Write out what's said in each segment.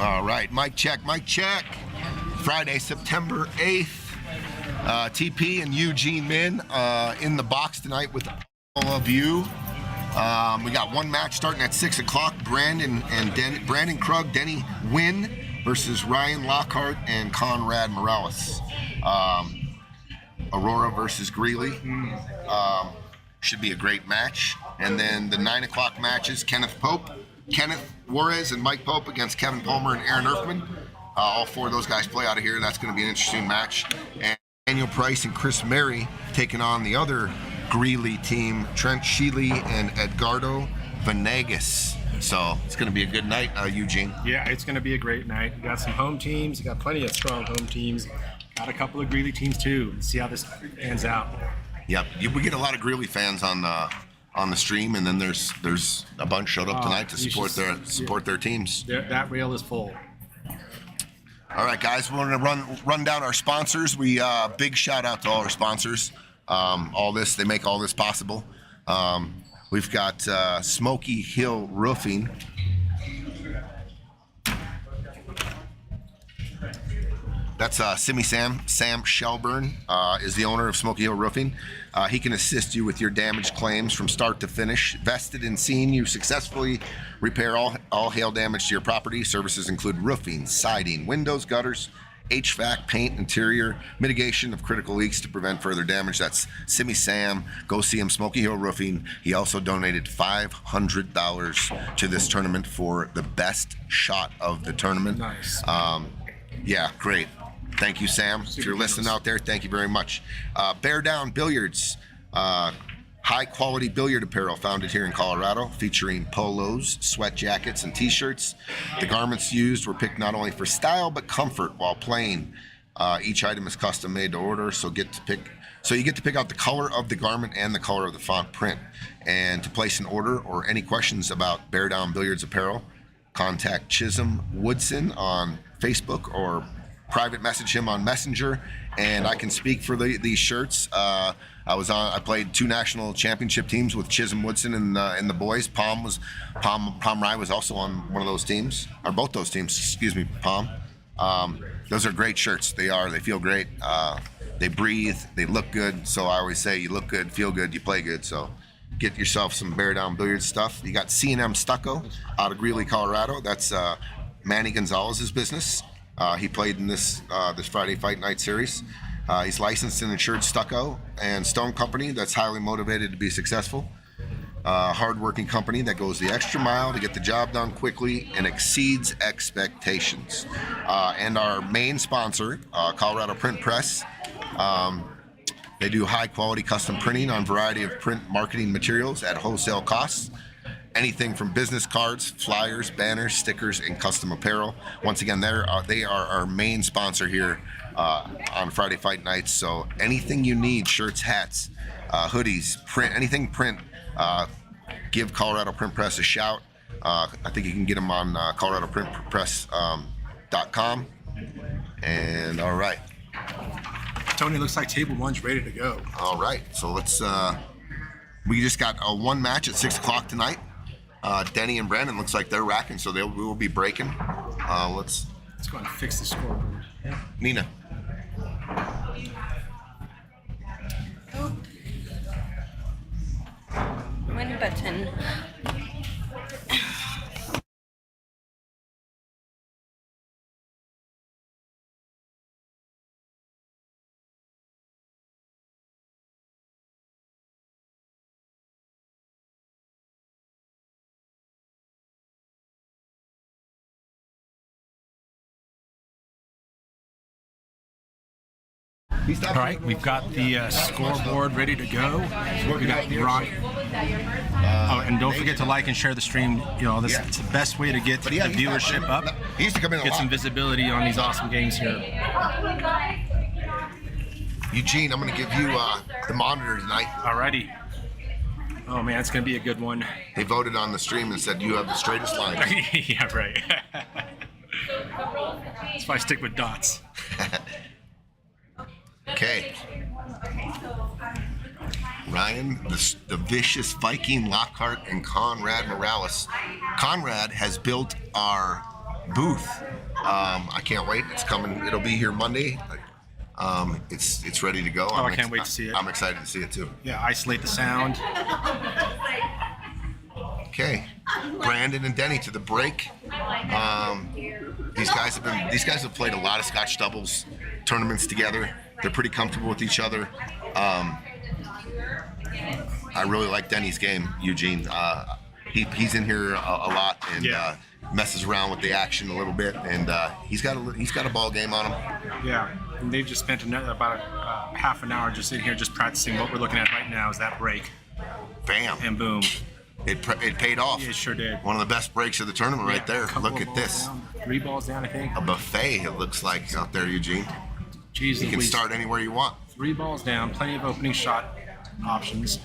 All right, mic check, mic check. Friday, September 8th. TP and Eugene Min in the box tonight with all of you. We got one match starting at 6 o'clock. Brandon Krug, Denny Wynn versus Ryan Lockhart and Conrad Morales. Aurora versus Greeley. Should be a great match. And then the 9 o'clock matches, Kenneth Juarez and Mike Pope against Kevin Palmer and Aaron Erfman. All four of those guys play out of here. That's going to be an interesting match. And Daniel Price and Chris Mary taking on the other Greeley team, Trent Sheely and Edgardo Venegas. So it's going to be a good night, Eugene. Yeah, it's going to be a great night. You got some home teams. You got plenty of strong home teams. Got a couple of Greeley teams too. Let's see how this pans out. Yep, we get a lot of Greeley fans on the stream, and then there's a bunch showed up tonight to support their teams. That rail is full. All right, guys, we're going to run down our sponsors. We big shout out to all our sponsors. They make all this possible. We've got Smoky Hill Roofing. That's Simmy Sam. Sam Shelburne is the owner of Smoky Hill Roofing. He can assist you with your damage claims from start to finish. Vested in seeing you successfully repair all hail damage to your property. Services include roofing, siding, windows, gutters, HVAC, paint, interior, mitigation of critical leaks to prevent further damage. That's Simmy Sam. Go see him, Smoky Hill Roofing. He also donated $500 to this tournament for the best shot of the tournament. Nice. Yeah, great. Thank you, Sam. If you're listening out there, thank you very much. Bear Down Billiards, high-quality billiard apparel founded here in Colorado, featuring polos, sweat jackets, and T-shirts. The garments used were picked not only for style but comfort while playing. Each item is custom made to order, so you get to pick out the color of the garment and the color of the font print. And to place an order or any questions about Bear Down Billiards apparel, contact Chisholm Woodson on Facebook or private message him on Messenger, and I can speak for these shirts. I played 2 national championship teams with Chisholm Woodson and the boys. Palm Rye was also on one of those teams, or both those teams. Excuse me, Palm. Those are great shirts. They feel great. They breathe. They look good. So I always say, you look good, feel good, you play good. So get yourself some Bear Down Billiards stuff. You got C&M Stucco out of Greeley, Colorado. That's Manny Gonzalez's business. He played in this Friday Fight Night series. He's licensed and insured stucco and stone company that's highly motivated to be successful. Hard-working company that goes the extra mile to get the job done quickly and exceeds expectations. And our main sponsor, Colorado Print Press. They do high-quality custom printing on a variety of print marketing materials at wholesale costs. Anything from business cards, flyers, banners, stickers, and custom apparel. Once again, they are our main sponsor here on Friday Fight Nights. So anything you need, shirts, hats, hoodies, print, anything print, give Colorado Print Press a shout. I think you can get them on coloradoprintpress.com. And all right. Tony, looks like table 1's ready to go. All right, so let's. We just got one match at 6 o'clock tonight. Denny and Brandon looks like they're racking, so we will be breaking. Let's go and fix the scoreboard. Nina. Win button. All right, we've got the scoreboard ready to go. We got Ron. And don't forget to like and share the stream. It's the best way to get the viewership up. He used to come in get some visibility on these awesome games here. Eugene, I'm going to give you the monitor tonight. Alrighty. Oh man, it's going to be a good one. They voted on the stream and said you have the straightest line. Yeah, right. That's why I stick with dots. Okay. Ryan, the vicious Viking Lockhart and Conrad Morales. Conrad has built our booth I can't wait. It's coming. It'll be here Monday. It's ready to go. Oh, I can't wait to see it. I'm excited to see it too. Yeah, isolate the sound. Okay, Brandon and Denny to the break. These guys have played a lot of Scotch doubles tournaments together. They're pretty comfortable with each other. I really like Denny's game, Eugene. He's in here a lot and messes around with the action a little bit, and he's got a ball game on him. Yeah, and they've just spent about half an hour just in here just practicing. What we're looking at right now is that break. Bam. And boom. It paid off. It sure did. One of the best breaks of the tournament right there. Look at this. Down, 3 balls down, I think. A buffet, it looks like, out there, Eugene. Jeez, you can start anywhere you want. 3 balls down, plenty of opening shot options.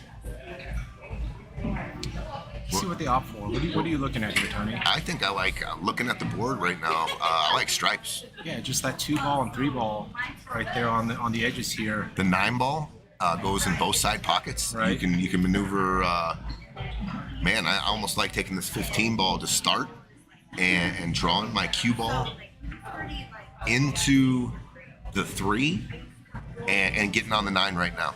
Let's see what they opt for. What are you looking at here, Tony? I think I like looking at the board right now. I like stripes. Yeah, just that 2 ball and 3 ball right there on the edges here. The 9 ball goes in both side pockets. Right. You can maneuver. Man, I almost like taking this 15 ball to start and drawing my cue ball into the 3 and getting on the 9 right now.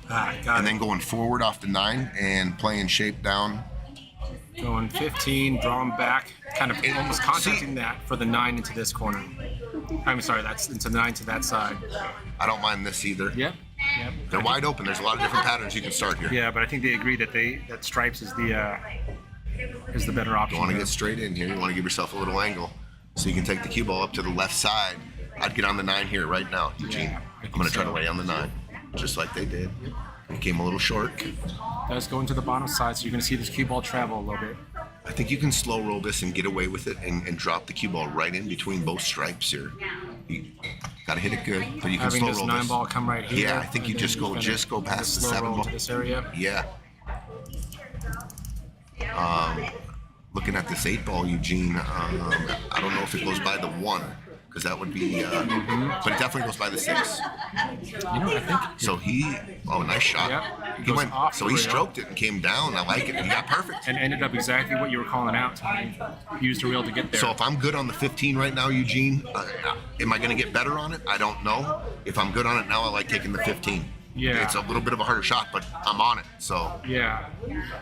And then going forward off the 9 and playing shape down. Going 15, drawing back, kind of almost contacting that for the 9 into this corner. I'm sorry, that's into 9 to that side. I don't mind this either. Yep. They're wide open. There's a lot of different patterns you can start here. Yeah, but I think they agree that stripes is the better option. You want to get straight in here. You want to give yourself a little angle so you can take the cue ball up to the left side. I'd get on the 9 here right now, Eugene. Yeah, I'm going to try to lay on the 9, just like they did. It came a little short. Does go into the bottom side, so you're going to see this cue ball travel a little bit. I think you can slow roll this and get away with it and drop the cue ball right in between both stripes here. You got to hit it good, but you can slow roll this. Having this 9 ball come right here. Yeah, I think you just go past the 7 ball. To this area. Yeah. Looking at this 8 ball, Eugene, I don't know if it goes by the 1, because that would be, but it definitely goes by the 6. You know what I think? So nice shot. Yep. He went, so he stroked it and came down. I like it. He got perfect. And ended up exactly what you were calling out, Tony. Used the reel to get there. So if I'm good on the 15 right now, Eugene, am I going to get better on it? I don't know. If I'm good on it now, I like taking the 15. Yeah. It's a little bit of a harder shot, but I'm on it. So yeah,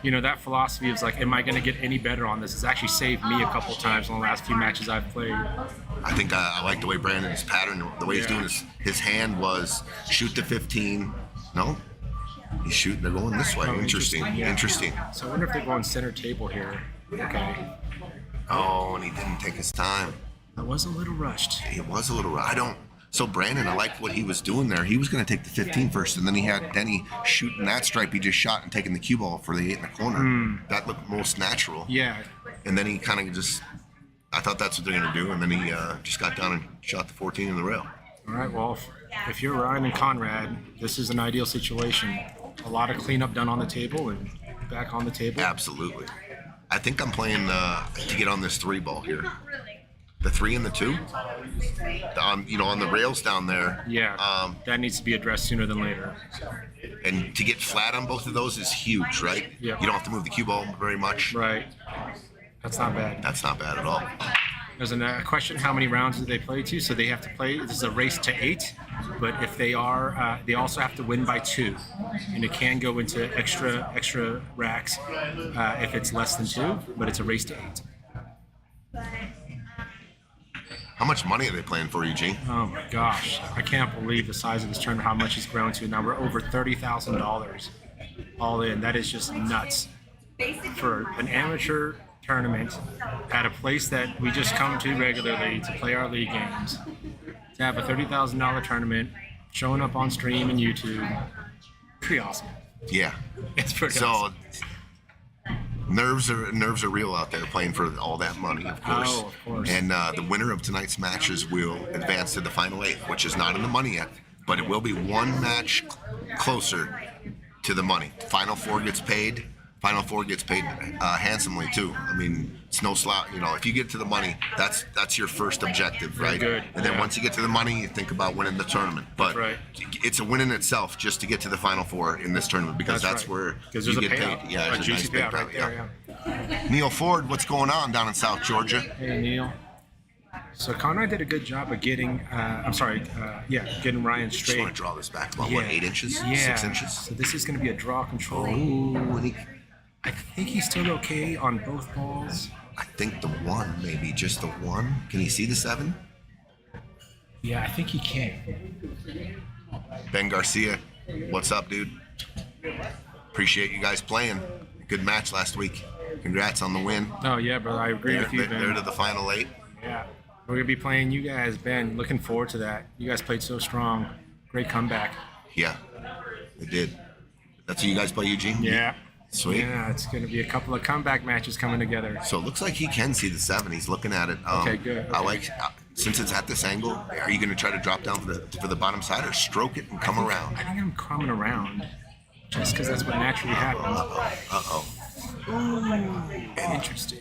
that philosophy is like, am I going to get any better on this? It's actually saved me a couple times in the last few matches I've played. I think I like the way Brandon's pattern, the way he's doing his hand was shoot the 15. No, he's shooting. They're going this way. Interesting. Yeah. Interesting. So I wonder if they're going center table here. Okay. Oh, and he didn't take his time. That was a little rushed. It was a little. So Brandon, I liked what he was doing there. He was going to take the 15 first, and then he had Denny shooting that stripe he just shot and taking the cue ball for the 8 in the corner. That looked most natural. Yeah. And then he kind of I thought that's what they're going to do, and then he just got down and shot the 14 in the rail. All right, well, if you're Ryan and Conrad, this is an ideal situation. A lot of cleanup done on the table and back on the table. Absolutely. I think I'm playing to get on this 3 ball here. The 3 and the 2, on the rails down there. Yeah, that needs to be addressed sooner than later. And to get flat on both of those is huge, right? Yep. You don't have to move the cue ball very much. Right. That's not bad. That's not bad at all. There's a question: how many rounds do they play to? So they have to play. This is a race to 8, but if they are, they also have to win by 2, and it can go into extra racks if it's less than 2. But it's a race to 8. How much money are they playing for, Eugene? Oh my gosh, I can't believe the size of this tournament. How much it's grown to now. We're over $30,000 all in. That is just nuts for an amateur tournament at a place that we just come to regularly to play our league games. To have a $30,000 tournament showing up on stream and YouTube, pretty awesome. Yeah, It's pretty awesome. Nerves are real out there playing for all that money, of course. Oh, of course. And the winner of tonight's matches will advance to the final 8, which is not in the money yet, but it will be 1 match closer to the money. Final 4 gets paid. Final 4 gets paid handsomely too. I mean, it's no slouch. If you get to the money, that's your first objective, right? Good. And then once you get to the money, you think about winning the tournament. But right. It's a win in itself just to get to the Final 4 in this tournament because that's right. where there's you a get payout. paid. Yeah, there's a nice payout big right there. Yeah. Neil Ford, what's going on down in South Georgia? Hey Neil. So Conrad did a good job of getting, getting Ryan Just straight. want to draw this back about, what, 8 inches? Yeah. 6 inches? So this is going to be a draw control. Ooh, and I think he's still okay on both balls. I think the 1, maybe just the 1. Can you see the 7? Yeah, I think he can. Ben Garcia, what's up, dude? Appreciate you guys playing. Good match last week. Congrats on the win. Oh, yeah, brother. I agree with you, Ben. They're to the final 8. Yeah. We're going to be playing you guys, Ben. Looking forward to that. You guys played so strong. Great comeback. Yeah, they did. That's who you guys play, Eugene? Yeah. Sweet. Yeah, it's going to be a couple of comeback matches coming together. So it looks like he can see the 7. He's looking at it. Okay, good. I like, since it's at this angle, are you going to try to drop down for the bottom side or stroke it and come around? I think I'm coming around just because that's what naturally happens. Interesting.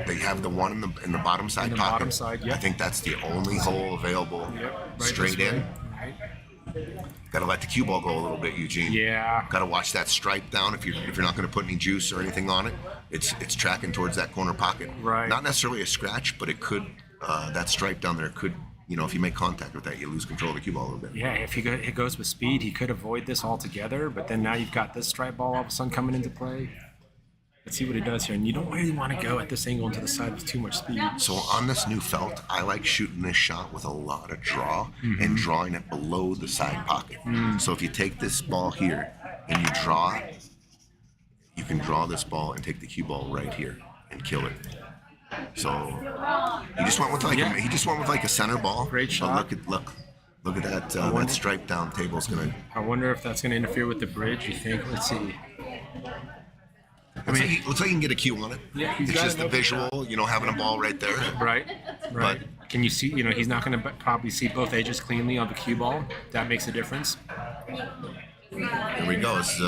They have the 1 in the bottom side the pocket. bottom side, yep. I think that's the only hole available. Yep. Right Straight this way. in. Right. Got to let the cue ball go a little bit, Eugene. Yeah. Got to watch that stripe down. If you're not going to put any juice or anything on it, it's tracking towards that corner pocket. Right. Not necessarily a scratch, but it could. That stripe down there could. If you make contact with that, you lose control of the cue ball a little bit. Yeah, if it goes with speed, he could avoid this altogether. But then now you've got this stripe ball all of a sudden coming into play. Let's see what he does here. And you don't really want to go at this angle into the side with too much speed. So on this new felt, I like shooting this shot with a lot of draw and drawing it below the side pocket. So if you take this ball here and you draw, you can draw this ball and take the cue ball right here and kill it. So he just went with like a center ball. Great shot. But look at that. That stripe down table's gonna. I wonder if that's going to interfere with the bridge. You think? Let's see. Looks like he can get a cue on it. Yeah, he's it's got just it the visual, having a ball right there. Right. Can you see? He's not going to probably see both edges cleanly on the cue ball. That makes a difference. Here we go. Let's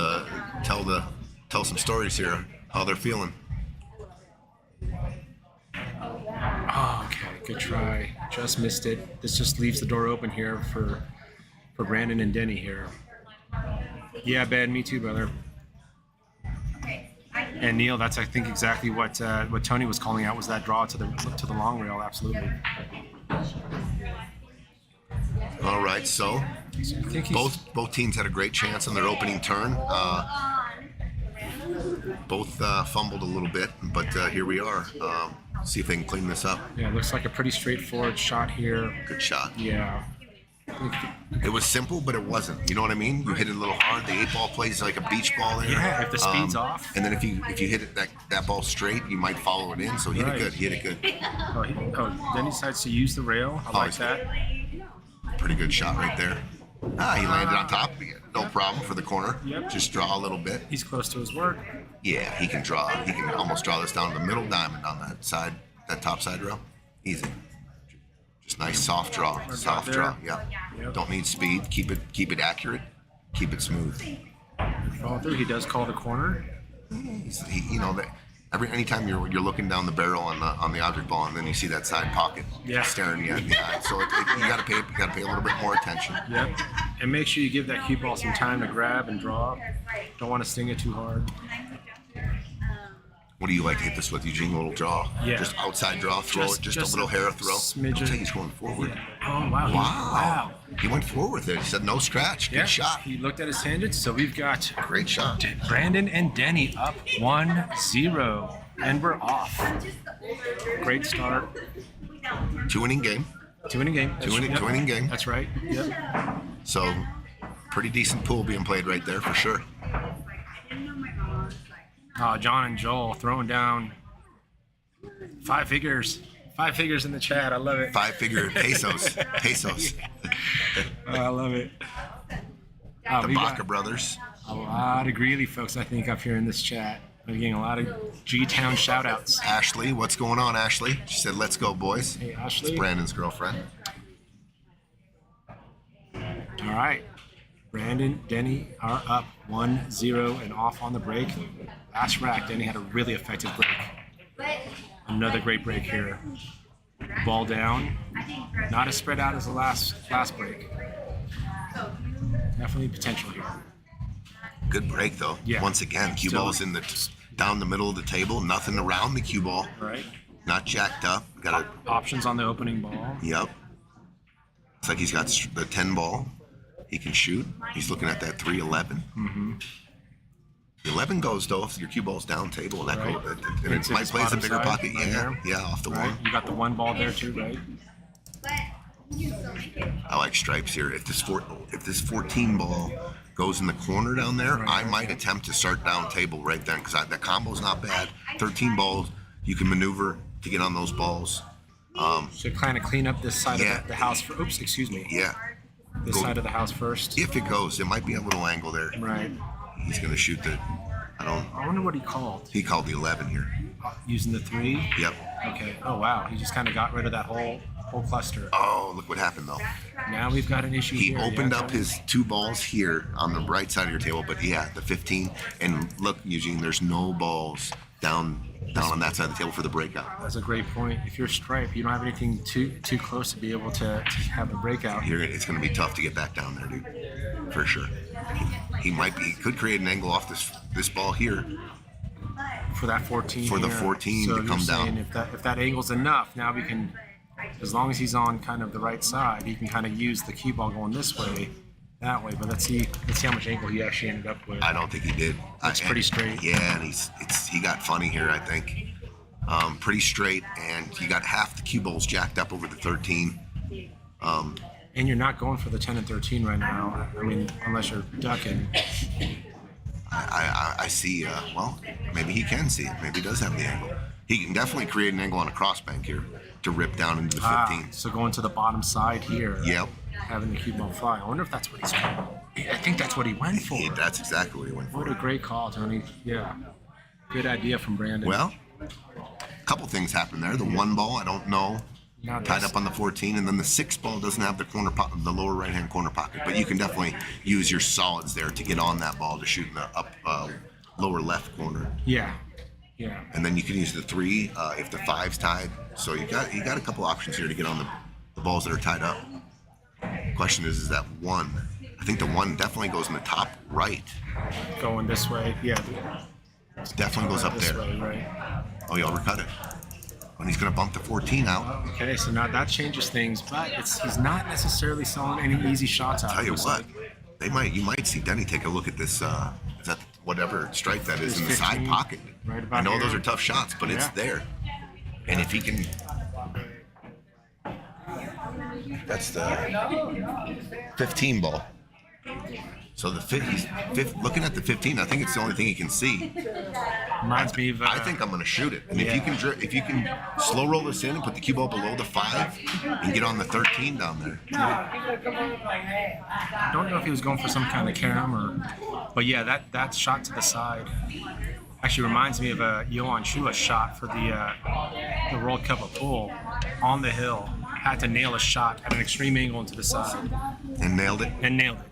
tell some stories here. How they're feeling. Oh, okay, good try. Just missed it. This just leaves the door open here for Brandon and Denny here. Yeah, Ben, me too, brother. And Neil, that's I think exactly what Tony was calling out was that draw to the long rail. Absolutely. All right, so both teams had a great chance on their opening turn. Both fumbled a little bit, but here we are. See if they can clean this up. Yeah, it looks like a pretty straightforward shot here. Good shot. Yeah. It was simple, but it wasn't. You know what I mean? You hit it a little hard. The 8-ball plays like a beach ball there. Yeah, if the speed's off. And then if you hit it that ball straight, you might follow it in. So he hit it good. He hit it good. Then he decides to use the rail. I like that. Pretty good shot right there. He landed on top. No problem for the corner. Yep. Just draw a little bit. He's close to his work. Yeah, he can draw. He can almost draw this down the middle diamond on that side, that top side rail. Easy. Just nice soft draw. Soft draw. Yeah. Yep. Don't need speed. Keep it accurate. Keep it smooth. Follow through. He does call the corner. Anytime you're looking down the barrel on the object ball and then you see that side pocket staring you at the eye, so you gotta pay a little bit more attention. Yep. And make sure you give that cue ball some time to grab and draw. Don't want to sting it too hard. What do you like to hit this with, Eugene? A little draw? Yeah. Just outside draw, throw it, just a little hair throw. Smidgen. Looks like he's going forward. Oh, wow. Wow. He went forward with it. He said no scratch. Good shot. He looked at his tangents, so we've got Great shot. Brandon and Denny up 1-0. And we're off. Great start. 2 inning game. 2 inning game. Two inning game. That's right. Yep. So pretty decent pool being played right there for sure. John and Joel throwing down 5 figures. 5 figures in the chat. I love it. 5-figure pesos. Pesos. I love it. The Baca brothers. A lot of Greeley folks, I think, up here in this chat. We're getting a lot of G-Town shout-outs. Ashley, what's going on, Ashley? She said, let's go, boys. Hey, Ashley. It's Brandon's girlfriend. All right. Brandon, Denny are up 1-0 and off on the break. Last rack, Denny had a really effective break. Another great break here. Ball down. Not as spread out as the last break. Definitely potential here. Good break, though. Yeah. Once again, cue ball's down the middle of the table. Nothing around the cue ball. Right. Not jacked up. Got a Options on the opening ball. Yep. It's like he's got the 10 ball. He can shoot. He's looking at that 311. Mm-hmm. The 11 goes though if your cue ball's down table. That Right. and it might play as a bigger side, pocket. right Yeah, there. yeah, off the Right. wall. You got the one ball there too, right? I like stripes here. If this 14 ball goes in the corner down there, Right. I might attempt to start down table right then because the combo's not bad. 13 balls, you can maneuver to get on those balls. Should kind of clean up this side Yeah. of the house. Oops, excuse me. Yeah, This Go- side of the house first. if it goes, it might be a little angle there. Right. He's gonna shoot the. I wonder what he called. He called the 11 here. Using the 3. Yep. Okay. Oh wow. He just kind of got rid of that whole cluster. Oh, look what happened though. Now we've got an issue He here. opened yeah, up his 2 balls here on the right side of your table, but yeah, the 15. And look, Eugene, there's no balls down on that side of the table for the breakout. That's a great point. If you're stripe, you don't have anything too close to be able to have a breakout. Here, it's going to be tough to get back down there, dude, for sure. He could create an angle off this ball here. For that 14. For the here. 14 so to you're come down. saying if that angle's enough, now we can, as long as he's on kind of the right side, he can kind of use the cue ball going this way, that way. But let's see how much angle he actually ended up with. I don't think he did. That's pretty straight. Yeah, and he got funny here, I think. Pretty straight, and he got half the cue balls jacked up over the 13. And you're not going for the 10 and 13 right now. I mean, unless you're ducking. I see. Well, maybe he can see it. Maybe he does have the angle. He can definitely create an angle on a crossbank here to rip down into the 15. So going to the bottom side here. Yep. Having the cue ball fly. I wonder if that's what he's. I think that's what he went for. That's exactly what he went for. What a great call, Tony. Yeah. Good idea from Brandon. Well, a couple things happened there. The 1 ball, I don't know, Now tied this- up on the 14, and then the 6 ball doesn't have the lower right-hand corner pocket. But you can definitely use your solids there to get on that ball to shoot in the lower left corner. Yeah. Yeah. And then you can use the 3 if the 5's tied. So you got a couple options here to get on the balls that are tied up. Question is that 1? I think the 1 definitely goes in the top right. Going this way. Yeah. It definitely goes up This there. way, right. Oh, you overcut it. And he's going to bump the 14 out. Okay, so now that changes things, but he's not necessarily selling any easy shots out. Tell you Looks what, like. you might see Denny take a look at this. Is that whatever stripe that is This in the side 15, pocket? right about I know here. those are tough shots, but it's Yeah. there. And if he can, that's the 15 ball. So the 50, looking at the 15, I think it's the only thing he can see. Reminds me of. I think I'm going to shoot it. And Yeah. if you can slow roll this in and put the cue ball below the 5 and get on the 13 down there. I don't know if he was going for some kind of cam but yeah, that shot to the side actually reminds me of a Johan Chua shot for the World Cup of Pool on the hill. Had to nail a shot at an extreme angle into the side And nailed it. and nailed it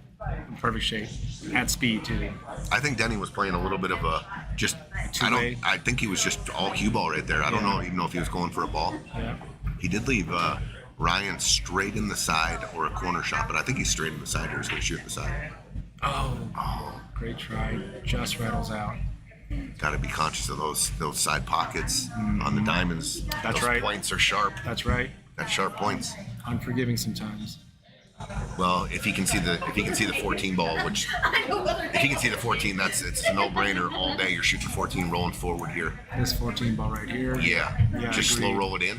in perfect shape. Had speed too. I think Denny was playing a little bit of a just. Two-way? I think he was just all cue ball right there. I don't Yeah. even know if he was going for a ball. Yeah. He did leave Ryan straight in the side or a corner shot, but I think he's straight in the side or he's going to shoot the side. Oh, great try. Just rattles out. Got to be conscious of those side pockets on the diamonds. That's those right. Points are sharp. That's right. That's sharp points. Unforgiving sometimes. Well, if he can see the 14 ball, which if he can see the 14, it's a no-brainer all day. You're shooting 14 rolling forward here. This 14 ball right here. Yeah, just agreed. slow roll it in.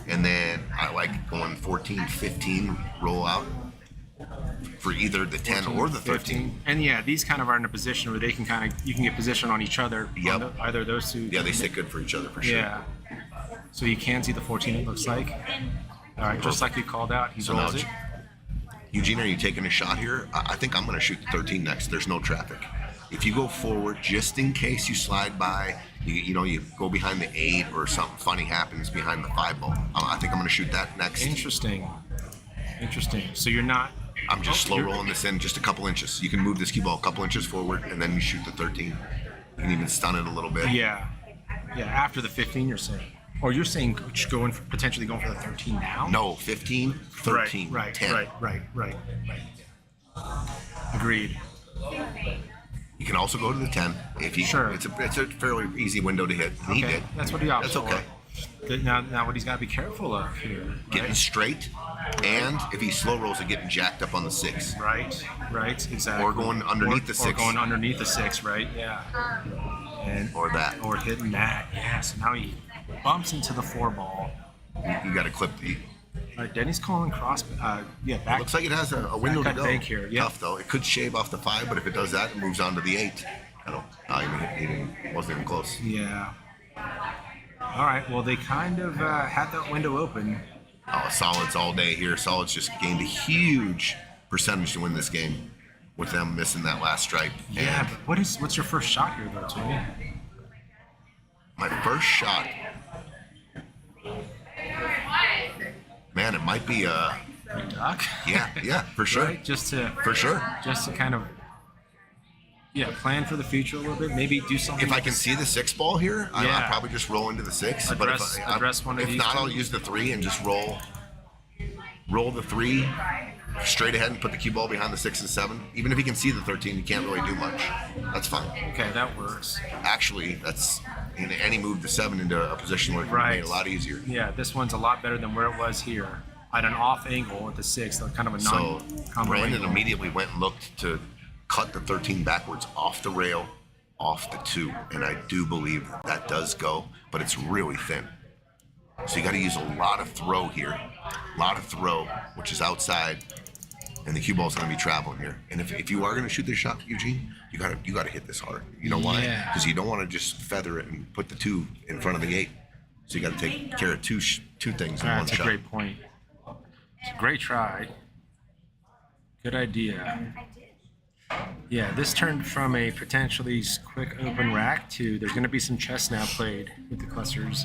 And then I like going 14, 15, roll out for either the 10 or the 13. And yeah, these kind of are in a position where you can get position on each other. Yep. On either of those two. Yeah, they stick good for each other for sure. Yeah. So you can see the 14, it looks like. All right, just like you called out, he So rolls now, it. Eugene, are you taking a shot here? I think I'm going to shoot the 13 next. There's no traffic. If you go forward, just in case you slide by, you go behind the 8 or something funny happens behind the 5 ball. I think I'm going to shoot that next. Interesting. So you're not. I'm just slow rolling this in just a couple inches. You can move this cue ball a couple inches forward, and then you shoot the 13. You can even stun it a little bit. Yeah. After the 15, you're saying, or you're saying potentially going for the 13 now? No, 15, 13, Right. 10. Right. Agreed. You can also go to the 10 if you. Sure. It's a fairly easy window to hit. And he Okay, did. that's what he opted That's okay. for. Now what he's got to be careful of here, right? Getting straight, and if he slow rolls it, getting jacked up on the 6. Right, exactly. Or going underneath the 6. Or going underneath the 6, right? Yeah. And Or that. Or hitting that. Yeah. So now he bumps into the 4 ball. You got to clip the. All right, Denny's calling cross. Back. Looks like it has a window to back go. bank here. Yep. Tough though. It could shave off the 5, but if it does that, it moves on to the 8. I don't. He wasn't even close. Yeah. All right. Well, they kind of had that window open. Oh, Solids all day here. Solids just gained a huge percentage to win this game with them missing that last stripe. Yeah, And but what's your first shot here, though, Tony? my first shot, man, it might be Duck. yeah, for sure. Right? Just to kind of plan for the future a little bit. Maybe do something. If I can see the 6 ball here, I'll probably just roll into the 6. Address one of if these not, two. I'll use the 3 and just roll the 3 straight ahead and put the cue ball behind the 6 and 7. Even if he can see the 13, he can't really do much. That's fine. Okay, that works. Actually, that's in any move the 7 into a position where it can be made a lot easier. Yeah, this one's a lot better than where it was here. At an off angle at the 6, so kind of a So Brandon immediately went and looked to cut the 13 backwards off the rail, off the 2, and I do believe that does go, but it's really thin. So you got to use a lot of throw here, which is outside, and the cue ball's going to be traveling here. And if you are going to shoot this shot, Eugene, you got to hit this hard. You know why? Because you don't want to just feather it and put the 2 in front of the 8. So you got to take care of two things in one shot. That's a great point. It's a great try. Good idea. Yeah, this turned from a potentially quick open rack to there's going to be some chess now played with the clusters.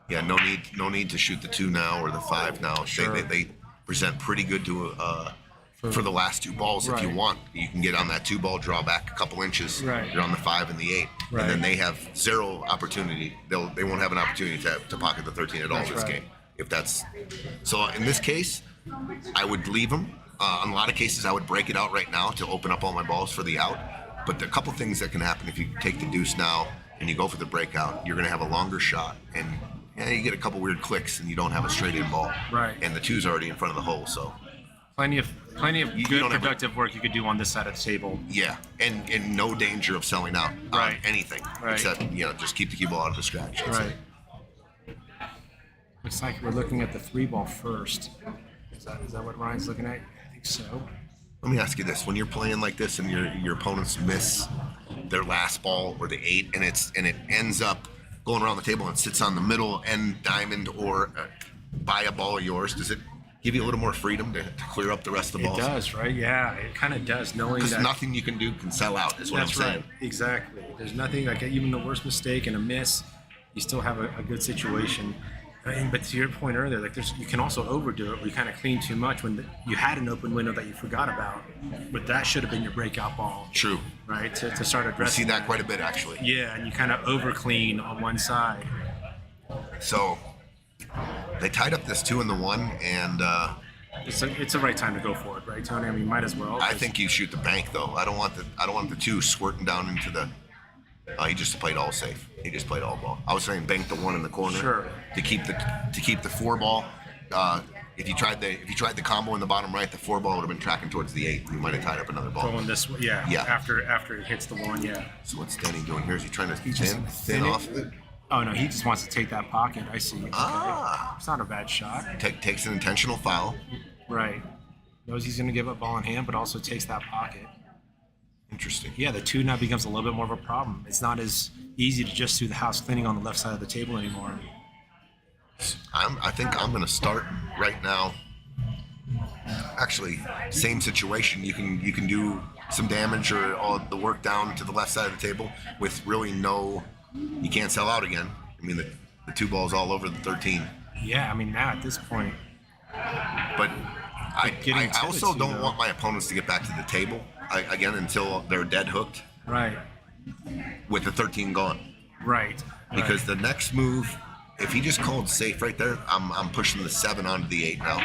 Yeah, no need to shoot the 2 now or the 5 now. Sure. They present pretty good to for the last 2 balls. If you want, you can get on that 2 ball, draw back a couple inches. Right. You're on the 5 and the 8, and then they have 0 opportunity. They won't have an opportunity to pocket the 13 at all this game. If that's so, in this case, I would leave them. In a lot of cases, I would break it out right now to open up all my balls for the out. But there are a couple things that can happen if you take the deuce now and you go for the breakout. You're going to have a longer shot, and you get a couple weird clicks, and you don't have a straight in ball. Right. And the 2's already in front of the hole, so plenty of good productive work you could do on this side of the table. Yeah, and no danger of selling out on anything except just keep the cue ball out of the scratch. That's it. Looks like we're looking at the 3 ball first. Is that what Ryan's looking at? I think so. Let me ask you this: when you're playing like this and your opponents miss their last ball or the 8, and it ends up going around the table and sits on the middle end diamond or by a ball of yours, does it give you a little more freedom to clear up the rest of the balls? It does, right? Yeah, it kind of does. Knowing that nothing you can do can sell out is what I'm saying. That's right. Exactly. There's nothing like even the worst mistake and a miss, you still have a good situation. But to your point earlier, like you can also overdo it where you kind of clean too much when you had an open window that you forgot about, but that should have been your breakout ball. True. Right, to start addressing. We see that quite a bit, actually. Yeah, and you kind of over clean on one side. So they tied up this 2 and the 1, and it's the right time to go for it, right, Tony? I mean, might as well. I think you shoot the bank though. I don't want the 2 squirting down into the. He just played all safe. He just played all ball. I was saying bank the 1 in the corner. Sure. To keep the 4 ball. If you tried the combo in the bottom right, the 4 ball would have been tracking towards the 8. You might have tied up another ball. Going this way, yeah. After it hits the 1, yeah. So what's Denny doing here? Is he trying to thin off it? Oh no, he just wants to take that pocket. I see. Okay. Ah. It's not a bad shot. Takes an intentional foul. Right. Knows he's going to give up ball in hand, but also takes that pocket. Interesting. Yeah, the 2 now becomes a little bit more of a problem. It's not as easy to just do the house cleaning on the left side of the table anymore. I think I'm going to start right now. Actually, same situation. You can do some damage or all the work down to the left side of the table with really no. You can't sell out again. I mean, the 2 balls all over the 13. Yeah, I mean now at this point. But I also don't want my opponents to get back to the table again until they're dead hooked. Right. With the 13 gone. Right. Because the next move, if he just called safe right there, I'm pushing the 7 onto the 8 now.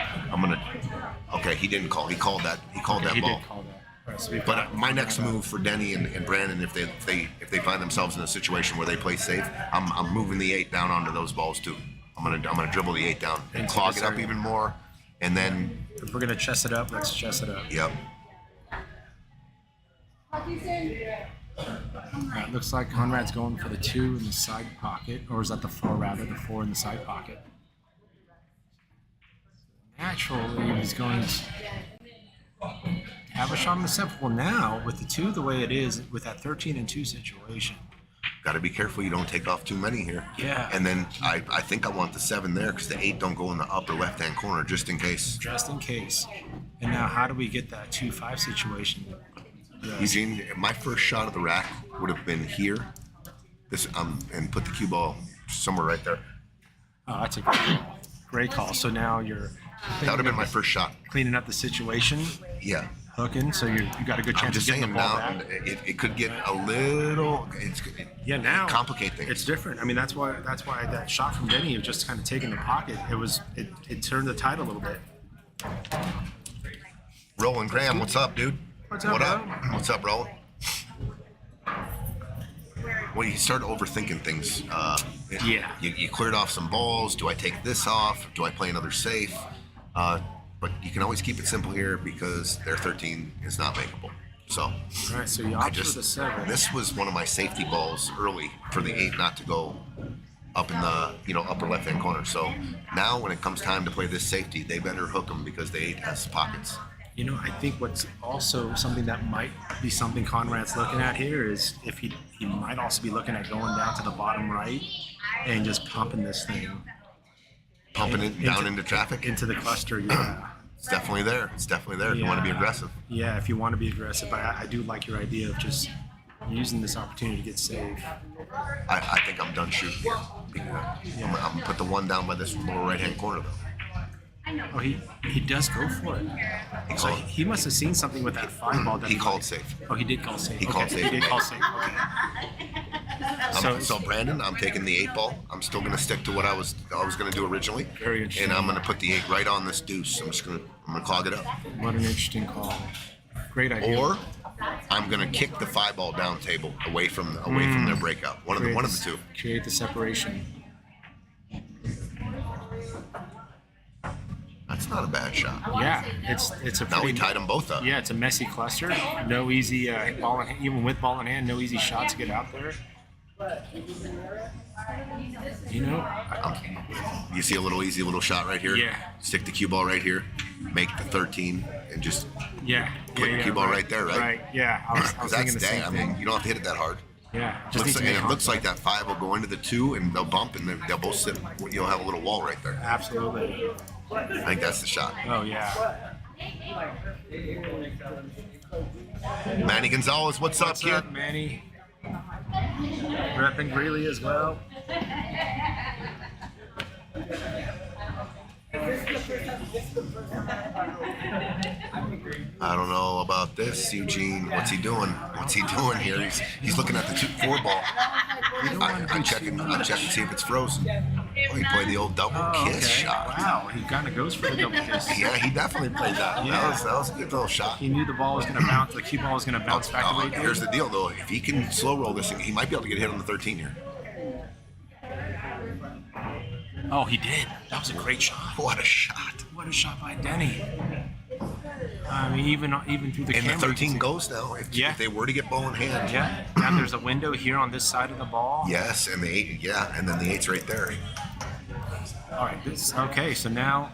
Okay, he didn't call. He called that. He called that ball. Did call that. Right, So we've But got my next move for Denny and Brandon, if they find themselves in a situation where they play safe, I'm moving the 8 down onto those balls too. I'm gonna dribble the 8 down and Into clog this it up area. even more, and then If we're gonna chess it up, let's chess it up. yep. It looks like Conrad's going for the 2 in the side pocket, or is that the 4 rather? The 4 in the side pocket. Naturally, he's going to have a shot on the 7. Well, now with the 2 the way it is, with that 13 and 2 situation. Got to be careful you don't take off too many here. Yeah. And then I think I want the 7 there because the 8 don't go in the upper left-hand corner just in case. Just in case. And now, how do we get that 2-5 situation? Eugene, my first shot of the rack would have been here. This and put the cue ball somewhere right there. Oh, that's a great call. Great call. So now you're That would have been my first shot. cleaning up the situation, Yeah. hooking, so you got a good I'm chance of just getting saying the ball now back. it could get a little. Yeah, now complicate things. It's different. I mean, that's why that shot from Denny of just kind of taking the pocket. It turned the tide a little bit. Roland Graham, what's up, dude? What's up, what up? bro? What's up, Roland? Well, you start overthinking things. Yeah. You cleared off some balls. Do I take this off? Do I play another safe? But you can always keep it simple here because their 13 is not makeable. So All right, so you I opt for just the 7. this was one of my safety balls early for the 8 not to go up in the upper left hand corner. So now when it comes time to play this safety, they better hook them because the 8 has pockets. I think what's also something that might be something Conrad's looking at here is if he might also be looking at going down to the bottom right and just pumping this thing Pumping it down into traffic. into the cluster. Yeah. It's definitely there. It's definitely there if you want to be aggressive. Yeah, if you want to be aggressive. But I do like your idea of just using this opportunity to get safe. I think I'm done shooting here. I'm gonna put the 1 down by this lower right hand corner though. Oh, he does go for it. So he must have seen something with that 5 ball. That He called safe. Oh, he did call safe. He called safe. He did call safe. Okay. So Brandon, I'm taking the 8 ball. I'm still gonna stick to what I was gonna do originally. Very interesting. And I'm gonna put the 8 right on this deuce. I'm gonna clog it up. What an interesting call. Great idea. Or I'm gonna kick the 5 ball down table away from their breakout. One of the two. Create the separation. That's not a bad shot. Yeah, it's a Now we pretty. tied them both up. Yeah, it's a messy cluster. No easy ball in hand, even with ball in hand. No easy shot to get out there. You see a easy little shot right here? Yeah. Stick the cue ball right here, make the 13, and just put the cue ball right there, right? Right. Yeah, I was Because thinking that's the same I thing. mean, you don't have to hit it that hard. Yeah, just needs to And make it looks like contact. that 5 will go into the 2, and they'll bump, and they'll both sit. You'll have a little wall right there. Absolutely. I think that's the shot. Oh yeah. Manny Gonzalez, what's up, What's kid? up, Manny? Repping Greeley as well. I don't know about this, Eugene. What's he doing? What's he doing here? He's looking at the 4 ball. I'm checking to see if it's frozen. Oh, he played the old double kiss shot. Wow, he kind of goes for the double kiss. Yeah, he definitely played that. Yeah. That was a good little shot. He knew the ball was going to bounce. The cue ball was going to bounce back the way it did. Here's the deal, though. If he can slow roll this thing, he might be able to get hit on the 13 here. Oh, he did. That was a great shot. What a shot. What a shot by Denny. I mean, even through the And camera. the you can 13 see- goes now. If they were to get ball in hand. Yeah. Now there's a window here on this side of the ball. Yes, and the 8, and then the 8's right there. All right. Okay. So now.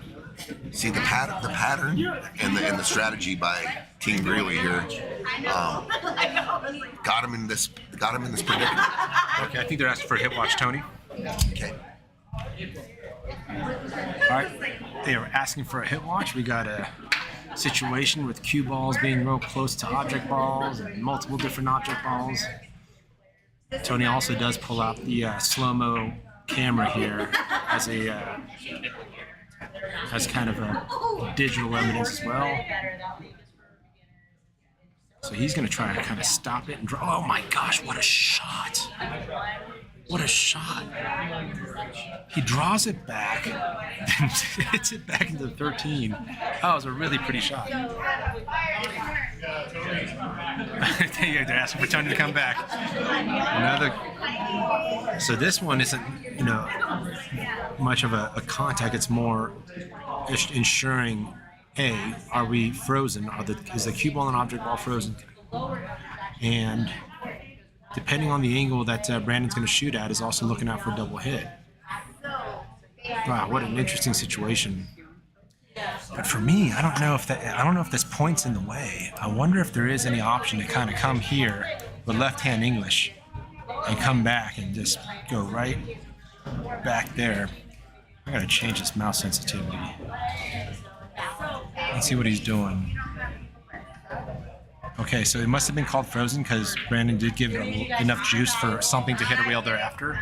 See the pattern and the strategy by Team Greeley here. Got him in this predicament. Okay. I think they're asking for a hit watch, Tony. Okay. All right. They are asking for a hit watch. We got a situation with cue balls being real close to object balls and multiple different object balls. Tony also does pull out the slow-mo camera here as as kind of a digital evidence as well. So he's going to try to kind of stop it and draw. Oh my gosh, what a shot. What a shot. He draws it back and hits it back into the 13. That was a really pretty shot. They're asking for time to come back. So this one isn't, much of a contact. It's more ensuring, hey, are we frozen? Is the cue ball and object ball frozen? And depending on the angle that Brandon's going to shoot at, is also looking out for a double hit. Wow, what an interesting situation. But for me, I don't know if this point's in the way. I wonder if there is any option to kind of come here with left-hand English and come back and just go right back there. I gotta change this mouse sensitivity. Let's see what he's doing. Okay, so it must have been called frozen because Brandon did give it enough juice for something to hit a rail thereafter.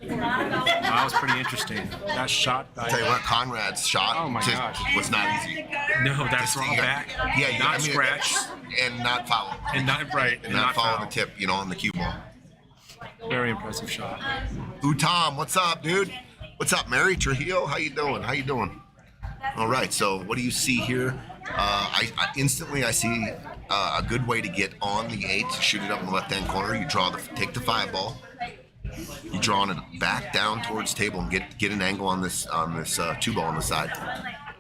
That was pretty interesting. That shot. I'll tell you what, Conrad's shot was not easy. No, that's wrong back. Yeah, not scratch. And not foul. And not right. And not follow the tip, on the cue ball. Very impressive shot. Tom, what's up, dude? What's up, Mary Trujillo? How you doing? All right, so what do you see here? I instantly see a good way to get on the 8, shoot it up in the left-hand corner. You take the 5 ball. You draw it back down towards table and get an angle on this 2 ball on the side.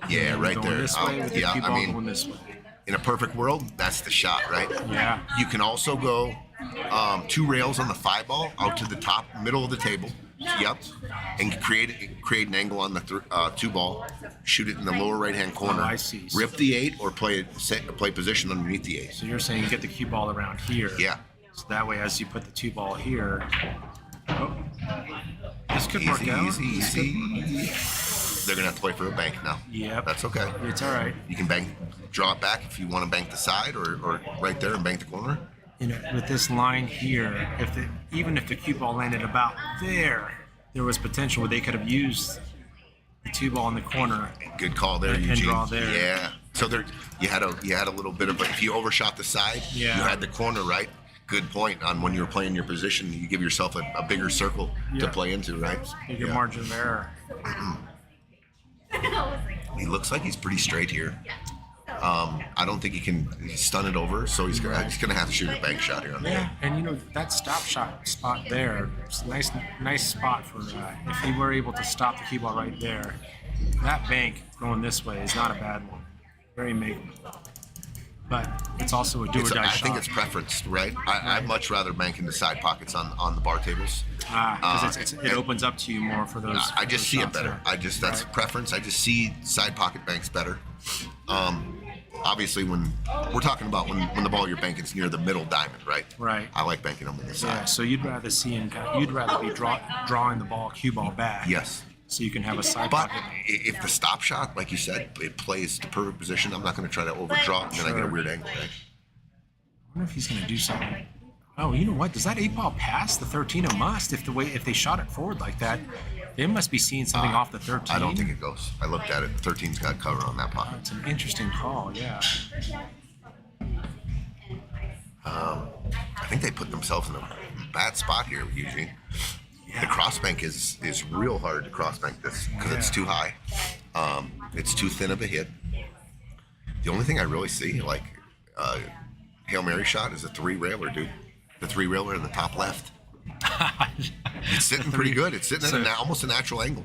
Yeah, right there. This way with the cue ball going this way. In a perfect world, that's the shot, right? Yeah. You can also go 2 rails on the 5 ball out to the top middle of the table. Yep. And create an angle on the 2 ball. Shoot it in the lower right-hand corner. Oh, I see. Rip the 8 or play position underneath the 8. So you're saying you get the cue ball around here. Yeah. So that way, as you put the 2 ball here, this could work out. Easy. They're gonna have to play for a bank now. Yep. That's okay. It's all right. You can draw it back if you want to bank the side or right there and bank the corner. With this line here, even if the cue ball landed about there was potential where they could have used the 2 ball in the corner. Good call there, Eugene. And draw there. Yeah. So you had a little bit of if you overshot the side, you had the corner right. Good point on when you're playing your position. You give yourself a bigger circle to play into, right? Bigger margin of error. He looks like he's pretty straight here. I don't think he can stun it over, so he's gonna have to shoot a bank shot here on there. And that stop spot there, it's a nice spot for if he were able to stop the cue ball right there. That bank going this way is not a bad one. Very makeable. But it's also a do-or-die shot. I think it's preference, right? I'd much rather bank in the side pockets on the bar tables. Because it opens up to you more for those. I just see it better. There. That's preference. I just see side pocket banks better. Obviously, when we're talking about when the ball you're banking is near the middle diamond, right? Right. I like banking them in the side. Yeah. So you'd rather be drawing the cue ball back. Yes. So you can have a side but pocket. If the stop shot, like you said, it plays the perfect position, I'm not going to try to overdraw it, and then I get a weird angle, right? I wonder if he's going to do something. Oh, you know what? Does that 8 ball pass the 13? It must. If they shot it forward like that, they must be seeing something off the 13. I don't think it goes. I looked at it. The 13's got cover on that pocket. It's an interesting call, yeah. I think they put themselves in a bad spot here, Eugene. Yeah. The crossbank is real hard to crossbank this because it's too high. It's too thin of a hit. The only thing I really see, like Hail Mary shot, is a 3-railer, dude. The 3-railer in the top left. It's sitting pretty good. It's sitting at almost a natural angle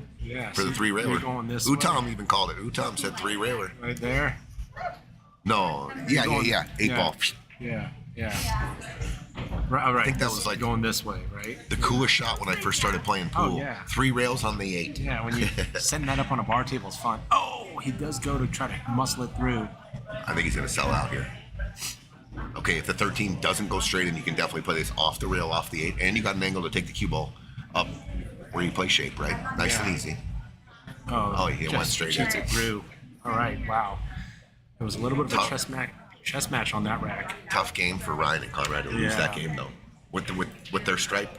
for the 3-railer. Utam even called it. Utam said 3-railer. Right there? No. Yeah. 8 ball. Yeah. Right. I think that was like going this way, right? The coolest shot when I first started playing pool. Oh, yeah. 3 rails on the 8. Yeah, when you setting that up on a bar table is fun. Oh, he does go to try to muscle it through. I think he's going to sell out here. Okay, if the 13 doesn't go straight in, you can definitely play this off the rail, off the 8, and you got an angle to take the cue ball up where you play shape, right? Nice and easy. Oh, he went straight in. Shoots it through. All right, wow. It was a little bit of a chess match on that rack. Tough game for Ryan and Conrad to lose that game, though. With their stripe,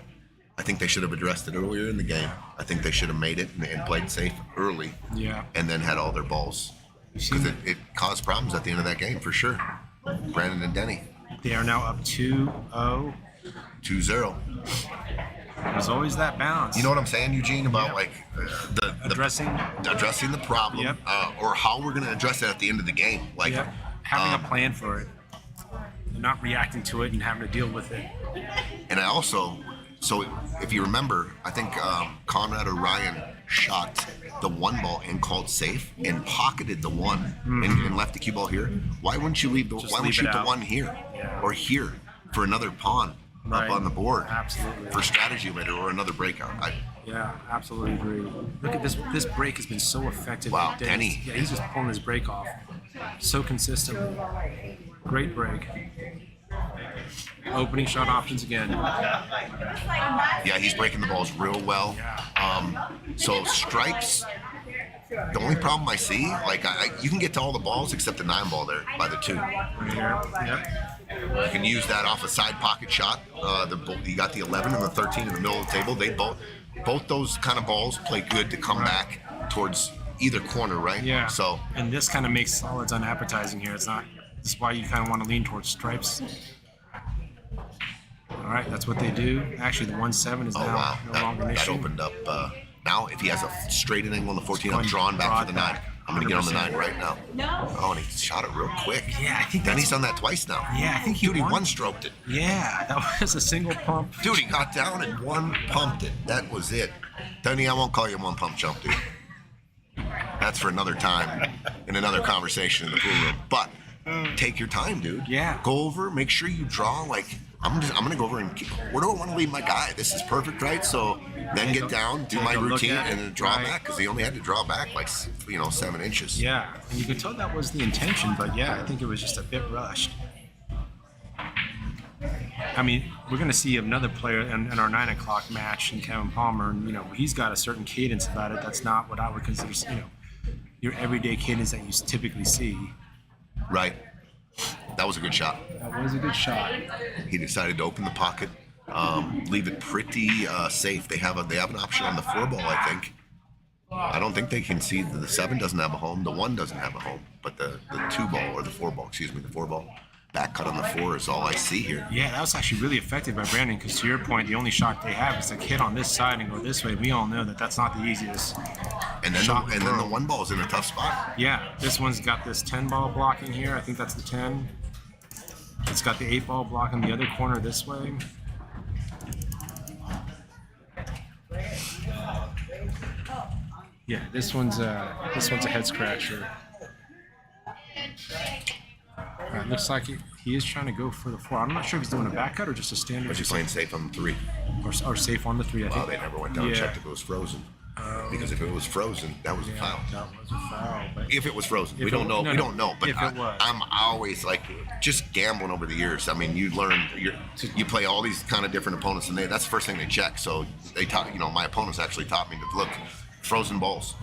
I think they should have addressed it earlier in the game. I think they should have made it and played safe early. Yeah. And then had all their balls. Because it caused problems at the end of that game, for sure. Brandon and Denny. They are now up 2-0. 2-0. There's always that balance. You know what I'm saying, Eugene, about Yeah. like the Addressing addressing the problem, Yep. or how we're going to address it at the end of the game. Like, yeah, having a plan for it, and not reacting to it and having to deal with it. and I also, so if you remember, I think Conrad or Ryan shot the one ball and called safe and pocketed the one and left the cue ball here. Why wouldn't you leave the? Just Why leave wouldn't you it shoot the out. one here Yeah. or here for another pawn Right. up on the board Absolutely. for strategy later or another breakout? Yeah, absolutely agree. Look at this. This break has been so effective. Wow, Dennis. Denny. Yeah, he's just pulling his break off so consistently. Great break. Opening shot options again. Yeah, he's breaking the balls real well. So stripes. The only problem I see, like you can get to all the balls except the 9 ball there by the 2. Right here. Yep. You can use that off a side pocket shot. You got the 11 and the 13 in the middle of the table. They both those kind of balls play good to come back towards either corner, right? Yeah. So and this kind of makes solids unappetizing here. It's not. This is why you kind of want to lean towards stripes. All right, that's what they do. Actually, the 1-7 is now no longer an that issue. opened up. Now, if he has a straight and angle on the 14, I'm Going drawing back for the 9. back. I'm going to get on the 9 100%. right now. Oh, and he shot it real quick. Yeah, I think Then that's. he's done that twice now. Yeah, I think he Dude, he won. one-stroked it. Yeah, that was a single pump. Dude, he got down and one pumped it. That was it. Tony, I won't call you a one pump chump, dude. That's for another time in another conversation in the pool room. But take your time, dude. Yeah. Go over, make sure you draw. Like I'm gonna go over and where do I want to leave my guy? This is perfect, right? So then get down, do my take a look routine, at it. and then draw Right. back because he only had to draw back like 7 inches. Yeah, and you could tell that was the intention, but yeah, I think it was just a bit rushed. I mean, we're going to see another player in our 9 o'clock match in Kevin Palmer, and he's got a certain cadence about it. That's not what I would consider, your everyday cadence that you typically see. Right. That was a good shot. That was a good shot. He decided to open the pocket, leave it pretty safe. They have an option on the 4 ball, I think. I don't think they can see the 7 doesn't have a home, the 1 doesn't have a home, but the 2 ball or the 4 ball, the 4 ball. Back cut on the 4 is all I see here. Yeah, that was actually really effective by Brandon because to your point, the only shot they have is to hit on this side and go this way. We all know that that's not the easiest. And then shot then the 1 ball is in a tough spot. Yeah, this one's got this 10 ball blocking here. I think that's the 10. It's got the 8 ball block in the other corner this way. Yeah, this one's a head scratcher. It looks like he is trying to go for the 4. I'm not sure if he's doing a back cut or just a standard. But he's playing safe on the 3. or safe on the 3. I Wow, think. they never went down and Yeah. checked if it was frozen. Because if it was frozen, that was a foul. That was a foul. But If it was frozen, If we don't it- know. no, We no, don't know. But if it was. I'm always like just gambling over the years. I mean, you learn. You play all these kind of different opponents, and that's the first thing they check. So they taught. My opponents actually taught me to look frozen balls,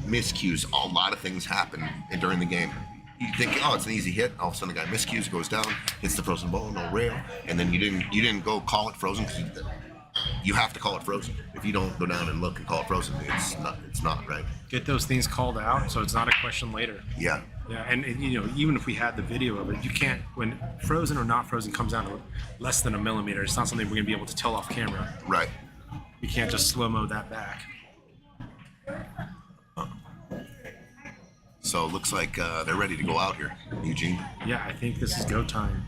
miscues. A lot of things happen during the game. You think, oh, it's an easy hit. All of a sudden, the guy miscues, goes down, hits the frozen ball, no rail, and then you didn't go call it frozen because you have to call it frozen. If you don't go down and look and call it frozen, it's not right. get those things called out so it's not a question later. Yeah. Yeah, and even if we had the video of it, you can't, when frozen or not frozen comes down to less than a millimeter, it's not something we're going to be able to tell off camera. Right. You can't just slow-mo that back. So it looks like they're ready to go out here, Eugene. Yeah, I think this is go time.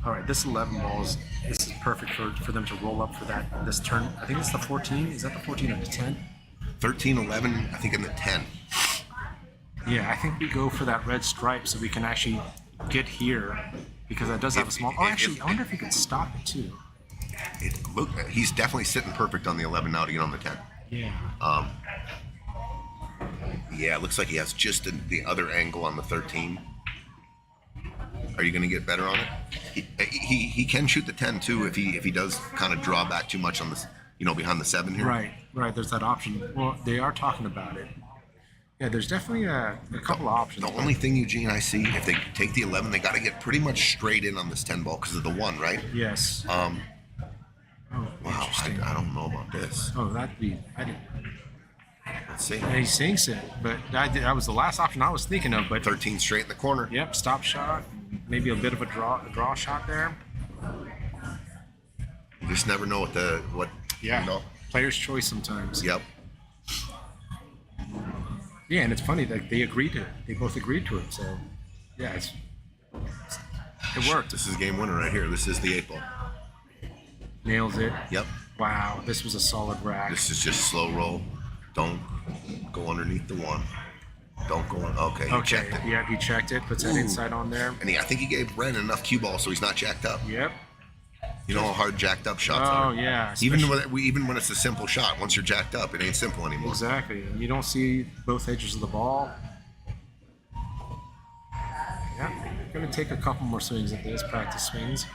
All right, this 11 balls, this is perfect for them to roll up for this turn. I think it's the 14. Is that the 14 or the 10? 13, 11, I think in the 10. Yeah, I think we go for that red stripe so we can actually get here because that does have a small. Oh, actually, I wonder if you could stop it too. He's definitely sitting perfect on the 11 now to get on the 10. Yeah. Yeah, it looks like he has just the other angle on the 13. Are you going to get better on it? He can shoot the 10 too if he does kind of draw back too much on this, behind the 7 here. Right. There's that option. Well, they are talking about it. Yeah, there's definitely a couple of options. The only thing, Eugene, I see, if they take the 11, they got to get pretty much straight in on this 10 ball because of the 1, right? Yes. Wow, Interesting. I don't know about this. Oh, that'd be. I didn't. Let's see. He sinks it, but that was the last option I was thinking of. But 13 straight in the corner. yep, stop shot, maybe a bit of a draw shot there. You just never know what Yeah. Player's choice sometimes. Yep. Yeah, and it's funny that they both agreed to it. So, yeah, it worked. This is game winner right here. This is the 8 ball. Nails it. Yep. Wow, this was a solid rack. This is just slow roll. Don't go underneath the 1. Don't go on. Okay, he checked it. Yeah, he checked it. Puts that inside on there. And I think he gave Brennan enough cue ball so he's not jacked up. Yep. You know how hard jacked up shots are. Oh yeah. Even when it's a simple shot, once you're jacked up, it ain't simple anymore. Exactly. And you don't see both edges of the ball. Yeah. Gonna take a couple more swings at this, practice swings.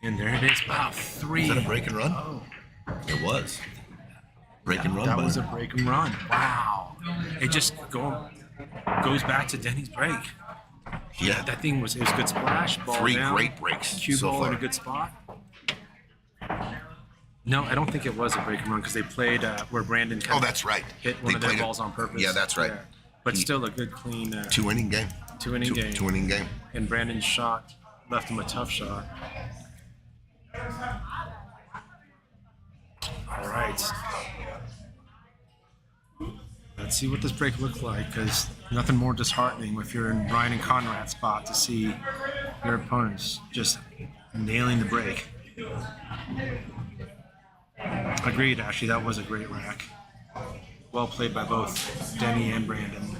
And there it is. Wow, 3. Is that a break and run? Oh. It was. Break and run. That was a break and run. Wow. It just goes back to Denny's break. Yeah. That thing was a good splash. Ball 3 down, great breaks cue so ball far. in a good spot. No, I don't think it was a break and run because they played where Brandon kind of that's right. hit one They of their played it. balls on purpose. Yeah, that's right. But still a good, clean 2-inning game. 2-inning game. 2-inning game. And Brandon's shot left him a tough shot. All right. Let's see what this break looks like, because nothing more disheartening if you're in Ryan and Conrad's spot to see your opponents just nailing the break. Agreed, Ashley. That was a great rack. Well played by both Denny and Brandon.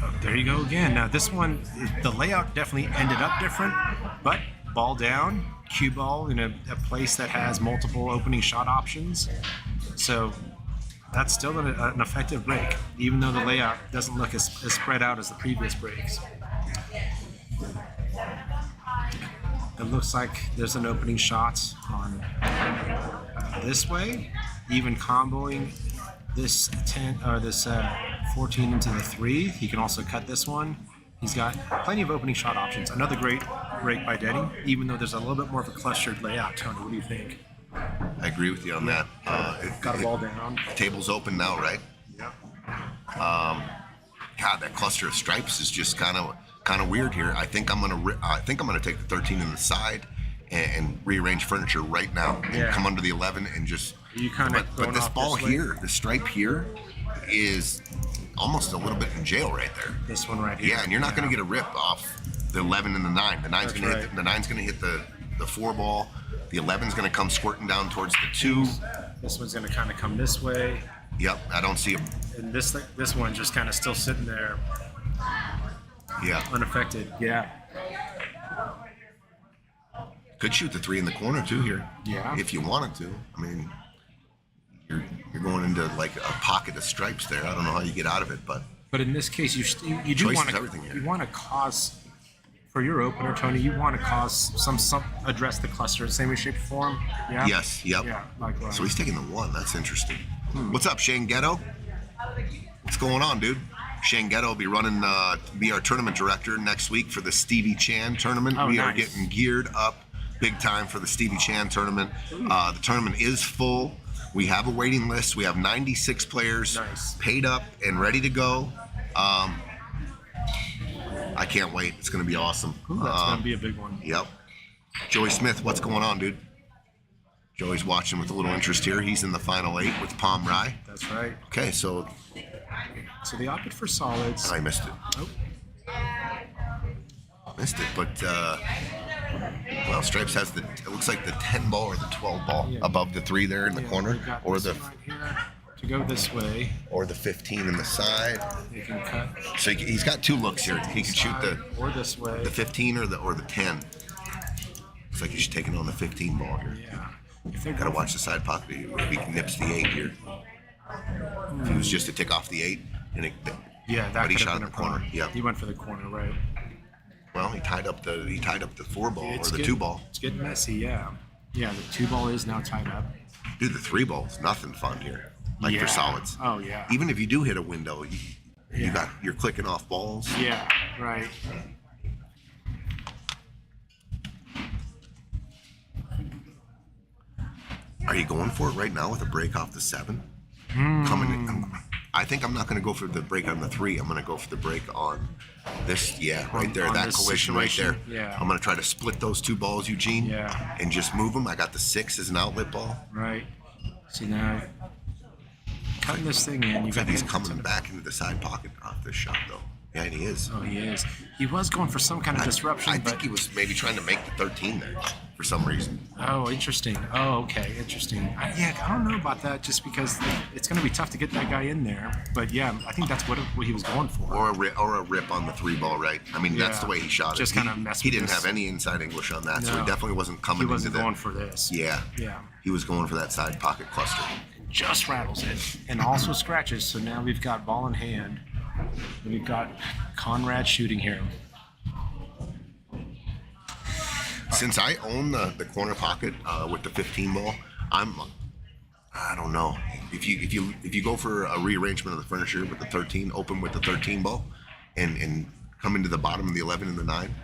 Oh, there you go again. Now this one, the layout definitely ended up different, but ball down, cue ball in a place that has multiple opening shot options. So that's still an effective break, even though the layout doesn't look as spread out as the previous breaks. It looks like there's an opening shot on this way, even comboing this 14 into the 3. He can also cut this one. He's got plenty of opening shot options. Another great break by Denny, even though there's a little bit more of a clustered layout. Tony, what do you think? I agree with you on that. Got a ball down. Table's open now, right? Yep. God, that cluster of stripes is just kind of weird here. I think I'm gonna take the 13 in the side and rearrange furniture right now and come under the 11 and just. You kind of. But this ball here, the stripe here, is almost a little bit in jail right there. This one right here. Yeah, and you're not gonna get a rip off the 11 and the 9. The 9's gonna right. the 9's gonna hit the 4 ball. The 11's gonna come squirting down towards the 2. This one's gonna kind of come this way. Yep, I don't see him. And this one just kind of still sitting there. Yeah. Unaffected. Yeah. Could shoot the 3 in the corner too here. Yeah. If you wanted to. I mean, you're going into like a pocket of stripes there. I don't know how you get out of it, but in this case, you do Choice want is everything here. to cause for your opener, Tony. You want to cause some address the cluster, same way, shape, or form. Yeah. yes, yep. Yeah. Likewise. So he's taking the 1. That's interesting. What's up, Shane Ghetto? What's going on, dude? Shane Ghetto will be running, be our tournament director next week for the Stevie Chan tournament. Oh, We are nice. getting geared up big time for the Stevie Chan tournament. The tournament is full. We have a waiting list. We have 96 players Nice. paid up and ready to go. I can't wait. It's going to be awesome. Ooh, that's gonna be a big one. Yep. Joey Smith, what's going on, dude? Joey's watching with a little interest here. He's in the final 8 with Palm Rye. That's right. Okay, so So they opted for solids. I missed it. Oh, Missed it, but well, Stripes has it looks like the 10 ball or the 12 ball Yeah. above the 3 there in the yeah, corner, we got or this the one right here to go this way. 15 in the side. They can cut So he's got 2 looks here. He can shoot or this way. the 15 or the 10. Looks like he's taking on the 15 ball here. Yeah. If they're Gotta going watch the side pocket. He nips the 8 here. If it was just to tick off the 8, and Yeah, that but he could have shot in been the a corner. problem. Yeah. He went for the corner, right? Well, he tied up the 4 ball or the getting- 2 ball. It's getting messy, yeah. Yeah, the 2 ball is now tied up. Dude, the 3 ball is nothing fun here. Like yeah. for solids. Oh yeah. Even if you do hit a window, you're clicking off balls. Yeah, right. Are you going for it right now with a break off the 7? Coming in, I think I'm not going to go for the break on the 3. I'm going to go for the break on this. Yeah, right there. On That this collision right there. situation, yeah. I'm going to try to split those 2 balls, Eugene. Yeah. And just move them. I got the 6 as an outlet ball. Right. See now, cutting this thing in. You Looks got like he's the- coming back into the side pocket off this shot, though. Yeah, and he is. Oh, he is. He was going for some kind of disruption. I but, think he was maybe trying to make the 13 there for some reason. Oh, interesting. Oh, okay, interesting. I don't know about that, just because it's going to be tough to get that guy in there. But yeah, I think that's what he was going for. Or a rip on the 3 ball, right? I mean, that's Yeah. the way he shot it. Just kinda mess He with didn't this. have any inside English on that, so No. he definitely wasn't coming He wasn't into going the. for this. Yeah. Yeah. He was going for that side pocket cluster. Just rattles it, and also scratches. So now we've got ball in hand. And we've got Conrad shooting here. Since I own the corner pocket with the 15 ball, I don't know if you go for a rearrangement of the furniture with the 13, open with the 13 ball, and come into the bottom of the 11 and the 9.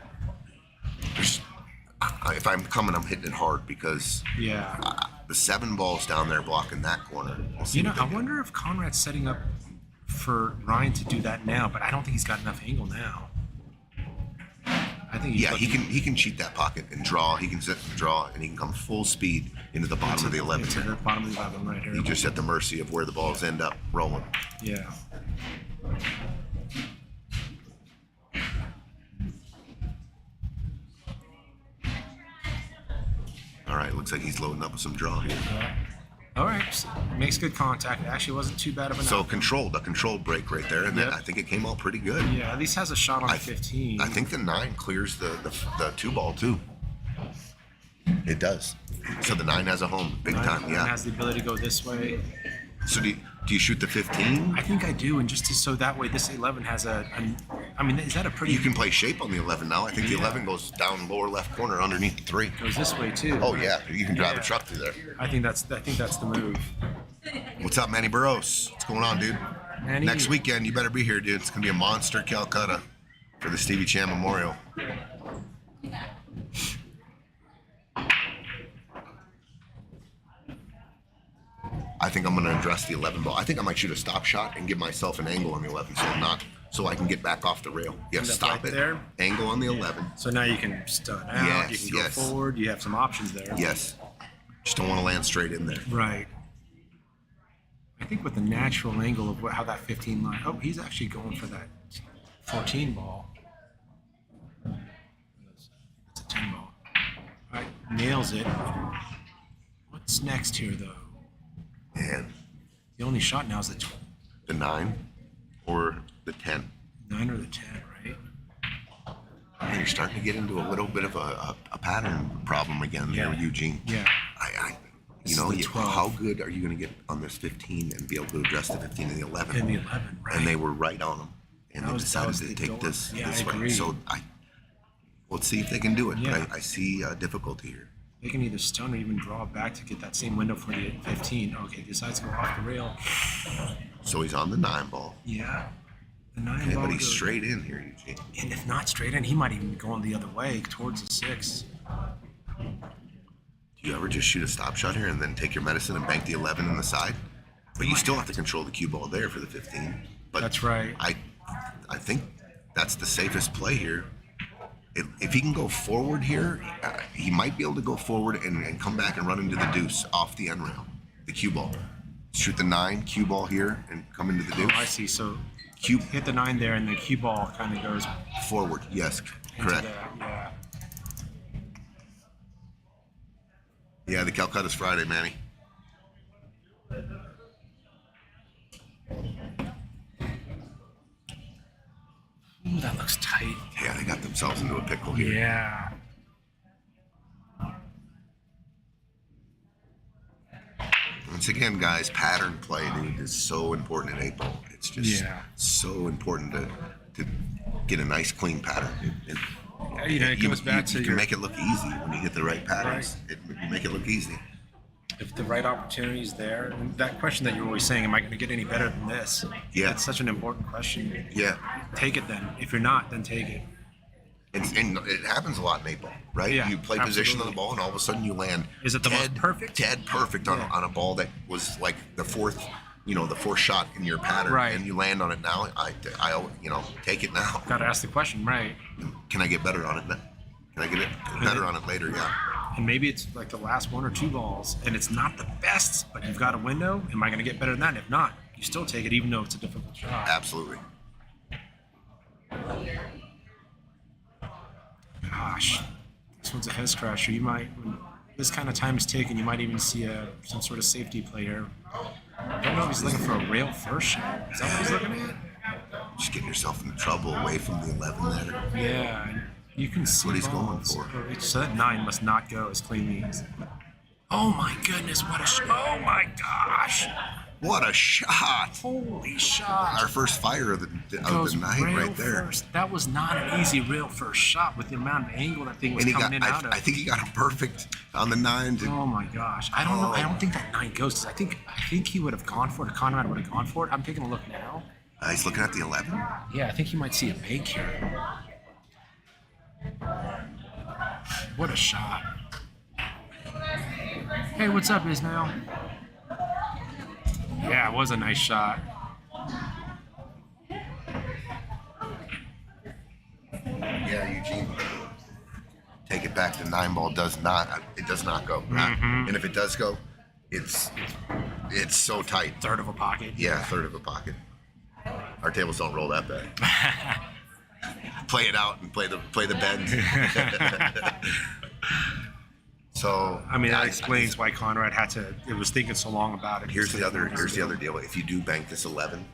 If I'm coming, I'm hitting it hard because Yeah. the 7 balls down there blocking that corner. We'll see You know, what they I do. wonder if Conrad's setting up for Ryan to do that now, but I don't think he's got enough angle now. I think he's Yeah, looking he can cheat that pocket and draw. He can sit and draw, and he can come full speed into the bottom of the 11. into the bottom of the 11 right here. He's just at the mercy of where the balls end up rolling. Yeah. All right, looks like he's loading up with some draw here. All right. So makes good contact. It actually wasn't too bad of an So outcome. a controlled break right there, and then Yep. I think it came out pretty good. Yeah, at least has a shot on I- 15. I think the 9 clears the 2 ball too. It does. So the 9 has a home, big time. Nine Yeah. has the ability to go this way. So do you shoot the 15? I think I do, and so that way this 11 has I mean, is that a pretty? You can play shape on the 11 now. I think the Yeah. 11 goes down lower left corner underneath the 3. goes this way too. Oh yeah, you can drive Yeah. a truck through there. I think that's the move. What's up, Manny Burrows? What's going on, dude? Manny. Next weekend, you better be here, dude. It's gonna be a monster Calcutta for the Stevie Chan Memorial. I think I'm gonna address the 11 ball. I think I might shoot a stop shot and give myself an angle on the 11, so I can get back off the rail. Yeah, End up stop right it. there. Angle on the 11. So now you can stun out. Yes, you can go yes. forward. You have some options there. Yes. Just don't want to land straight in there. Right. I think with the natural angle of how that 15 line. Oh, he's actually going for that 14 ball. It's a 10 ball. All right, nails it. What's next here, though? And The only shot now is the the 9 or the 10. 9 or the 10, right? And you're starting to get into a little bit of a pattern problem again there, Yeah. Eugene. Yeah. You This know, is the 12. how good are you going to get on this 15 and be able to address the 15 and the 11? And the 11, right? And they were right on them, and That they was decided the to take door. this Yeah, this I way. agree. So let's see if they can do it. Yeah. But I see difficulty here. They can either stun or even draw back to get that same window for the 15. Okay, decides to go off the rail. So he's on the 9 ball. Yeah. The 9 Okay, ball but he's goes- straight in here, Eugene. And if not straight in, he might even be going the other way towards the 6. Do you ever just shoot a stop shot here and then take your medicine and bank the 11 in the side? But you still have to control the cue ball there for the 15. But That's right. I think that's the safest play here. If he can go forward here, he might be able to go forward and come back and run into the deuce off the end rail, the cue ball. Shoot the 9 cue ball here and come into the Oh, deuce. I see. So Cue hit the 9 there, and the cue ball kind of goes forward. Yes, into correct. that. Yeah. Yeah, the Calcutta's Friday, Manny. Ooh, that looks tight. Yeah, they got themselves into a pickle here. Yeah. Once again, guys, pattern play, dude, is so important in 8 ball. It's just Yeah. so important to get a nice, clean pattern. You know, it goes back to you your, can make it look easy when you hit the right patterns. You make it look easy. if the right opportunity is there. And that question that you're always saying, am I going to get any better than this? Yeah. It's such an important question. Yeah, Take it then. If you're not, then take it. and it happens a lot in 8 ball, right? Yeah, You play position on the absolutely. ball, and all of a sudden you land. Is it the most perfect? Dead perfect on, Yeah. on a ball that was like the fourth the fourth shot in your pattern, Right. and you land on it now, I take it now. Got to ask the question, right? Can I get better on it now? Can I get it better on it later? Yeah. And maybe it's like the last 1 or 2 balls, and it's not the best, but you've got a window. Am I going to get better than that? If not, you still take it, even though it's a difficult shot. Absolutely. Gosh, this one's a head scratcher. You might, when this kind of time is taken, you might even see some sort of safety play here. I don't know if he's looking for a rail first shot. Is that what he's looking at? Just getting yourself into trouble away from the 11 there. Yeah, and you can see What he's balls. going for. So that 9 must not go as cleanly as. Oh my goodness! What a! Oh my gosh! What a shot! Holy shot! Our first fire of the Goes night rail right there. First. That was not an easy rail first shot with the amount of angle that thing was And he coming got, in out of. I think he got him perfect on the 9. Oh my gosh! I don't know. I don't think that 9 goes because I think he would have gone for it. Conrad would have gone for it. I'm taking a look now. He's looking at the 11. Yeah, I think he might see a bank here. What a shot! Hey, what's up, Ismail? Yeah, it was a nice shot. Yeah, Eugene. Take it back. The 9 ball does not. It does not go. And if it does go, it's so tight. Third of a pocket. Yeah, third of a pocket. Our tables don't roll that bad. Play it out and play the bend. So I mean, that explains why Conrad had to. It was thinking so long about it. Here's the other deal. If you do bank this 11,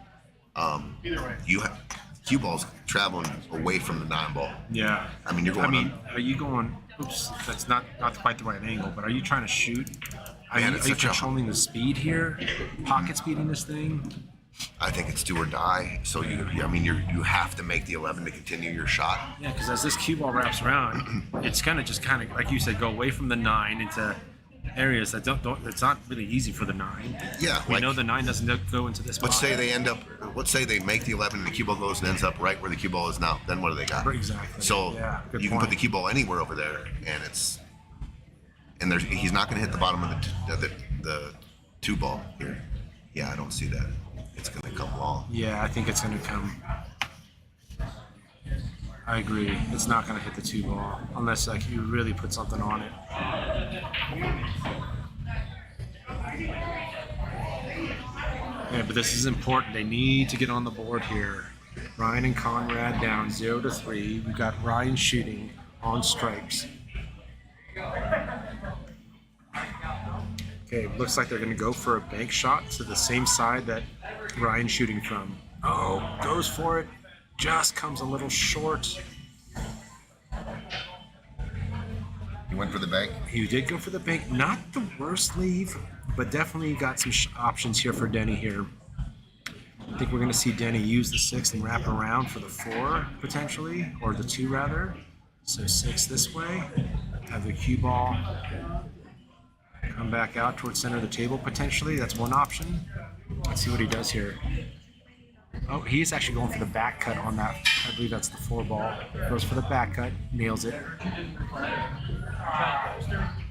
you have cue balls traveling away from the 9 ball. Yeah. I mean, you're going. I mean, are you going? Oops, that's not quite the right angle. But are you trying to shoot? Are Man, you it's such a- controlling the speed here? Pocket speeding this thing? I think it's do or die. So you have to make the 11 to continue your shot. Yeah, because as this cue ball wraps around, it's gonna just kind of, like you said, go away from the 9 into areas that don't. It's not really easy for the 9. Yeah, We like, know the 9 doesn't go into this. let's spot. say they make the 11 and the cue ball goes and ends up right where the cue ball is now. Then what do they got? Exactly. So Yeah, good you can point. put the cue ball anywhere over there, and he's not going to hit the bottom of the 2 ball here. Yeah, I don't see that. It's going to come long. Yeah, I think it's going to come. I agree. It's not going to hit the 2 ball unless like you really put something on it. Yeah, but this is important. They need to get on the board here. Ryan and Conrad down 0-3. We've got Ryan shooting on strikes. Okay, looks like they're going to go for a bank shot to the same side that Ryan's shooting from. Oh, goes for it. Just comes a little short. You went for the bank? He did go for the bank. Not the worst leave, but definitely got some options here for Denny here. I think we're going to see Denny use the 6 and wrap around for the 4, potentially, or the 2 rather. So 6 this way. Have the cue ball come back out towards center of the table, potentially. That's one option. Let's see what he does here. Oh, he's actually going for the back cut on that. I believe that's the 4 ball. Goes for the back cut, nails it.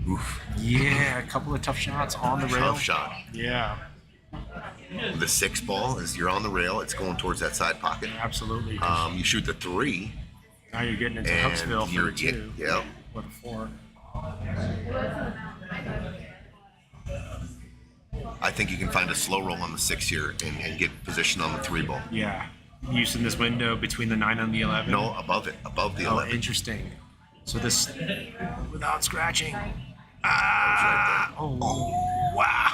Oof. Yeah, a couple of tough shots on the rail. Tough shot. Yeah, The 6 ball is you're on the rail. It's going towards that side pocket. absolutely. You shoot the 3. Now you're getting into And Hucksville for you're a 2. yeah. With a 4. I think you can find a slow roll on the 6 here and get position on the 3 ball. Yeah. Using this window between the 9 and the 11. No, above the Oh, 11. interesting. So this, without scratching. Right Oh, wow.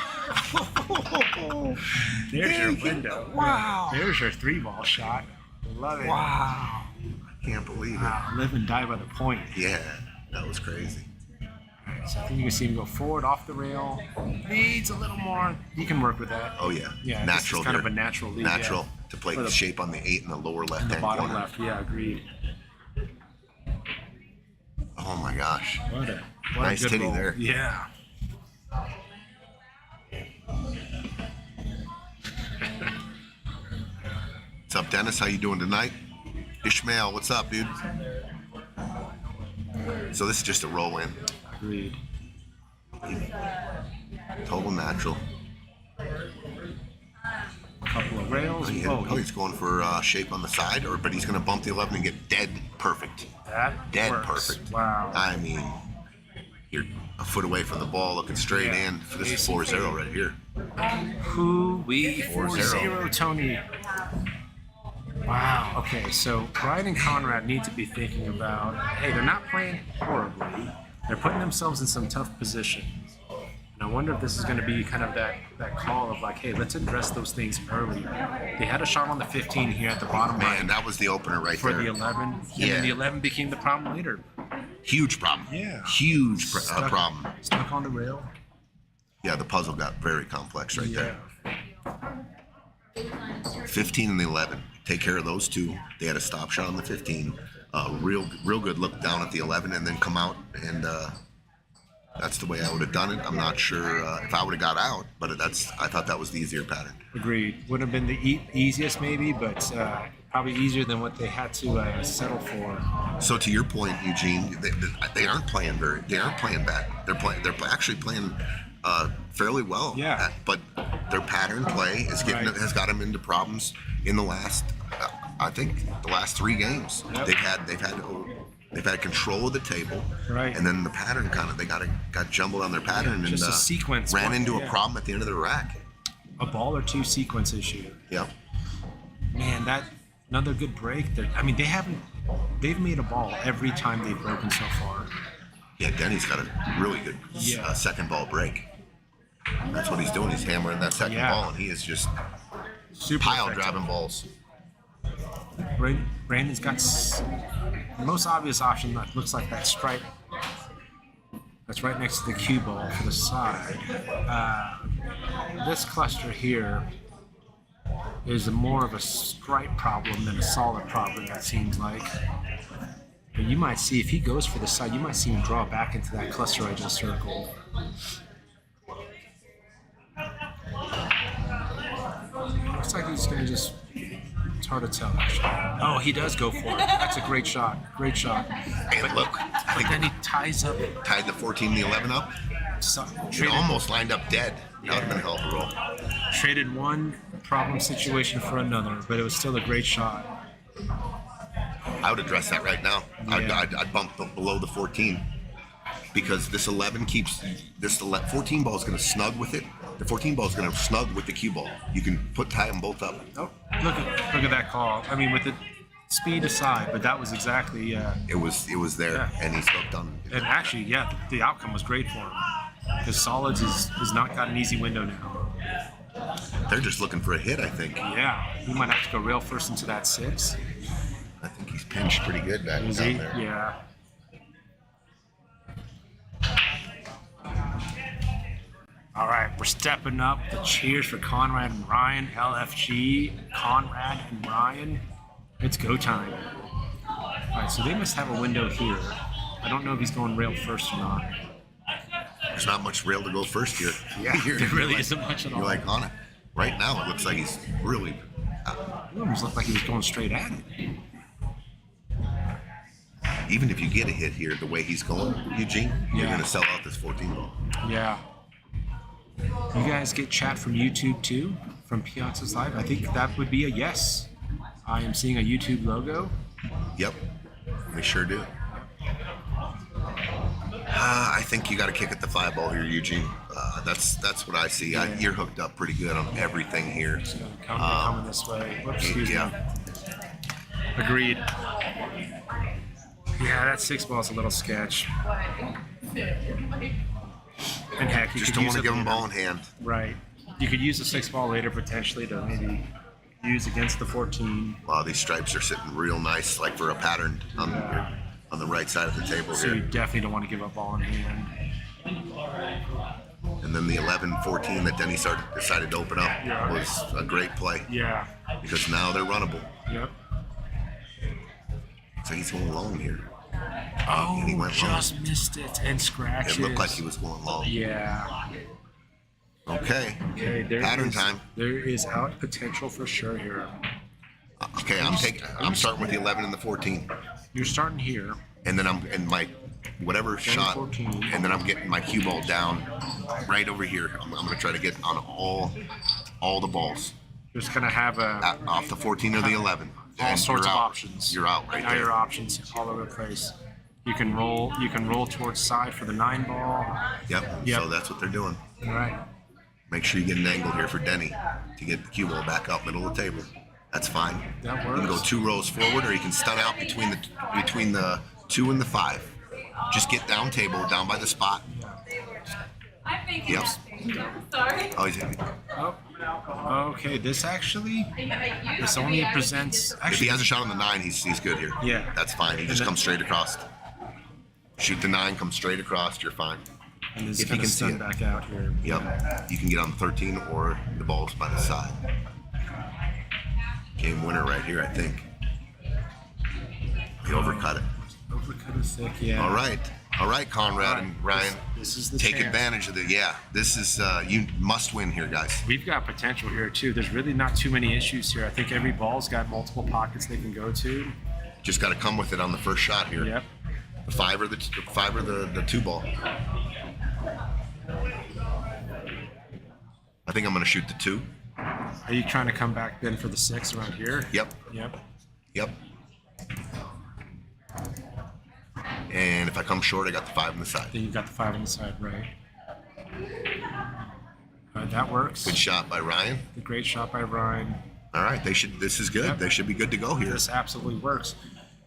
There's your window. Wow. There's your 3 ball shot. Love it. Wow. I can't believe it. Wow. Live and die by the point. Yeah, that was crazy. So I think you can see him go forward off the rail. Needs a little more. You can work with that. Oh, yeah. Yeah, this Natural is kind here. of a natural lead. Natural yeah. to play For the shape on the 8 in the lower In left-hand the bottom corner. left. Yeah, agreed. Oh, my gosh. What a Nice good titty roll. there. Yeah. What's up, Dennis? How you doing tonight? Ishmael, what's up, dude? So this is just a roll in. Agreed. Total natural. rails. He's going for shape on the side, but he's going to bump the 11 and get dead perfect. That Dead works. perfect. Wow. I mean, you're a foot away from the ball, looking straight in. This is 4-0 right here. Who we 4-0. 4-0, Tony. Wow. Okay, so Brian and Conrad need to be thinking about, hey, they're not playing horribly. They're putting themselves in some tough positions. And I wonder if this is going to be kind of that call of like, hey, let's address those things earlier. They had a shot on the 15 here at the bottom right. Man, that was the opener right for there. the 11. And then the 11 became the problem later. Huge problem. Yeah. Huge problem. Stuck on the rail. Yeah, the puzzle got very complex right Yeah. there. 15 and the 11. Take care of those two. They had a stop shot on the 15. Real good look down at the 11 and then come out, and that's the way I would have done it. I'm not sure if I would have got out, but I thought that was the easier pattern. Agreed. Would have been the easiest maybe, but probably easier than what they had to settle for. So to your point, Eugene, they aren't playing bad. They're actually playing fairly well. Yeah. But their pattern play has got them into problems in the last, I think, the last 3 games. Yep. They've had control of the table, right? And then the pattern they got jumbled on their pattern and just a sequence ran into a problem at the end of the rack. A ball or two sequence issue. Yep. Man, that another good break. They've made a ball every time they've broken so far. Yeah, Denny's got a really good second ball break. That's what he's doing. He's hammering that second ball, and he is just pile driving balls. Brandon's got the most obvious option that looks like that stripe. That's right next to the cue ball for the side. This cluster here is more of a stripe problem than a solid problem, it seems like. But you might see, if he goes for the side, you might see him draw back into that cluster I just circled. Looks like he's going to just... It's hard to tell, actually. Oh, he does go for it. That's a great shot. Great shot. And look, I think then he ties up. Tied the 14 and the 11 up. It almost lined up dead. That would have been a hell of a roll. Traded one problem situation for another, but it was still a great shot. I would address that right now. Yeah. I'd bump below the 14 because this 11 keeps this 14 ball is going to snug with it. The 14 ball is going to snug with the cue ball. You can tie them both up. Oh, look at that call. I mean, with the speed aside, but that was exactly. It was there, and he's hooked on. And actually, the outcome was great for him because Solids has not got an easy window now. They're just looking for a hit, I think. Yeah, he might have to go rail first into that 6. I think he's pinched pretty good back down there. Yeah. All right, we're stepping up. The cheers for Conrad and Ryan. LFG, Conrad and Ryan. It's go time. All right, so they must have a window here. I don't know if he's going rail first or not. There's not much rail to go first here. Yeah, there really isn't much at all. You're like on it. Right now, it looks like he's really. It almost looked like he was going straight at it. Even if you get a hit here, the way he's going, Eugene, you're going to sell out this 14 ball. Yeah. You guys get chat from YouTube too, from Piazza'S Live? I think that would be a yes. I am seeing a YouTube logo. Yep, we sure do. I think you got to kick at the 5 ball here, Eugene. That's what I see. You're hooked up pretty good on everything here. Coming this way. Whoops, excuse me. Agreed. Yeah, that 6 ball's a little sketch. And heck, you just could don't use want to it give them later. ball in hand. Right. You could use the 6 ball later potentially to maybe use against the 14. Wow, these stripes are sitting real nice, like for a pattern on the right side of the table So here. you definitely don't want to give up ball in hand. And then the 11-14 that Denny decided to open up was a great play. Yeah. Because now they're runnable. Yep. So he's going long here. Oh, And he went just missed it and scratches. It looked like he was going long. Yeah. Okay. There Pattern is- time. There is out potential for sure here. Okay, I'm starting with the 11 and the 14. You're starting here. And then I'm in my whatever shot, 14. and then I'm getting my cue ball down right over here. I'm going to try to get on all the balls. just gonna have a off the 14 or the 11. all And sorts you're of out. options. You're out right now there. your options all over the place. You can roll towards side for the 9 ball. Yep. Yep. So that's what they're doing. All right. Make sure you get an angle here for Denny to get the cue ball back out middle of the table. That's fine. That You can go works. 2 rows forward, or you can stun out between the 2 and the 5. Just get down table, down by the spot. Yep. Sorry. Oh, he's Oh. Okay. This only presents. if he Actually, has a shot on the 9, he's good here. Yeah. That's fine. He just comes straight across. Shoot the 9, come straight across. You're fine. and it's if you gonna can see stun it. back out here. Yep. You can get on 13 or the ball's by the side. Game winner right here, I think. He overcut it. Overcut is thick. Yeah. All right, Conrad and Ryan. This is the Take chance. advantage of it. Yeah, this is you must win here, guys. We've got potential here too. There's really not too many issues here. I think every ball's got multiple pockets they can go to. Just got to come with it on the first shot here. Yep. The 5 or the 2 ball. I think I'm going to shoot the 2. Are you trying to come back then for the 6 around here? Yep. Yep. Yep. And if I come short, I got the 5 on the side. Then you've got the 5 on the side, right? All right, that works. Good shot by Ryan. The great shot by Ryan. All right, this is good. Yep. They should be good to go here. This absolutely works.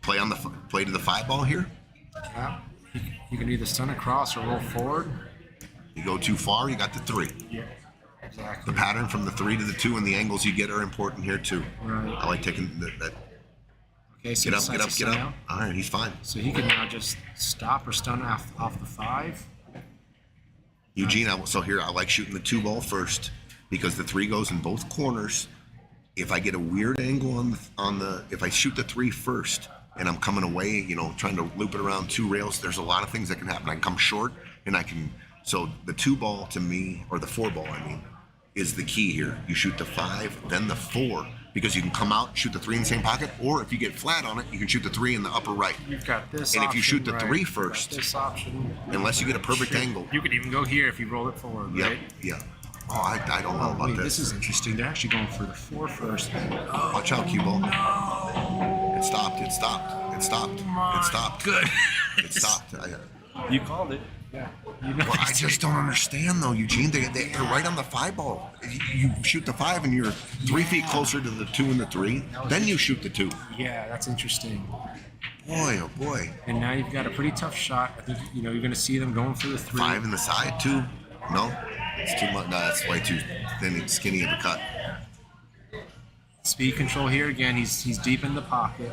Play to the 5 ball here. Yeah. You can either stun across or roll forward. You go too far, you got the 3. Yeah. Exactly. The pattern from the 3 to the 2 and the angles you get are important here too. Right. I like taking that. Okay, so Get he up, decides to get stun up. out. All right, he's fine. So he can now just stop or stun off the 5. Eugene, so here I like shooting the 2 ball first because the 3 goes in both corners. If I get a weird angle if I shoot the 3 first and I'm coming away, trying to loop it around 2 rails, there's a lot of things that can happen. I can come short and so the 2 ball to me, or the 4 ball, is the key here. You shoot the 5, then the 4, because you can come out, shoot the 3 in the same pocket, or if you get flat on it, you can shoot the 3 in the upper right. You've got this And if you shoot the option, 3 right. first, You've got this option. unless you get a perfect Sure. angle. You could even go here if you roll it forward, Yep, right? yeah. Oh, I don't know about Wait, this. this is interesting. They're actually going for the 4 first. Watch out, cue ball. It stopped. It stopped. It stopped. It stopped. Good. It stopped. You called it. Yeah. You know. Well, I just don't understand though, Eugene. They're right on the 5 ball. You shoot the 5 and you're 3 feet closer to the 2 and the 3. Then you shoot the 2. Yeah, that's interesting. Boy, oh boy. And now you've got a pretty tough shot. I think you're going to see them going for the 3. 5 in the side, 2. No, it's too much. No, that's way too thin and skinny of a cut. Speed control here again. He's deep in the pocket.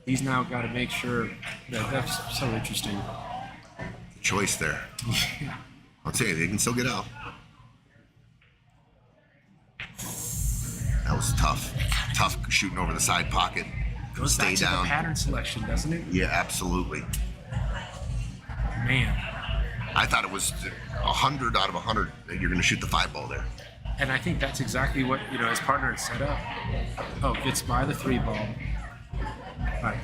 He's now got to make sure that's so interesting. Choice there. I'll tell you, they can still get out. That was tough. Tough shooting over the side pocket. Goes Stay back to down. the pattern selection, doesn't it? Yeah, absolutely. Man. I thought it was 100 out of 100 that you're going to shoot the 5 ball there. And I think that's exactly what his partner had set up. Oh, gets by the 3 ball. Right.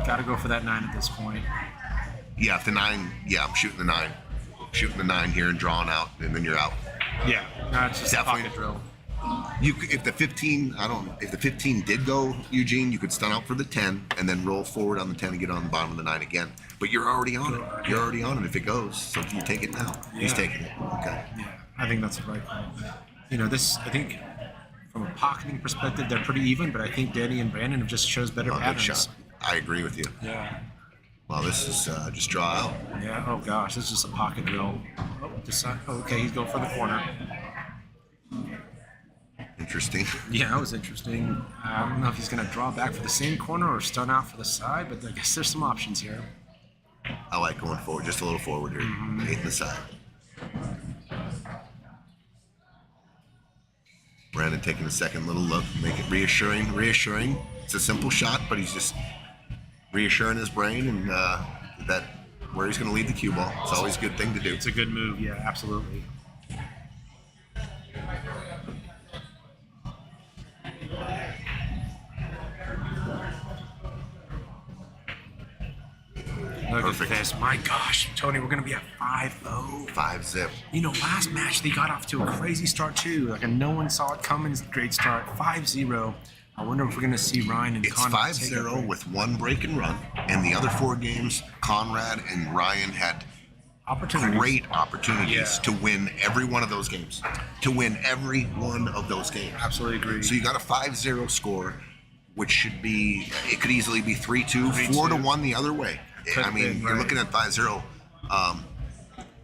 Got to go for that 9 at this point. Yeah, if the 9, I'm shooting the 9. Shooting the 9 here and drawing out, and then you're out. Yeah. No, it's just a Definitely. pocket drill. If the 15 did go, Eugene, you could stun out for the 10 and then roll forward on the 10 and get on the bottom of the 9 again. But you're already on it. You're already on it if it goes. So you take it now. He's Yeah. taking it. Okay. Yeah, I think that's the right call. I think from a pocketing perspective, they're pretty even, but I think Danny and Brandon have just chose better Oh, good patterns. shot. I agree with you. Yeah. Well, this is just draw out. Yeah. Oh gosh, this is just a pocket drill. Oh, decide. Oh, okay, he's going for the corner. Interesting. Yeah, that was interesting. I don't know if he's going to draw back for the same corner or stun out for the side, but I guess there's some options here. I like going forward, just a little forward here. 8 in the side. Brandon taking a second little look, make it reassuring. It's a simple shot, but he's just reassuring his brain and that where he's going to lead the cue ball. It's always a good thing to do. It's a good move. Yeah, absolutely. Perfect. at this. My gosh, Tony, we're going to be at 5-0. 5-zip. You know, last match they got off to a crazy start too. Like a no one saw it coming. Great start. 5-0. I wonder if we're going to see Ryan and It's Conrad 5-0 with one break and run, and the other 4 games, Conrad and Ryan had opportunities. great opportunities Yeah. to win every one of those games. Absolutely agree. So you got a 5-0 score, which should be, it could easily be 3-2, 3-2. 4-1 the other way. Could I have mean, been, you're right. looking at 5-0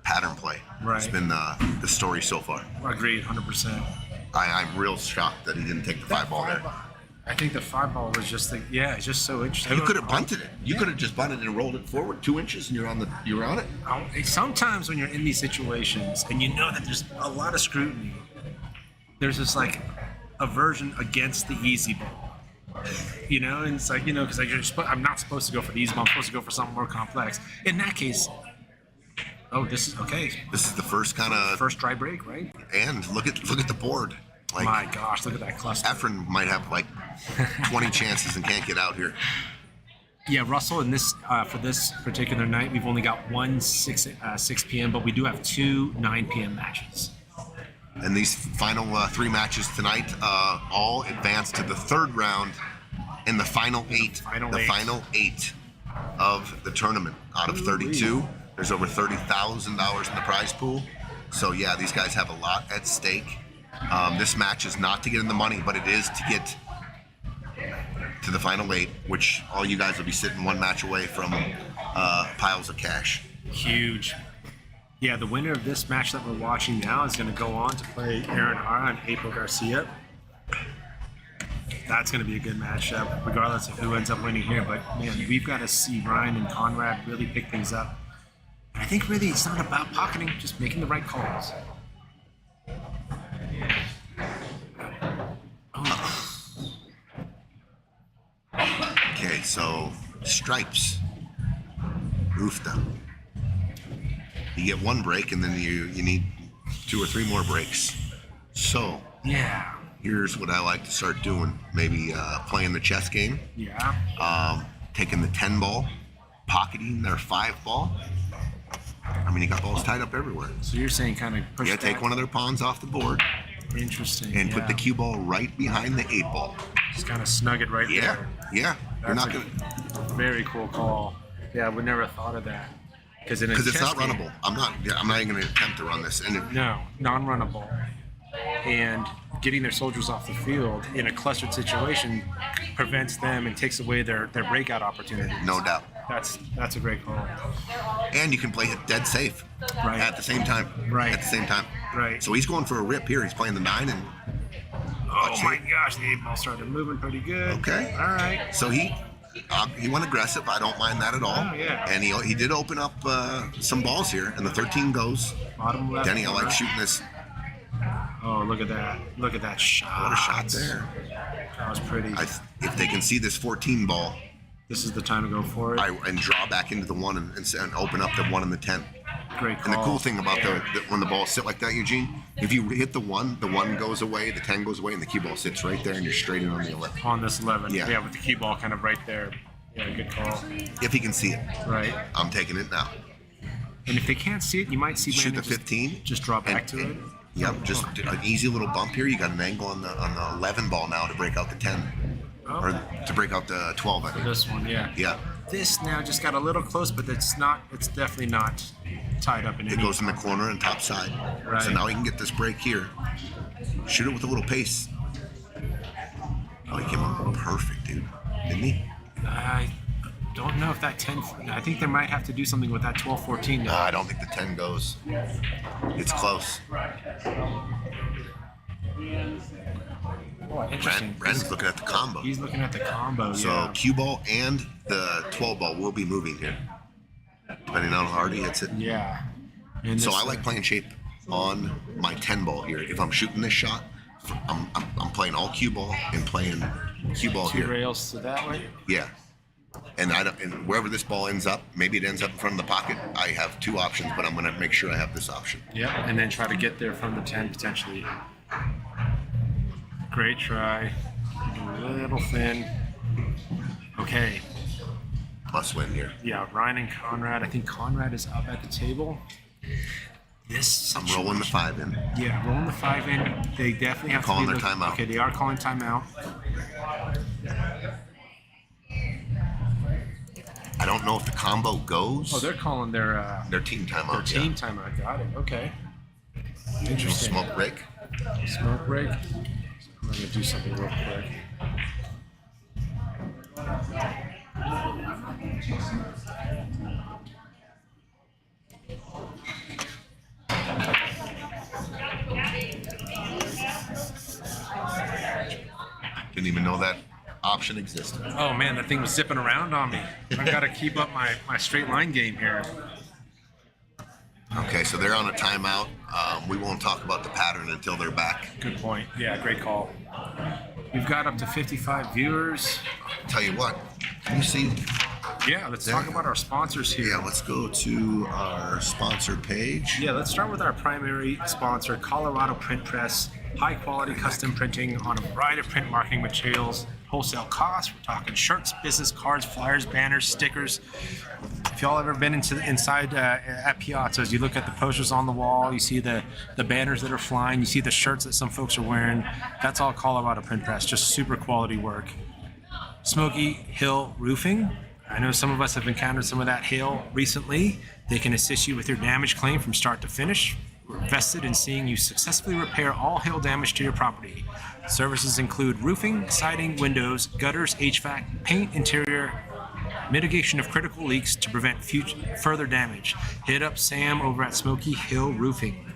pattern play. Right. It's been the story so far. Agreed, 100%. I'm real shocked that he didn't take the 5 ball there. I think the 5 ball was just like, yeah, it's just so interesting. You could have bunted it. You could have just bunted and rolled it forward 2 inches, and you're on it. Sometimes when you're in these situations and you know that there's a lot of scrutiny, there's this like aversion against the easy ball. You know, and it's like, you know, because like I'm not supposed to go for the easy ball. I'm supposed to go for something more complex. In that case, this is okay. This is the first kind of First dry break, right? And look at the board. Like, My gosh, look at that cluster. Efren might have like 20 chances and can't get out here. Yeah, Russell, in this for this particular night, we've only got one 6 p.m., but we do have 2 9 p.m. matches. And these final 3 matches tonight all advance to the 3rd round in the final 8. Final 8 of the tournament. Out of 32, there's over $30,000 in the prize pool. So yeah, these guys have a lot at stake. This match is not to get in the money, but it is to get to the final 8, which all you guys will be sitting 1 match away from piles of cash. Huge. Yeah, the winner of this match that we're watching now is going to go on to play Aaron Hara and April Garcia. That's going to be a good matchup, regardless of who ends up winning here. But man, we've got to see Ryan and Conrad really pick things up. I think really it's not about pocketing, just making the right calls. Okay, so stripes, Ufta. You get 1 break, and then you need 2 or 3 more breaks. So Yeah. here's what I like to start doing: maybe playing the chess game, Yeah. taking the 10 ball, pocketing their 5 ball. I mean, you got balls tied up everywhere. So you're saying kind of push You gotta take one of their pawns off the board Interesting. and yeah. put the cue ball right behind the 8 ball. Just kind of snug it right Yeah, there. yeah. You're That's not a gonna, very cool call. Yeah, I would never have thought of that. Because it's not runnable. I'm not even gonna attempt to run this. And No, non-runnable. And getting their soldiers off the field in a clustered situation prevents them and takes away their breakout opportunities. no doubt. That's a great call. And you can play it dead safe Right. at the same time. Right. At the same time. Right. So he's going for a rip here. He's playing the 9 and Oh my gosh, the 8 ball started moving pretty good. Okay. All right. so he went aggressive. I don't mind that at all. Oh, yeah. And he did open up some balls here, and the 13 goes. Bottom left. Denny, I like corner. shooting this. Oh, look at that. Look at that shot. What a shot there. That was pretty. If they can see this 14 ball, This is the time to go for it. and draw back into the 1 and open up the 1 and the 10. Great call. And the cool thing about when the balls sit like that, Eugene, if you hit the 1 goes away, the 10 goes away, and the cue ball sits right there, and you're straight in on the 11. On this 11. Yeah. With the key ball kind of right there. Yeah, good call. If he can see it, Right. I'm taking it now. And if they can't see it, you might see Shoot Landon the 15. just draw back to it. Yep, just an easy little bump here. You got an angle on the 11 ball now to break out the 10, or to break out the 12. I think. This one, yeah. Yeah, This now just got a little close, but it's definitely not tied up in it any. goes in the corner and top side. Right. So now he can get this break here. Shoot it with a little pace. Oh, he came up perfect, dude. Didn't he? I don't know if that 10. I think they might have to do something with that 12-14 now. I don't think the 10 goes. It's close. Oh, interesting. Brandon's looking at the combo. He's looking at the combo. So yeah. cue ball and the 12 ball will be moving here, depending on how hard he hits it. Yeah. And So this, I like playing shape on my 10 ball here. If I'm shooting this shot, I'm playing all cue ball and playing cue ball 2 here. rails to that way. Yeah. And and wherever this ball ends up, maybe it ends up in front of the pocket. I have 2 options, but I'm going to make sure I have this option. Yeah, and then try to get there from the 10 potentially. Great try. A little thin. Okay. must win here. Yeah, Ryan and Conrad. I think Conrad is up at the table. I'm rolling the 5 in. Yeah, rolling the 5 in. They definitely have calling to be their timeout. Okay, they are calling timeout. I don't know if the combo goes. Oh, they're calling their team timeout. Their team timeout. Got it. Okay. Interesting. Smoke break. Smoke break. I'm gonna do something real quick. Didn't even know that option existed. Oh man, that thing was zipping around on me. I gotta keep up my straight line game here. Okay, so they're on a timeout. We won't talk about the pattern until they're back. Good point. Yeah, great call. We've got up to 55 viewers. Tell you what, can you see? Yeah, let's talk about our sponsors here. Yeah, let's go to our sponsor page. Yeah, let's start with our primary sponsor, Colorado Print Press. High quality custom printing on a variety of print marketing materials. Wholesale costs, we're talking shirts, business cards, flyers, banners, stickers. If y'all ever been inside at Piazza'S, you look at the posters on the wall, you see the banners that are flying, you see the shirts that some folks are wearing. That's all Colorado Print Press, just super quality work. Smoky Hill Roofing. I know some of us have encountered some of that hail recently. They can assist you with your damage claim from start to finish. We're vested in seeing you successfully repair all hail damage to your property. Services include roofing, siding, windows, gutters, HVAC, paint, interior, mitigation of critical leaks to prevent further damage. Hit up Sam over at Smoky Hill Roofing.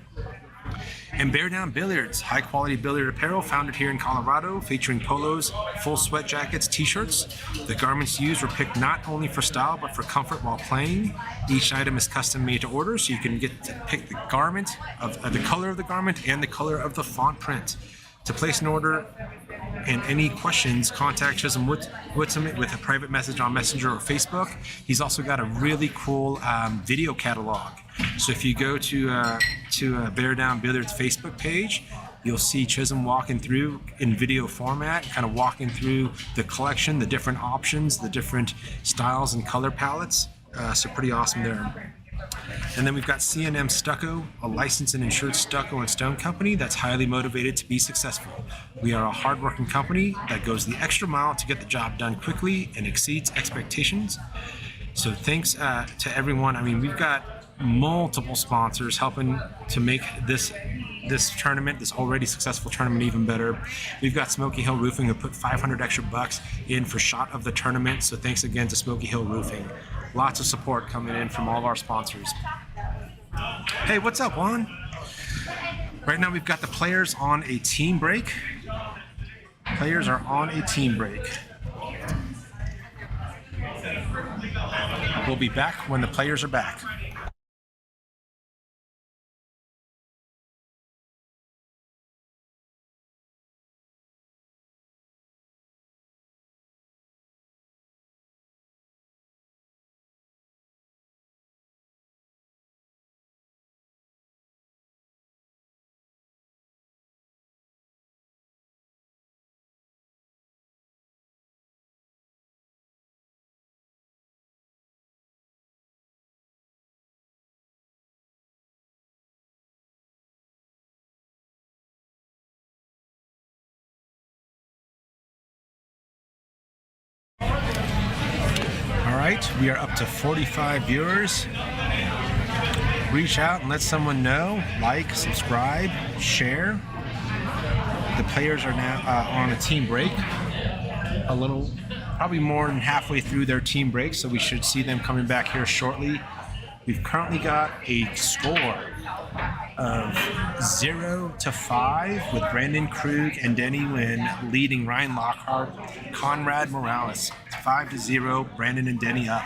And Bear Down Billiards, high quality billiard apparel founded here in Colorado, featuring polos, full sweat jackets, t-shirts. The garments used were picked not only for style but for comfort while playing. Each item is custom made to order, so you can get to pick the garment, of the color of the garment and the color of the font print. To place an order and any questions, contact Chisholm Whitson with a private message on Messenger or Facebook. He's also got a really cool video catalog. So if you go to Bear Down Billiards Facebook page, you'll see Chisholm walking through in video format, kind of walking through the collection, the different options, the different styles and color palettes. So pretty awesome there. And then we've got C&M Stucco, a licensed and insured stucco and stone company that's highly motivated to be successful. We are a hardworking company that goes the extra mile to get the job done quickly and exceeds expectations. So thanks to everyone. I mean, we've got multiple sponsors helping to make this tournament, this already successful tournament, even better. We've got Smoky Hill Roofing who put 500 extra bucks in for shot of the tournament. So thanks again to Smoky Hill Roofing. Lots of support coming in from all of our sponsors. Hey, what's up, Juan? Right now we've got the players on a team break. Players are on a team break. We'll be back when the players are back. We are up to 45 viewers. Reach out and let someone know. Like, subscribe, share. The players are now on a team break. Probably more than halfway through their team break, so we should see them coming back here shortly. We've currently got a score of 0-5 with Brandon Krug and Denny Wynn leading Ryan Lockhart, Conrad Morales. It's 5-0, Brandon and Denny up.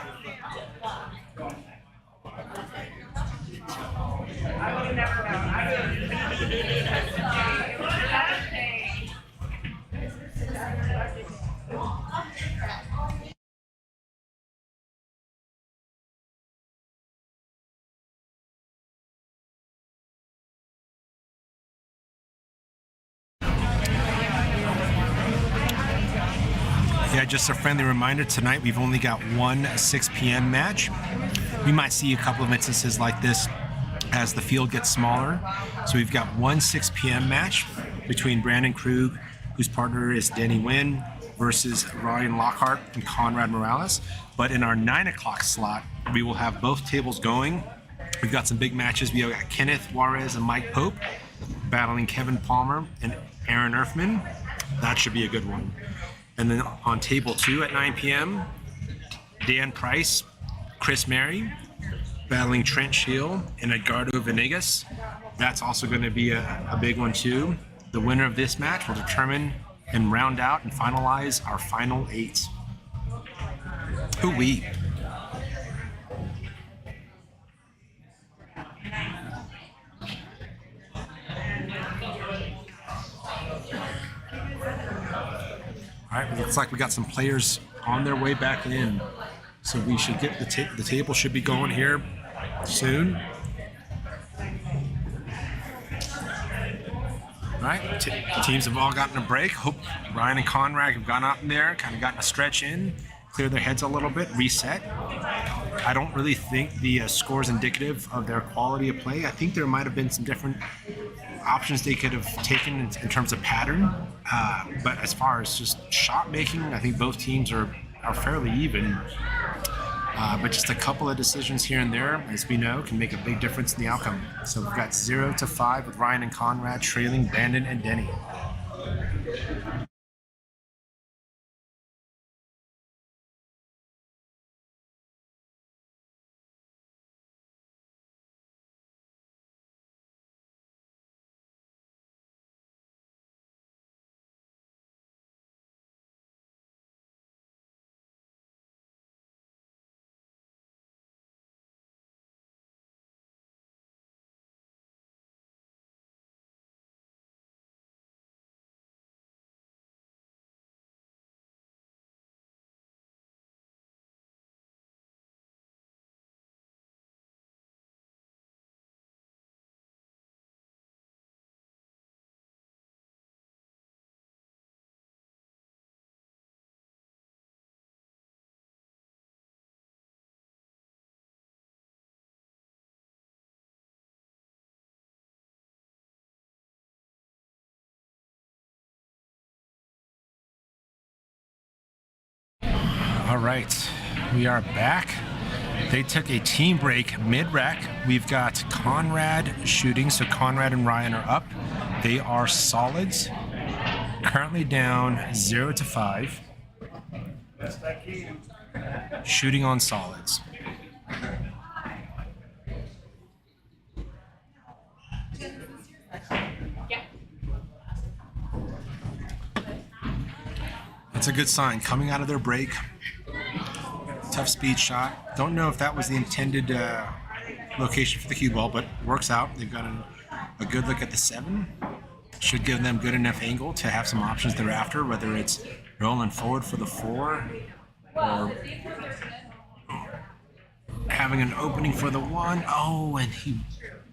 Yeah, just a friendly reminder, tonight we've only got one 6 p.m. match. We might see a couple of instances like this as the field gets smaller. So we've got one 6 p.m. match between Brandon Krug, whose partner is Denny Wynn, versus Ryan Lockhart and Conrad Morales. But in our 9 o'clock slot, we will have both tables going. We've got some big matches. We got Kenneth Juarez and Mike Pope battling Kevin Palmer and Aaron Erfman. That should be a good one. And then on table 2 at 9 p.m., Dan Price, Chris Mary battling Trent Shield and Edgardo Venegas. That's also going to be a big one too. The winner of this match will determine and round out and finalize our final 8. Ooh-wee. All right, looks like we got some players on their way back in. So we should get the table should be going here soon. All right, the teams have all gotten a break. Hope Ryan and Conrad have gone out in there, kind of gotten a stretch in, clear their heads a little bit, reset. I don't really think the score is indicative of their quality of play. I think there might have been some different options they could have taken in terms of pattern. But as far as just shot making, I think both teams are fairly even. But just a couple of decisions here and there, as we know, can make a big difference in the outcome. So we've got 0-5 with Ryan and Conrad trailing Brandon and Denny. All right, we are back. They took a team break mid-rec. We've got Conrad shooting, so Conrad and Ryan are up. They are solids, currently down 0-5. Shooting on solids. That's a good sign. Coming out of their break, tough speed shot. Don't know if that was the intended location for the cue ball, but works out. They've got a good look at the 7. Should give them good enough angle to have some options thereafter, whether it's rolling forward for the 4 or having an opening for the 1. Oh, and he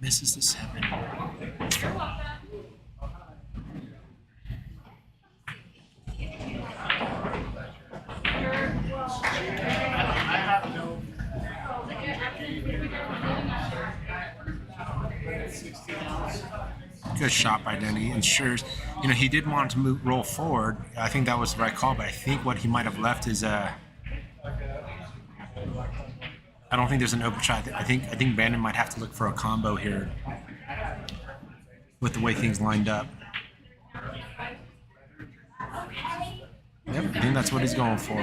misses the 7. Good shot by Denny. Ensures, he did want to roll forward. I think that was the right call, but I think what he might have left is I don't think there's an open shot. I think Brandon might have to look for a combo here with the way things lined up. Yep, I think that's what he's going for.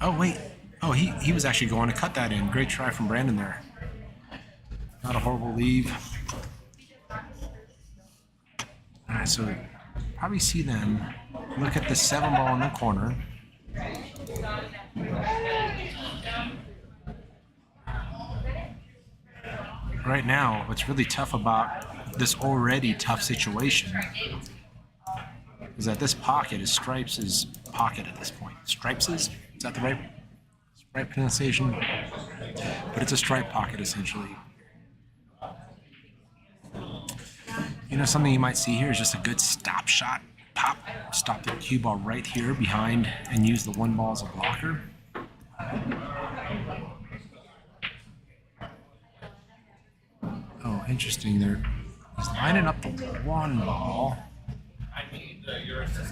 Oh, wait. Oh, he was actually going to cut that in. Great try from Brandon there. Not a horrible leave. All right, so probably see them look at the 7 ball in the corner. Right now, what's really tough about this already tough situation is that this pocket is Stripes' pocket at this point. Stripes' is that the right pronunciation? But it's a stripe pocket essentially. something you might see here is just a good stop shot. Pop, stop the cue ball right here behind and use the one ball as a blocker. Oh, interesting. He's lining up the one ball.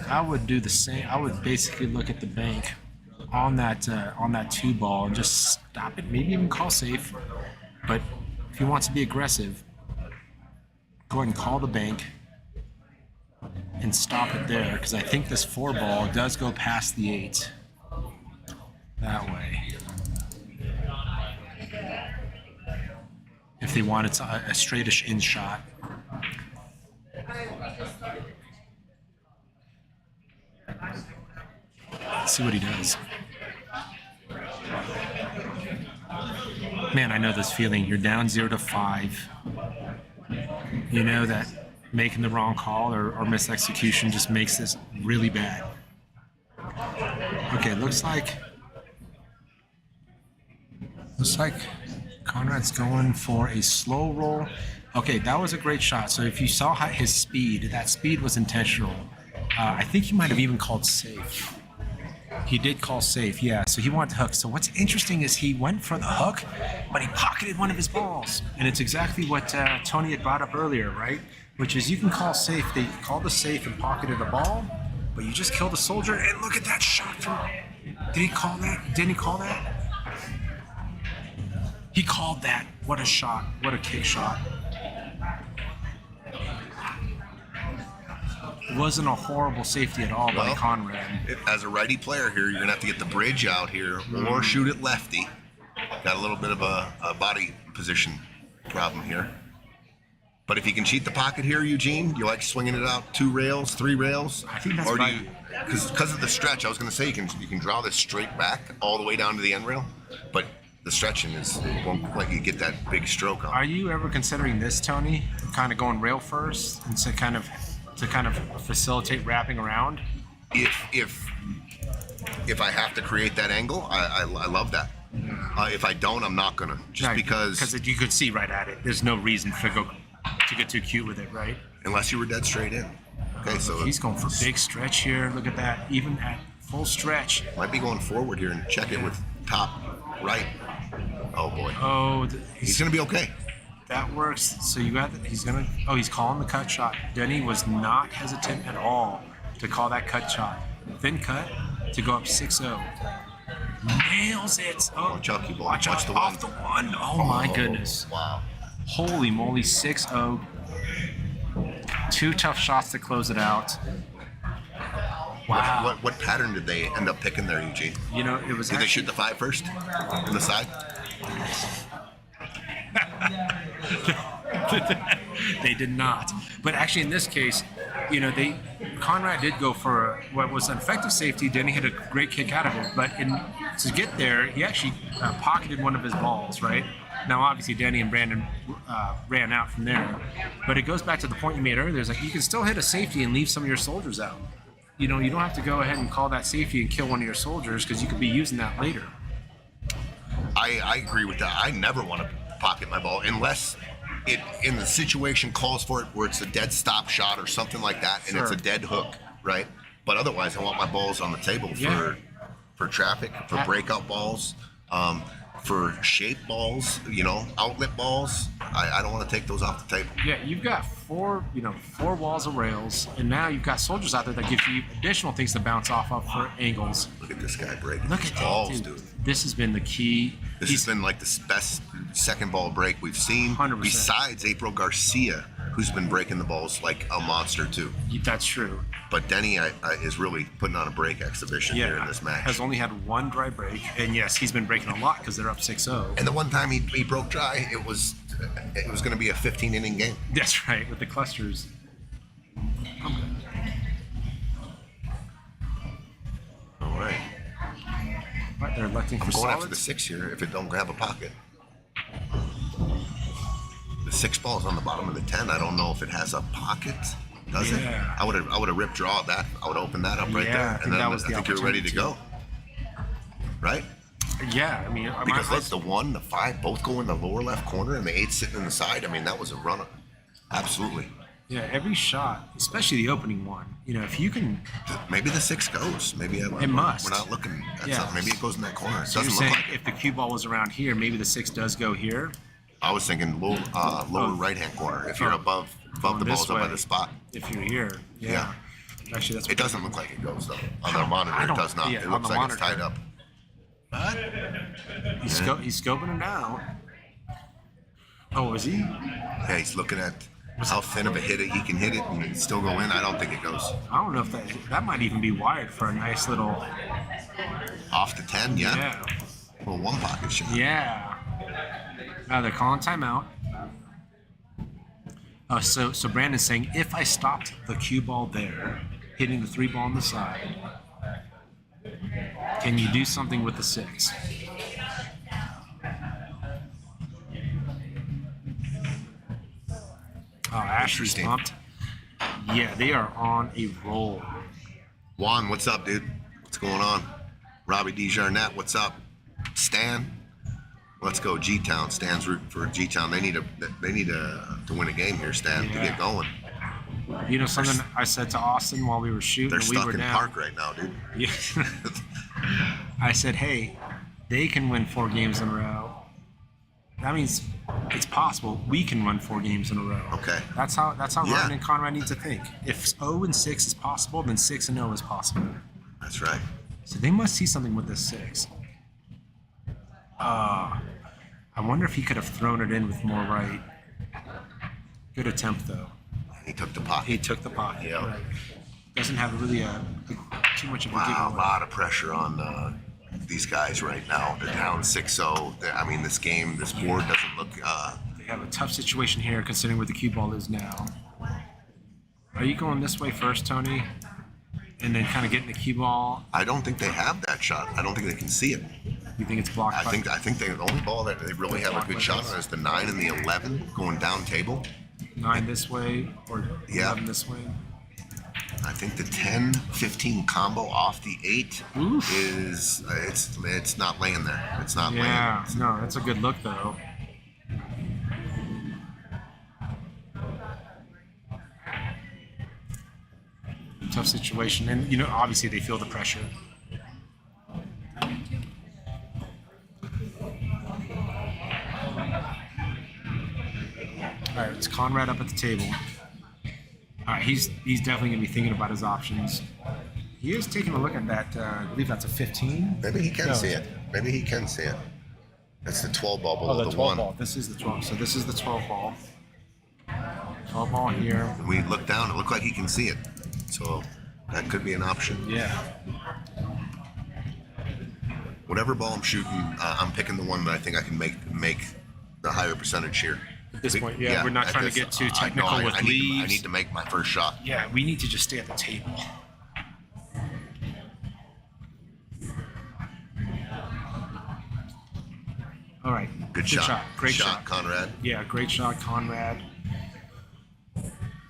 I would do the same. I would basically look at the bank on that two ball and just stop it. Maybe even call safe. But if he wants to be aggressive, go ahead and call the bank and stop it there, because I think this 4 ball does go past the 8 that way. If they want it's a straightish in shot. Let's see what he does. Man, I know this feeling. You're down 0-5. You know that making the wrong call or misexecution just makes this really bad. Okay, looks like Conrad's going for a slow roll. Okay, that was a great shot. So if you saw his speed, that speed was intentional. I think he might have even called safe. He did call safe, yeah. So he wanted to hook. So what's interesting is he went for the hook, but he pocketed one of his balls. And it's exactly what Tony had brought up earlier, right? Which is you can call safe. They called the safe and pocketed a ball, but you just killed a soldier. And look at that shot from. Did he call that? Didn't he call that? He called that. What a shot. What a kick shot. It wasn't a horrible safety at all by Conrad. As a righty player here, you're going to have to get the bridge out here or shoot it lefty. Got a little bit of a body position problem here. But if you can cheat the pocket here, Eugene, you like swinging it out 2 rails, 3 rails? I think that's or do right. you, because of the stretch, I was going to say you can draw this straight back all the way down to the end rail, but the stretching won't let you get that big stroke on. Are you ever considering this, Tony? Kind of going rail first and to kind of facilitate wrapping around? If I have to create that angle, I love that. If I don't, I'm not gonna. Just because you could see right at it. There's no reason to get too cute with it, right? Unless you were dead straight in. Okay, so he's going for big stretch here. Look at that. Even at full stretch. Might be going forward here and check it with top right. Oh boy. Oh, he's gonna be okay. That works. So you got. He's calling the cut shot. Denny was not hesitant at all to call that cut shot. Thin cut to go up 6-0. Nails it. Oh, watch out, keep watch out. the Off the one. Oh my goodness. Wow. Holy moly, 6-0. 2 tough shots to close it out. Wow. What pattern did they end up picking there, Eugene? You know, it was. Did they shoot the 5 first in the side? They did not. But actually, in this case, you know, Conrad did go for what was an effective safety. Denny hit a great kick out of it. But to get there, he actually pocketed one of his balls, right? Now, obviously, Denny and Brandon ran out from there. But it goes back to the point you made earlier. It's like you can still hit a safety and leave some of your soldiers out. You know, you don't have to go ahead and call that safety and kill one of your soldiers because you could be using that later. I agree with that. I never want to pocket my ball unless it in the situation calls for it, where it's a dead stop shot or something like that, and It's a dead hook, right? But otherwise, I want my balls on the table for traffic, for breakout balls, for shape balls, you know, outlet balls. I don't want to take those off the table. Yeah, you've got 4 walls of rails, and now you've got soldiers out there that give you additional things to bounce off of for angles. Look at this guy breaking. Look at balls, dude. This has been the key. This has been like the best second ball break we've seen, 100%. Besides April Garcia, who's been breaking the balls like a monster too. That's true. But Denny is really putting on a break exhibition here in this match. Has only had 1 dry break, and yes, he's been breaking a lot because they're up 6-0. And the one time he broke dry, it was going to be a 15-inning game. That's right, with the clusters. All right. Right, they're electing for I'm going solids. after the 6 here if it don't have a pocket. The 6 ball's on the bottom of the 10. I don't know if it has a pocket. Does it? I would have ripped draw that. I would have opened that up right there, and then I think you're ready to go. Right? Yeah, I mean, because look, the 1, the 5 both go in the lower left corner, and the 8 sitting in the side. I mean, that was a run. Absolutely. Yeah, every shot, especially the opening one. You know, if you can, Maybe the 6 goes. Maybe it must. We're not looking at Yeah. something. Maybe it goes in that corner. It so you're doesn't look saying like it. if the cue ball was around here, maybe the 6 does go here. I was thinking lower right-hand corner. If you're above the Going this balls up by way. the spot. If you're here, yeah. Actually, that's It doesn't look like it goes though. On the monitor, it does not. yeah, It on looks the like it's monitor. tied up. But he's scoping it out. Oh, is he? Yeah, he's looking at how thin of a hit he can hit it and still go in. I don't think it goes I don't know if that might even be wired for a nice little. off the 10. Yeah, Yeah. little one pocket shot. Yeah. They're calling timeout. So Brandon's saying if I stopped the cue ball there, hitting the 3 ball on the side, can you do something with the 6? Oh, Ashley's Interesting. pumped. Yeah, they are on a roll. Juan, what's up, dude? What's going on? Robbie DeJarnette, what's up? Stan, let's go G-Town. Stan's rooting for G-Town. They need to win a game here, Stan, to Yeah. get going. You know something I said to Austin while we were shooting? They're we stuck were in down. park right now, dude. Yeah. I said, hey, they can win 4 games in a row. That means it's possible we can run 4 games in a row. Okay. That's how Yeah. Ryan and Conrad need to think. If 0-6 is possible, then 6-0 is possible. That's right. So they must see something with this 6. I wonder if he could have thrown it in with more right. Good attempt though. He took the pocket. He took the pocket. Yeah. Right. Doesn't have really too much of a Wow, a giveaway. lot of pressure on these guys right now. They're down 6-0. I mean, this board doesn't look. They have a tough situation here considering where the cue ball is now. Are you going this way first, Tony? And then kind of getting the cue ball? I don't think they have that shot. I don't think they can see it. You think it's blocked? I think the only ball that they really have a good shot on is the 9 and the 11 going down table. 9 this way or Yeah. 11 this way? I think the 10-15 combo off the 8 Oof. is it's not laying there. It's not Yeah, laying. no, that's a good look though. Tough situation, and you know, obviously they feel the pressure. All right, it's Conrad up at the table. All right, he's definitely gonna be thinking about his options. He is taking a look at that. I believe that's a 15. Maybe he can No, see it. Maybe he can see it. That's the 12 ball below Oh, the the 12 1. ball. This is the 12. So this is the 12 ball. 12 ball here. When we look down, it looked like he can see it. So that could be an option. Yeah. Whatever ball I'm shooting, I'm picking the one that I think I can make the higher percentage here. At this point, yeah, we're not at trying to this- get too I- technical no, I- with I need to- I leaves. need to make my first shot. Yeah, we need to just stay at the table. All right. Good shot. Great shot, shot. Conrad. Yeah, great shot, Conrad.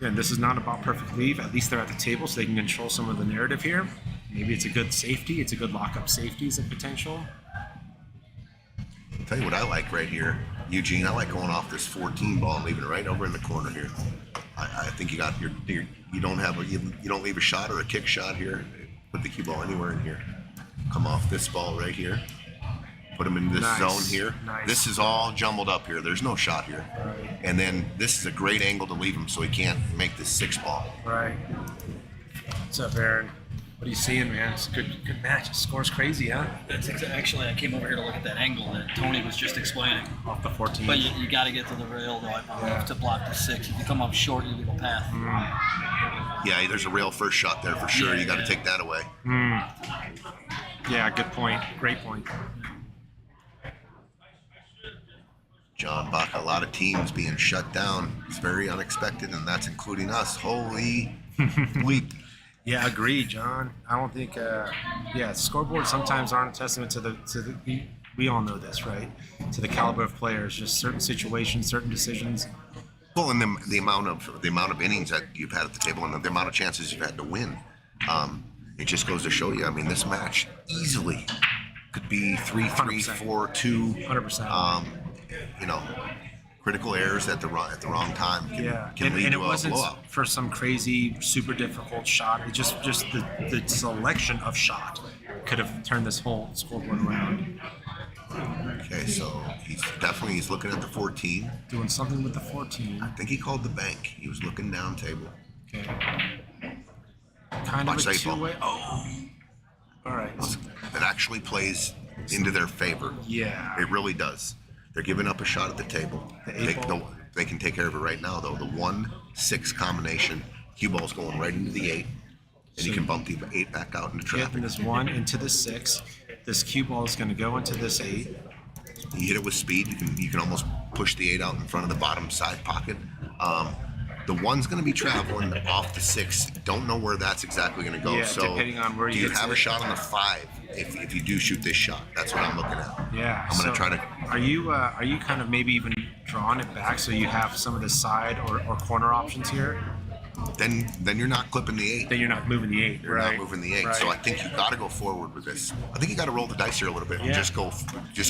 And this is not about perfect leave. At least they're at the table, so they can control some of the narrative here. Maybe it's a good safety. It's a good lockup safety as a potential. I'll tell you what I like right here, Eugene. I like going off this 14 ball and leaving it right over in the corner here. I think you got you don't leave a shot or a kick shot here. Put the cue ball anywhere in here. Come off this ball right here. Put him in this Nice. zone here. Nice. This is all jumbled up here. There's no shot here. Right. And then this is a great angle to leave him so he can't make this 6 ball. Right. What's up, Aaron? What are you seeing, man? It's a good match. It scores crazy, huh? Actually, I came over here to look at that angle that Tony was just explaining. Off the 14. But you got to get to the rail, though, I believe, to block the 6. If you come up short, you leave a path. Yeah, there's a real first shot there for sure. Yeah, You got to yeah. take that away. Yeah, good point. Great point. John Bach, a lot of teams being shut down. It's very unexpected, and that's including us. Holy bleep. Yeah, agreed, John. I don't think. Scoreboards sometimes aren't a testament to the. We all know this, right? To the caliber of players. Just certain situations, certain decisions. Well, and the amount of innings that you've had at the table, and the amount of chances you've had to win, it just goes to show you. I mean, this match easily could be 3-3, 100%. 4-2. 100%. You know, critical errors at the wrong time can lead and to it a wasn't blowout. for some crazy, super difficult shot. It just the selection of shot could have turned this whole scoreboard around. Okay, so he's looking at the 14. Doing something with the 14. I think he called the bank. He was looking down table. Okay. Kind of Watch a the 8 ball. two-way. Oh. All right. It actually plays into their favor. Yeah. It really does. They're giving up a shot at the table. The 8 ball. They can take care of it right now, though. The 1-6 combination, cue ball's going right into the 8, and you can bump the 8 back out into traffic. Getting this 1 into the 6. This cue ball is going to go into this 8. You hit it with speed. You can almost push the 8 out in front of the bottom side pocket. The 1's going to be traveling off the 6. Don't know where that's exactly going to go. Yeah, so depending on where do you you hit have it. a shot on the 5 if you do shoot this shot? That's what I'm looking at. Yeah. I'm going to try to. Are you kind of maybe even drawing it back so you have some of the side or corner options here? Then you're not clipping the 8. Then you're not moving the 8. You're right? not moving the 8. Right. So I think you got to go forward with this. I think you got to roll the dice here a little bit and Yeah. just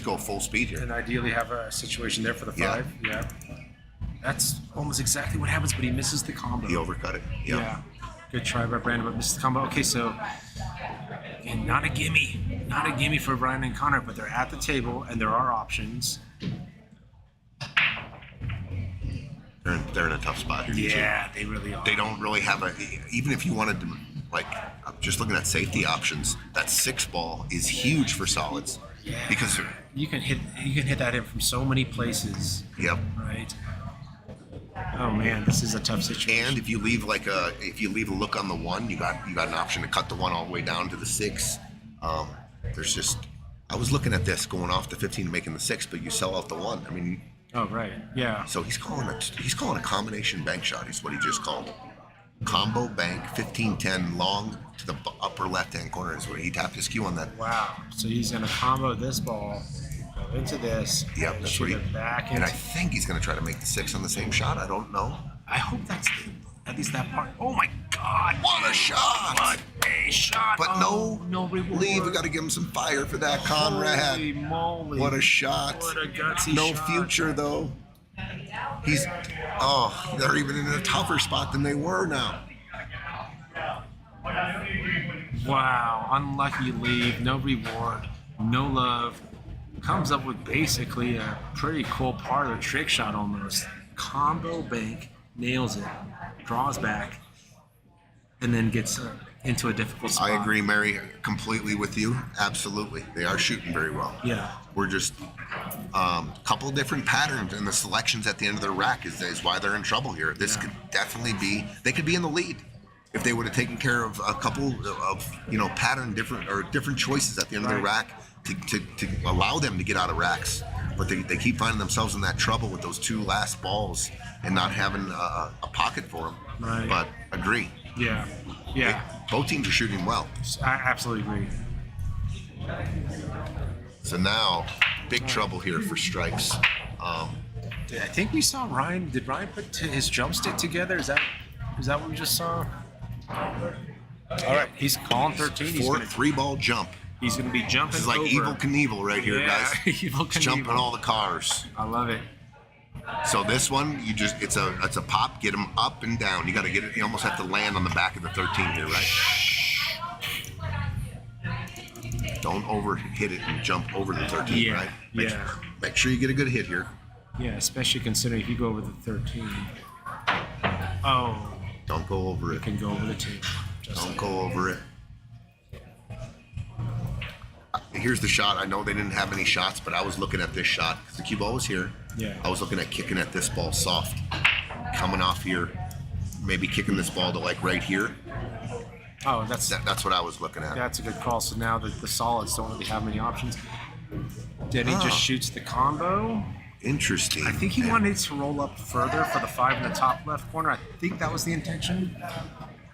go full speed here. And ideally have a situation there for the 5. Yeah. Yeah. That's almost exactly what happens, but he misses the combo. He overcut it. Yep. Yeah. Good try by Brandon, but misses the combo. Okay, so again, not a gimme for Brian and Connor, but they're at the table and there are options. They're in a tough spot here. DJ. Yeah, they really are. They don't really have even if you wanted to, like, just looking at safety options, that 6 ball is huge for solids. Yeah. Because, you can hit that in from so many places. yep. Right. Oh man, this is a tough situation. And if you leave a look on the 1, you got an option to cut the 1 all the way down to the 6. I was looking at this going off the 15 and making the 6, but you sell out the 1. I mean, Oh right, yeah. so he's calling a combination bank shot. Is what he just called. Combo bank 15-10 long to the upper left hand corner is where he tapped his cue on that. Wow. So he's gonna combo this ball, go into this, Yep, and that's shoot what it back And into. I think he's going to try to make the 6 on the same shot. I don't know. I hope that's at least that part. Oh my God! What a shot! What a shot! But oh, no reward. Leave. We got to give him some fire for that, Conrad. Holy moly! What a shot! What a gutsy No shot. future though. They're even in a tougher spot than they were now. Wow, unlucky leave, no reward, no love. Comes up with basically a pretty cool parlor trick shot almost. Combo bank, nails it, draws back, and then gets into a difficult spot. I agree, Mary, completely with you. Absolutely, they are shooting very well. Yeah. We're just a couple different patterns, and the selections at the end of their rack is why they're in trouble here. This could definitely be. They could be in the lead if they would have taken care of a couple of different choices at the end of their rack to allow them to get out of racks. But they keep finding themselves in that trouble with those 2 last balls and not having a pocket for them. Right. But agree. Yeah. Yeah. Both teams are shooting well. I absolutely agree. So now, big trouble here for strikes. I think we saw Ryan. Did Ryan put his jump stick together? Is that what we just saw? All right, he's calling 13. He's gonna 3-ball jump. He's gonna be jumping. This is like over. Evil Knievel right here, Yeah, guys. Evil It's jumping Knievel. all the cars. I love it. So this one, it's a pop. Get him up and down. You got to get it. You almost have to land on the back of the 13 here, right? Don't over hit it and jump over the 13, Yeah, right? yeah. Make sure you get a good hit here. Yeah, especially considering if you go over the 13. Oh, Don't go over you it. can go over the table. Don't go over it. Here's the shot. I know they didn't have any shots, but I was looking at this shot because the cue ball was here. Yeah. I was looking at kicking at this ball soft, coming off here, maybe kicking this ball to like right here. Oh, that's That's what I was looking at. a good call. So now the solids don't really have many options. Then he just shoots the combo. Interesting. I think he wanted to roll up further for the 5 in the top left corner. I think that was the intention.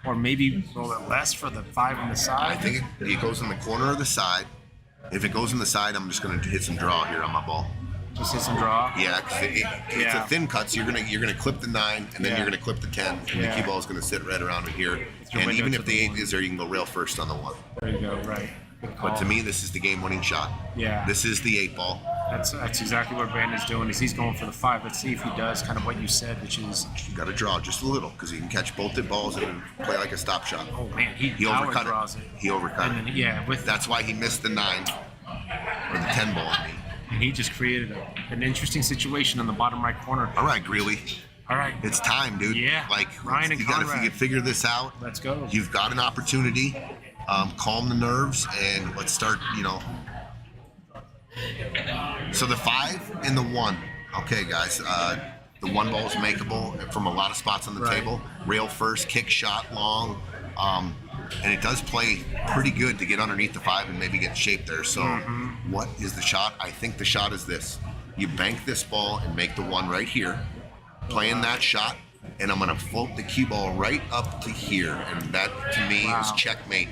Or maybe roll it less for the 5 in the side. I think it goes in the corner of the side. If it goes in the side, I'm just going to hit some draw here on my ball. Just hit some draw. Yeah, because it's a thin cut, so you're gonna clip the 9, and then Yeah. you're gonna clip the 10, and the cue ball is gonna sit right around in here. your And window even to if the the 8 1. is there, you can go rail first on the 1. There you go. Right. Good call. But to me, this is the game-winning shot. Yeah. This is the 8 ball. That's exactly what Brandon's doing. Is he's going for the 5. Let's see if he does kind of what you said, which is You got to draw just a little because he can catch both the balls and play like a stop shot. oh man, he He power overcut draws it. it. He overcut And it. then, yeah, with That's why he missed the 9 or the 10 ball. I mean. and he just created an interesting situation on the bottom right corner. All right, Greeley. All right, It's time, dude. Yeah. Like, Ryan and you got Conrad. to figure this out. let's go. You've got an opportunity. Calm the nerves and let's start, So the 5 and the 1. Okay, guys. The 1 ball is makeable from a lot of spots on the Right. table. Rail first, kick shot long. And it does play pretty good to get underneath the 5 and maybe get shape there. So what is the shot? I think the shot is this. You bank this ball and make the 1 right here. Playing that shot. And I'm going to float the cue ball right up to here. And that, to me, is checkmate.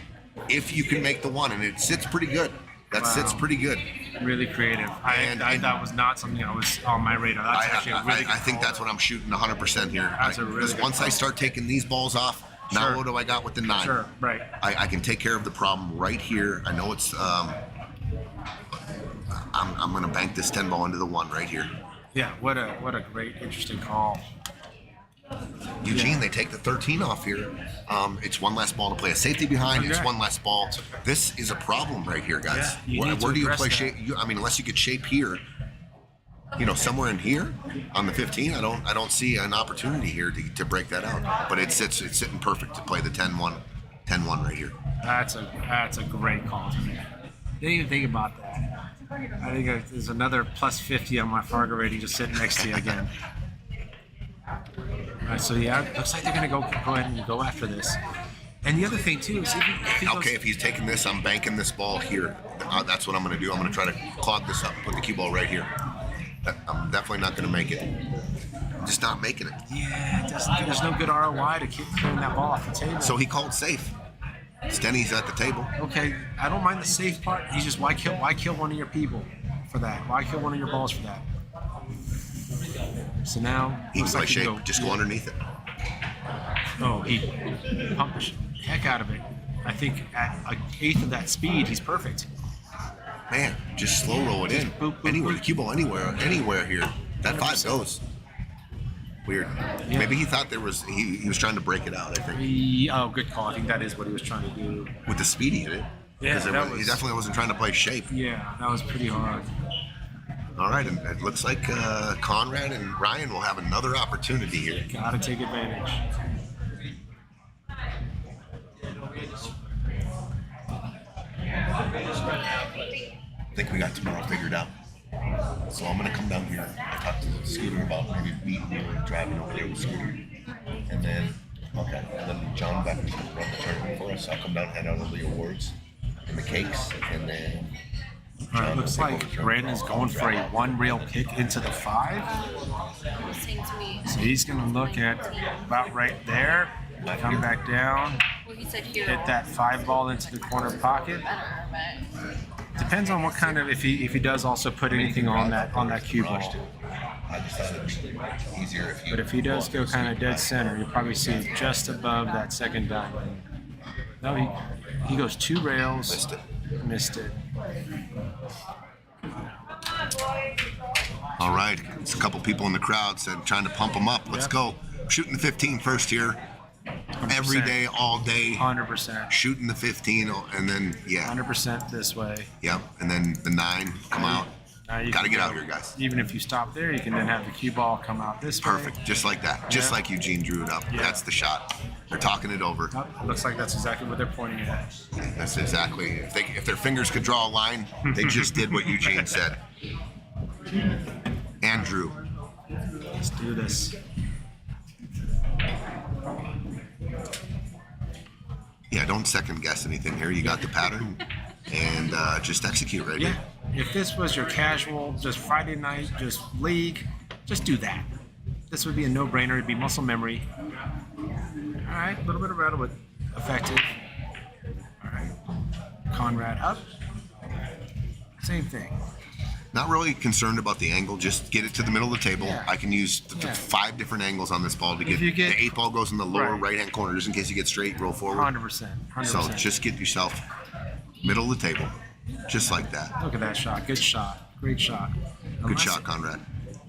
If you can make the 1. And it sits pretty good. That sits pretty good. Really creative. And That was not something that was on my radar. That's actually a really good I think call. that's what I'm shooting 100% here. That's a really Because good once I call. start taking these balls off, now Sure. what do I got with the 9? Sure, right. I can take care of the problem right here. I know it's. I'm going to bank this 10 ball into the 1 right here. Yeah, what a great, interesting call. Eugene, they take the 13 off here. It's one less ball to play a safety behind. It's Okay. one less ball. This is a problem right here, guys. Yeah, you where need to where do you address play that. shape? Unless you get shape here, somewhere in here on the 15. I don't see an opportunity here to break that out. But it's sitting perfect to play the 10-1 right here. That's a great call to me. Didn't even think about that. I think there's another plus 50 on my Fargo rating just sitting next to you again. All right, so yeah, it looks like they're gonna go ahead and go after this. And the other thing too is if he goes, Okay, if he's taking this, I'm banking this ball here. That's what I'm going to do. I'm going to try to clog this up, put the cue ball right here. I'm definitely not going to make it. I'm just not making it. yeah, there's no good ROI to keep clearing that ball off the table. So he called safe. Stenny's at the table. Okay, I don't mind the safe part. He's just why kill one of your people for that? Why kill one of your balls for that? So now He can looks play like he shape. can go, Just go underneath it. Oh, he pumped the heck out of it. I think at an eighth of that speed, he's perfect. Man, just slow roll it in. boop, boop, Anywhere, boop. the cue ball anywhere here. That 5 goes. Weird. Yeah. Maybe he thought he was trying to break it out, I think. Oh, good call. I think that is what he was trying to do. With the speed he hit it. Yeah, 'Cause that he was- definitely wasn't trying to play shape. Yeah, that was pretty hard. All right, and it looks like Conrad and Ryan will have another opportunity here. Gotta take advantage. I think we got tomorrow figured out. So I'm gonna come down here. I talked to Scooter about maybe meeting you and driving over there with Scooter. And then John Becker's gonna run the tournament for us. I'll come down and hand out all the awards and the cakes, and then All right, John looks will take like over the Brandon's tournament. going for a one rail kick into the 5. Listening to me. So he's gonna look at about right there, come back down, Well, he said here. hit that 5 ball into the corner pocket. Better, but Depends on what kind of if he does also put anything on that cue ball. I just thought it'd be easier if you. But if he does go kind of dead center, you'll probably see it just above that second diamond. No, he goes 2 rails. Missed it. Missed it. All right, it's a couple people in the crowd said trying to pump them up. Let's Yep. go. Shooting the 15 first here. Every 100%. day, all day. 100%. Shooting the 15, and then 100% this way. Yep, and then the 9 come out. Now you Got to can get go- out here, guys. Even if you stop there, you can then have the cue ball come out this way. Perfect, just like that. Just Yeah. like Eugene drew it up. Yeah. That's the shot. They're talking it over. Oh, looks like that's exactly what they're pointing at. That's exactly. If their fingers could draw a line, they just did what Eugene said. Andrew. Let's do this. Yeah, don't second guess anything here. You got the pattern, and just execute right Yeah. here. If this was your casual, just Friday night, just league, just do that. This would be a no-brainer. It'd be muscle memory. All right, a little bit of rattle, but effective. All right, Conrad up. Same thing. Not really concerned about the angle. Just get it to the middle of the table. Yeah. I can use Yeah. 5 different angles on this ball to get, you get- the 8 ball goes in the lower Right. right-hand corner, just in case you get straight, roll forward. 100%. 100%. So just get yourself middle of the table, just like that. Look at that shot. Good shot. Great shot. Good Unless- shot, Conrad.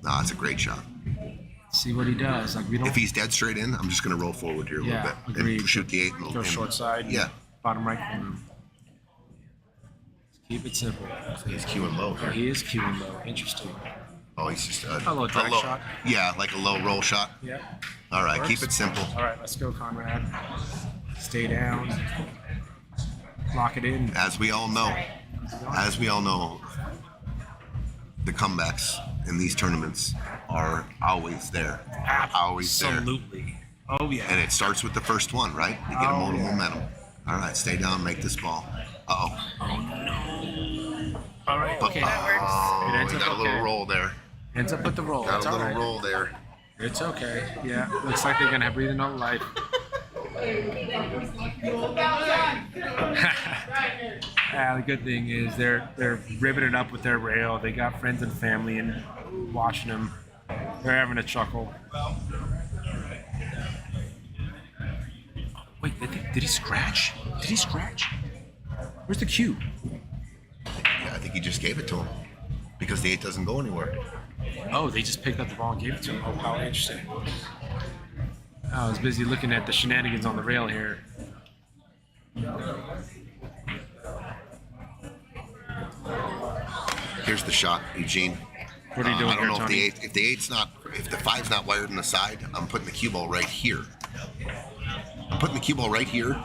No, it's a great shot. See what he does. Like we don't. If he's dead straight in, I'm just going to roll forward here a little bit agreed. and shoot the 8. Go short side. Yeah. Bottom right corner. Keep it simple. He's queuing low here. He is queuing low. Interesting. Oh, he's just A little drag shot. Yeah, like a low roll shot. Yeah. All right, Works. keep it simple. All right, let's go, Conrad. Stay down. Lock it in. As we all know, the comebacks in these tournaments are always there. Always there. Absolutely. Oh yeah. And it starts with the first one, right? You get a Oh, little yeah. momentum. All right, stay down, make this ball. Uh-oh. All right. Okay. Oh, It ends we up got a little okay. roll there. Ends up with the roll. Got It's a all little right. roll there. It's okay. Yeah. Looks like they're gonna have breathing on life. The good thing is they're ribbing it up with their rail. They got friends and family and watching them. They're having a chuckle. Wait, did he scratch? Did he scratch? Where's the cue? Yeah, I think he just gave it to him because the 8 doesn't go anywhere. Oh, they just picked up the ball and gave it to him. Oh, how interesting. I was busy looking at the shenanigans on the rail here. Here's the shot, Eugene. What are you doing I don't here, know Tony? if the 5's not wired on the side, I'm putting the cue ball right here. I'm putting the cue ball right here,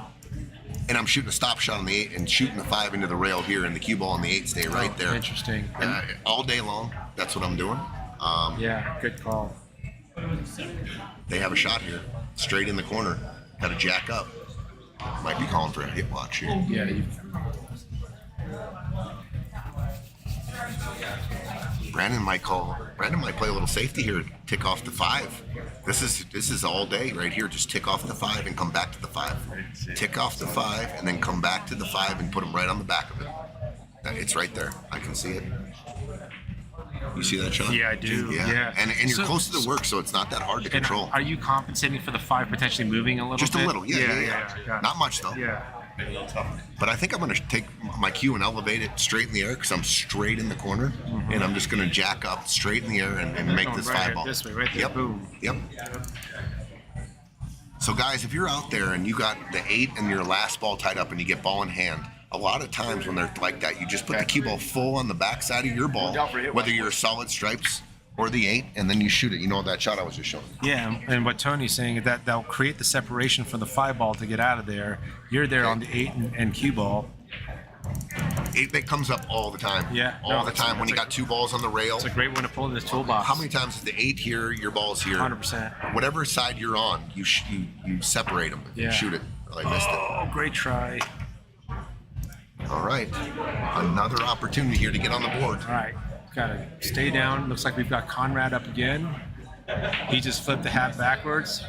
and I'm shooting a stop shot on the 8 and shooting the 5 into the rail here, and the cue ball on the 8 stay right there. Interesting. All day long, that's what I'm doing. Yeah, good call. They have a shot here, straight in the corner. Got to jack up. Might be calling for a hit watch here. Yeah, Brandon might play a little safety here, tick off the 5. This is all day right here. Just tick off the 5 and come back to the 5. Tick off the 5 and then come back to the 5 and put them right on the back of it. It's right there. I can see it. You see that, Sean? Yeah, I do. Yeah. And you're So- close to the work, so it's not that hard to And control. are you compensating for the 5 potentially moving a little Just bit? a little, yeah. Got it. Not much though. Yeah. But I think I'm going to take my cue and elevate it straight in the air because I'm straight in the corner, and I'm just going to jack up straight in the air and make Going this right 5 ball. this way, right there. Yep. Boom. Yep. So guys, if you're out there and you got the 8 and your last ball tied up and you get ball in hand, a lot of times when they're like that, you just put the cue ball full on the backside of your ball, whether you're solid stripes or the 8, and then you shoot it. You know that shot I was just showing. Yeah, and what Tony's saying is that they'll create the separation for the 5 ball to get out of there. You're there on the 8 and cue ball. 8 comes up all the time. Yeah, all the that's time when you got 2 balls on the rail. It's a great one to pull in this toolbox. How many times is the 8 here, your ball's here? 100%. Whatever side you're on, you separate them. Yeah. You shoot it. Oh, I missed it. Oh, great try. All right. Another opportunity here to get on the board. All right, gotta stay down. Looks like we've got Conrad up again. He just flipped the hat backwards.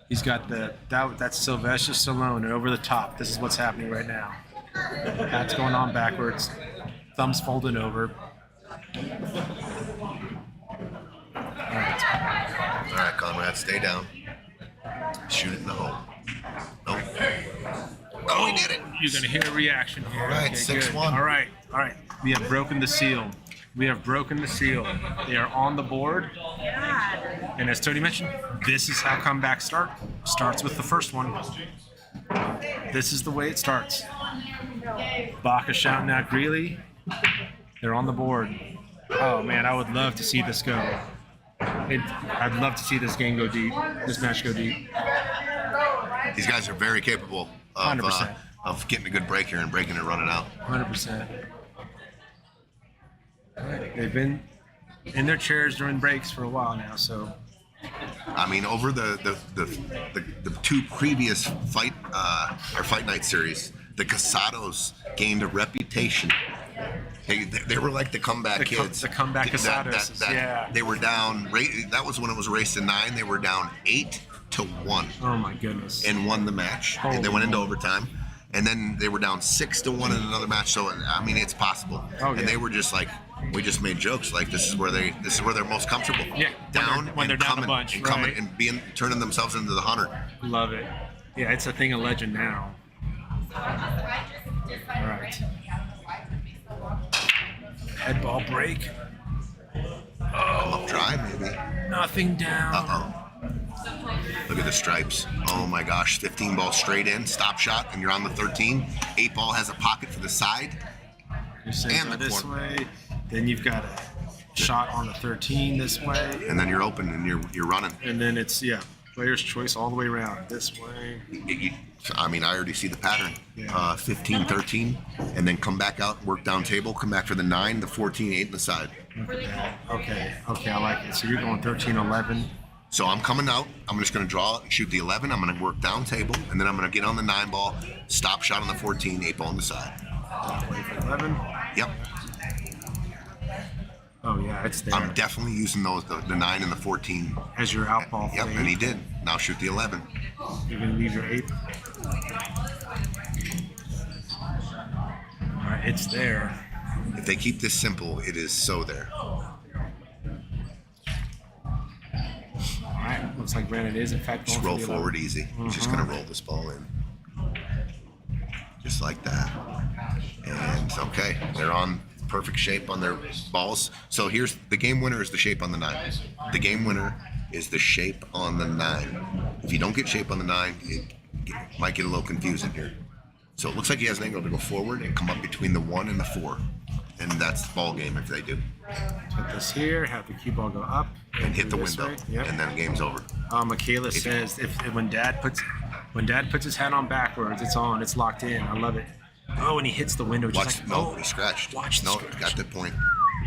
He's got that's Sylvester Stallone over the top. This is what's happening right now. Hat's going on backwards. Thumbs folded over. All right. All right, Conrad, stay down. Shoot it in the hole. Nope. Oh, he did it. You're gonna hear a reaction here. All right, Okay, 6-1. good. All right. We have broken the seal. They are on the board. And as Tony mentioned, this is how comebacks start. Starts with the first one. This is the way it starts. Baca shouting out Greeley. They're on the board. Oh man, I would love to see this go. I'd love to see this game go deep. This match go deep. These guys are very capable of 100%. Of getting a good break here and breaking it, running out. 100%. They've been in their chairs during breaks for a while now, so I mean, over the 2 previous fight night series, the Casados gained a reputation. They were like the comeback kids. the comeback Casados, yeah. They were down. That was when it was raced to 9. They were down 8-1 oh my goodness. and won the match. Holy And they went into moly. overtime, and then they were down 6-1 in another match. So I mean, it's possible. Oh, yeah. And they were just like, we just made jokes like this is where they're most comfortable. Yeah, down when they're and down a coming bunch, and coming right. and turning themselves into the hunter. Love it. Yeah, it's a thing of legend now. All right. Head ball break. Come up dry, maybe. Nothing down. Uh-oh. Look at the stripes. Oh my gosh. 15 ball straight in, stop shot, and you're on the 13. 8 ball has a pocket for the side. You're saying And go the this corner. way. Then you've got a shot on the 13 this way. And then you're open and you're running. And then it's, player's choice all the way around. This way. I mean, I already see the pattern. Yeah. 15, 13, and then come back out, work down table, come back for the 9, the 14, 8 in the side. Okay, I like it. So you're going 13, 11. So I'm coming out. I'm just going to draw and shoot the 11. I'm going to work down table, and then I'm going to get on the 9 ball, stop shot on the 14, 8 ball on the side. Wait for 11. Yep. Oh, yeah, it's there. I'm definitely using those, the 9 and the 14. As your out ball. Yep, fade. and he did. Now shoot the 11. You're going to leave your 8. All right, it's there. If they keep this simple, it is so there. All right, looks like Brandon is, in fact, Just going roll for the forward easy. He's just going to roll this ball in. Just like that. And okay, they're on perfect shape on their balls. So here's the game winner is the shape on the 9. The game winner is the shape on the 9. If you don't get shape on the 9, it might get a little confusing here. So it looks like he has an angle to go forward and come up between the 1 and the 4. And that's the ball game if they do. Put this here, have the cue ball go up. And hit the this window. way. Yep. And then game's over. Michaela says if when Dad puts his hat on backwards, it's on, it's locked in. I love it. Oh, and he hits the window. Just Watch, like, no, he scratched. Watch the No, scratch. got the point.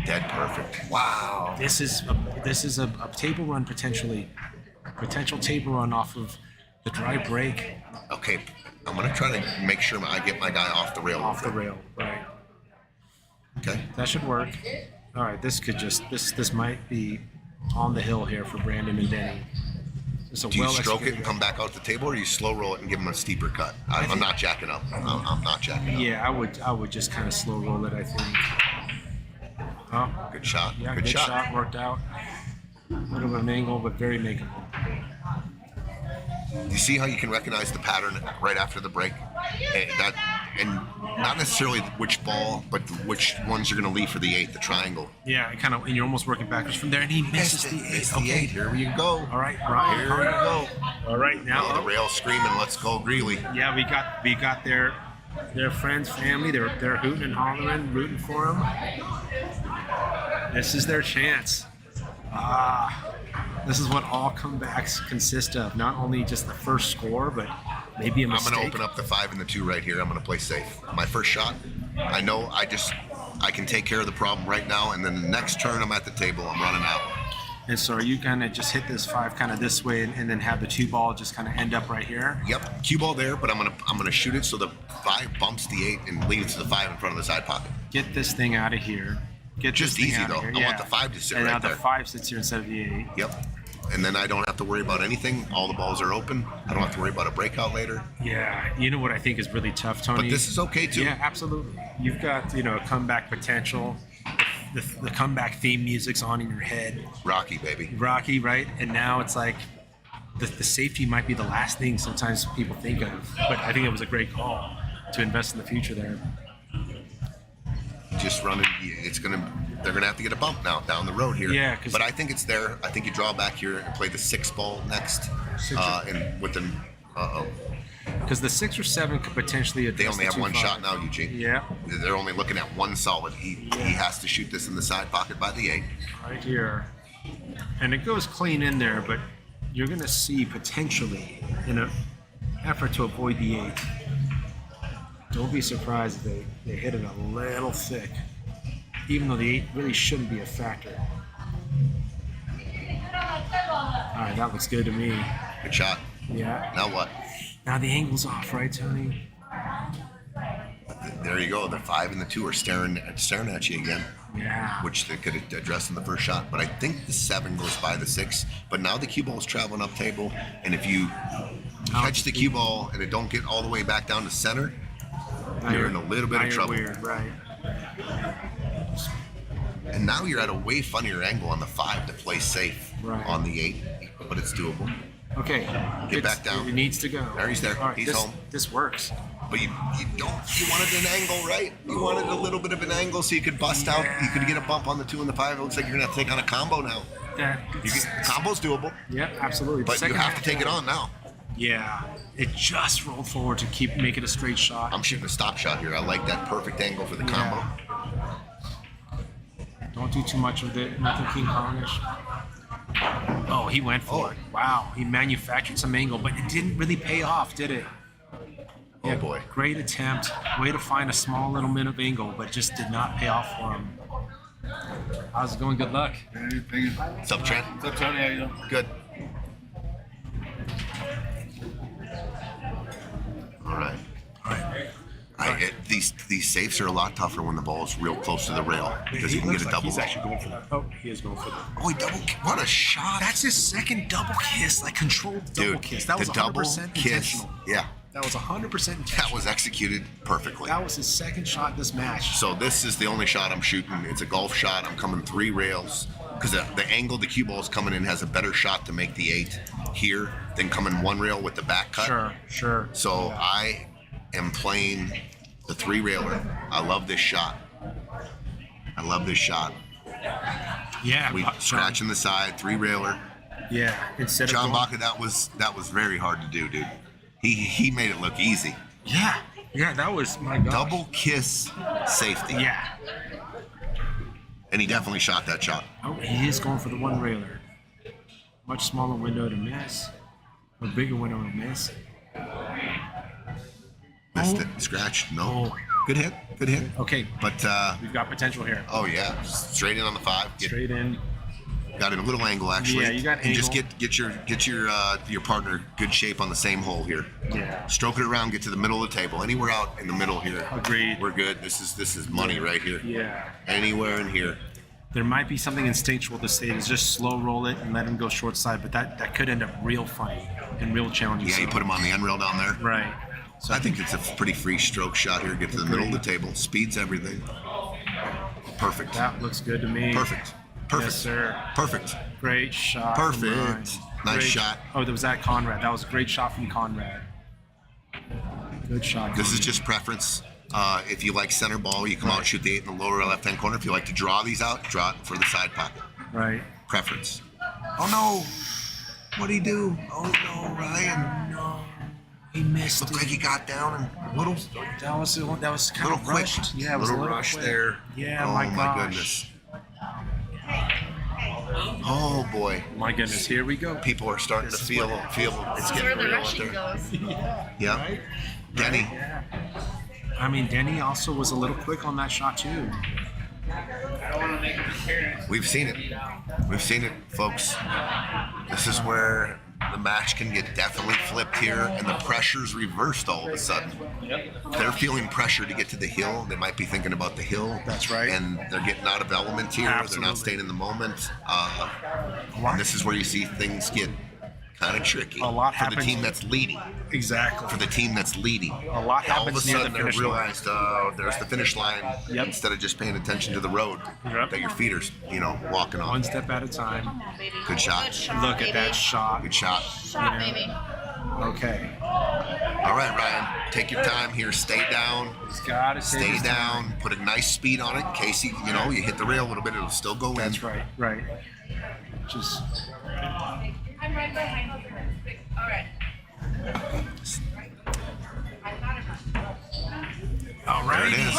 Dead perfect. Wow. This is a table run potentially. Potential table run off of the dry break Okay, I'm gonna try to make sure I get my guy off the rail. off the rail. Right. Okay. That should work. All right, this might be on the hill here for Brandon and Denny. It's a Do you well stroke it and executed- come back out the table, or you slow roll it and give him a steeper cut? I'm not jacking up. I'm not jacking up. Yeah, I would just kind of slow roll it, I think. Oh, Good shot. yeah, Good shot. worked out. A little bit of an angle, but very makeable. You see how you can recognize the pattern right after the break, and not necessarily which ball, but which ones you're going to leave for the 8, the triangle. Yeah, and you're almost working backwards from there, and he misses the 8. It's the 8. Here we go. All right, Ryan. Here we go. All right, now. Oh, the rail screaming. Let's go, Greeley. Yeah, we got their friends, family. They're hooting and hollering, rooting for them. This is their chance. This is what all comebacks consist of. Not only just the first score, but maybe a mistake. I'm going to open up the 5 and the 2 right here. I'm going to play safe. My first shot, I know I can take care of the problem right now, and then the next turn I'm at the table, I'm running out. And so are you gonna just hit this 5 kind of this way, and then have the 2 ball just kind of end up right here? Yep, cue ball there, but I'm gonna shoot it so the 5 bumps the 8 and leads to the 5 in front of the side pocket. Get this thing out of here. Get Just this thing easy, out of though. here. I want the 5 to sit and right now there. the 5 sits here instead of the 8. Yep, and then I don't have to worry about anything. All the balls are open. I don't have to worry about a breakout later. Yeah, you know what I think is really tough, Tony? But this is okay too. Yeah, absolutely. You've got a comeback potential. The comeback theme music's on in your head. Rocky, baby. Rocky, right? And now it's like the safety might be the last thing sometimes people think of. But I think it was a great call to invest in the future there. Just running. They're gonna have to get a bump now down the road here. Yeah, but I think it's there. I think you draw back here and play the 6 ball next. And with the Because the 6 or 7 could potentially address they only the have one 2-5. shot now, Eugene. Yeah. They're only looking at one solid. He has to shoot this in the side pocket by the 8. Right here. And it goes clean in there, but you're going to see potentially in an effort to avoid the 8. Don't be surprised if they hit it a little thick, even though the 8 really shouldn't be a factor. All right, that looks good to me. Good shot. Yeah. Now what? Now the angle's off, right, Tony? There you go. The 5 and the 2 are staring at you again, Yeah. which they could address in the first shot. But I think the 7 goes by the 6. But now the cue ball is traveling up table, and if you catch the cue ball and it don't get all the way back down to center, Now you're in a little bit now of you're trouble. Weird, right? And now you're at a way funnier angle on the 5 to play safe Right. on the 8, but it's doable. Okay. Get back down. It needs to go. There, he's there. All right, He's this, home. This works. But you wanted an angle, right? You wanted a little bit of an angle so you could bust out. You could get a bump on the 2 and the 5. It looks like you're gonna have to take on a combo now. Combo's doable. Yeah, absolutely. But you have to take it on now. Yeah, it just rolled forward to make it a straight shot. I'm shooting a stop shot here. I like that perfect angle for the combo. Don't do too much with it. Nothing King Kongish. Oh, he went for it. Wow, he manufactured some angle, but it didn't really pay off, did it? Oh boy. Great attempt. Way to find a small little bit of angle, but just did not pay off for him. How's it going? Good luck. What's up, Trent? What's up, Tony? How you doing? Good. All right. These safes are a lot tougher when the ball is real close to the rail because you can get a double. He's actually going for that. Oh, he is going for that. Oh, he double. What a shot! That's his second double kiss, like controlled double kiss. That was the double 100% kiss. intentional. Yeah, That was 100% intentional. that was executed perfectly. That was his second shot this match. So this is the only shot I'm shooting. It's a golf shot. I'm coming 3 rails because the angle the cue ball is coming in has a better shot to make the 8 here than coming 1 rail with the back cut. Sure. So I am playing the 3 railer. I love this shot. Yeah. We scratching the side, 3 railer. Yeah. Instead John of Baca, that was very hard to do, dude. He made it look easy. Yeah, that was my gosh. Double kiss safety. Yeah. And he definitely shot that shot. Oh, he is going for the 1 railer. Much smaller window to miss. A bigger window to miss. Missed it. Scratch. No. Good hit. Okay. But We've got potential here. oh yeah, straight in on the 5. Straight in. Got in a little angle actually. Yeah, you got and just angle. get your partner good shape on the same hole here. Yeah. Stroke it around, get to the middle of the table. Anywhere out in the middle here. Agreed. We're good. This is money right here. Yeah. Anywhere in here. There might be something instinctual to say is just slow roll it and let him go short side, but that could end up real funny and real challenging. Yeah, you put him on the end rail down there. Right. So I think it's a pretty free stroke shot here. Get to the middle of the table. Speeds everything. Perfect. that looks good to me. Perfect. Yes, sir. Perfect. Great shot. from Perfect. Ryan. Nice Great- shot. Oh, that was that Conrad. That was a great shot from Conrad. Good shot. This is Conrad. just preference. If you like center ball, you come out and shoot the 8 in the lower left-hand corner. If you like to draw these out, draw it for the side pocket. right. Preference. Oh no! What'd he do? Oh no, Ryan. No, he missed Looked it. like he got down and a little That was kind of quick. rushed. Yeah, it was a little little rush quick. there. Yeah, oh my gosh. goodness. Oh boy. My goodness, here we go. People are starting to feel it's That's getting where the real out rushing there. goes. Yeah. Denny. Yeah. I mean, Denny also was a little quick on that shot too. We've seen it. We've seen it, folks. This is where the match can get definitely flipped here, and the pressure's reversed all of a sudden. They're feeling pressure to get to the hill. They might be thinking about the hill. That's right. And they're getting out of element here. They're Absolutely. not staying in the moment. And this is where you see things get kind of tricky. A lot for the happens- team that's leading. Exactly. For the team that's leading. A lot All of a happens near the sudden, they finish line. realized, oh, there's the finish line. Yep. Instead of just paying attention to the road Yep. that your feet are, walking on. One step at a time. Good shot. Look at that shot. Good shot. Shot, baby. Okay. All right, Ryan. Take your time here. Stay down. He's got to Stay down. Put a nice speed on it in case you hit the rail a little bit. It'll still go in. That's right. Right. Just. I'm right behind you. All right. All right. There it is.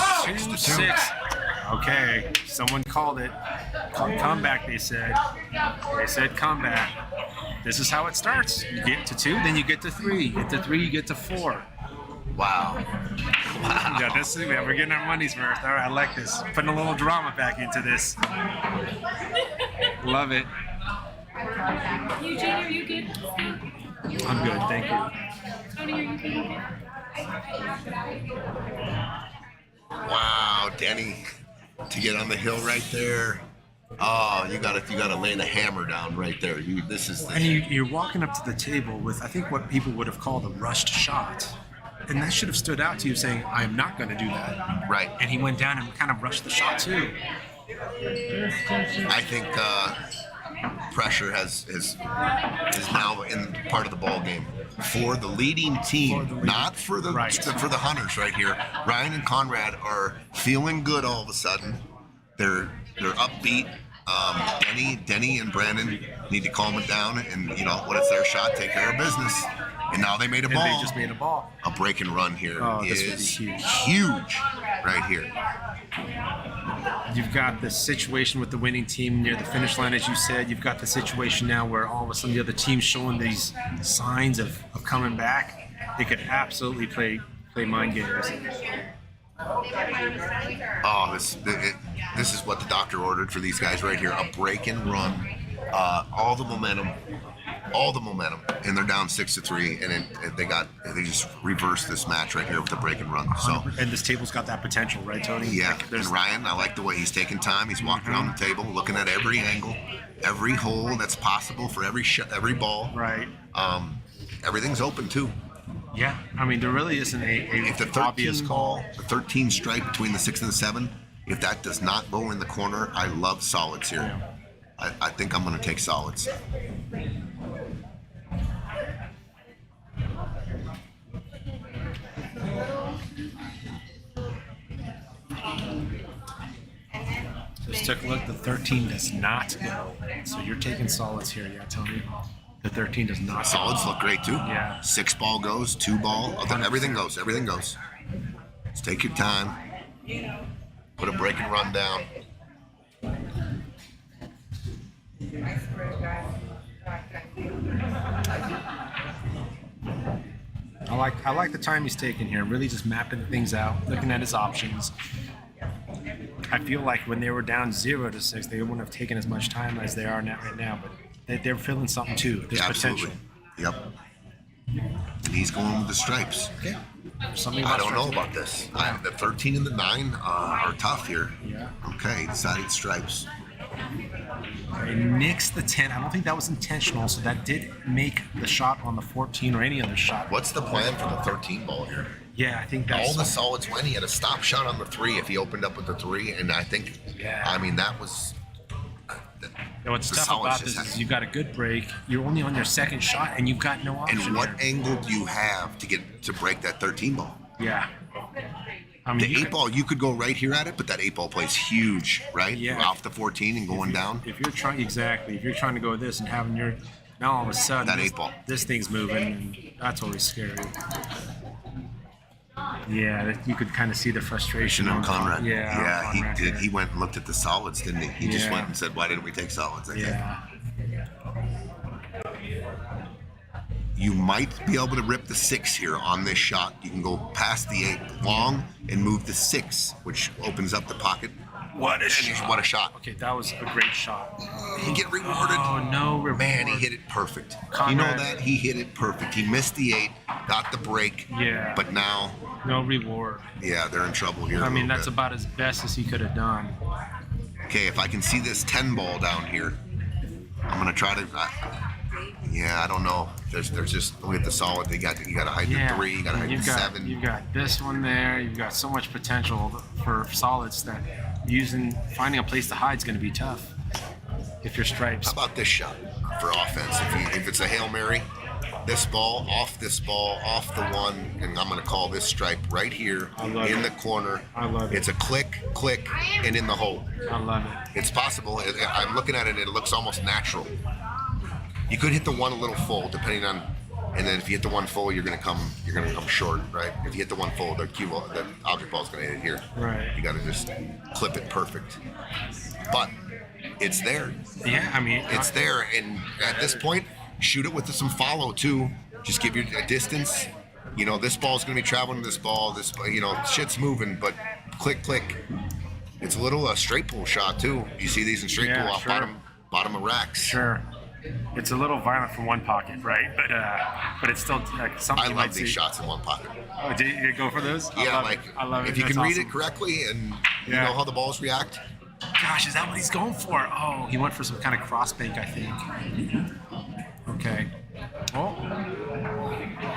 2-6. Okay. Someone called it. Comeback, they said. They said comeback. This is how it starts. You get to 2, then you get to 3. You get to 3, you get to 4. Wow. Yeah, this is, we're getting our money's worth. All right, I like this. Putting a little drama back into this. Love it. Eugene, are you good? I'm good, thank you. Tony, are you good? Wow, Denny, to get on the hill right there. Oh, you gotta lay the hammer down right there. And you're walking up to the table with, I think, what people would have called a rushed shot. And that should have stood out to you saying, I am not going to do that. Right. And he went down and kind of rushed the shot too. I think pressure is now part of the ball game for the leading team, not for the Right. for the hunters right here. Ryan and Conrad are feeling good all of a sudden. They're upbeat. Denny and Brandon need to calm it down, and when it's their shot, take care of business. And now they made a And ball. they just made a ball. A break and run here Oh, this is would be huge right here. You've got the situation with the winning team near the finish line, as you said. You've got the situation now where all of a sudden the other team's showing these signs of coming back. They could absolutely play mind games. Oh, this is what the doctor ordered for these guys right here. A break and run. All the momentum, and they're down 6-3, and they just reversed this match right here with the break and run. So, And this table's got that potential, right, Tony? yeah. Like, And there's- Ryan, I like the way he's taking time. He's walking around the table, looking at every angle, every hole that's possible for every ball. Right. Everything's open too. Yeah. I mean, there really isn't If the a obvious 13 call. ball, the 13 stripe between the 6 and the 7, if that does not go in the corner, I love solids here. Yeah. I think I'm going to take solids. Just took a look. The 13 does not go. So you're taking solids here, yeah, Tony. The 13 does not. Solids look great too. Yeah. 6 ball goes, 2 ball, everything goes. Everything goes. Just take your time. Put a break and run down. I like the time he's taking here. Really just mapping things out, looking at his options. I feel like when they were down 0-6, they wouldn't have taken as much time as they are now right now. But they're feeling something too. There's Absolutely. potential. Yep. And he's going with the stripes. Okay. Something I about don't know stripes. about this. The 13 and the 9 are tough here. Yeah. Okay, decided stripes. Okay, nix the 10. I don't think that was intentional, so that did make the shot on the 14 or any other shot. What's the plan for the 13 ball here? Yeah, I think that's All the solids went. He had a stop shot on the 3 if he opened up with the 3, and I think, that was. And what's the tough solids about this just is had- you've got a good break. You're only on your second shot, and you've got no option. And what here. angle do you have to get to break that 13 ball? Yeah. I mean, The you 8 could- ball, you could go right here at it, but that 8 ball plays huge, right? Yeah. Off the 14 and going down. If you're trying if you're trying to go with this and having your now all of a sudden That this, 8 ball. this thing's moving, and that's always scary. Yeah, you could kind of see the frustration And Conrad. Yeah, on he Conrad did. here. He went and looked at the solids, didn't he? He just Yeah. went and said, "Why didn't we take solids?" Okay. Yeah. You might be able to rip the 6 here on this shot. You can go past the 8 long and move the 6, which opens up the pocket. What a shot! What a shot! Okay, that was a great shot. He get rewarded. Oh no, reward. Man, he hit it perfect. Conrad. You know that? He hit it perfect. He missed the 8, got the break. Yeah. But now, No reward. yeah, they're in trouble here. I a mean, little that's bit. about as best as he could have done. Okay, if I can see this 10 ball down here, I'm gonna try to. I don't know. There's just look at the solid. You got to hide Yeah. the 3. You got to hide the You've got 7. You've got this one there. You've got so much potential for solids that finding a place to hide is going to be tough if you're stripes. How about this shot for offense? If it's a Hail Mary, this ball, off the 1, and I'm going to call this stripe right here I love in it. the corner. I love it. It's a click, and in the hole. I love it. It's possible. I'm looking at it, it looks almost natural. You could hit the 1 a little full, depending on, and then if you hit the 1 full, you're gonna come short, right? If you hit the 1 full, the object ball is gonna hit it here. Right. You gotta just clip it perfect. But it's there. Yeah, I mean, It's there, and at this point, shoot it with some follow too. Just give you a distance. This ball's gonna be traveling to this ball. This, shit's moving, but click. It's a little straight pull shot too. You see these in straight Yeah, pull off sure. bottom of racks. Sure. It's a little violent from one pocket, right? But it's still like something I you love might these see. shots in one pocket. Oh, do you go for those? Yeah, I love it. if you That's can read awesome. it correctly and you Yeah. know how the balls react. Gosh, is that what he's going for? Oh, he went for some kind of cross bank, I think. Okay. Well,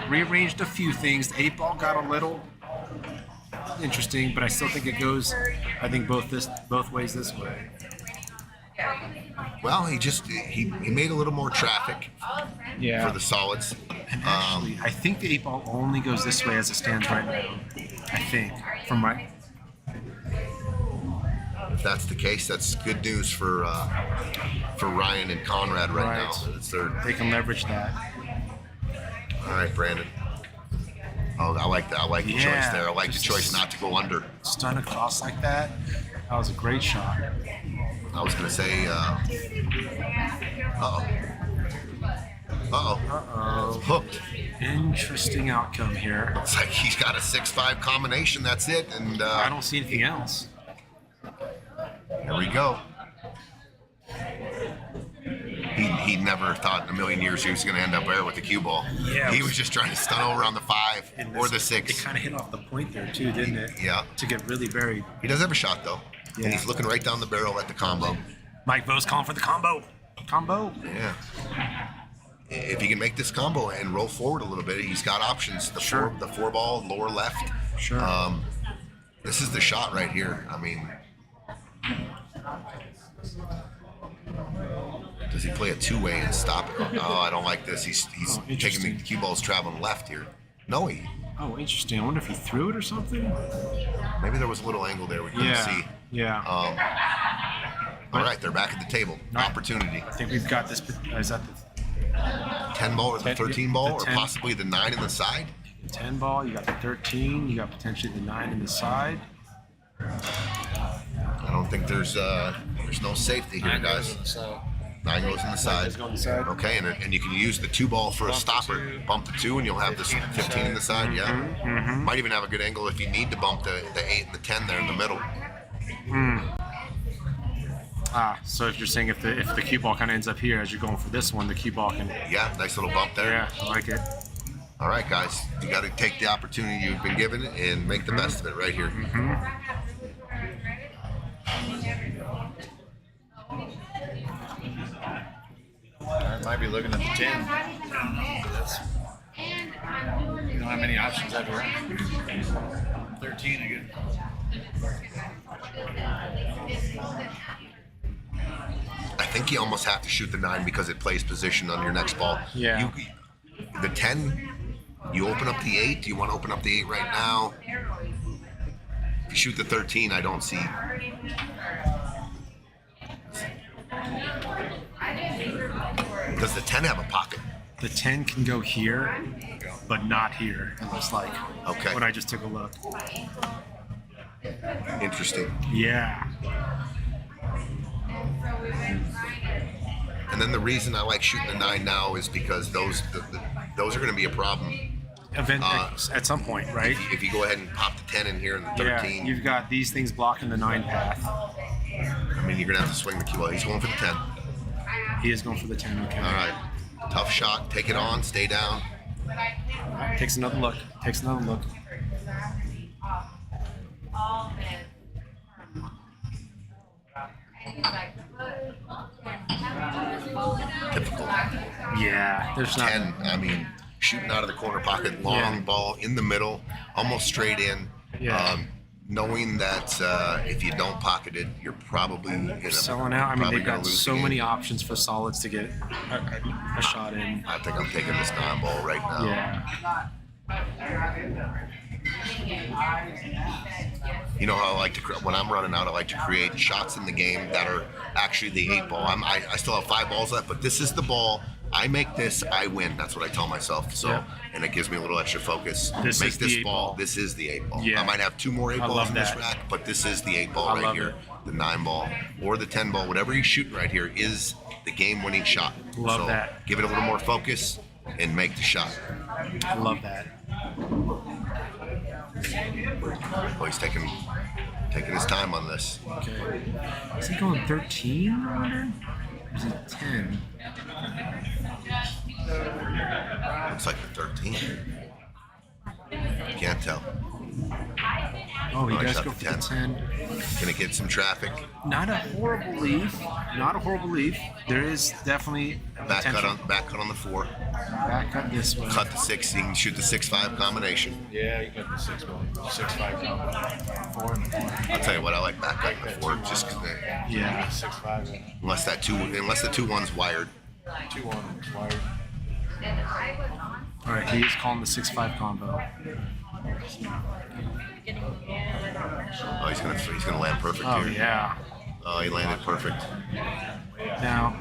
rearranged a few things. The 8 ball got a little interesting, but I still think it goes. I think both ways this way. Well, he made a little more traffic. Yeah. for the solids. And actually, I think the 8-ball only goes this way as it stands right now. I think. From my... If that's the case, that's good news for Ryan and Conrad right now. It's their, They can leverage that. all right, Brandon. Oh, I like that. I like the choice Yeah, there. I like the just- choice not to go under. Stun across like that. That was a great shot. I was going to say, uh-oh. Uh-oh. Hooked. Interesting outcome here. It's like he's got a 6-5 combination. That's it. And I don't see anything else. there we go. He never thought in a million years he was going to end up there with the cue ball. Yeah. He was just trying to stun over on the 5 And or the It 6. kind of hit off the point there too, didn't it? Yeah. To get really buried. He does have a shot, though. Yeah. And he's looking right down the barrel at the combo. Mike Bo's calling for the combo. Combo. Yeah. If he can make this combo and roll forward a little bit, he's got options. The Sure. four ball, lower left. Sure. This is the shot right here. I mean, does he play a 2-way and stop it? Oh, I don't like this. He's taking the interesting. cue ball's traveling left here. No, he Oh, interesting. I wonder if he threw it or something. maybe there was a little angle there we couldn't see. Yeah. All right, they're back at the table. Right. Opportunity. I think we've got this. Is that the 10 ball or the 13 ball, the or 10. possibly the 9 in the side. 10 ball? You got the 13. You got potentially the 9 in the side. I don't think there's no safety here, guys. So 9 goes in the side. Let's go on the side. Okay, and you can use the 2 ball for a Bump the stopper. 2. Bump the 2, and you'll have this 15 in the side. Yeah. Might even have a good angle if you need to bump the 8 and the 10 there in the middle. So if you're saying if the cue ball kind of ends up here as you're going for this one, the cue ball can. Yeah, nice little bump there. Yeah, I like it. All right, guys, you got to take the opportunity you've been given and make the best of it right here. I might be looking at the 10. That's, you don't have many options after that. 13 again. I think you almost have to shoot the 9 because it plays position on your next ball. Yeah. The 10, you open up the 8. Do you want to open up the 8 right now? If you shoot the 13, I don't see. Does the 10 have a pocket? The 10 can go here, but not here. It looks like. Okay. When I just took a look. Interesting. Yeah. And then the reason I like shooting the 9 now is because those are going to be a problem. At some point, right? If you go ahead and pop the 10 in here and the 13, Yeah. You've got these things blocking the 9 path. I mean, you're going to have to swing the cue ball. He's going for the 10. He is going for the 10. Okay. All right. Tough shot. Take it on. Stay down. Takes another look. Takes another look. Typical. Yeah. There's not. 10, I mean, shooting out of the corner pocket, long Yeah. ball in the middle, almost straight in. Yeah. Knowing that if you don't pocket it, you're probably Selling out. I mean, they've got lose so the game. many options for solids to get a shot in. I think I'm taking this 9 ball right now. Yeah. You know how I like to when I'm running out, I like to create shots in the game that are actually the 8 ball. I still have 5 balls left, but this is the ball. I make this, I win. That's what I tell myself. So, Yeah. and it gives me a little extra focus. This make is the this 8 ball. ball. This is the 8 ball. Yeah. I might have 2 more 8 I balls love in this that. rack, but this is the 8 ball I right love here. it. The 9 ball or the 10 ball, whatever he's shooting right here is the game-winning shot. Love so that. Give it a little more focus and make the shot. I love that. Oh, he's taking his time on this. Okay. Is he going 13, I wonder? Or is it 10? Looks like the 13. Can't tell. Oh, he Oh, he does shot go the for the 10. 10. Gonna get some traffic. Not a horrible leaf. Not a horrible leaf. There is definitely a Back potential. cut on the 4. Back cut this way. Cut the 6. You can shoot the 6-5 combination. Yeah, you got the 6-5 combo. 4 and 4. I'll tell you what, I like back cutting the 4 just because Yeah. 6-5 and unless the 2-1's wired. 2-1 wired. All right, he is calling the 6-5 combo. Oh, he's gonna land perfect Oh here. yeah. Oh, he landed perfect. Now,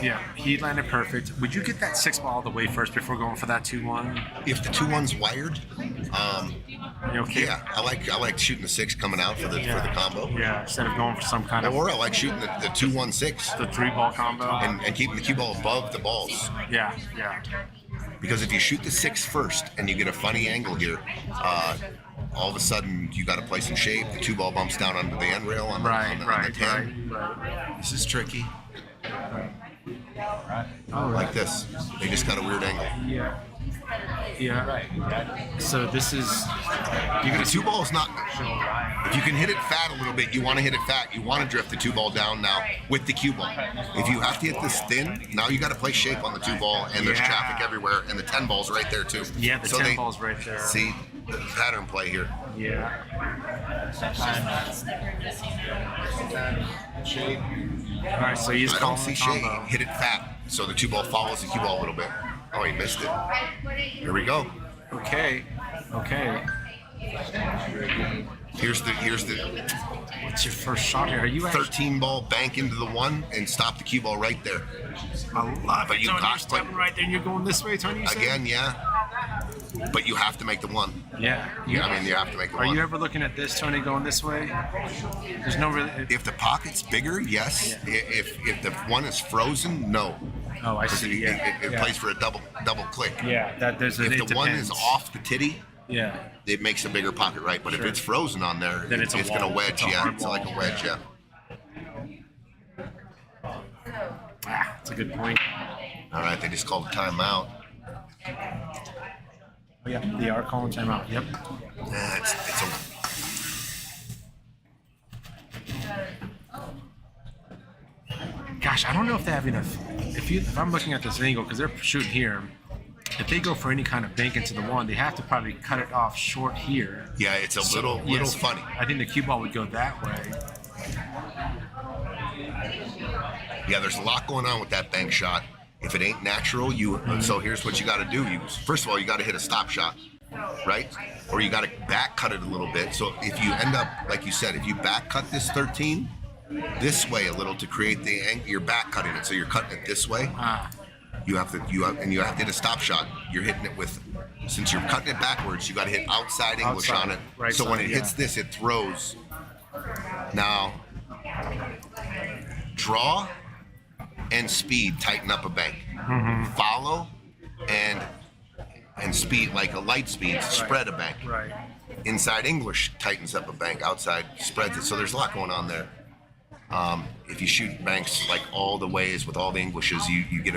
yeah, he landed perfect. Would you get that 6 ball all the way first before going for that 2-1? If the 2-1's wired, You okay? yeah, I like shooting the 6 coming out for the combo. Yeah, instead of going for some kind of Or I like shooting the 2-1-6 the 3-ball combo. and keeping the cue ball above the balls. Yeah, yeah. Because if you shoot the 6 first and you get a funny angle here, all of a sudden you got to play some shape. The 2 ball bumps down onto the end rail on the 10. Right. This is tricky. Oh, Like this. They just got a weird angle. Yeah. Yeah. So this is The 2 ball is not. If you can hit it fat a little bit, you want to hit it fat. You want to drift the 2 ball down now with the cue ball. If you have to hit this thin, now you got to play shape on the 2 ball, and there's traffic everywhere, and the 10 ball's right there too. yeah, the So 10 ball's right there. See the pattern play here. Yeah. Shape. All right, so he's I calling don't see the shade. combo. Hit it fat, so the 2 ball follows the cue ball a little bit. Oh, he missed it. Here we go. Okay. Here's the What's your first shot here? Are you actually? 13 ball bank into the 1 and stop the cue ball right there. I love But it, you Tony. got- You're stepping right there, and you're going this way, Tony. You said? Again, yeah. But you have to make the 1. Yeah. Yeah, I mean, you have to make the Are 1. you ever looking at this, Tony, going this way? There's no really. If the pocket's bigger, yes. If the 1 is frozen, no. Oh, I 'Cause see. It, Yeah. it plays for a double click. Yeah. That there's. If it the 1 is depends. off the titty, Yeah. it makes a bigger pocket, right? But if Sure. it's frozen on there, Then it's a going to wall. wedge. It's a Yeah, hard it's like a wall. wedge. Yeah. That's a good point. All right, they just called a timeout. Oh yeah, they are calling timeout. Yep. Yeah, it's a. Gosh, I don't know if they have enough. If I'm looking at this angle, because they're shooting here, if they go for any kind of bank into the 1, they have to probably cut it off short here. Yeah, it's a little Yes, funny. I think the cue ball would go that way. Yeah, there's a lot going on with that bank shot. If it ain't natural, so here's what you got to do. First of all, you got to hit a stop shot, right? Or you got to back cut it a little bit. So if you end up, like you said, if you back cut this 13 this way a little to create the angle, you're back cutting it. So you're cutting it this way. You have to hit a stop shot. You're hitting it with, since you're cutting it backwards, you got to hit outside English Outside, on it. right So when side, it hits yeah. this, it throws. Now, draw and speed tighten up a bank. Follow and speed, like a light speed, spread a bank. Right. Inside English tightens up a bank. Outside spreads it. So there's a lot going on there. If you shoot banks like all the ways with all the Englishes, you get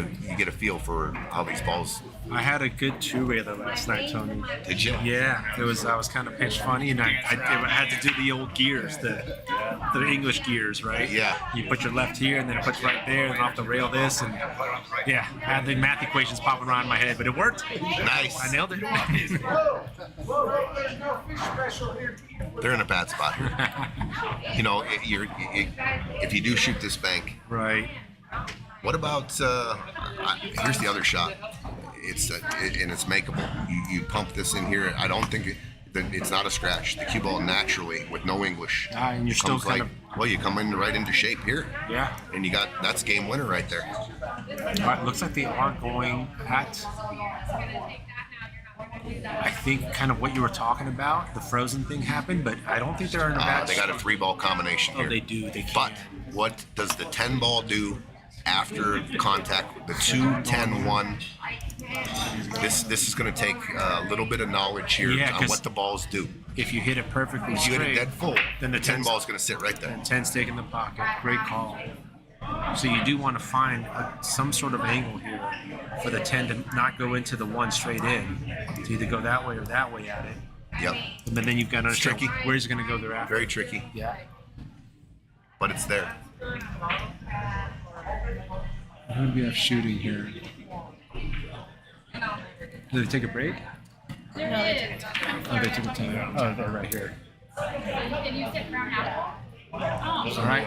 a feel for how these balls. I had a good 2-railer last night, Tony. Did you? Yeah, I was kind of pitched funny, and I had to do the old gears, the English gears, right? Yeah. You put your left here, and then it puts right there, and off the rail this, and yeah, I had the math equations popping around in my head, but it worked. Nice. I nailed it. They're in a bad spot here. You know, if you do shoot this bank, Right. what about? Here's the other shot. It's makeable. You pump this in here. I don't think it's not a scratch. The cue ball naturally with no English. And you're still comes kind well, you come in right into shape here, Yeah. and that's game winner right there. All right, looks like they are going at, I think, kind of what you were talking about. The frozen thing happened, but I don't think they're in a bad. They got a 3-ball combination Oh, here. they do. They can. But what does the 10 ball do after contact with the 2-10-1? This is going to take a little bit of knowledge here Yeah, on 'cause what the balls do. If you hit it perfectly If you hit straight, it dead full, then the the 10 10's ball is going to sit right there. 10 stick in the pocket. Great call. So you do want to find some sort of angle here for the 10 to not go into the 1 straight in. To either go that way or that way at it. Yep. And then you've got to understand tricky. where he's going to go thereafter. Very tricky, Yeah. but it's there. Who do we have shooting here? Did they take a break? Oh, they took a time. Oh, they're right here. And you sit brown apple? All right.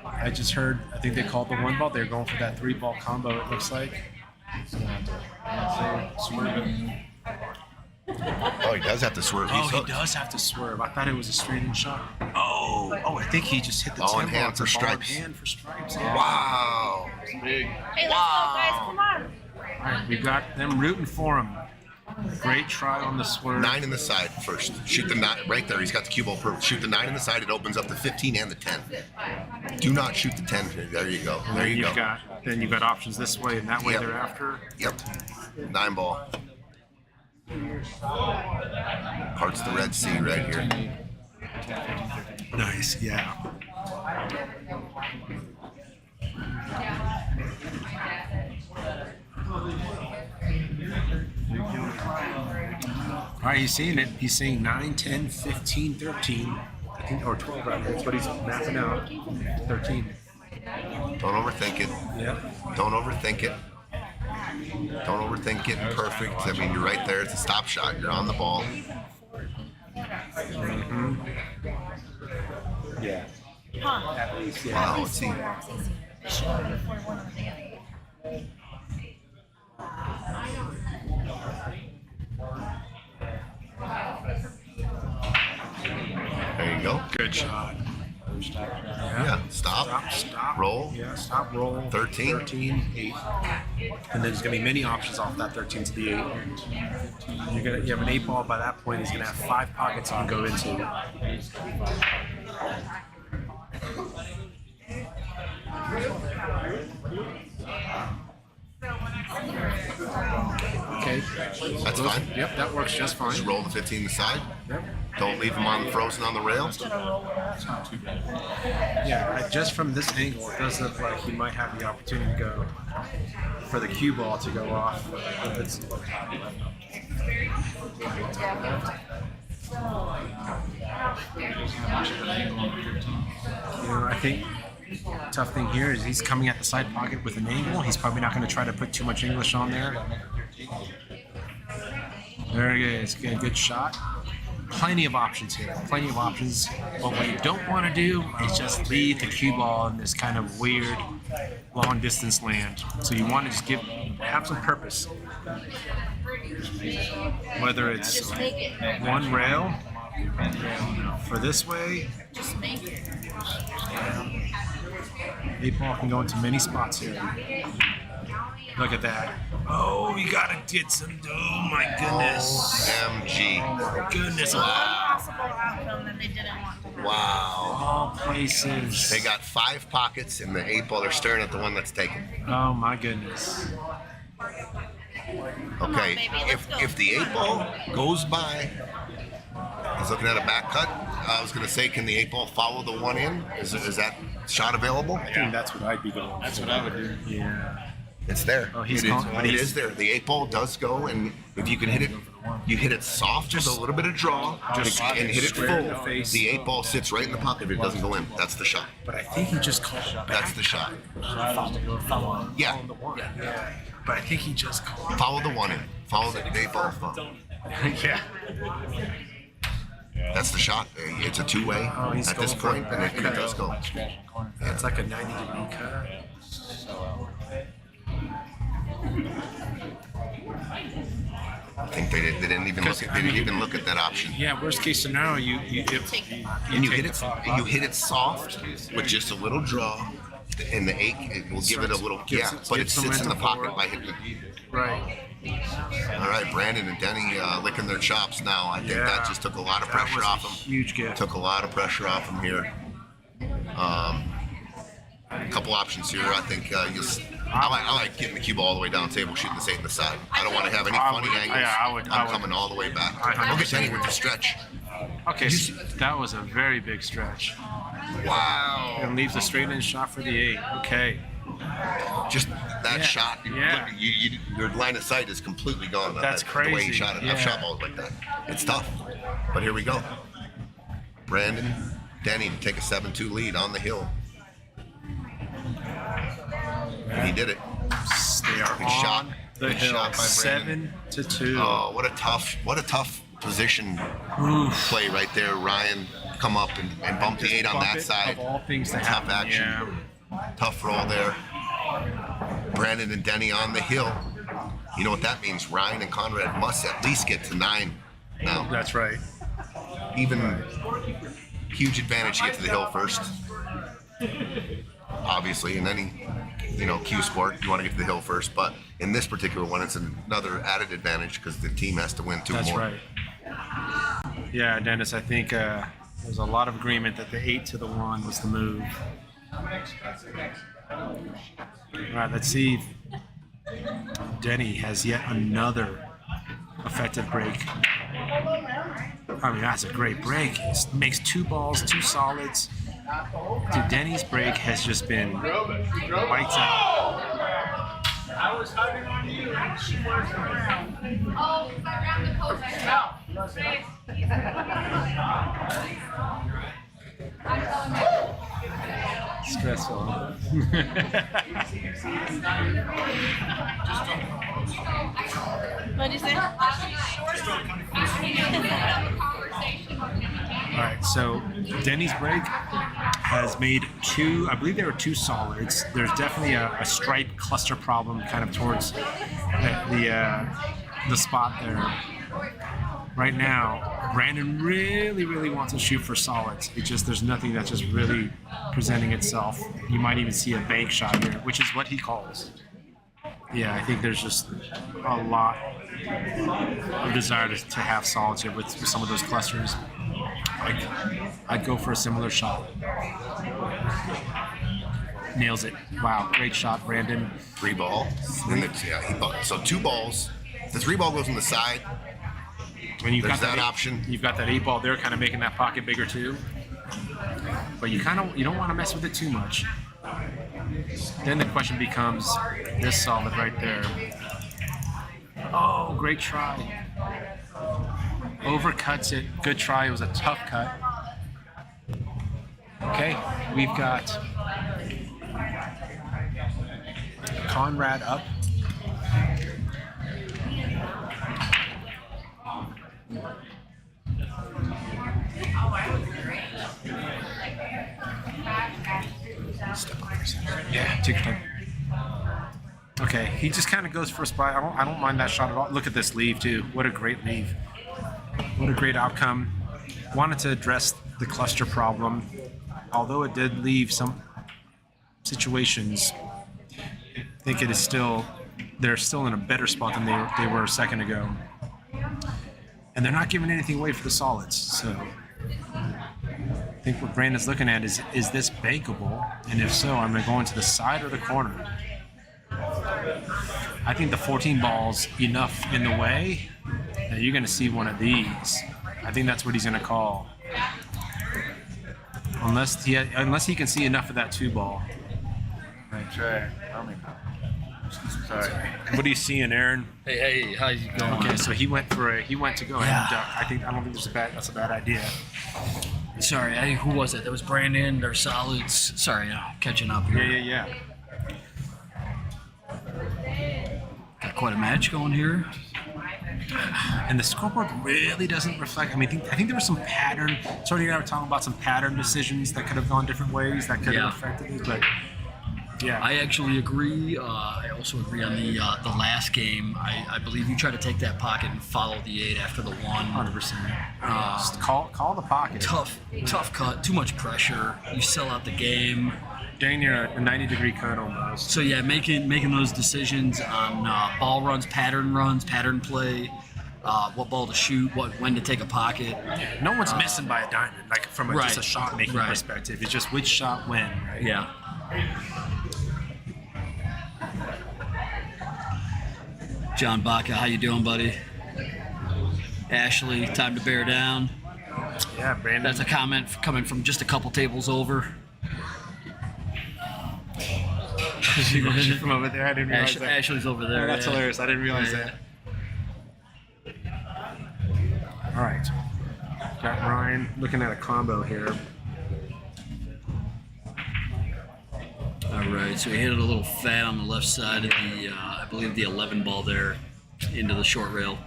I just heard, I think they called the 1 ball. They're going for that 3-ball combo, it looks like. So, Swerving. Oh, he does have to swerve. He's Oh, he hooked. does have to swerve. I thought it was a straight in shot. Oh, I think he just hit the Ball in temple. hand It's for a ball in stripes. hand for stripes. Wow. Big. Hey, let's go, guys. Come on. All right, we got them rooting for him. Great try on the swerve. 9 in the side first. Shoot the 9 right there. He's got the cue ball per. Shoot the 9 in the side. It opens up the 15 and the 10. Do not shoot the 10. There you go. There you go. Then you've got options this way and that way Yep. thereafter. Yep. 9 ball. Parts the Red Sea right here. Nice, yeah. All right, he's seeing it. He's saying 9, 10, 15, 13. I think, or 12 rather. That's what he's mapping out. 13. Don't overthink it. Yeah. Don't overthink it. Don't overthink it. Perfect. I mean, you're right there. It's a stop shot. You're on the ball. Yeah. At least, yeah. Wow. Let's see. There you go. Good shot. Yeah. Stop. Stop. Roll. Yeah, stop, roll. 13. 13, 8. And then there's going to be many options off that 13 to the 8. You have an 8 ball by that point. He's going to have 5 pockets you can go into. Okay. That's fine. Yep, that works just fine. Just roll the 15 aside. Yep. Don't leave him on frozen on the rail. Yeah, just from this angle, it does look like he might have the opportunity to go for the cue ball to go off. It's, I think tough thing here is he's coming at the side pocket with an angle. He's probably not going to try to put too much English on there. There it is. Good shot. Plenty of options here. Plenty of options. But what you don't want to do is just leave the cue ball in this kind of weird long distance land. So you want to just have some purpose. Whether it's one rail for this way. Just make it. 8 ball can go into many spots here. Look at that. Oh, you gotta get some. Oh my goodness. OMG. Goodness. One possible outcome that they didn't want to have. Wow. All places. They got 5 pockets in the 8 ball. They're staring at the one that's taken. Oh my goodness. Okay. baby, let's go. If the 8 ball goes by, he's looking at a back cut. I was gonna say, can the 8 ball follow the 1 in? Is that shot available? I think that's what I'd be going. That's what I would do. Yeah. It's there. Oh, he's It is- gone. It is there. The 8 ball does go, and if you can hit it, you hit it soft with a little bit of draw, Just and hit it square in the full. face. The 8 ball sits right in the pocket if it doesn't go in. That's the shot. But I think he just called back. That's the shot. Follow Yeah. the one. Yeah. But I think he just called. Follow the 1 in. Follow the 8 ball. Yeah. That's the shot. It's a 2-way Oh, he's at this going for point, and it does go. It's like a 90-degree cut. I think they didn't even look at that option. Yeah. Worst case scenario, you And you take hit the it. You hit it soft with just a little draw, and the 8 it will give it a little but it sits in the pocket by hitting it. Right. All right, Brandon and Denny licking their chops now. I think that just took a lot of pressure off them. Huge gift. Took a lot of pressure off them here. A couple options here. I think I like getting the cue ball all the way down table, shooting this 8 in the side. I don't want to have any funny angles. I would- I'm coming all the way back. Look at Denny with the stretch. Okay, so that was a very big stretch. Wow. And leaves a straight in shot for the 8. Okay. Just that Yeah, shot. yeah. Your line of sight is completely gone. That's The way crazy, you shot it. yeah. I've shot balls like that. It's tough. But here we go. Brandon, Denny to take a 7-2 lead on the hill. And he did it. They are Good on shot. the Good hill. shot by Brandon. 7-2. Oh, what a tough position play right there. Ryan come up and bump the 8 on Bump that it, side. Of all things to Tough happen. action. Yeah. Tough roll there. Brandon and Denny on the hill. You know what that means? Ryan and Conrad must at least get to 9 now. That's right. Even huge advantage to get to the hill first. Obviously, in any cue sport, you want to get to the hill first. But in this particular one, it's another added advantage because the team has to win 2 That's more. right. Yeah, Dennis, I think there's a lot of agreement that the 8 to the 1 was the move. All right, let's see if Denny has yet another effective break. I mean, that's a great break. It makes 2 balls, 2 solids. Dude, Denny's break has just been lights out. I was hugging on you and she was around. Oh, around the post. I'm telling you. Stressful. What is it? All right, so Denny's break has made 2, I believe there were 2 solids. There's definitely a stripe cluster problem kind of towards the spot there. Right now, Brandon really wants to shoot for solids. It just, there's nothing that's just really presenting itself. You might even see a bank shot here, which is what he calls. Yeah, I think there's just a lot of desire to have solids here with some of those clusters. I'd go for a similar shot. Nails it. Wow, great shot, Brandon. 3 ball. So 2 balls. The 3 ball goes on the side. And you've There's got that option. You've got that 8 ball there, kind of making that pocket bigger too. But you don't want to mess with it too much. Then the question becomes this solid right there. Oh, great try. Overcuts it. Good try. It was a tough cut. Okay, we've got Conrad up. Yeah, take your time. Okay, he just kind of goes for a spot. I don't mind that shot at all. Look at this leave too. What a great leave. What a great outcome. Wanted to address the cluster problem, although it did leave some situations. I think it is still, they're still in a better spot than they were a second ago. And they're not giving anything away for the solids. So I think what Brandon's looking at is this bankable? And if so, I'm going to go into the side or the corner. I think the 14 ball's enough in the way that you're going to see one of these. I think that's what he's going to call. Unless he can see enough of that 2 ball. Right. Tell me. Sorry. What are you seeing, Aaron? Hey, how's it going? Okay, so he went to go ahead and duck. I don't think that's a bad idea. Sorry, who was it? That was Brandon. Their solids. Sorry, catching up here. Yeah. Got quite a match going here. And the scoreboard really doesn't reflect. I mean, I think there was some pattern. Tony and I were talking about some pattern decisions that could have gone different ways that could have affected it. But yeah, I actually agree. I also agree on the last game. I believe you try to take that pocket and follow the 8 after the 1. 100%. Just call the pocket. Tough cut. Too much pressure. You sell out the game. Dang near a 90-degree cut almost. So yeah, making those decisions on ball runs, pattern play, what ball to shoot, when to take a pocket. No one's missing by a diamond, like from just a shot making perspective. It's just which shot when, right? Yeah. John Baca, how you doing, buddy? Ashley, time to bear down. Yeah, Brandon. That's a comment coming from just a couple tables over. She watching from over there. I didn't realize that. Ashley's over there. Oh, that's hilarious. I didn't realize that. All right. Got Ryan looking at a combo here. All right, so he hit it a little fat on the left side of the, I believe the 11 ball there into the short rail.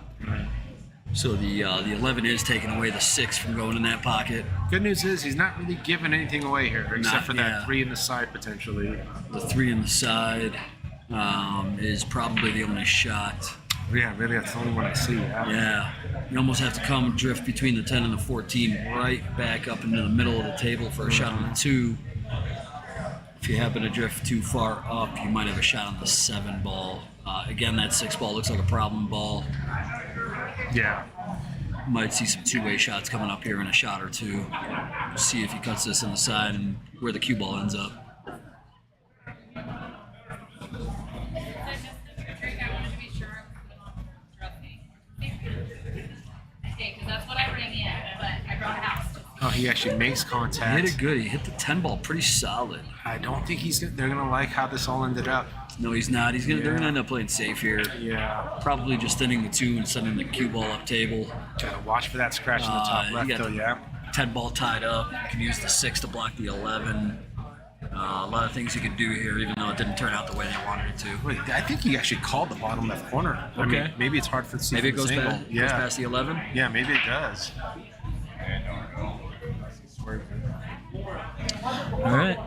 So the 11 is taking away the 6 from going in that pocket. Good news is he's not really giving anything away here, except for that 3 in the side potentially. The 3 in the side. is probably the only shot. Yeah, really, that's the only one I see. Yeah. Yeah, you almost have to come drift between the 10 and the 14, right back up into the middle of the table for a shot on the 2. If you happen to drift too far up, you might have a shot on the 7 ball. Again, that 6 ball looks like a problem ball. Yeah. Might see some two-way shots coming up here in a shot or two. See if he cuts this in the side and where the cue ball ends up. Because that's what I bring in, but I brought a house. Oh, he actually makes He contact. hit it good. He hit the 10 ball pretty solid. I don't think they're gonna like how this all ended up. No, he's not. They're gonna end up playing safe here. Yeah. Probably just thinning the 2 and sending the cue ball up table. Gotta watch for that scratch in the top You left, got though. the Yeah. 10 ball tied up. You can use the 6 to block the 11. A lot of things you could do here, even though it didn't turn out the way they wanted it to. Wait, I think he actually called the bottom left corner. I mean, Okay. maybe it's hard for the see Maybe it from goes this angle. past, goes past the 11. Yeah, maybe it does. All right.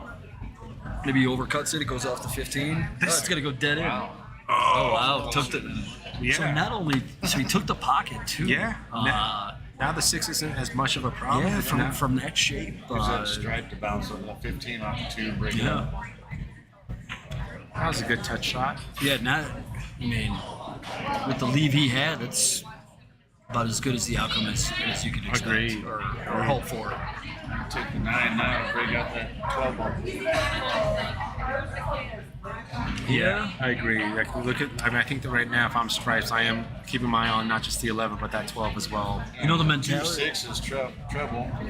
Maybe he overcuts it. It goes off the 15. It's gonna go dead in. Oh wow! Took the. Yeah. So not only he took the pocket too. Yeah. Now the 6 isn't as much of a problem. Yeah, Now- from that shape. There's that stripe to bounce on the 15 off the 2, break it Yeah. up. that was a good touch shot. Yeah, not. I mean, with the leave he had, it's about as good as the outcome as you could expect Agreed. or hope for. Take the 9 now and break out that 12 ball. Yeah. I agree. Like, I think that right now, if I'm Stripes, I am keeping my eye on not just the 11, but that 12 as well. You know the 2 mentality. 6 is trouble.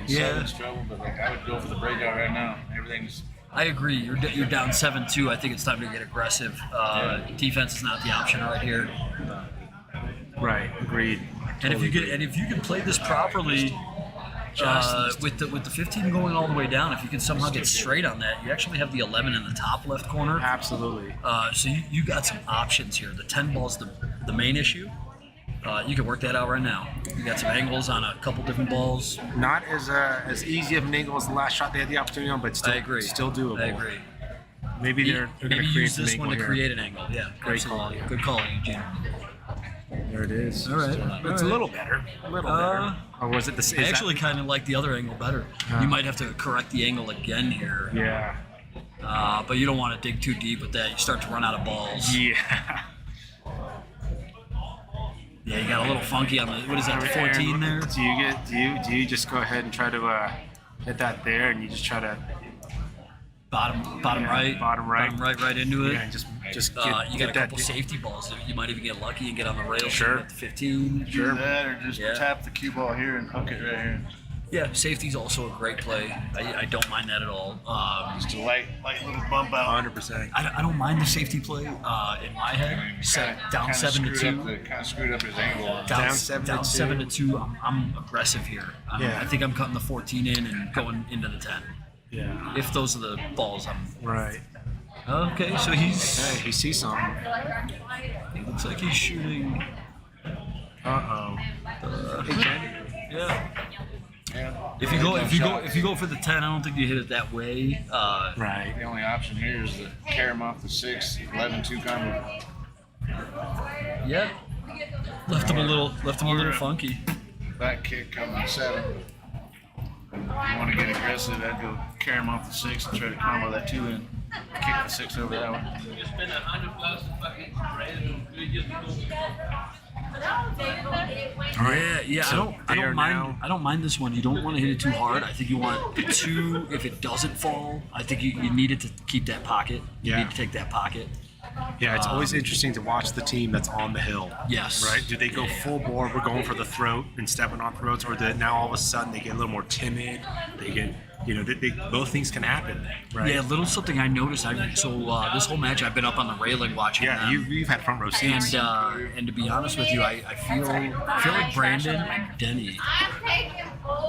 Yeah. 7's trouble, but like I would go for the breakout right now. Everything's I agree. You're down 7-2. I think it's time to get aggressive. Defense is not the option right here. Right. Agreed. And if you can play this properly, with the 15 going all the way down, if you can somehow get straight on that, you actually have the 11 in the top left corner. Absolutely. So you got some options here. The 10 ball's the main issue. You can work that out right now. You got some angles on a couple different balls. Not as easy of an angle as the last shot they had the opportunity on, but still, I agree. still doable. I agree. Maybe they're going to Maybe create use some this angle one to here. create an angle. Yeah, Great absolutely. call. Good call, Eugene. There it is. All right. It's a little better. A little better. Or was it the same? I actually kind of like the other angle better. You might have to correct the angle again here. Yeah. But you don't want to dig too deep with that. You start to run out of balls. Yeah. Yeah, you got a little funky on the, what is that, the 14 there? Do you just go ahead and try to hit that there, and you just try to Bottom right. Bottom right. right into it. yeah, just You get got a that couple safety balls. You might even get lucky and get on the rail Sure. at the 15. either that or just Yeah. tap the cue ball here and hook it right here. Yeah, safety's also a great play. I don't mind that at all. Just a light little bump out. 100%. I don't mind the safety play in my head. Down 7-2. Kind of screwed up his angle. Down 7-2. 7-2. I'm aggressive here. Yeah. I think I'm cutting the 14 in and going into the 10. Yeah. If those are the balls, I'm Right. okay. So he's Hey, he sees something. he looks like he's shooting. Hey, Ken. Yeah. Yeah. If you go for the 10, I don't think you hit it that way. Right. The only option here is to carry him off the 6, 11-2 combo. Yeah. Left him a little funky. Back kick coming 7. If you want to get aggressive, I'd go carry him off the 6 and try to combo that 2 in. Kick the 6 over that one. Yeah. So I they are don't mind. now- I don't mind this one. You don't want to hit it too hard. I think you want the 2. If it doesn't fall, I think you need it to keep that pocket. You Yeah. need to take that pocket. Yeah, it's always interesting to watch the team that's on the hill. Yes. Right? Do they go full bore? We're going for the throat and stepping on throats, or do now all of a sudden they get a little more timid? They get, both things can happen. Right? Yeah, little something I noticed. This whole match I've been up on the railing watching. Yeah, them. you've had front row seats. And to be honest with you, I feel like Brandon and Denny.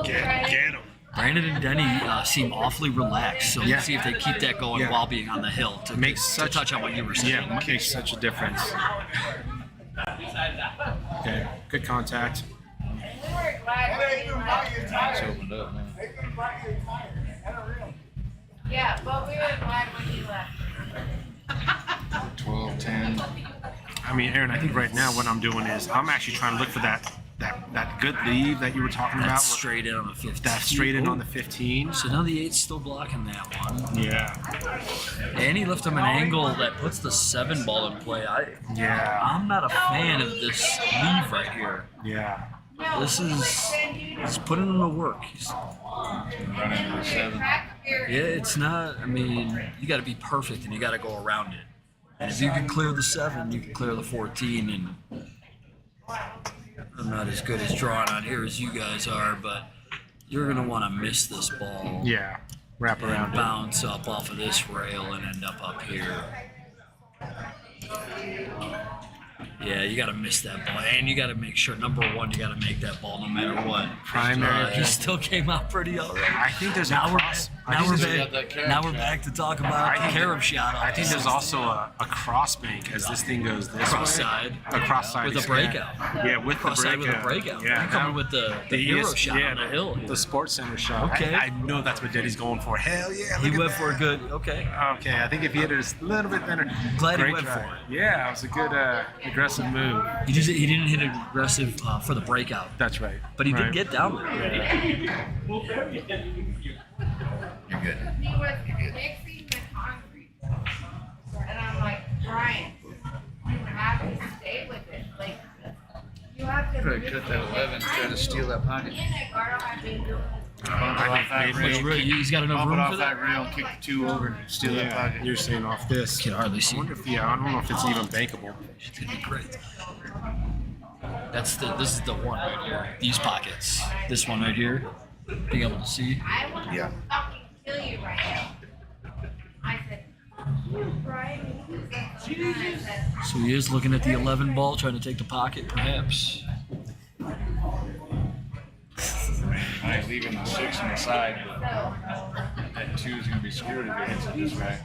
Get him. Brandon and Denny seem awfully relaxed. So Yeah. let's see if they keep that going Yeah. while being on the hill. To touch on what you were saying. Yeah, it makes such a difference. Okay, good contact. It's opened up, man. Yeah, but we were glad when you left. 12, 10. I mean, Aaron, I think right now what I'm doing is I'm actually trying to look for that good lead that you were talking about. That's straight in on the 15. That's straight in on the 15. So now the 8's still blocking that one. Yeah. And he left him an angle that puts the 7 ball in play. Yeah. I'm not a fan of this leave right here. Yeah. This is he's putting in the work. Running to the 7. Yeah, it's not. I mean, you got to be perfect and you got to go around it. And if you can clear the 7, you can clear the 14. And I'm not as good as drawing on here as you guys are, but you're gonna want to miss this ball. Yeah. Wrap around And bounce up off of this rail and end up here. Yeah, you got to miss that ball, and you got to make sure. Number one, you got to make that ball no matter what. Primary. He still came out pretty all right. I think there's Now a we're cross. now we're got that back. carob Now we're shot. back to talk about the carob shot. I think there's also a cross bank as this thing goes this cross way. side A cross side with a yeah. breakout. Yeah, with Cross the side breakout. with a breakout. Yeah, You're coming with the hero shot on the hill. The Sports Center shot. Okay. I know that's what Diddy's going for. Hell yeah! He look at went that. for a good. Okay. Okay, I think if he hit it a little bit thinner. Glad he great went try. for it. Yeah, it was a good aggressive move. He didn't hit it aggressive for the breakout, That's right. but he Right. did get down there. You're good. He was mixing the concrete. And I'm like, Brian, you have to stay with it. Like, you have to. Try to cut that 11, try to steal that pocket. I've been doing. Bump it off that maybe- rail. He's got enough Bump it room off for that that. rail, kick the 2 over, and steal that Yeah, pocket. you're saying off this. Can hardly I see. wonder if I don't know if it's even bankable. It's gonna be great. This is the one right here. These pockets. This one right here. Being able to see. I want to Yeah. fucking kill you right now. I said, Brian, I said, So he is looking at the 11 ball, trying to take the pocket, perhaps. I ain't leaving the 6 on the side, but that 2 is going to be screwed if it hits it this way.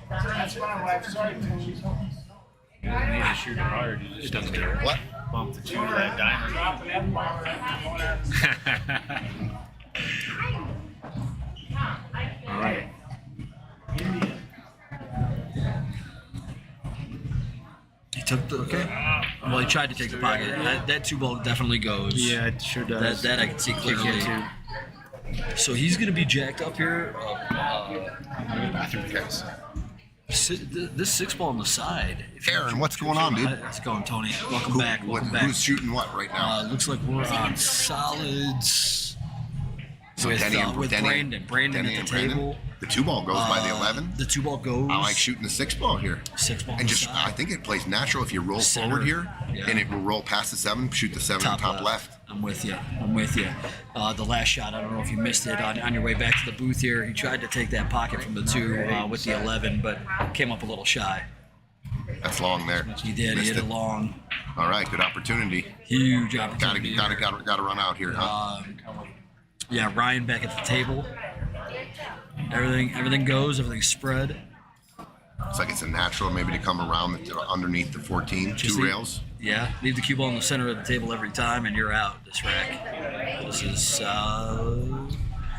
You don't need to shoot it hard, you just need to What? bump the 2 to that diamond. All right. He took the. Okay. Well, he tried to take the pocket. That 2 ball definitely goes. Yeah, it sure does. That I can see Kick clearly. into. So he's going to be jacked up here. Bathroom guys. This 6 ball on the side. Aaron, what's going on, dude? How's it going, Tony? Welcome back. Welcome back. Who's shooting what right now? Looks like we're on solids. So with, Denny with Denny- Brandon. Brandon Denny at and the Brandon? table. The 2 ball goes by the 11. The 2 ball goes. I like shooting the 6 ball here. 6 ball on And the just, side. I think it plays natural if you roll Center. forward here, Yeah. and it will roll past the 7, shoot the 7 top left. I'm with you. I'm with you. The last shot, I don't know if you missed it on your way back to the booth here. He tried to take that pocket from the 2 with the 11, but came up a little shy. That's long there. He did. Missed He hit it. it long. All right, good opportunity. Huge Gotta opportunity. here. run out here, huh? Yeah, Ryan back at the table. Everything goes. Everything's spread. Looks like it's a natural, maybe to come around underneath the 14, Just 2 leave- rails. Yeah, leave the cue ball in the center of the table every time, and you're out. This rack. This is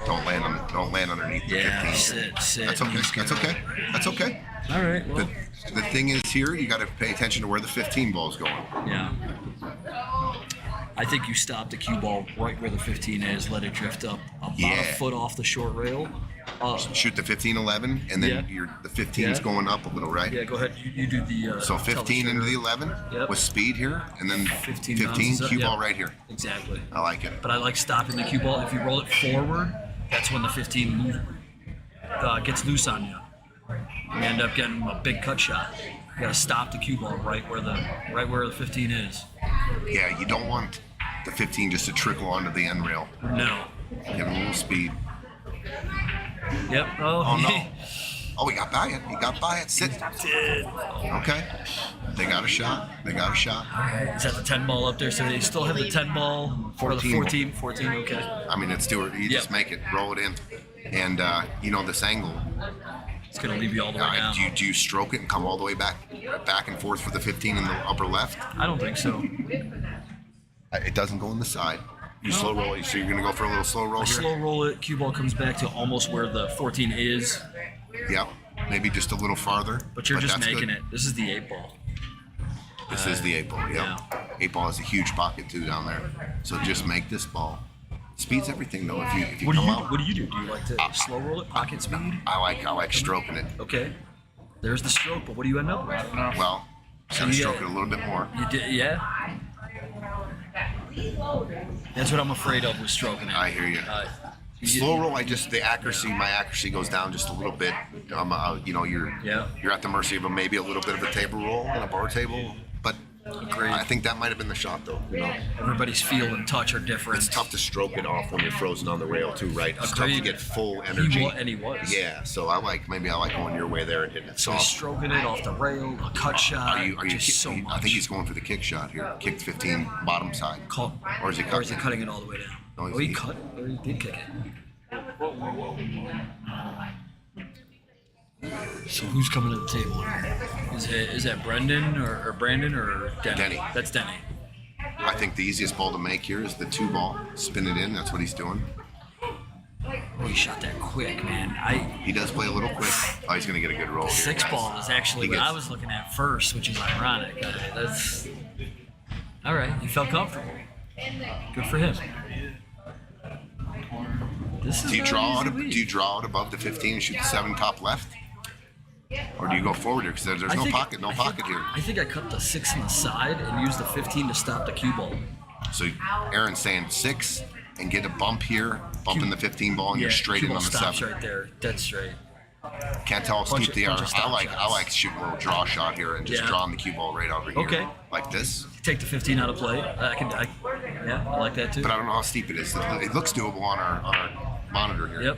Don't land underneath the yeah. 15. Sit. That's okay. He's That's good. okay. That's okay. All right. Well, The thing is here, you got to pay attention to where the 15 ball is going. yeah. I think you stop the cue ball right where the 15 is. Let it drift up about Yeah. a foot off the short rail. Shoot the 15, 11, and then Yeah. the 15 is Yeah. going up a little, right? Yeah, go ahead. You do the. So tell 15 into the shooter. 11 Yep. with speed here, and then 15 15 bounces up, cue yeah. ball right here. Exactly. I like it. But I like stopping the cue ball. If you roll it forward, that's when the 15 gets loose on you. You end up getting a big cut shot. You gotta stop the cue ball right where the 15 is. Yeah, you don't want the 15 just to trickle onto the end rail. No. Give it a little speed. Yep. Oh no! Oh, he got by it. He got by it. Sit. Did. Okay. They got a shot. They got a shot. Is that the 10 ball up there? So they still have the 10 ball or the 14. 14, okay. I mean, it's Stewart. You just Yep. make it, roll it in, and this angle. It's gonna leave you all the way down. Do you stroke it and come all the way back and forth for the 15 in the upper left? I don't think so. It doesn't go in the side. You slow roll it. So you're gonna go for a little slow roll here. Slow roll it. Cue ball comes back to almost where the 14 is, Yep. Maybe just a little farther. but you're just that's making good. it. This is the 8 ball. This is the 8 ball. Yep. Yeah. 8 ball has a huge pocket too down there. So just make this ball. Speed's everything though. If you What do come you out, What do you do? Do you like to slow roll it, pocket speed? I like stroking it. Okay. There's the stroke, but what do you end up with? Well, gotta you stroke get- it a little bit more. You did, yeah. That's what I'm afraid of with stroking it. I hear you. Slow roll, my accuracy goes down just a little bit. You're at the mercy of maybe a little bit of a table roll and a bar table, but Agreed. I think that might have been the shot though. Everybody's feel and touch are different. It's tough to stroke it off when you're frozen on the rail too, right? It's tough to Agreed. get full energy. He was. Yeah, so I like going your way there and hitting it So he's soft. stroking it off the rail, a cut shot. Are you just so much. I think he's going for the kick shot here. Kicked 15 bottom side. Or is he cutting it? cutting it all the way down? No, Oh, he cut it, or he did kick it. So who's coming to the table here? Is that Brendan or Brandon or Denny? Denny. That's Denny. I think the easiest ball to make here is the 2 ball. Spin it in. That's what he's doing. Oh, he shot that quick, man. He does play a little quick. Oh, he's going to get a good roll here. 6 guys. ball is actually He what gets- I was looking at first, which is ironic. That's all right. He felt comfortable. Good for him. This is Do you not draw an out? easy lead. Do you draw out above the 15 and shoot the 7 top left? Or do you go forward here? Because there's I no think- pocket here. I think I cut the 6 on the side and used the 15 to stop the cue ball. So Aaron's saying 6 and get a bump here, bumping the 15 ball, and you're straight cue in ball on the stops 7. right there. Dead straight. Can't tell how steep they are. bunch of stop I shots. like shooting a little draw shot here and just Yeah. drawing the cue ball right over here. Okay. Like this. Take the 15 out of play. Yeah, I like that too. But I don't know how steep it is. It looks doable on our monitor here. Yep.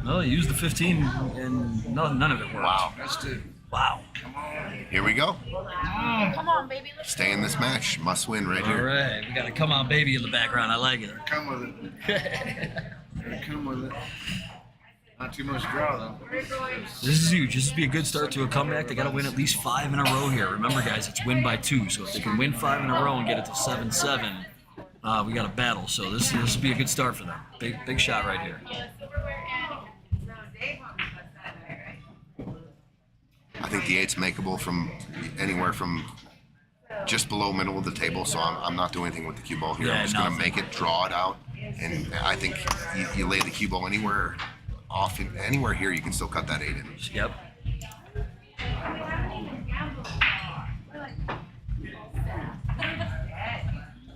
No, he used the 15 and none of it worked. Wow. Wow. Here we go. Come on, baby. Let's Stay in this match. Must win right All here. right, we got a come on baby in the background. I like it. Come with it. Come with it. Not too much draw though. This is huge. This would be a good start to a comeback. They got to win at least 5 in a row here. Remember, guys, it's win by 2. So if they can win 5 in a row and get it to 7-7, we got a battle. So this will be a good start for them. Big shot right here. I think the 8's makeable from anywhere from just below middle of the table. So I'm not doing anything with the cue ball here. Yeah, I'm just going to nothing. make it, draw it out. And I think you lay the cue ball anywhere here, you can still cut that 8 in. Yep.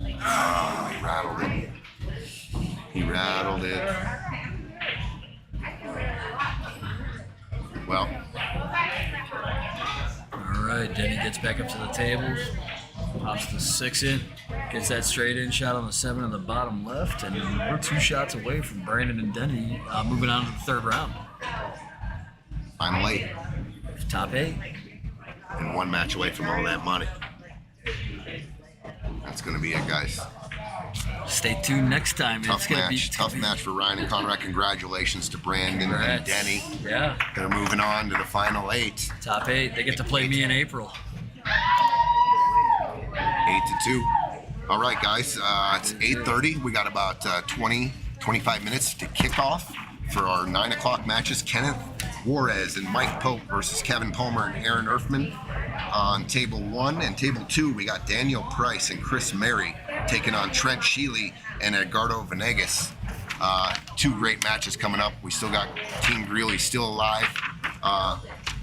He rattled it. He rattled it. Well, All right, Denny gets back up to the tables, pops the 6 in, gets that straight in shot on the 7 in the bottom left, and we're 2 shots away from Brandon and Denny moving on to the 3rd round. final 8. Top 8. And 1 match away from all that money. That's going to be it, guys. Stay tuned next time. Tough match for Ryan and Conrad. Congratulations to Brandon and Congrats. Denny. Yeah, They're moving on to the final 8. top 8. They get to play me in April. 8-2. All right, guys. It's 8:30. We got about 25 minutes to kick off for our 9 o'clock matches. Kenneth Juarez and Mike Pope versus Kevin Palmer and Aaron Erfman on table 1. And table 2, we got Daniel Price and Chris Mary taking on Trent Sheely and Edgardo Venegas. 2 great matches coming up. We still got Team Greeley still alive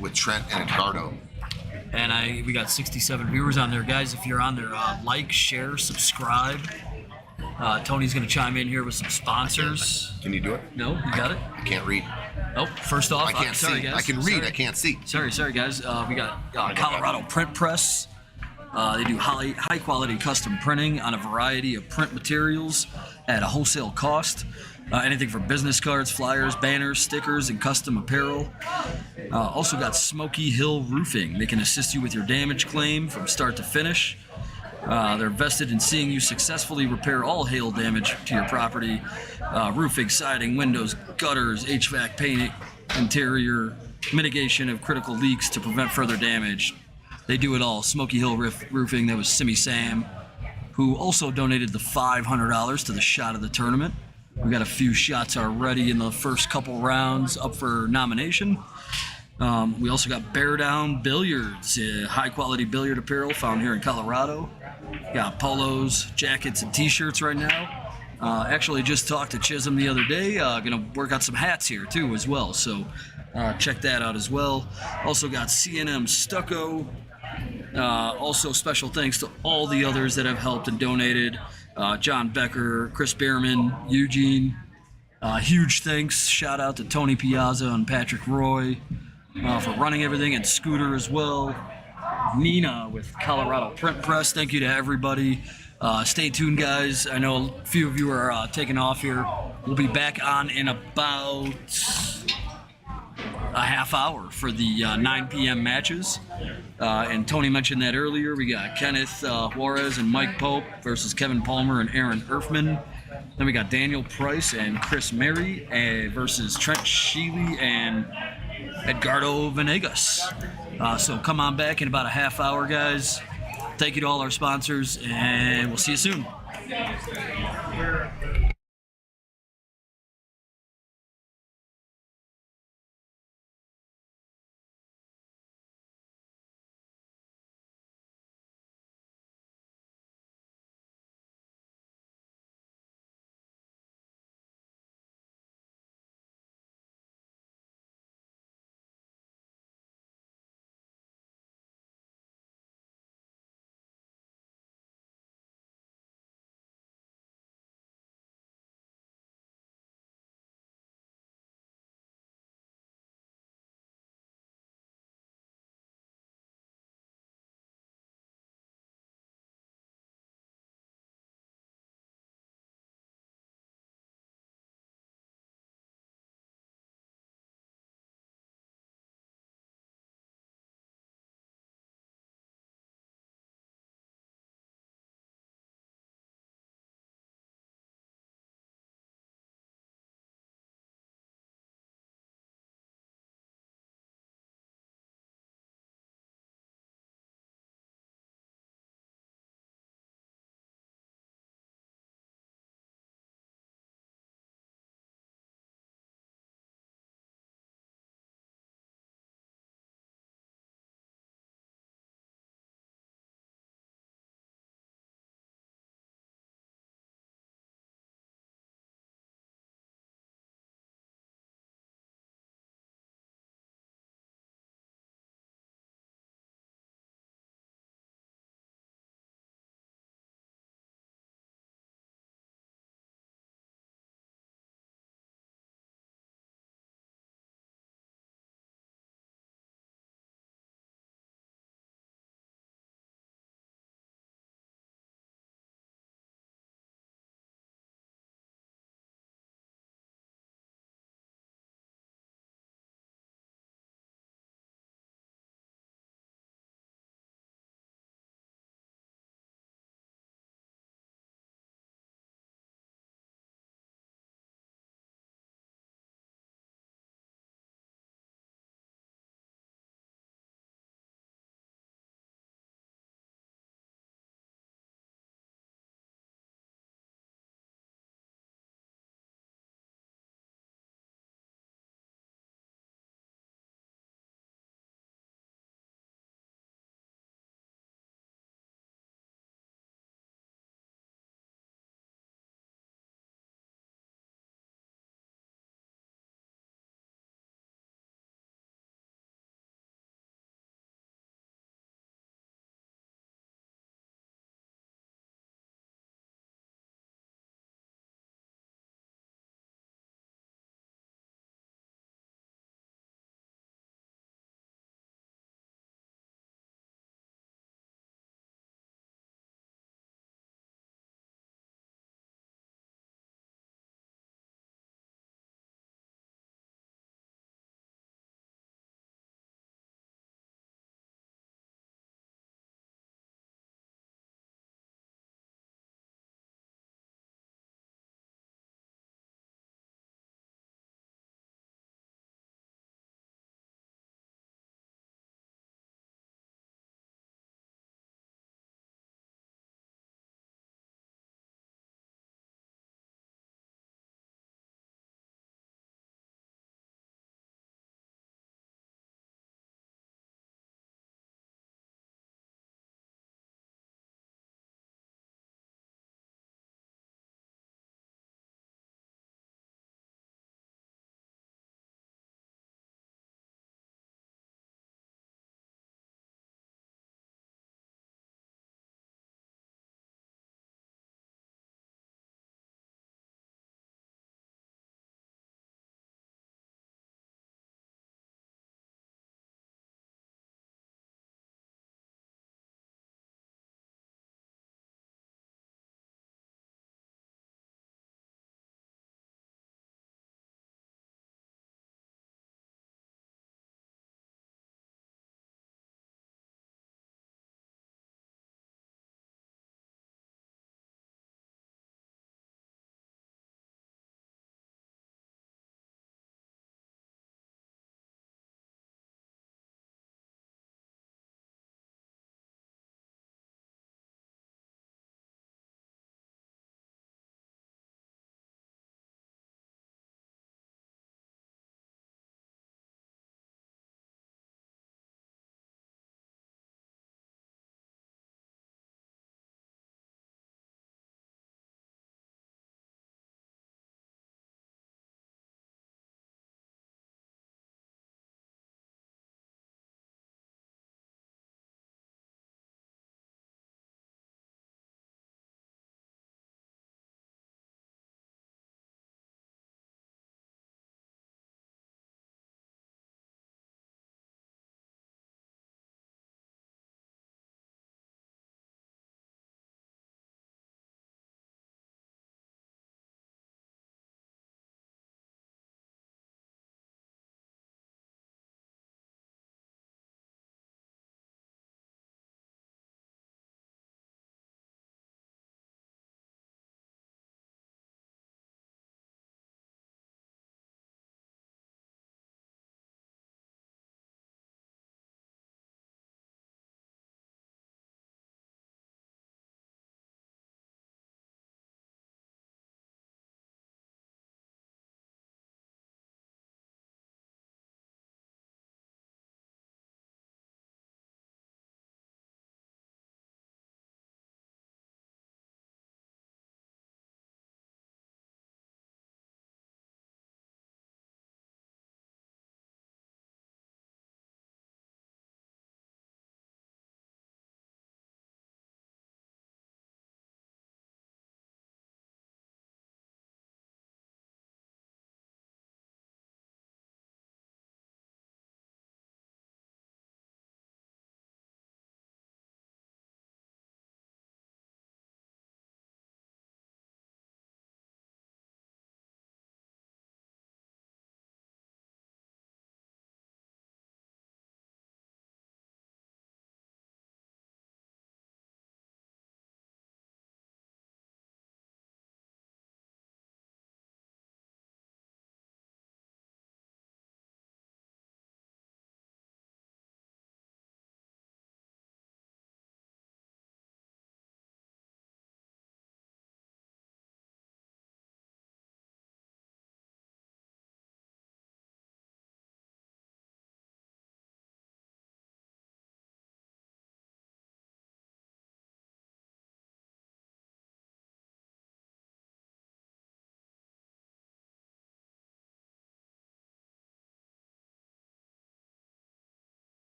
with Trent and Edgardo. And we got 67 viewers on there. Guys, if you're on there, like, share, subscribe. Tony's going to chime in here with some sponsors. Can you do it? No, you got it? I can't read. Oh, first off, I can't sorry, see. guys. I can read. Sorry. I can't see. Sorry, guys. We got Colorado Print Press. They do high quality custom printing on a variety of print materials at a wholesale cost. Anything from business cards, flyers, banners, stickers, and custom apparel. Also got Smoky Hill Roofing. They can assist you with your damage claim from start to finish. They're vested in seeing you successfully repair all hail damage to your property. Roofing, siding, windows, gutters, HVAC, paint, interior, mitigation of critical leaks to prevent further damage. They do it all. Smoky Hill Roofing. That was Simmy Sam, who also donated the $500 to the shot of the tournament. We got a few shots already in the first couple rounds up for nomination. We also got Bear Down Billiards, high quality billiard apparel found here in Colorado. Got polos, jackets, and t-shirts right now. Actually just talked to Chisholm the other day. Gonna work on some hats here too as well. So check that out as well. Also got CNM Stucco. Also special thanks to all the others that have helped and donated. John Becker, Chris Behrman, Eugene. Huge thanks. Shout out to Tony Piazza and Patrick Roy for running everything, and Scooter as well. Nina with Colorado Print Press. Thank you to everybody. Stay tuned, guys. I know a few of you are taking off here. We'll be back on in about a half hour for the 9 p.m. matches. And Tony mentioned that earlier. We got Kenneth Juarez and Mike Pope versus Kevin Palmer and Aaron Erfman. Then we got Daniel Price and Chris Mary versus Trent Sheely and Edgardo Venegas. So come on back in about a half hour, guys. Thank you to all our sponsors, and we'll see you soon.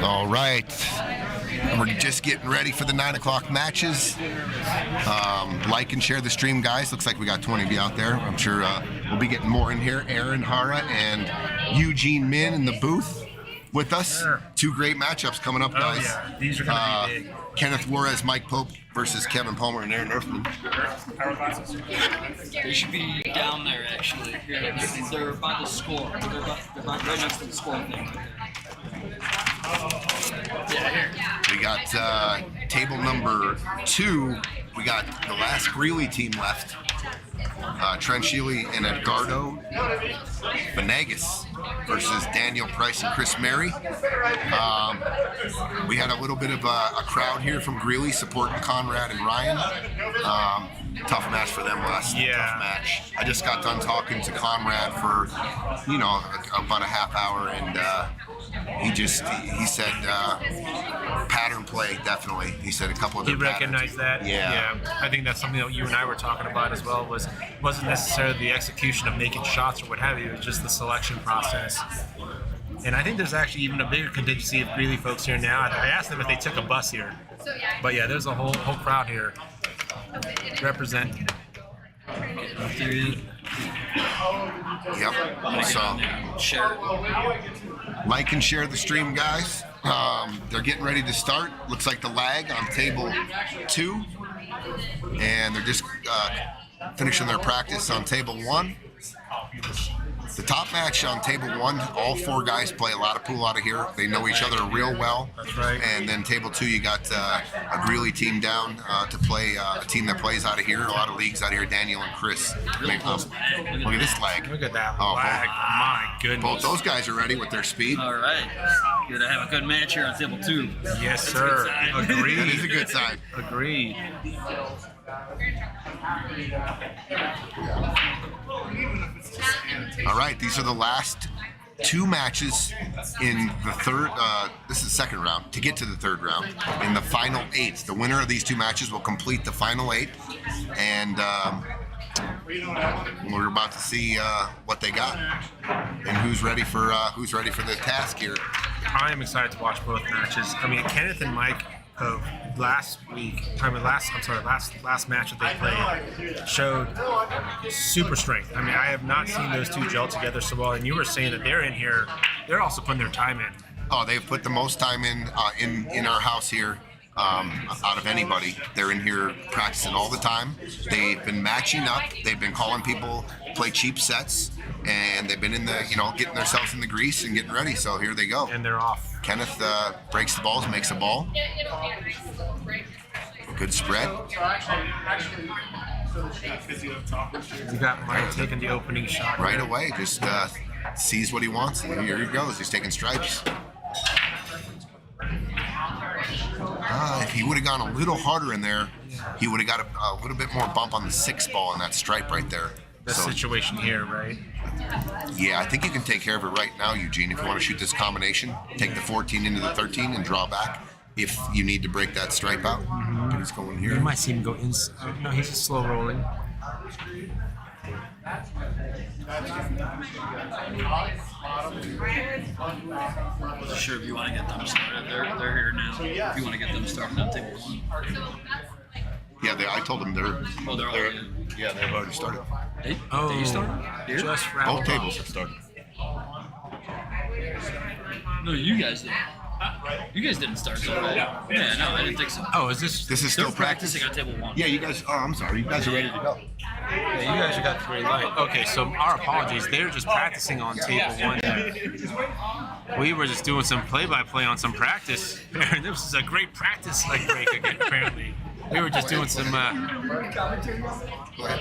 All right. We're just getting ready for the 9 o'clock matches. Like and share the stream, guys. Looks like we got 20 of you out there. I'm sure we'll be getting more in here. Aaron Hara and Eugene Min in the booth with us. Sure. 2 great matchups coming up, guys. Oh, yeah. These are going to be big. Kenneth Juarez, Mike Pope versus Kevin Palmer and Aaron Earthman. They should be down there actually. Here, they're by the score. They're right next to the score thing. We got table number 2. We got the last Greeley team left. Trent Sheely and Edgardo Venegas versus Daniel Price and Chris Mary. We had a little bit of a crowd here from Greeley supporting Conrad and Ryan. Tough match for them last. Yeah. Tough match. I just got done talking to Conrad for, about a half hour, and he said pattern play, definitely. He said a couple of He their patterns. recognized that. Yeah. I think that's something that you and I were talking about as well. Wasn't necessarily the execution of making shots or what have you. It was just the selection process. And I think there's actually even a bigger contingency of Greeley folks here now. I asked them if they took a bus here, but yeah, there's a whole crowd here representing. Yep. So, Share it. like and share the stream, guys. They're getting ready to start. Looks like the lag on table 2, and they're just finishing their practice on table 1. The top match on table 1, all 4 guys play a lot of pool out of here. They know each other real well. That's right. And then table 2, you got a Greeley team down to play a team that plays out of here. A lot of leagues out of here. Daniel and Chris. Look at this lag. Look at that Oh, lag. My goodness. Both those guys are ready with their speed. All right. You're gonna have a good match here on table 2. Yes, sir. That is Agreed. a good sign. Agreed. All right, these are the last 2 matches in the third. This is the second round to get to the third round. In the final 8, the winner of these 2 matches will complete the final 8, and we're about to see what they got and who's ready for the task here. I am excited to watch both matches. I mean, Kenneth and Mike Pope last match that they played showed super strength. I mean, I have not seen those 2 gel together so well. And you were saying that they're in here, they're also putting their time in. Oh, they've put the most time in our house here out of anybody. They're in here practicing all the time. They've been matching up. They've been calling people play cheap sets, and they've been in the getting themselves in the grease and getting ready. So here they go. And they're off. Kenneth breaks the balls, makes a ball. Good spread. You got Mike taking the opening shot Right away, just sees what he wants. And here he goes. He's taking stripes. If he would have gone a little harder in there, he would have got a little bit more bump on the 6 ball in that stripe right there. The situation here, right? Yeah, I think you can take care of it right now, Eugene. If you want to shoot this combination, take the 14 into the 13 and draw back. If you need to break that stripe out, but he's going here. You might see him go in. No, he's just slow rolling. Sure, if you want to get them started, they're here now. If you want to get them started on table 1. Yeah, I told them they're Oh, they're all in. yeah, they've already started. Hey, Oh, did you start? Here? just Both wrapped up. tables have started. No, you guys didn't. You guys didn't start though, right? Yeah, no, I didn't think so. Oh, is this? This is They're still practice. practicing on table 1. Yeah, you guys. Oh, I'm sorry. You guys are ready to go. Yeah, you guys got the green light. Okay, so our apologies. They're just practicing on table 1. We were just doing some play-by-play on some practice. This was a great practice break again. Apparently, we were just doing some.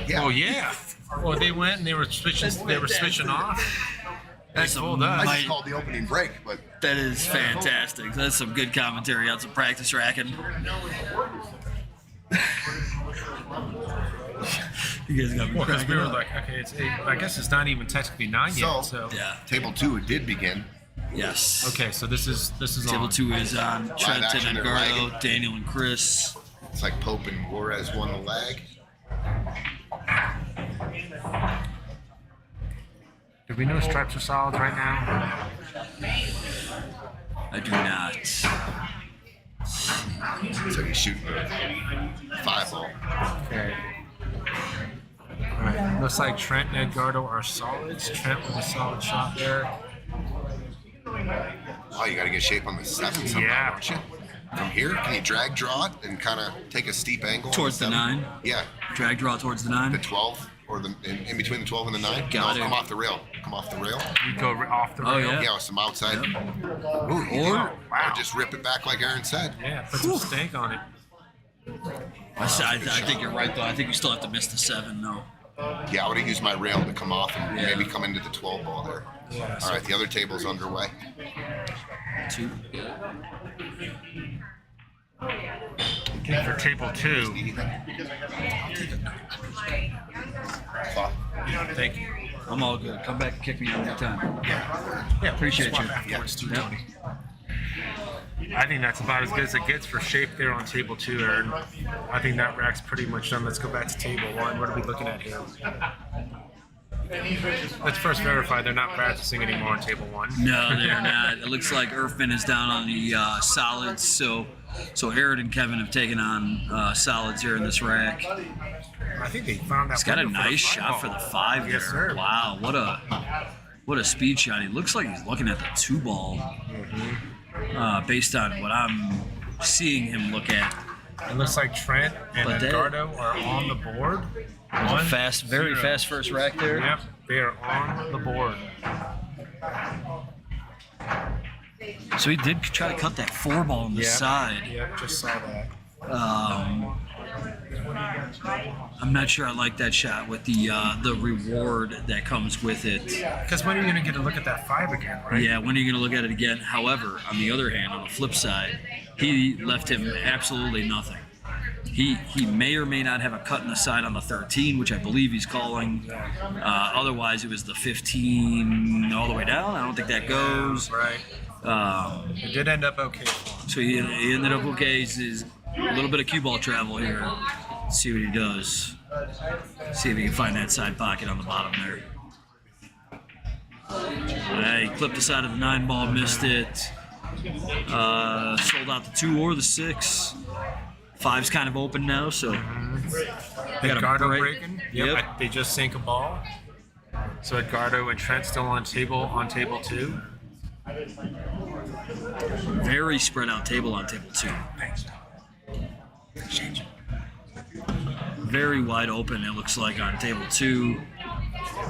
Yeah. Oh yeah. Well, they went and they were switching. They were switching off. That's pulled I us. just called the opening break, but That is fantastic. That's some good commentary on some practice racking. You guys got me Well, because cracking we were up. like, okay, it's 8. I guess it's not even technically 9 yet. So. Yeah. table 2 did begin. Yes. Okay, so this is Table on. 2 is on Trent action, and they're Edgardo, lagging. Daniel and Chris. It's like Pope and Juarez won the lag. Do we know stripes are solids right now? I do not. So he's shooting 5-ball. Okay. All right. Looks like Trent and Edgardo are solids. Trent with a solid shot there. Oh, you got to get shape on the 7 somehow, Yeah. don't you? From here, can you drag draw it and kind of take a steep angle on Towards the 7? 9. Yeah, Drag draw towards the the 9. 12 or the in between the 12 and the 9. Got No, it. come off the rail. Come off the rail. You go off the rail. Oh, yeah. Yeah, with some outside. Yep. Ooh, you Or- did. Or just rip it back like Aaron said. Yeah, put some stank on it. I think you're right, though. I think you still have to miss the 7, though. Yeah, I would have used my rail to come off and Yeah. maybe come into the 12 ball there. Yeah, All right, the other table's underway. 2. Okay, for table 2. Thank you. I'm all good. Come back and kick me out anytime. Yeah, Appreciate swap you. afterwards, Yep. 220. I think that's about as good as it gets for shape there on table 2, Aaron. I think that rack's pretty much done. Let's go back to table 1. What are we looking at here? Let's first verify they're not practicing anymore on table 1. No, they're not. It looks like Earthman is down on the solids, so Aaron and Kevin have taken on solids here in this rack. I think they found out. He's got a nice shot for the 5 Yes, there. sir. Wow, what a speed shot. He looks like he's looking at the 2 ball, based on what I'm seeing him look at. It looks like Trent and But they- Edgardo are on the board. One, Fast, very 0. fast first rack there. Yep, they are on the board. So he did try to cut that 4 ball on the Yep. side. Yep, just saw that. I'm not sure I like that shot with the reward that comes with it. Because when are you going to get a look at that 5 again, right? Yeah, when are you going to look at it again? However, on the other hand, on the flip side, he left him absolutely nothing. He may or may not have a cut in the side on the 13, which I believe he's calling. Otherwise, it was the 15 all the way down. I don't think that goes. Right. It did end up okay for him. So he ended up okay. He's a little bit of cue ball travel here. Let's see what he does. See if he can find that side pocket on the bottom there. He clipped the side of the 9 ball, missed it. Sold out the 2 or the 6. 5's kind of open now, so they got a Edgardo break. breaking. Yep. They just sank a ball. So Edgardo and Trent still on table 2. Very spread out table on table 2. Very wide open, it looks like, on table 2.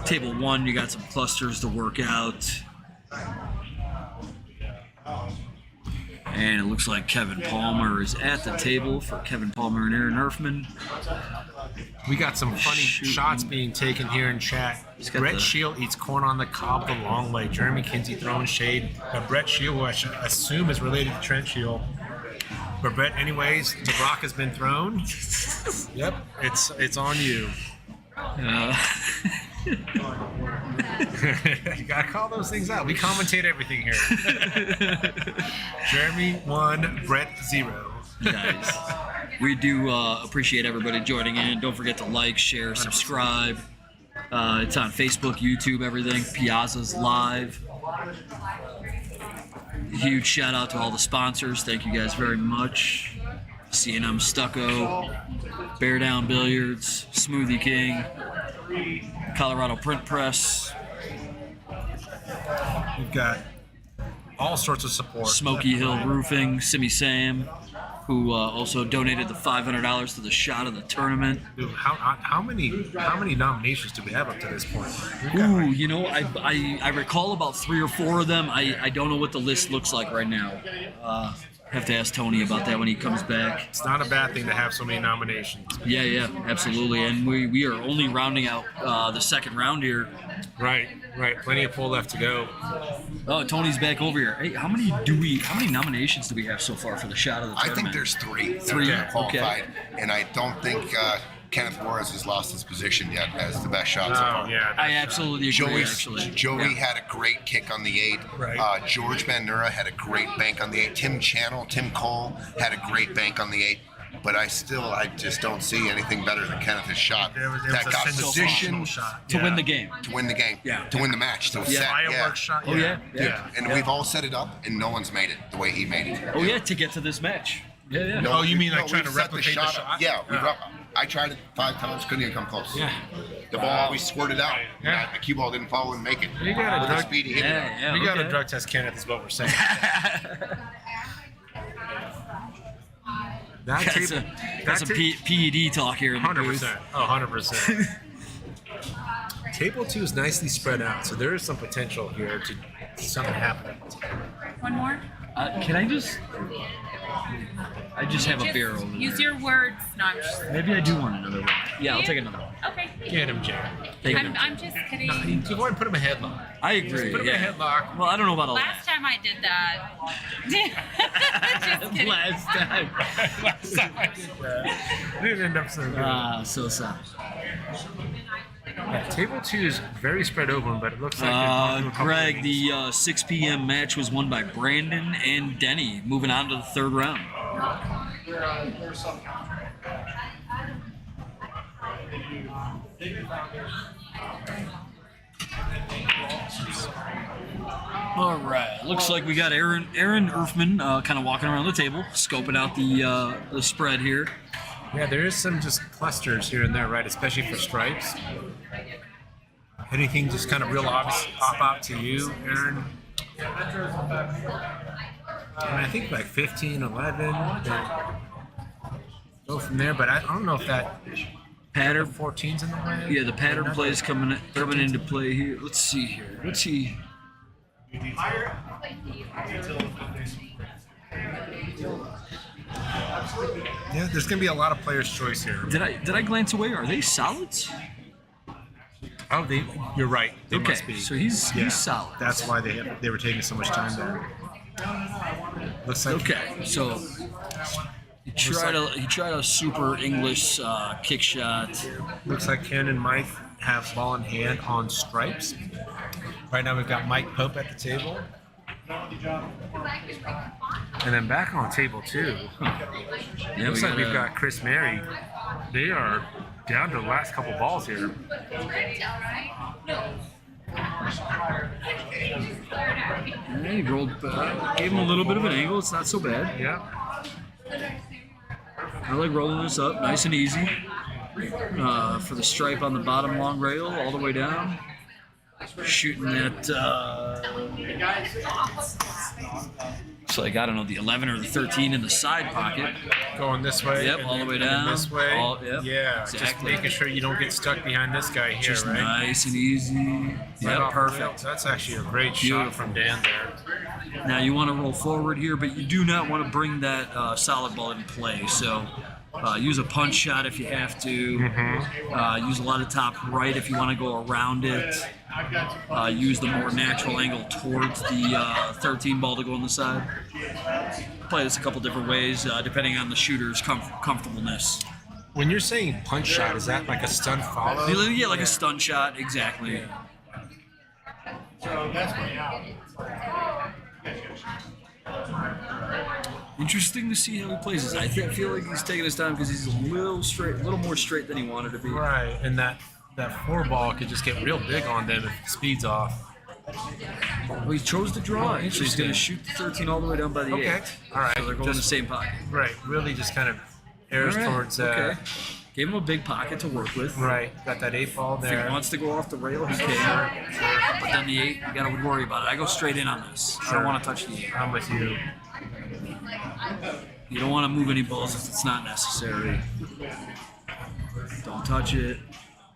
Table 1, you got some clusters to work out. And it looks like Kevin Palmer is at the table for Kevin Palmer and Aaron Earthman. We got some funny Shooting. shots being taken here in chat. got Brett the- Shield eats corn on the cob the long way. Jeremy Kinsey throwing shade. Brett Shield, who I should assume is related to Trent Shield. But Brett, anyways, the rock has been thrown. Yep, it's on you. You gotta call those things out. We commentate everything here. Jeremy 1, Brett 0. Guys, we do appreciate everybody joining in. Don't forget to like, share, subscribe. It's on Facebook, YouTube, everything. Piazza'S live. Huge shout out to all the sponsors. Thank you guys very much. C&M Stucco, Bear Down Billiards, Smoothie King, Colorado Print Press, We've got all sorts of support. Smoky Hill Roofing, Simi Sam, who also donated the $500 to the shot of the tournament. Dude, how many nominations do we have up to this point? We've got, Ooh, you know, I recall about 3 or 4 of them. I don't know what the list looks like right now. Have to ask Tony about that when he comes back. it's not a bad thing to have so many nominations. Yeah, absolutely. And we are only rounding out the second round here. Right. Plenty of pull left to go. Oh, Tony's back over here. Hey, how many nominations do we have so far for the shot of the I tournament? think there's 3. 3, that are okay. qualified, and I don't think Kenneth Juarez has lost his position yet as the best shot so far. Oh yeah. I absolutely agree, actually. Joey Yeah. had a great kick on the 8. Right. George Bandura had a great bank on the 8. Tim Cole had a great bank on the 8. but I just don't see anything better than Kenneth's shot. It was That a got sensational position shot. To Yeah. win the game. to win the game, Yeah. to win the match, to set. Fireworks Yeah. shot. Oh, yeah. Dude, and we've all set it up, and no one's made it the way he made it. Oh yeah, to get to this match. Yeah, yeah. Oh, you mean like trying we've to set the replicate the up. shot? Yeah, Yeah. I tried it 5 times, couldn't even come close. Yeah. The ball always squirted out. Yeah. The cue ball didn't follow and make it. You gotta With the drug- speed he hit it. Yeah, We got to okay. drug test Kenneth, is what we're saying. That's a PED talk here in the booth. 100%. Oh, 100%. Table 2 is nicely spread out, so there is some potential here to something happen. One more? Can I just have a beer over Use there. your words. No, I'm just. Maybe I do want another one. Yeah, I'll You? take another one. Okay. Get him, Jay. I'm just kidding. You go ahead and put him in a headlock. I agree. Put him in a headlock. Well, I don't know about all Last time I did that. Just kidding. Last time. Last time I did that. We didn't end up so good. So sad. Yeah, table 2 is very spread open, but it looks like they've gone through a couple Greg, innings. the 6 p.m. match was won by Brandon and Denny, moving on to the third round. All right, looks like we got Aaron Erfman kind of walking around the table, scoping out the spread here. Yeah, there is some just clusters here and there, right? Especially for stripes. Anything just kind of real obvious pop out to you, Aaron? I think like 15, 11. then Go from there, but I don't know if that Pattern, 14's in the way. yeah, the pattern play is coming into play here. Let's see here. Let's see. Yeah, there's gonna be a lot of players' choice here. Did I glance away? Are they solids? Oh, you're right. They Okay, must be. so he's solid. That's why they were taking so much time there. Looks like Okay, so he tried a super English kick shot. Looks like Ken and Mike have ball in hand on stripes. Right now we've got Mike Pope at the table. And then back on table 2, Yeah, looks like we've a- got Chris Mary. They are down to the last couple balls here. Yeah, he rolled, gave him a little bit of an angle. It's not so bad. Yeah. I like rolling this up, nice and easy. For the stripe on the bottom long rail, all the way down. Shooting that. It's like, I don't know, the 11 or the 13 in the side pocket. Going this way. Yep, and all the then- way and then down. This way. Yep, Yeah, just exactly. making sure you don't get stuck behind this guy here, Just right? nice and easy. Right Yeah, off the rail. perfect. That's actually a great shot Beautiful. from Dan there. Now you want to roll forward here, but you do not want to bring that solid ball in play. So use a punch shot if you have to. Use a lot of top right if you want to go around it. Use the more natural angle towards the 13 ball to go on the side. Play this a couple different ways depending on the shooter's comfortableness. When you're saying punch shot, is that like a stun follow? Yeah, like a stun shot, exactly. Interesting to see how he plays this. I feel like he's taking his time because he's a little more straight than he wanted to be. Right, and that 4 ball could just get real big on them if the speed's off. Well, he chose to draw it, so he's going to shoot the 13 all the way down by the 8. Okay, all right. So they're going in the same pocket. Right, really just kind of airs All right, towards. okay. Gave him a big pocket to work with. Right, got that 8 ball If he there. wants to go off the rail, he can. But then the 8, you got to worry about it. I go straight in on this. I don't want to touch the 8. I'm with you. You don't want to move any balls if it's not necessary. Don't touch it.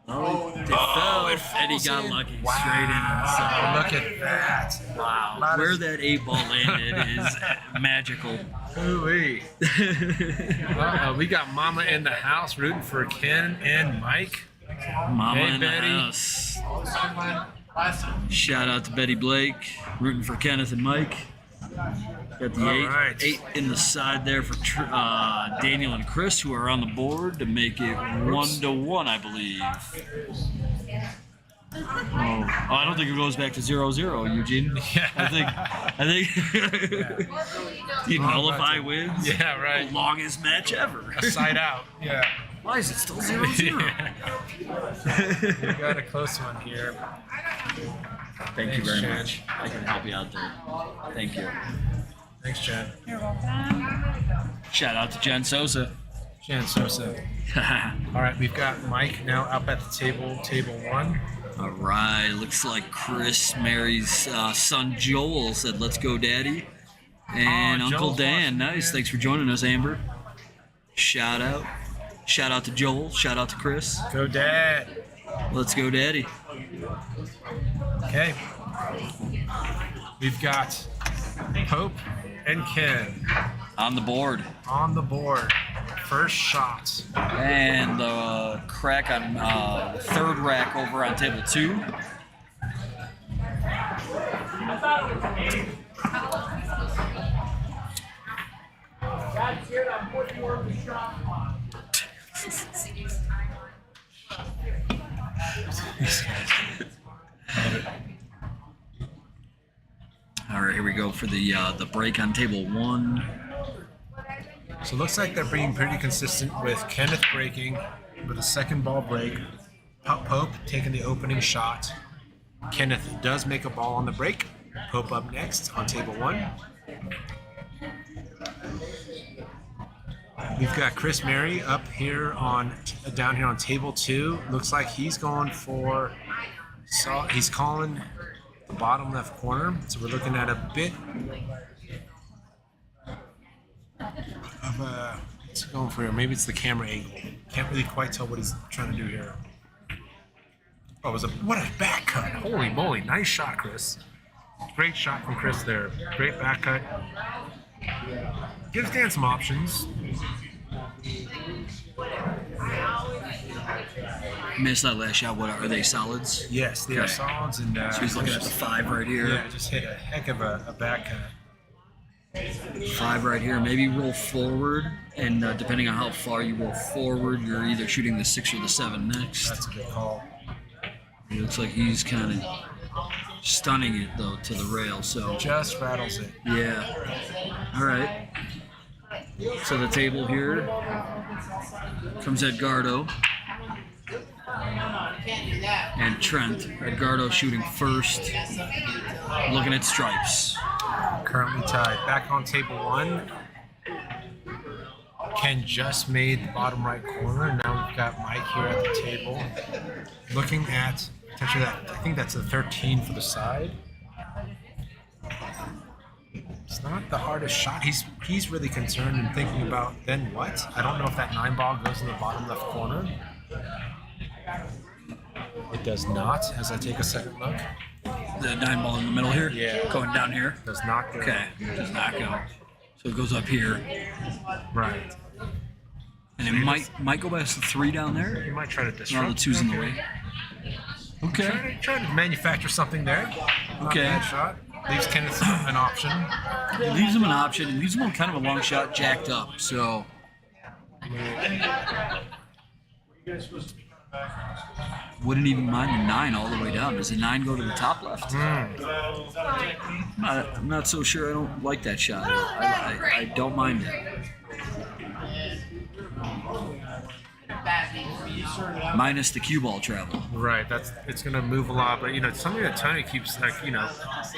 Oh, it fell. And he got lucky. Wow. Straight in on the side. Look at that. Wow. Where that 8 ball landed is magical. Ooh-wee. We got Mama in the house rooting for Ken and Mike. Mama Hey, in Betty. the house. Shout out to Betty Blake, rooting for Kenneth and Mike. Got the All 8, right. 8 in the side there for Daniel and Chris, who are on the board to make it 1-1, I believe. Oh, Oh, I don't think it goes back to 0-0, Eugene. Yeah. I think you nullify wins. Yeah, right. The longest match ever. A side out. Yeah. Why is it still 0-0? We got a close one here. Thank you very Jen. much. I can help you out there. Thank you. Thanks, Jen. You're welcome. Shout out to Jen Sosa. Jen Sosa. All right, we've got Mike now up at the table, table 1. All right, looks like Chris Mary's son Joel said, "Let's go, Daddy." And Oh, Uncle Joel's Dan, watching nice. there. Thanks for joining us, Amber. Shout out. Shout out to Joel. Shout out to Chris. Go, Dad. Let's go, Daddy. Okay. We've got Hope and Ken On the board. on the board. First shot. And the crack on the third rack over on table 2. That's it. I'm putting you on the shot clock. All right, here we go for the break on table 1. So it looks like they're being pretty consistent with Kenneth breaking with a second ball break. Pope taking the opening shot. Kenneth does make a ball on the break. Pope up next on table 1. We've got Chris Mary up here down here on table 2. Looks like he's going for. He's calling the bottom left corner. So we're looking at a bit of a. What's he going for here? Maybe it's the camera angle. Can't really quite tell what he's trying to do here. Oh, what a back cut! Holy moly! Nice shot, Chris. Great shot from Chris there. Great back cut. Gives Dan some options. Missed that last shot. What are they, solids? Yes, they are Okay. solids, and So he's looking at the 5 right here. yeah, just hit a heck of a back cut. 5 right here. Maybe roll forward, and depending on how far you roll forward, you're either shooting the 6 or the 7 next. That's a good call. It looks like he's kind of stunning it though to the rail. So Just rattles it. yeah. All right. So the table here comes Edgardo and Trent. Edgardo shooting first, looking at stripes. Currently tied. Back on table 1. Ken just made the bottom right corner. Now we've got Mike here at the table, looking at potentially that. I think that's a 13 for the side. It's not the hardest shot. He's really concerned and thinking about then what? I don't know if that 9 ball goes in the bottom left corner. It does not. As I take a second look, The 9 ball in the middle here. Yeah. Going down here. does not go. Okay. Does not go. So it goes up here, Right. and it might go past the 3 down there. You might try to No, disrupt. the 2's in the way. Okay. Try to manufacture something there. Not Okay. a bad shot. Leaves Kenneth an option. It leaves him an option. It leaves him on kind of a long shot, jacked up. So wouldn't even mind the 9 all the way down. Does the 9 go to the top left? I'm not so sure. I don't like that shot. I don't mind it. Minus the cue ball travel. Right, it's gonna move a lot, but it's something that Tony keeps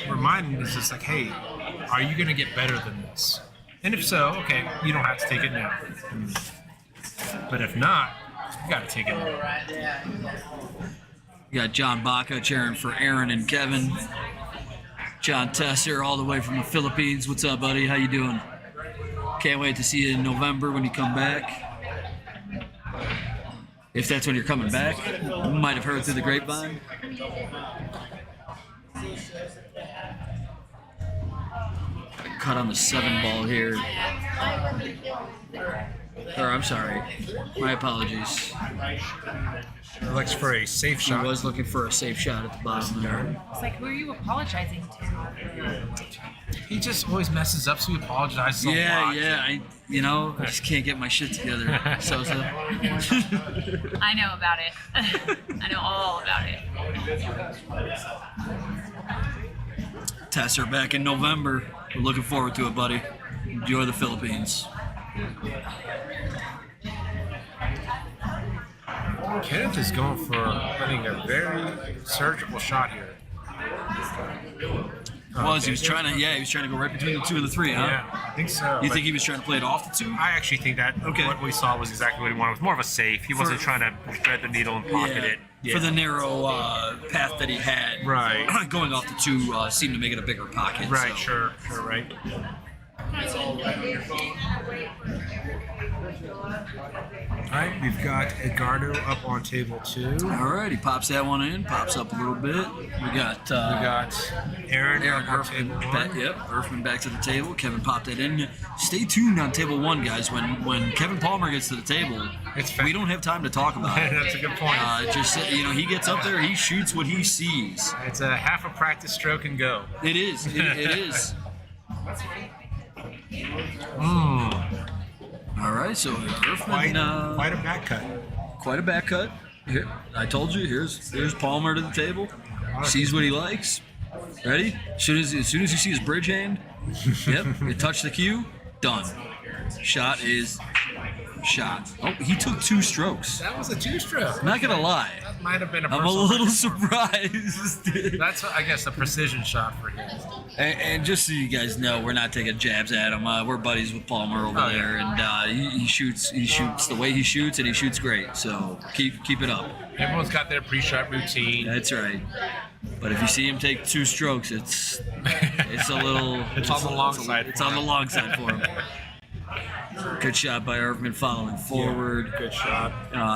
reminding us. It's like, hey, are you gonna get better than this? And if so, okay, you don't have to take it now. But if not, you gotta take it now. You got John Baca cheering for Aaron and Kevin. John Tesser all the way from the Philippines. What's up, buddy? How you doing? Can't wait to see you in November when you come back. If that's when you're coming back. You might have heard through the grapevine. Cut on the 7 ball here. Or I'm sorry. My apologies. Looks for a safe I shot. was looking for a safe shot at the bottom there. It's like, who are you apologizing to? He just always messes up, so he apologizes a lot. Yeah. I just can't get my shit together. Sosa. I know about it. I know all about it. Tests are back in November. We're looking forward to it, buddy. Enjoy the Philippines. Kenneth is going for, I think, a very surgical shot here. He was trying to go right between the 2 and the 3, huh? Yeah, I think so. You but think he was trying to play it off the 2? I actually think that what we saw was exactly what he wanted. It was more of a safe. He wasn't trying to thread the needle and pocket it. Yeah. For the narrow path that he had, Right. going off the 2 seemed to make it a bigger pocket. Right, so. sure, right. All right, we've got Edgardo up on table 2. All right, he pops that one in, pops up a little bit. We got Aaron on Erfman table 1. back, Erfman back to the table. Kevin popped that in. Stay tuned on table 1, guys. When Kevin Palmer gets to the table, we don't have time to talk about it. That's a good point. He gets up there, he shoots what he sees. It's a half a practice stroke and go. It is. It is. All right, so Erfman, Quite a back cut. quite a back cut. Here, I told you. Here's Palmer to the table. Sees what he likes. Ready? As soon as he sees bridge hand, yep. You touch the cue. Done. Shot is shot. Oh, he took 2 strokes. That was a 2-stroke. I'm not gonna lie. That might have been a I'm a personal little record. surprised. That's, I guess, a precision shot for him. And just so you guys know, we're not taking jabs at him. We're buddies with Palmer over there, and he shoots the way he shoots, and he shoots great. So keep it up. Everyone's got their pre-shot routine. That's right. But if you see him take 2 strokes, it's a little. It's on the long side. It's on the long side for him. Good shot by Erfman following forward. Good shot.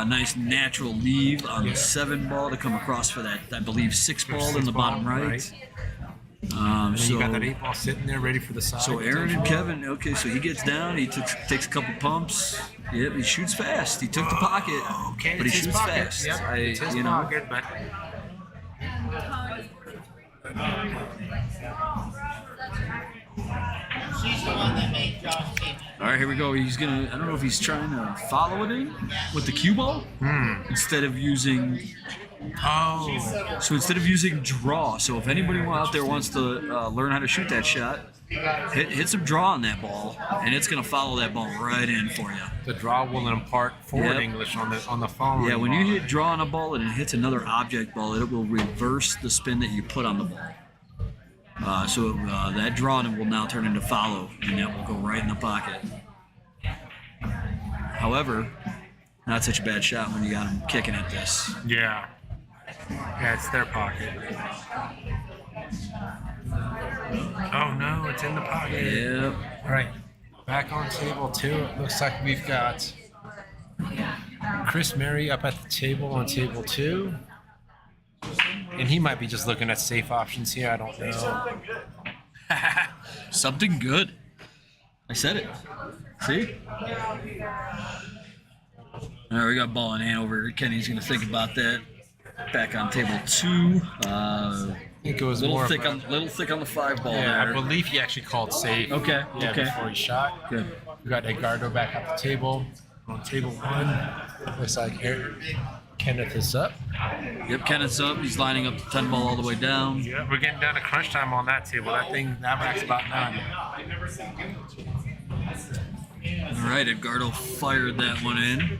Nice natural leave on the 7 ball to come across for that, I believe, 6 ball in the bottom right. And then So you got that 8 ball sitting there ready for the side. So Aaron and Kevin, okay, so he gets down, he takes a couple pumps. Yep, he shoots fast. He took the pocket, Okay, but he it's his shoots pocket. fast. Yep, it's his pocket, but All right, here we go. He's gonna. I don't know if he's trying to follow it in with the cue ball instead of using. So instead of using draw. So if anybody out there wants to learn how to shoot that shot, hit some draw on that ball, and it's gonna follow that ball right in for you. the draw will impart forward English on the following. Yeah, when ball. you hit draw on a ball and it hits another object ball, it will reverse the spin that you put on the ball. So that draw will now turn into follow, and that will go right in the pocket. However, not such a bad shot when you got him kicking at this. Yeah, it's their pocket. Oh no, it's in the pocket. Yep. All right, back on table 2. It looks like we've got Chris Mary up at the table on table 2. And he might be just looking at safe options here. I don't know. Something good. I said it. See? All right, we got ball in hand over here. Kenny's going to think about that. Back on table 2. I think it was Little more thick of a, on the 5 ball yeah, I there. believe he actually called safe. Okay. Yeah, Okay. before he shot. Good. We got Edgardo back at the table. On table 1, looks like Kenneth is up. Yep, Kenneth's up. He's lining up the 10 ball all the way down. Yeah, we're getting down to crunch time on that table. That racks about 9. All right, Edgardo fired that one in.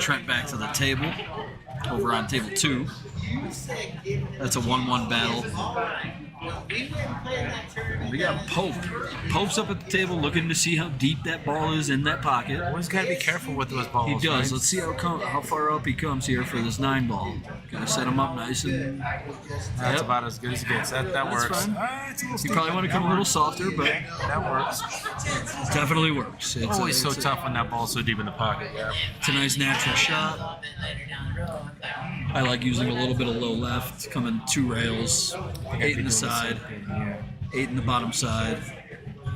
Trent back to the table. Over on table 2. That's a 1-1 battle. We got Pope. Pope's up at the table looking to see how deep that ball is in that pocket. Always got to be careful with those balls. He does. Right? Let's see how far up he comes here for this 9 ball. Gotta set him up nice and. That's Yep. about as good as it gets. That That's works. fine. It's a little You probably want to come a little softer, but That works. it definitely works. It's Always so it's tough when that ball's so deep in the pocket. Yeah. It's a nice natural shot. I like using a little bit of low left, coming 2 rails, 8 in the side, 8 in the bottom side.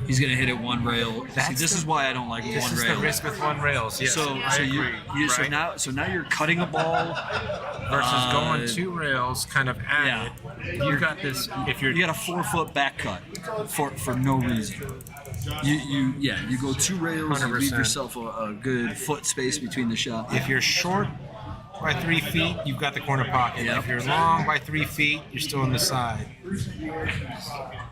He's gonna hit it one rail. See, That's this the- is why I don't like This one is rail. the risk with one rails. Yes, so I so agree. so Right? now you're cutting a ball Versus going 2 rails kind of at yeah. it. You got this. If you're You got a 4-foot back cut for no reason. You go 2 rails, you leave 100%. yourself a good foot space between the shot. if you're short by 3 feet, you've got the corner pocket. Yep. If you're long by 3 feet, you're still on the side.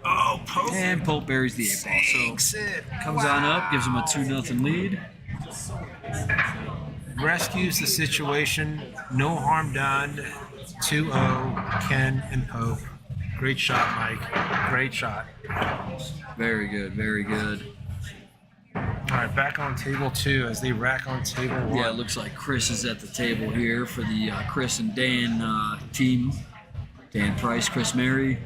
Oh, Pope And Pope buries the 8 ball. takes So it. comes on up, gives him a 2-0 lead. Rescues the situation. No harm done. 2-0. Ken and Pope. Great shot, Mike. Great shot. Very good, very good. All right, back on table 2 as they rack on table 1. Yeah, it looks like Chris is at the table here for the Chris and Dan team. Dan Price, Chris Mary.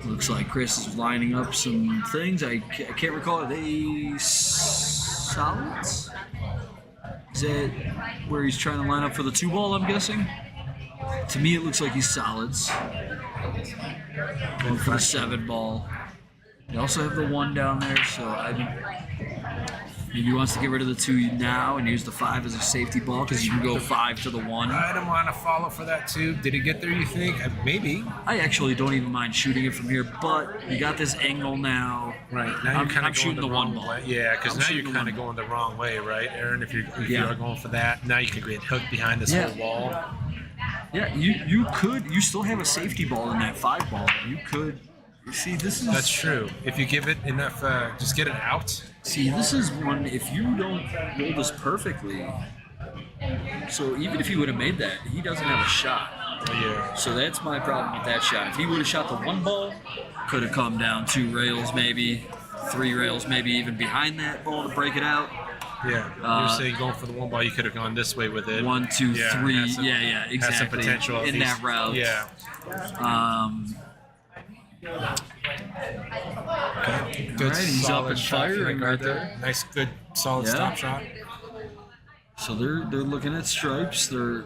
Looks like Chris is lining up some things. I can't recall. Are they solids? Is that where he's trying to line up for the 2 ball, I'm guessing? To me, it looks like he's solids. Going for the 7 ball. They also have the 1 down there, so maybe he wants to get rid of the 2 now and use the 5 as a safety ball because you can go 5 to the 1. I don't want to follow for that too. Did he get there, you think? Maybe. I actually don't even mind shooting it from here, but you got this angle now. Right. Now I'm you're kind I'm of shooting going the 1 wrong ball. way. Yeah, because I'm now shooting you're the kind of 1 going the wrong way, right, Aaron? If Yeah. you're going for that, now you could get hooked behind this Yeah. whole wall. Yeah, you still have a safety ball in that 5 ball. You could. See, this is. That's true. If you give it enough, just get it out. See, this is one. If you don't roll this perfectly, so even if he would have made that, he doesn't have a shot. Yeah. So that's my problem with that shot. If he would have shot the 1 ball, could have come down 2 rails, maybe 3 rails, maybe even behind that ball to break it out. Yeah. You're saying going for the 1 ball, you could have gone this way with it. 1, 2, Yeah, 3. has some- Yeah, exactly. Has some potential at in least. that route. Yeah. Good. All right, he's up solid and shot from the firing guard right there. Nice, good, solid Yeah. stop shot. So they're looking at stripes. They're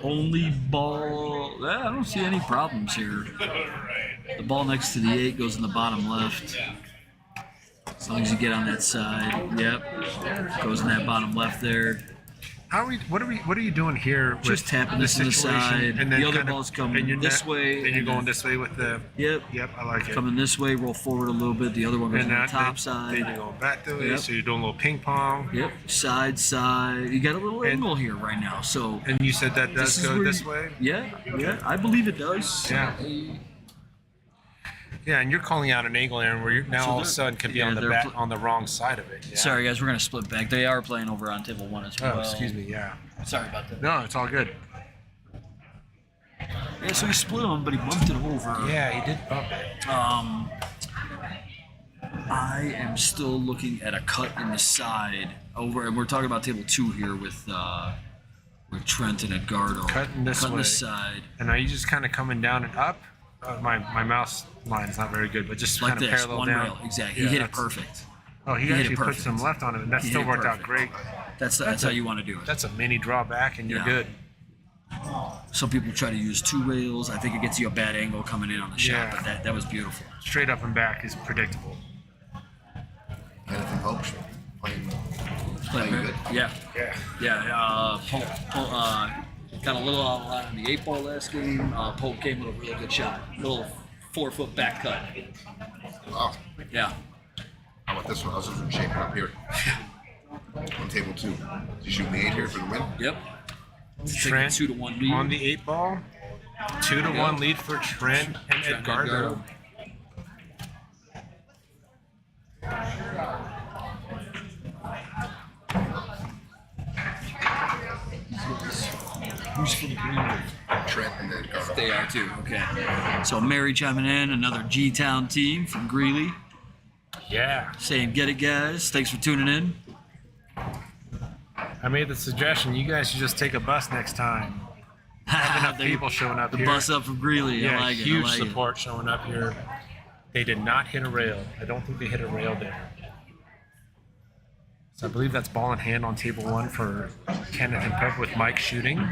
only ball. I don't see any problems here. The ball next to the 8 goes in the bottom left. As long as you get on that side. Yep. Goes in that bottom left there. What are you doing here? Just with tapping this to the situation? side. And then The other kind of- ball's coming and you're this not- way, And you're and going then- this way with the. Yep. Yep, I like it. Coming this way, roll forward a little bit. The other one goes And on the that, top then side. you're going back the way, Yep. so you're doing a little ping pong. Yep. Side. You got a little And- angle here right now. So And you said that does is go where this you- way? Yeah. I believe it does. Yeah. Yeah, and you're calling out an angle, Aaron, where you're now So all of a they're- sudden could be yeah, on the they're on the wrong side of it. Yeah. Sorry, guys. We're gonna split back. They are playing over on table 1 as well. Oh, excuse me. Yeah. Sorry about that. No, it's all good. Yeah, so he split them, but he bumped it over. Yeah, he did bump it. I am still looking at a cut in the side over, and we're talking about table 2 here with Trent and Edgardo. Cutting this Cutting way. the side. And are you just kind of coming down and up? My mouse line is not very good, but just Like kind of this, parallel 1 down. rail. Exactly. Yeah, he hit it that's- perfect. Oh, he He hit it actually put perfect. some left on it, and that He still hit it worked out perfect. great. That's how you want to do it. That's a mini drawback, and you're Yeah. good. Some people try to use 2 rails. I think it gets you a bad angle coming in on the shot, Yeah. but that was beautiful. Straight up and back is predictable. Anything Pope playing good. Yeah. Yeah. Pope got a little out of line on the 8 ball last game. Pope came with a really good shot. Little 4-foot back cut. Wow. Yeah. How about this one? How's this one shaping up here? On table 2. Did you shoot the 8 here for the win? Yep. Trent 2-1 lead. on the 8 ball. 2-1 lead for Trent and Trent and Edgardo. Who's from Greenwood? Trent and then Carl. They are too. Okay. So Mary chiming in, another G-Town team from Greeley, Yeah. saying, "Get it, guys. Thanks for tuning in." I made the suggestion. You guys should just take a bus next time. Have enough people showing up The here. bus up from Greeley. Yeah, I like it. huge I like support showing up here. They did not hit a rail. I don't think they hit a rail there. So I believe that's ball in hand on table 1 for Kenneth and Pope with Mike shooting.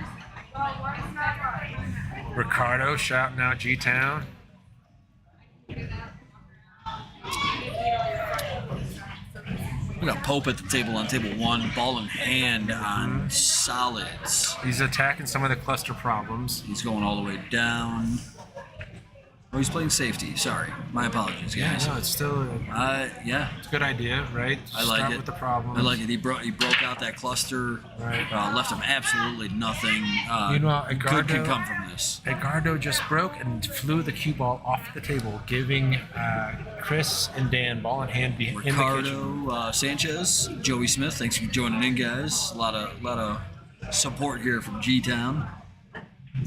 Ricardo shouting out G-Town. We got Pope at the table on table 1, ball in hand on solids. He's attacking some of the cluster problems. He's going all the way down. Oh, he's playing safety. Sorry. My apologies, guys. No, it's still Yeah, it's a good idea, right? I like Start it. with the problems. I like it. He broke out that cluster. Right. Left him absolutely nothing. Good Edgardo, can come from this. Edgardo just broke and flew the cue ball off the table, giving Chris and Dan ball in hand in the kitchen. Ricardo Sanchez, Joey Smith. Thanks for joining in, guys. A lot of support here from G-Town.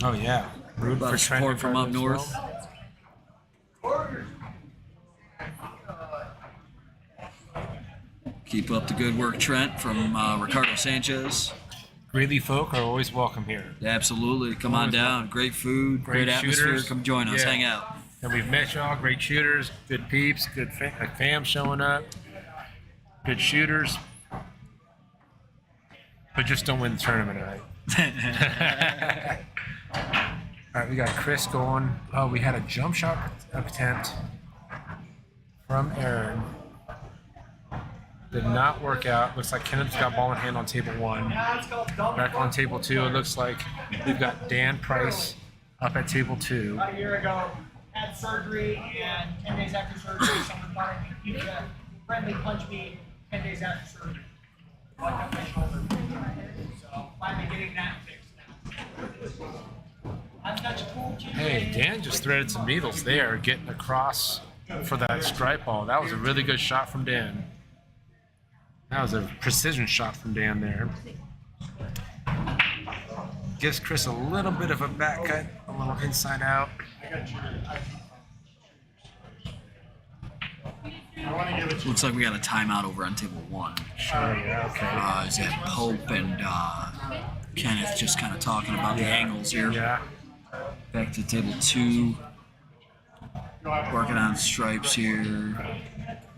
Oh yeah, A lot of support from up north. Keep up the good work, Trent, from Ricardo Sanchez. Greeley folk are always welcome here. Absolutely. Come on down. Great food, great atmosphere. shooters. Come join us. Yeah. Hang out. And we've met y'all, great shooters, good peeps, good fam showing up, good shooters. But just don't win the tournament, all right? All right, we got Chris going. Oh, we had a jump shot attempt from Aaron. Did not work out. Looks like Kenneth's got ball in hand on table 1. Back on table 2, it looks like we've got Dan Price up at table 2. About a year ago, had surgery, and 10 days after surgery, someone thought he could friendly punch me 10 days after surgery. Fucked up my shoulder. So finally getting that fixed now. I'm such a cool teammate. Hey, Dan just threaded some needles there, getting across for that stripe ball. That was a really good shot from Dan. That was a precision shot from Dan there. Gives Chris a little bit of a back cut, a little inside out. Looks like we got a timeout over on table 1. Sure, yeah, okay. Is that Pope and Kenneth just kind of talking about the angles here. Yeah. Back to table 2. Working on stripes here.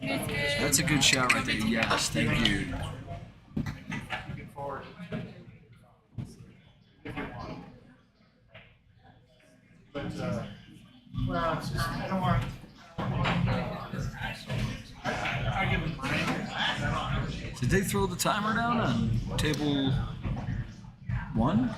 That's a good shot right there. Yes, thank you. Did they throw the timer down on table 1?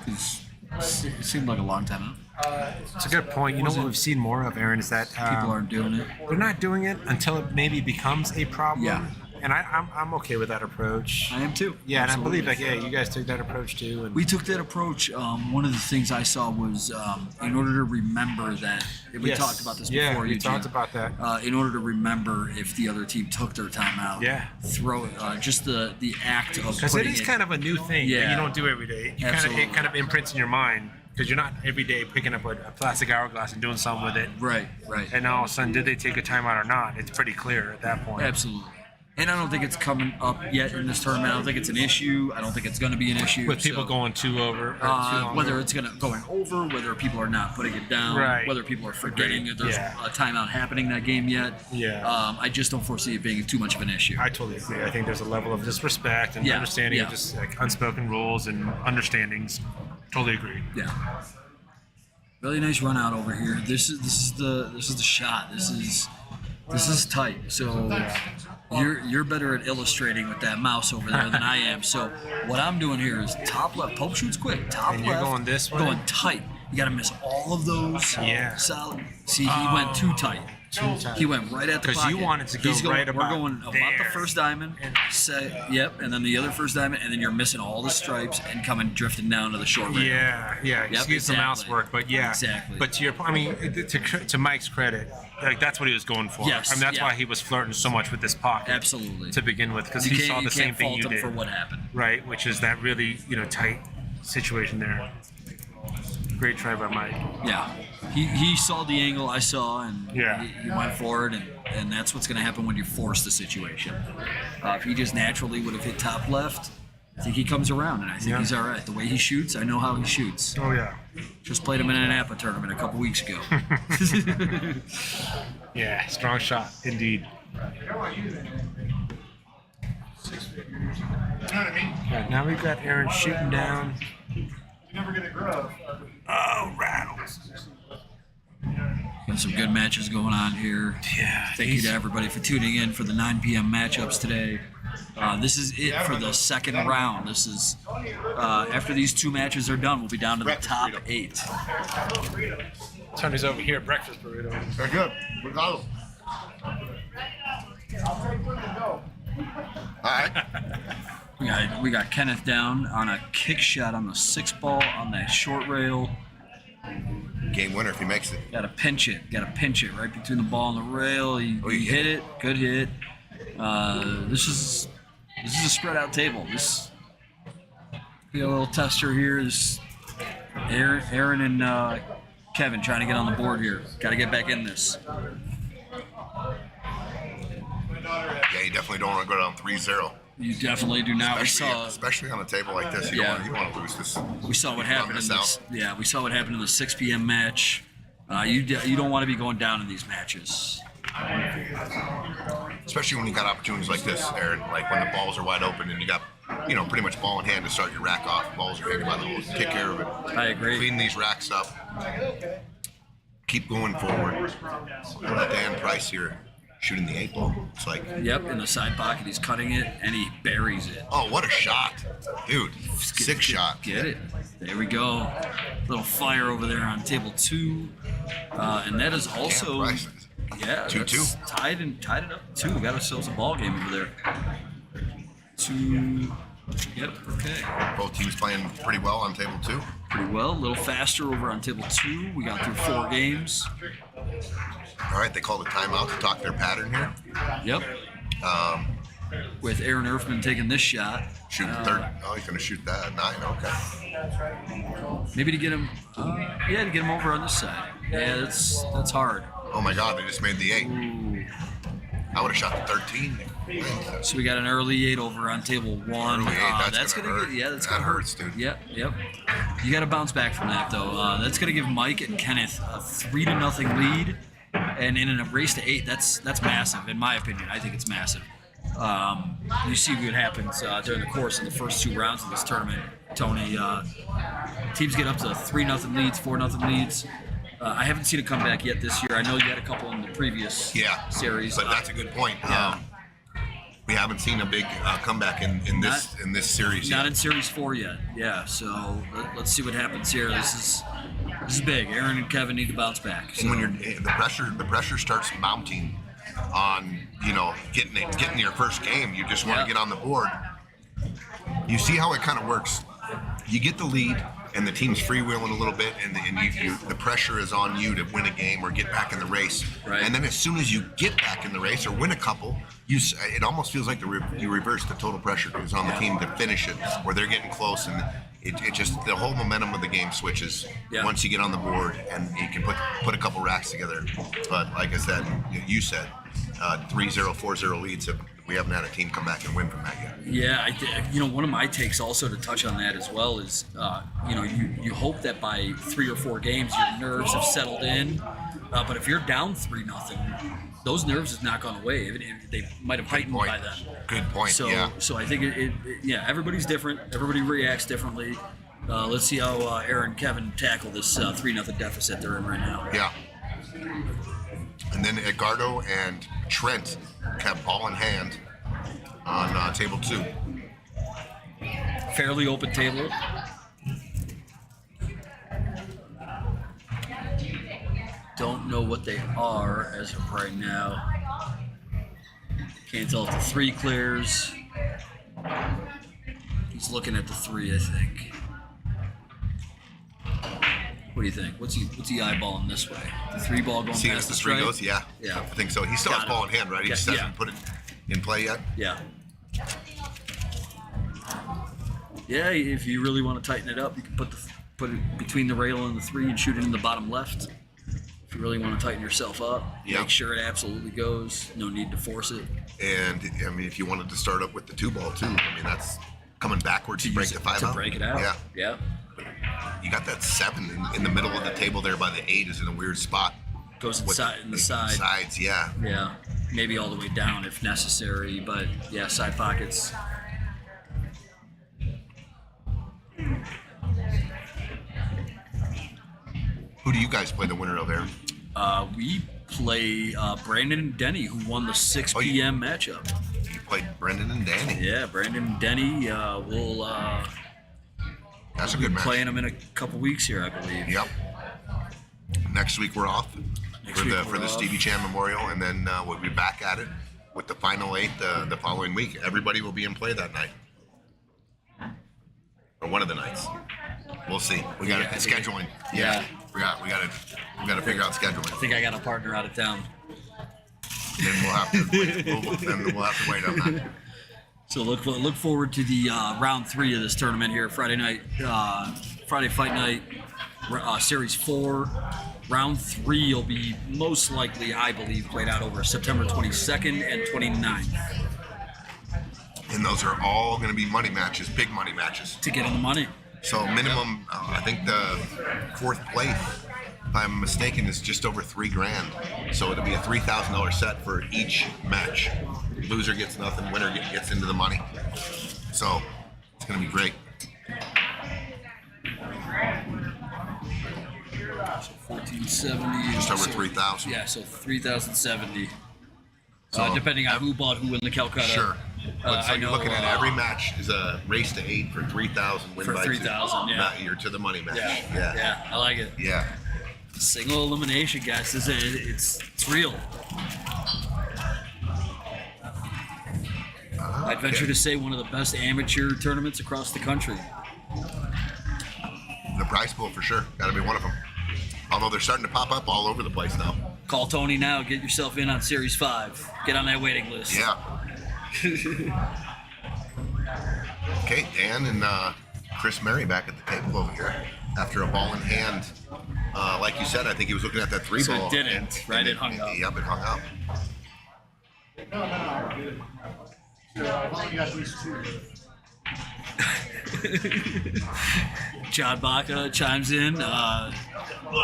Because it seemed like a long time out. It's a good point. You know what we've seen more of, Aaron, is that People aren't doing it. they're not doing it until it maybe becomes a problem. Yeah. And I'm okay with that approach. I am too. Yeah, and I Absolutely. believe you guys took that approach too. And We took that approach. One of the things I saw was in order to remember that we Yes. talked about this Yeah, before. we Eugene. talked about that. In order to remember if the other team took their timeout, Yeah. throw it. Just the act of Because it putting is kind of a new thing that Yeah. you don't do every day. Absolutely. It kind of imprints in your mind because you're not every day picking up a plastic hourglass and doing something with it. right. And all of a sudden, did they take a timeout or not? It's pretty clear at that point. Absolutely. And I don't think it's coming up yet in this tournament. I don't think it's an issue. I don't think it's going to be an issue. With people So, going too over, or too long whether over. it's going over, whether people are not putting it down, Right. whether people are forgetting that there's Yeah. a timeout happening that game yet. Yeah. I just don't foresee it being too much of an issue. I totally agree. I think there's a level of disrespect and Yeah, understanding yeah. of just like unspoken rules and understandings. Totally agree. Yeah. Really nice run out over here. This is the shot. This is tight. So you're better at illustrating with that mouse over there than I am. So what I'm doing here is top left. Pope shoots quick. Top And left. you're going this way? Going tight. You got to miss all of those. Yeah. Solid. See, he went too tight. tight. He went right at the 'Cause pocket. you wanted to go He's going, right We're about going about there. the first diamond. Yep, and then the other first diamond, and then you're missing all the stripes and coming drifting down to the short rail. Yeah. Excuse the mouse exactly. work, but yeah. Exactly. But to your point, I mean, to Mike's credit, like that's what he was going for. Yes, I mean, that's yeah. why he was flirting so much with this pocket. Absolutely. To begin with, because You he saw you the same can't thing fault you him did. for what happened. Right, which is that really tight situation there. Great try by Mike. Yeah, he saw the angle I saw, and Yeah. he went for it, and that's what's going to happen when you force the situation. If he just naturally would have hit top left, I think he comes around, and I think Yeah. he's all right. The way he shoots, I know how he shoots. Oh yeah. Just played him in an APA tournament a couple weeks ago. Yeah, strong shot indeed. Right, now we've got Aaron shooting down. Oh, rattles. Got some good matches going on here. Yeah. Thank you to everybody for tuning in for the 9 p.m. matchups today. This is it for the second round. This is after these 2 matches are done, we'll be down to the top 8. Tony's over here, breakfast burrito. They're good. We got 'em. All right. We got Kenneth down on a kick shot on the 6 ball on that short rail. Game winner if he makes it. Got to pinch it right between the ball and the rail. He hit it. Good hit. This is a spread out table. This be a little tester here. This Aaron and Kevin trying to get on the board here. Got to get back in this. Yeah, you definitely don't want to go down 3-0. You definitely do not. Especially on a table like this. You don't want to lose this. We saw what happened in this. Yeah, we saw what happened in the 6 p.m. match. You don't want to be going down in these matches. Especially when you got opportunities like this, Aaron. Like when the balls are wide open and you got, pretty much ball in hand to start your rack off. Balls are hanging by the hole. Take care of it. I agree. Clean these racks up. Keep going forward. Look at Dan Price here shooting the 8 ball. It's like, yep, in the side pocket, he's cutting it and he buries it. oh, what a shot, dude! Sick shot. Get it. There we go. Little fire over there on table 2, and that is also. Dan Price. Yeah, 2-2. Tied it up 2. We got ourselves a ball game over there. 2. Yep. Okay. Both teams playing pretty well on table 2. Pretty well. A little faster over on table 2. We got through 4 games. All right, they called a timeout to talk their pattern here. Yep. With Aaron Erfman taking this shot. Shooting third. Oh, he's going to shoot that. 9. Okay. Maybe to get him. To get him over on this side. Yeah, that's hard. Oh my God, they just made the 8. Ooh. I would have shot the 13. So we got an early 8 over on table 1. Early 8, that's gonna gonna hurt. that's that gonna hurt. hurts, dude. Yep. You got to bounce back from that though. That's gonna give Mike and Kenneth a 3-0 lead, and in a race to 8, that's massive in my opinion. I think it's massive. You see what happens during the course of the first 2 rounds of this tournament, Tony. Teams get up to 3-0 leads, 4-0 leads. I haven't seen it come back yet this year. I know you had a couple in the previous series. But that's a good point. Yeah. We haven't seen a big comeback in this series Not yet. in Series 4 yet. Yeah, so let's see what happens here. This is big. Aaron and Kevin need to bounce back. So. And when the pressure starts mounting on getting your first game, you just want to get on the board. You see how it kind of works. You get the lead, and the team's freewheeling a little bit, and the pressure is on you to win a game or get back in the race. Right. And then as soon as you get back in the race or win a couple, it almost feels like you reverse the total pressure because it's on the team to finish it, or they're getting close, and it just the whole momentum of the game switches once you get on the board, and you can put a couple racks together. But like I said, you said 3-0, 4-0 leads. We haven't had a team come back and win from that yet. Yeah, one of my takes also to touch on that as well is, you hope that by 3 or 4 games your nerves have settled in, but if you're down 3-0, those nerves have not gone away. They might have heightened by then. Good point. So I think everybody's different. Everybody reacts differently. Let's see how Aaron and Kevin tackle this 3-0 deficit they're in right now. Yeah. And then Edgardo and Trent have ball in hand on table 2. Fairly open table. Don't know what they are as of right now. Can't tell if the 3 clears. He's looking at the 3, I think. What do you think? What's he eyeballing this way? The 3 ball going See past if the the 3 stripe? goes? Yeah. Yeah. I think so. He still has ball in hand, right? He just hasn't put it in play yet. Yeah. Yeah, if you really want to tighten it up, you can put it between the rail and the 3 and shoot it in the bottom left. If you really want to tighten yourself up, make sure it absolutely goes. No need to force it. And I mean, if you wanted to start up with the 2 ball too, I mean that's coming backwards to break the 5 out. To break it out. Yeah. Yeah. You got that 7 in the middle of the table there by the 8 is in a weird spot. Goes inside in the side. Sides, yeah. Yeah. Maybe all the way down if necessary, but yeah, side pockets. Who do you guys play the winner of, Aaron? We play Brandon and Denny, who won the 6 p.m. matchup. played Brendan and Danny. Yeah, Brandon and Denny will That's a good match. playing them in a couple weeks here, I believe. Yep. Next week we're off Next for week the we're for the off. Stevie Chan Memorial, and then we'll be back at it with the final 8 the following week. Everybody will be in play that night, or one of the nights. We'll see. We got it. Scheduling. Yeah. We got to figure out I scheduling. think I got a partner out of town. Then we'll have to wait. We'll have to wait on that. So look forward to the round 3 of this tournament here Friday night, Friday fight night, series 4. Round 3 will be most likely, I believe, played out over September 22nd and 29th And those are all going to be money matches, big money matches. to get on the money. So minimum, I think the 4th place, if I'm mistaken, is just over $3,000. So it'll be a $3,000 set for each match. Loser gets nothing, winner gets into the money. So it's going to be great. So 1470. Just over so- 3,000. Yeah, so 3,070. So- Depending on who bought who in the Calcutta. Sure. But so I you're know, looking at every match is a race to 8 for 3,000. Win For by 3,000, 2. yeah. Not, you're to the money match. Yeah, I like it. Yeah. Single elimination, guys. It's real. I'd venture to say one of the best amateur tournaments across the country. The prize pool for sure. Got to be one of them. Although they're starting to pop up all over the place now. Call Tony now. Get yourself in on Series 5. Get on that waiting list. Yeah. Okay, Dan and Chris Murray back at the table over here after a ball in hand. Like you said, I think he was looking at that 3 So it ball. didn't, right? It hung up. Yep, it hung up. John Baca chimes in.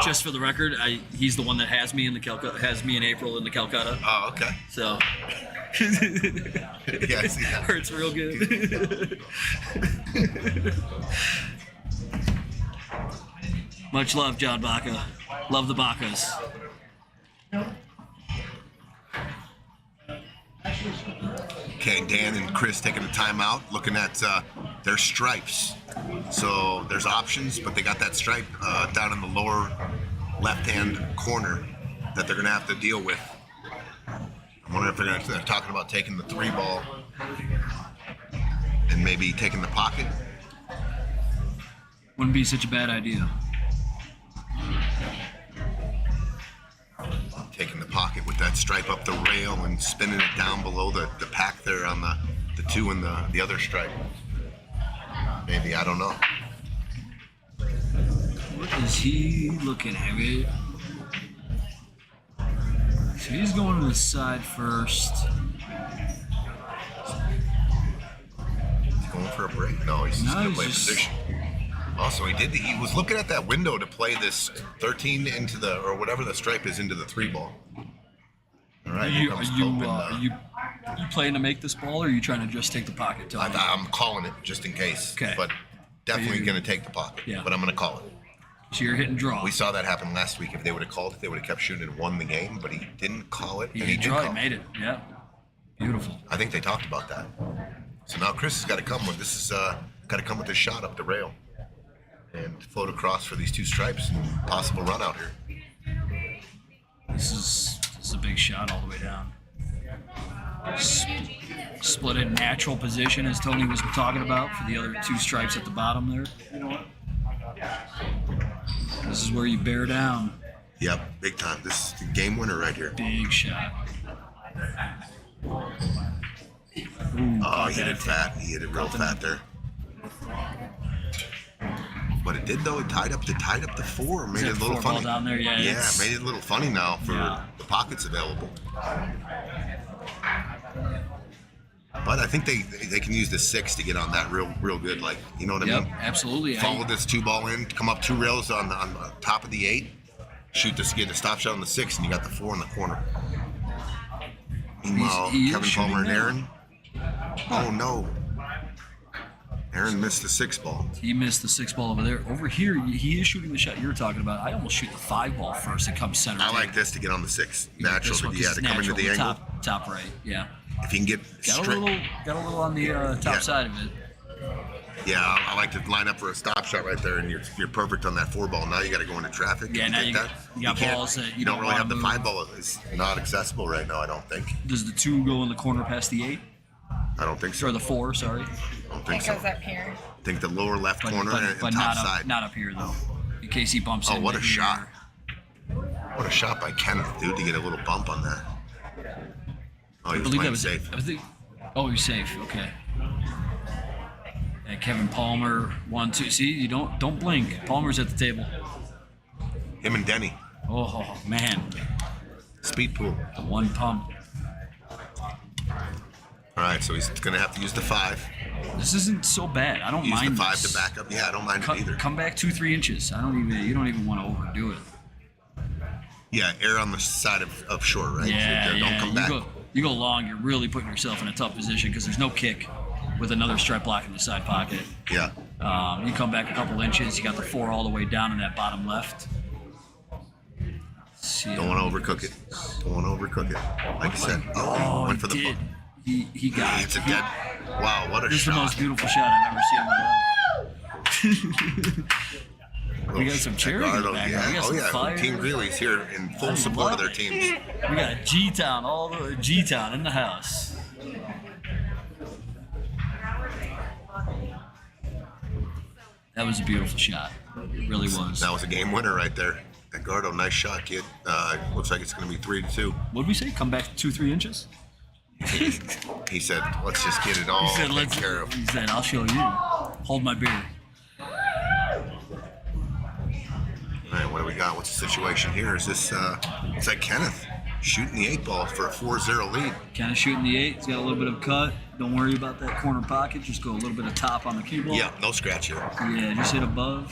Just for the record, he's the one that has me in April in the Calcutta. Oh, okay. So Yeah, I see that. hurts real good. Much love, John Baca. Love the Bacas. Okay, Dan and Chris taking a timeout, looking at their stripes. So there's options, but they got that stripe down in the lower left-hand corner that they're going to have to deal with. I'm wondering if they're talking about taking the 3 ball and maybe taking the pocket. Wouldn't be such a bad idea. Taking the pocket with that stripe up the rail and spinning it down below the pack there on the 2 and the other stripe. Maybe, I don't know. What is he looking at? It? So he's going to the side first. He's going for a break? No, he's just No, going to he's play just- position. Also, he was looking at that window to play this 13 into the, or whatever the stripe is, into the 3 ball. All right, here comes Pope and, Are you playing to make this ball, or are you trying to just take the pocket? Tony? I'm calling it just in case. Okay. But definitely You- going to take the pocket. Yeah. But I'm going to call it. So you're hit and draw. We saw that happen last week. If they would have called it, they would have kept shooting and won the game. But he didn't call it, He and he hit did draw. call He made it. Yeah. Beautiful. I think they talked about that. So now Chris has got to come with this. Is got to come with this shot up the rail and float across for these 2 stripes and possible run out here. This is a big shot all the way down. Split it natural position, as Tony was talking about, for the other 2 stripes at the bottom there. This is where you bear down. Yep, big time. This is the game winner right here. Big shot. Oh, he hit it fat. He hit it real fat there. But it did though. It tied up the 4. Made Is it that a little 4 ball funny. down there? Yeah, Yeah, it's- made it a little funny now for Yeah. the pockets available. But I think they can use the 6 to get on that real good. Like, you know what I Yep, mean? absolutely. Follow this 2 ball in, come up 2 rails on the top of the 8, shoot this, get a stop shot on the 6, and you got the 4 in the corner. Meanwhile, he is Kevin shooting Palmer and now. Aaron. Oh no. Aaron missed the 6 ball. He missed the 6 ball over there. Over here, he is shooting the shot you're talking about. I almost shoot the 5 ball first. It comes center. I like this to get on the 6. You got Natural, this one 'cause yeah, it's to come into natural, the angle. Top right, yeah. if you can get Got a little on the top Yeah. side of it. Yeah, I like to line up for a stop shot right there, and you're perfect on that 4-ball. Now you got to go into traffic. Yeah, now take you that. got can't- balls that you don't don't really have wanna the move. 5-ball is not accessible right now. I don't think. Does the 2 go in the corner past the 8 I don't think so. or the 4? Sorry, I don't think It so. goes up here. I think the lower left corner and but top not up, side. not up here though, in case he bumps Oh, into what a here. shot! What a shot by Kenneth, dude, to get a little bump on that. Oh, he I was believe that playing was safe. I think. Oh, he's safe. Okay. And Kevin Palmer, 1, 2. See, you don't blink. Palmer's at the table. Him and Denny, Oh man, speed pool. the 1 pump. All right, so he's gonna have to use the 5. This isn't so bad. I don't Use mind the 5 this. to back up. Yeah, I don't mind it either. Come back 2-3 inches. You don't even want to overdo it. Yeah, err on the side of short, right? Yeah, Don't yeah. come back. You go long, you're really putting yourself in a tough position because there's no kick with another stripe block in the side pocket. Yeah. You come back a couple inches, you got the 4 all the way down in that bottom left. See, Don't want to overcook it. Don't want to overcook it. Like you said. Oh, went for he the did. He got It's a he- dead. Wow, what a This is the shot. most beautiful shot I've ever seen in my life. We got some cheering in the Edgardo, background. yeah. We got Oh some yeah, fire. Team Greeley's here in full I support of love their it. teams. We got G-Town, all the G-Town in the house. That was a beautiful shot. It really was. That was a game winner right there. Edgardo, nice shot, kid. Looks like it's going to be 3-2. What'd we say? Come back 2-3 inches? He said, "Let's just get it all He said, taken "Let's." care of." He said, "I'll show you. Hold my beer." All right, what do we got? What's the situation here? Is this? It's like Kenneth shooting the 8-ball for a 4-0 lead. Kind of shooting the 8. It's got a little bit of cut. Don't worry about that corner pocket. Just go a little bit of top on the cue ball. Yeah, no scratch here. Yeah, just hit above.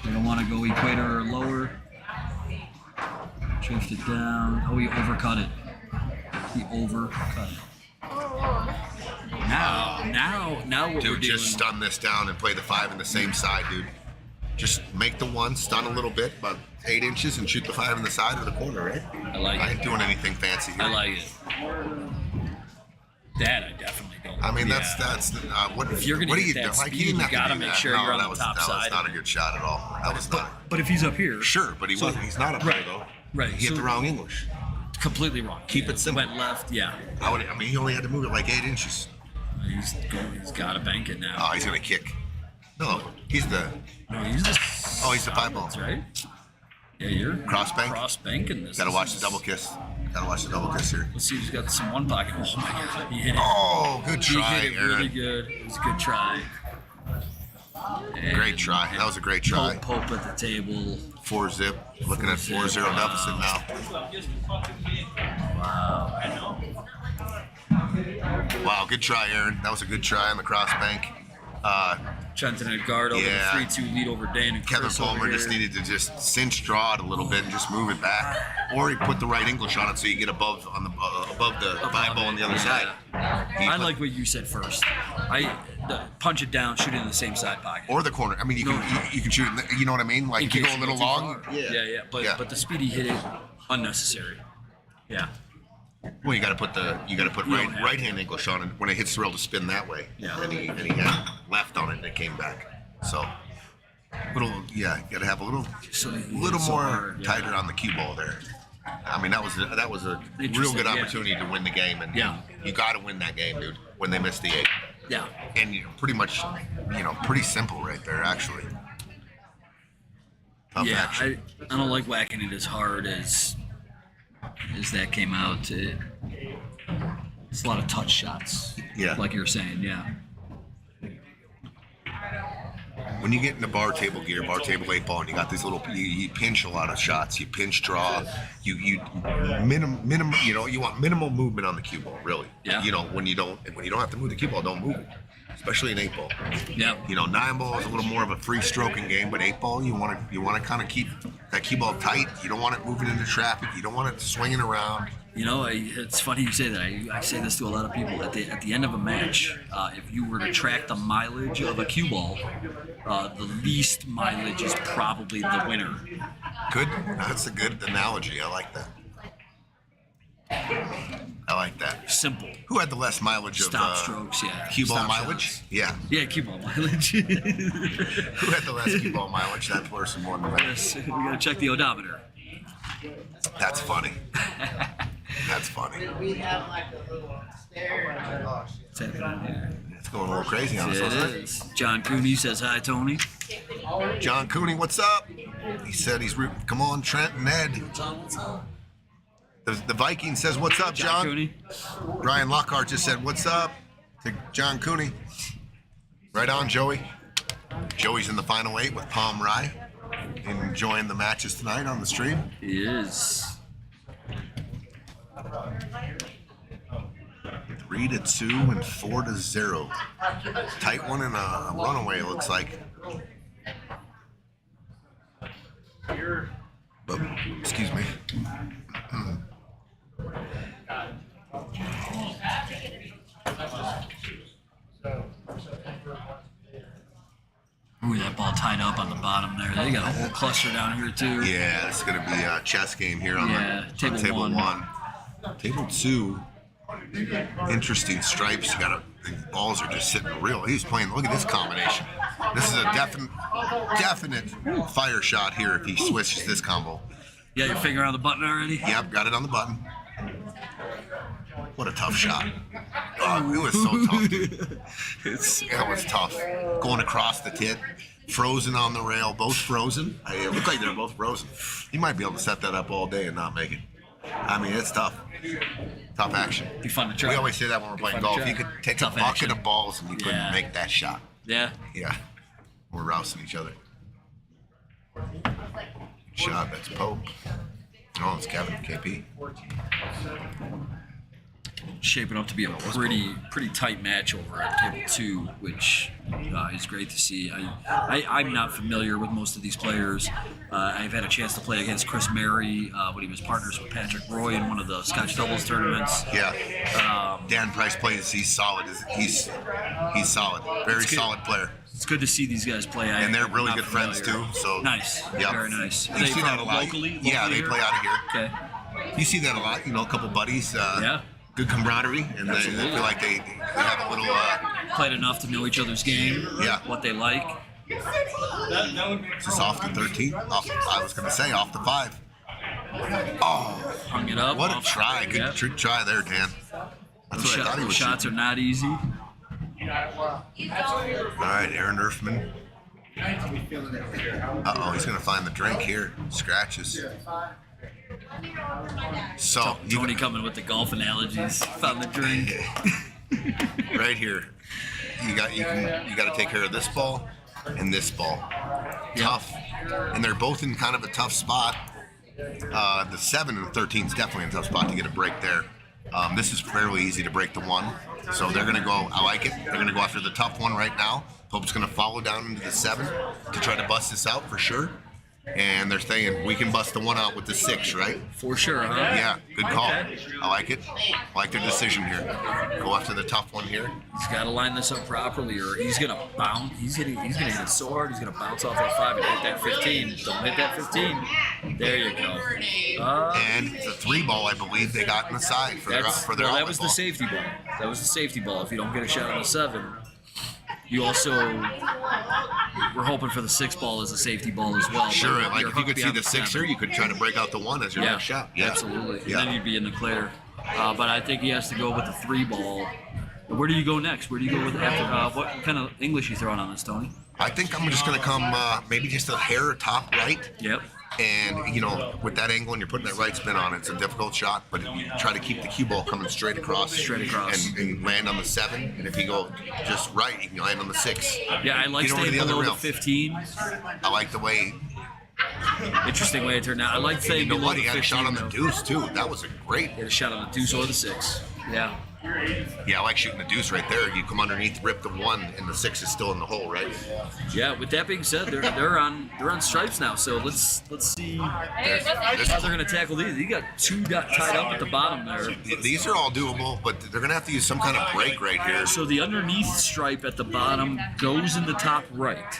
You don't want to go equator or lower. Drift it down. Oh, he overcut it. He overcut it. Now what we're Dude, doing. just stun this down and play the 5 in the same side, dude. Just make the 1, stun a little bit, about 8 inches, and shoot the 5 in the side or the corner, right? I like I it. ain't doing anything fancy here. I like it. That I definitely don't. I mean, Yeah. that's the, what. If you're gonna what hit you that do? Like, speed, he didn't you have to gotta do make that. sure No, you're on that the was, top that side. was not a good shot at all. That was not. But if he's up here, Sure, but he wasn't. He's not up Right, there though. right. He hit So- the wrong English. completely wrong. Keep it simple. Went left. Yeah. I mean, he only had to move it like 8 inches. He's got to bank it now. Oh, he's gonna kick. No, he's the. No, he's the. Oh, he's the 5-ball. That's right. Yeah, you're Cross bank? Cross banking this. Gotta This watch the is- double kiss. Gotta watch the double kiss here. Let's see who's got some 1 pocket. Oh my God, he hit it. Oh, good He try, hit it really Aaron. good. It was a good try. Great try. That was a great try. Pope at the table. 4-zip. Looking at 4-0 deficit now. Wow, good try, Aaron. That was a good try on the cross bank. Trenton Edgardo with Yeah. a 3-2 lead over Dan and Kevin Chris over Palmer here. just needed to just cinch draw it a little bit and just move it back, or he put the right English on it so you get above the 5-ball on the other side. He I put- like what you said first. Punch it down, shoot it in the same side pocket. or the corner. I mean, you can shoot. You know what I mean? Like In if you case go a you little go too long. far. Yeah. But the speed he hit it, unnecessary. Yeah. Well, you got to put You don't have right hand English on it when it hits the rail to spin that way. Yeah. And he had left on it and it came back. So you got to have a little So more hard, yeah. tighter on the cue ball there. I mean, that was a real Interesting, good yeah. opportunity to win the game, and Yeah. you got to win that game, dude. When they missed the 8, Yeah. and pretty much, pretty simple right there, actually. Tough Yeah, action. I don't like whacking it as hard as that came out. It's a lot of touch shots. Yeah. Like you were saying, yeah. When you get into bar table gear, bar table 8-ball, and you got these little, you pinch a lot of shots. You pinch draw. You minimum. You want minimal movement on the cue ball, really. Yeah. When you don't have to move the cue ball, don't move it. Especially an 8-ball. Yeah. 9-ball is a little more of a free stroking game, but 8-ball, you want to kind of keep that cue ball tight. You don't want it moving into traffic. You don't want it swinging around. It's funny you say that. I say this to a lot of people. At the end of a match, if you were to track the mileage of a cue ball, the least mileage is probably the winner. Good. That's a good analogy. I like that. I like that. Simple. Who had the less mileage of Stop strokes, yeah. cue ball Stop mileage? shots. Yeah. Yeah, cue ball mileage. Who had the less cue ball mileage? That person won the race. Yes, we gotta check the odometer. That's funny. That's funny. We have like a little stair. What's happening here? It's going a little crazy on us, It isn't it? is. John Cooney says hi, Tony. John Cooney, what's up? He said he's rooting. Come on, Trent and Ed. The Viking says, what's up, John John? Cooney. Ryan Lockhart just said, what's up to John Cooney. Right on, Joey. Joey's in the final 8 with Palm Rye. Enjoying the matches tonight on the stream. He is. 3-2 and 4-0. Tight one and a runaway, it looks like. But, excuse me. Ooh, that ball tied up on the bottom there. They got a whole cluster down here too. Yeah, it's going to be a chess game here on table table one. 1. Table 2, interesting stripes. You got the balls are just sitting real. He's playing. Look at this combination. This is a definite fire shot here if he switches this combo. Yeah, your finger on the button already? Yep, got it on the button. What a tough shot. Oh, it was so tough, dude. It was tough. Going across the tit, frozen on the rail, both frozen. It looked like they were both frozen. You might be able to set that up all day and not make it. I mean, it's tough. Tough action. Be fun to try. We always say that when we're playing Fun to golf. try. You could take Tough a bucket action. of balls and you couldn't Yeah. make that shot. Yeah. Yeah. We're rousing each other. Shot, that's Pope. Oh, it's Kevin, KP. Shaping up to be a pretty tight match over at table 2, which is great to see. I'm not familiar with most of these players. I've had a chance to play against Chris Mary when he was partners with Patrick Roy in one of the Scotch doubles tournaments. Yeah. Dan Price plays. He's solid. He's solid. Very good. solid player. It's good to see these guys play. And they're really I'm good not friends familiar. too. So Nice. Yeah. Very nice. Are You they see that from a lot. locally Yeah, they here? play out of here. Okay. You see that a lot. You know, a couple buddies. Yeah. Good camaraderie, and they Absolutely. feel like they have a little. Played enough to know each other's game. Yeah. What they like. Is this off the 13? I was going to say off the 5. Oh, Hung it up. what a off- try! Good Yep. try there, Dan. That's what I thought he was. Shots are not easy. All right, Aaron Erfman. Uh-oh, he's going to find the drink here. Scratches. So, you Tony coming with the golf analogies. Found the drink. right here, you got to take care of this ball and this ball. Tough, and they're both in kind of a tough spot. The 7 and 13 is definitely in a tough spot to get a break there. This is fairly easy to break the 1, so they're going to go. I like it. They're going to go after the tough one right now. Pope's going to follow down into the 7 to try to bust this out for sure. And they're saying we can bust the 1 out with the 6, right? For sure, huh? Yeah, good call. I like it. I like their decision here. Go after the tough one here. He's got to line this up properly, or he's gonna bounce. He's gonna hit it so hard. He's gonna bounce off that 5 and hit that 15. Don't hit that 15. There you go. And it's a 3 ball, I believe they got in the side for their That outlet was the ball. safety ball. That was the safety ball. If you don't get a shot on the 7, you also we're hoping for the 6 ball as a safety ball as well. Sure, But like you're if you hooked could see beyond the 6er, you could try to break out the 1 as your next shot. Yeah, absolutely. Yeah. And then you'd be in the clear. But I think he has to go with the 3 ball. Where do you go next? Where do you go with after? What kind of English you throwing on this, Tony? I think I'm just going to come maybe just a hair top right. Yep. And, you know, with that angle and you're putting that right spin on it, it's a difficult shot, but you try to keep the cue ball coming straight across. Straight across. And land on the 7. And if you go just right, you can land on the 6. Yeah, I like Get over staying the other below the rail. 15. I like the way. Interesting way it turned out. I like You staying know below what? the He 15. had a shot on the though. deuce, too. That was a great. He had a shot on the deuce or the 6. Yeah. Yeah, I like shooting the deuce right there. You come underneath, rip the 1, and the 6 is still in the hole, right? Yeah. With that being said, they're on stripes now. So let's see how they're gonna tackle these. You got 2 tied up at the bottom there. These are all doable, but they're going to have to use some kind of break right here. So the underneath stripe at the bottom goes in the top right.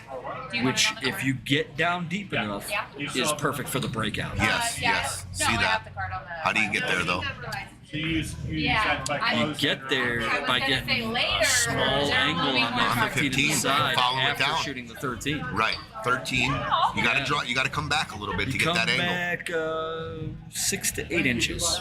which if you get down deep enough, is perfect for the breakout. Yes, yes. No, See I that? have the card on the. How do you get there though? Yeah. You get there by getting a small angle on On that the 15 to the 15, side follow it after down. shooting the 13. Right, 13. You got to draw. You got to come back a little bit to You get come that angle. back 6 to 8 inches.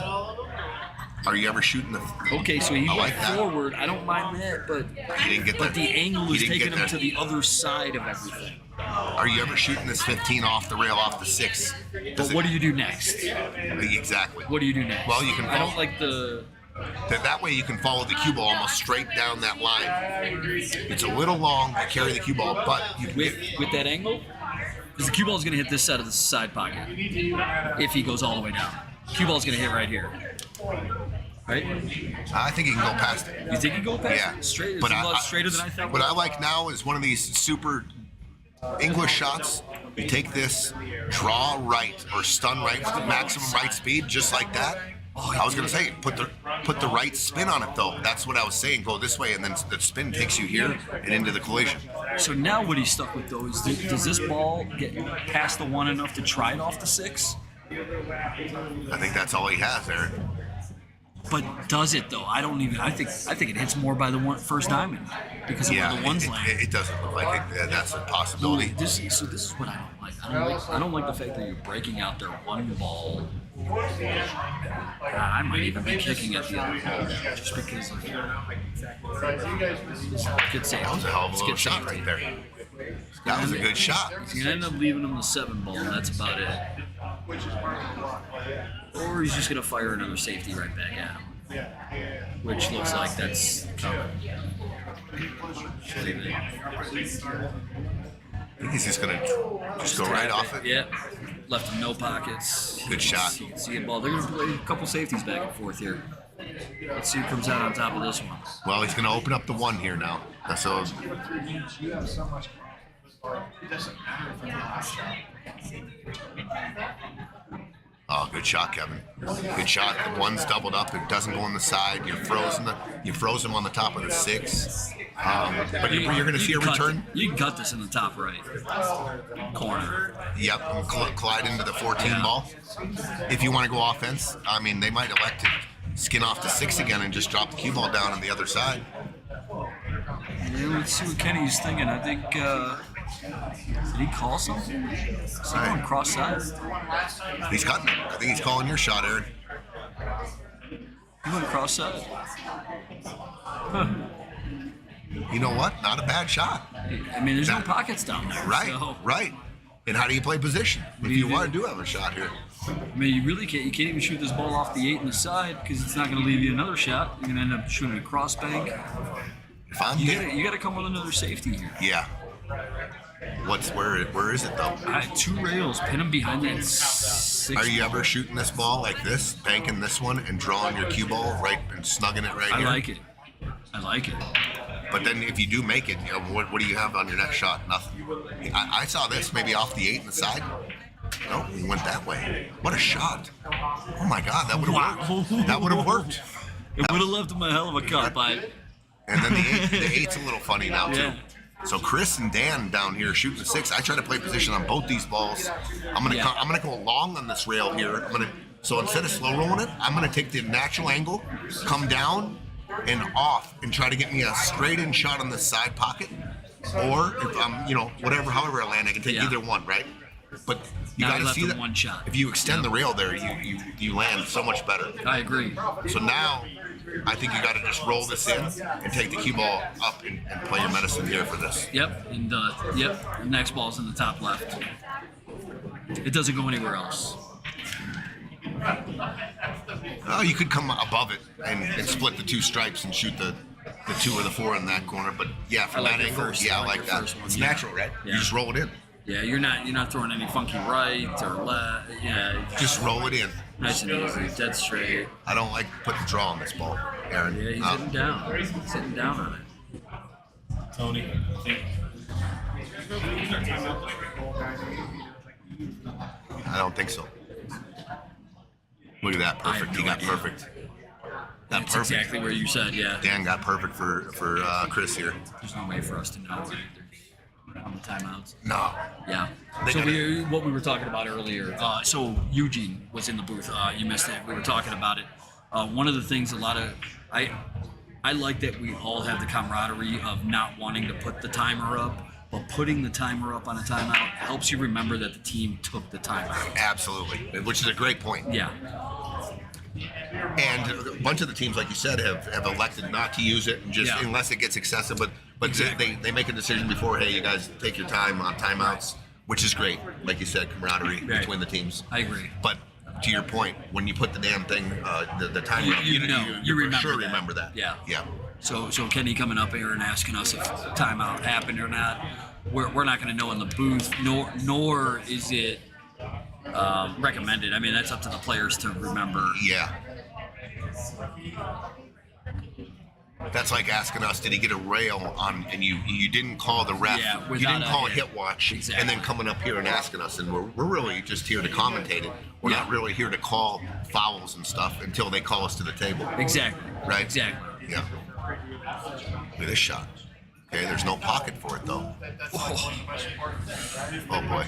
Are you ever shooting the? Okay, so he I went like that. forward. I don't mind that, but You didn't get but there. the angle You is didn't taking get him to there. the other side of everything. Are you ever shooting this 15 off the rail, off the 6? But what do you do next? Exactly. What do you do next? Well, you can I don't follow- like the. That way you can follow the cue ball almost straight down that line. It's a little long to carry the cue ball, but you can get, With that angle, because the cue ball is going to hit this side of the side pocket if he goes all the way down. Cue ball is going to hit right here. Right? I think you can go past it. You think you go past Yeah, it? Straight? It's but a lot straighter than I think. What I like now is one of these super English shots. You take this, draw right or stun right with the maximum right speed, just like that. I was gonna say put the right spin on it though. That's what I was saying. Go this way, and then the spin takes you here and into the collision. So now what he's stuck with though is does this ball get past the 1 enough to try it off the 6? I think that's all he has there. But does it though? I don't even. I think it hits more by the first diamond because of Yeah, where the ones it, land. it doesn't look like it. That's a possibility. This is what I don't like. I don't like the fact that you're breaking out their one ball. God, I might even be kicking at the other ball just because of good safety. That was a hell of a It's little good shot safety. right there. That was a good shot. He's gonna end up leaving him the 7 ball, and that's about it. Or he's just gonna fire another safety right back at him, which looks like that's coming. I think he's just gonna just go right off it. Yep. Left him no pockets. Good shot. You can see it ball. They're gonna play a couple safeties back and forth here. Let's see who comes out on top of this one. Well, he's gonna open up the 1 here now. So oh, good shot, Kevin. Good shot. The 1's doubled up. It doesn't go on the side. You froze him on the top of the 6. But you're going to see a can cut return. You can cut this in the top right corner. Yep, and collide into the 14 Yeah. ball. If you want to go offense, I mean, they might elect to skin off the 6 again and just drop the cue ball down on the other side. Yeah, let's see what Kenny's thinking. I think. Did he call something? Is he going cross side? He's cutting it. I think he's calling your shot, Aaron. He went cross side. Huh. You know what? Not a bad shot. I mean, there's no pockets down there. Right, So, right. And how do you play position? If do you you want do? to have a shot here. I mean, you really can't. You can't even shoot this ball off the 8 in the side because it's not going to leave you another shot. You're going to end up shooting a cross bank. If I'm You got to come with another safety here. yeah. Where is it though? All right, 2 rails. Pin them behind that 6. Are you ever shooting this ball like this, banking this one, and drawing your cue ball right and snugging it right I here? like it. I like it. But then if you do make it, you know, what do you have on your next shot? Nothing. I saw this maybe off the 8 in the side. No, he went that way. What a shot! Oh my God, that would have worked. That would have worked. It would have left him a hell of a cut, but And then the 8's a little funny now too. Yeah. So Chris and Dan down here shooting the 6. I try to play position on both these balls. I'm gonna go long on this rail here. So instead of slow rolling it, I'm gonna take the natural angle, come down and off, and try to get me a straight in shot on this side pocket. Or if I'm, however I land, I can take Yeah. either one, right? But you Now gotta he left see him that one shot. if you extend Yep. the rail there, you land so much better. I agree. So now, I think you got to just roll this in and take the cue ball up and play your medicine here for this. Yep, and the next ball's in the top left. It doesn't go anywhere else. Oh, you could come above it and split the 2 stripes and shoot the 2 or the 4 in that corner. But yeah, from I like that the angle, first- yeah, I I like like the that. first one, It's yeah. natural, right? Yeah. You just roll it in. Yeah, you're not throwing any funky right or left. Yeah, Just roll it in. nice and easy, dead straight. I don't like putting the draw on this ball, Aaron. Yeah, he's sitting down. He's sitting down on it. Tony, I think I don't think so. Look at that, I have perfect. no He got idea. perfect. That That's perfect. exactly where you said, yeah. Dan got perfect for Chris here. There's no way for us to know. Right? the timeouts. No. Yeah. They So gotta- what we were talking about earlier. So Eugene was in the booth. You missed it. We were talking about it. One of the things I like that we all have the camaraderie of not wanting to put the timer up, but putting the timer up on a timeout helps you remember that the team took the timeout. Absolutely, which is a great point. Yeah. And a bunch of the teams, like you said, have elected not to use it, and just Yeah. unless it gets excessive. But Exactly. they make a decision before. Hey, you guys take your time on timeouts, which is great. Like you said, camaraderie Right. between the teams. I agree. But to your point, when you put the damn thing, the timer up, You know, you for remember sure that. remember that. Yeah. Yeah. So Kenny coming up here and asking us if timeout happened or not, we're not going to know in the booth, nor is it recommended. I mean, that's up to the players to remember. Yeah. That's like asking us, did he get a rail on, and you didn't call the ref, Yeah, you without didn't a call a hit. hit watch, Exactly. and then coming up here and asking us, and we're really just here to commentate it. We're Yeah. not really here to call fouls and stuff until they call us to the table. Exactly. Right? Exactly. Yeah. Look at this shot. Okay, there's no pocket for it though. Oh boy.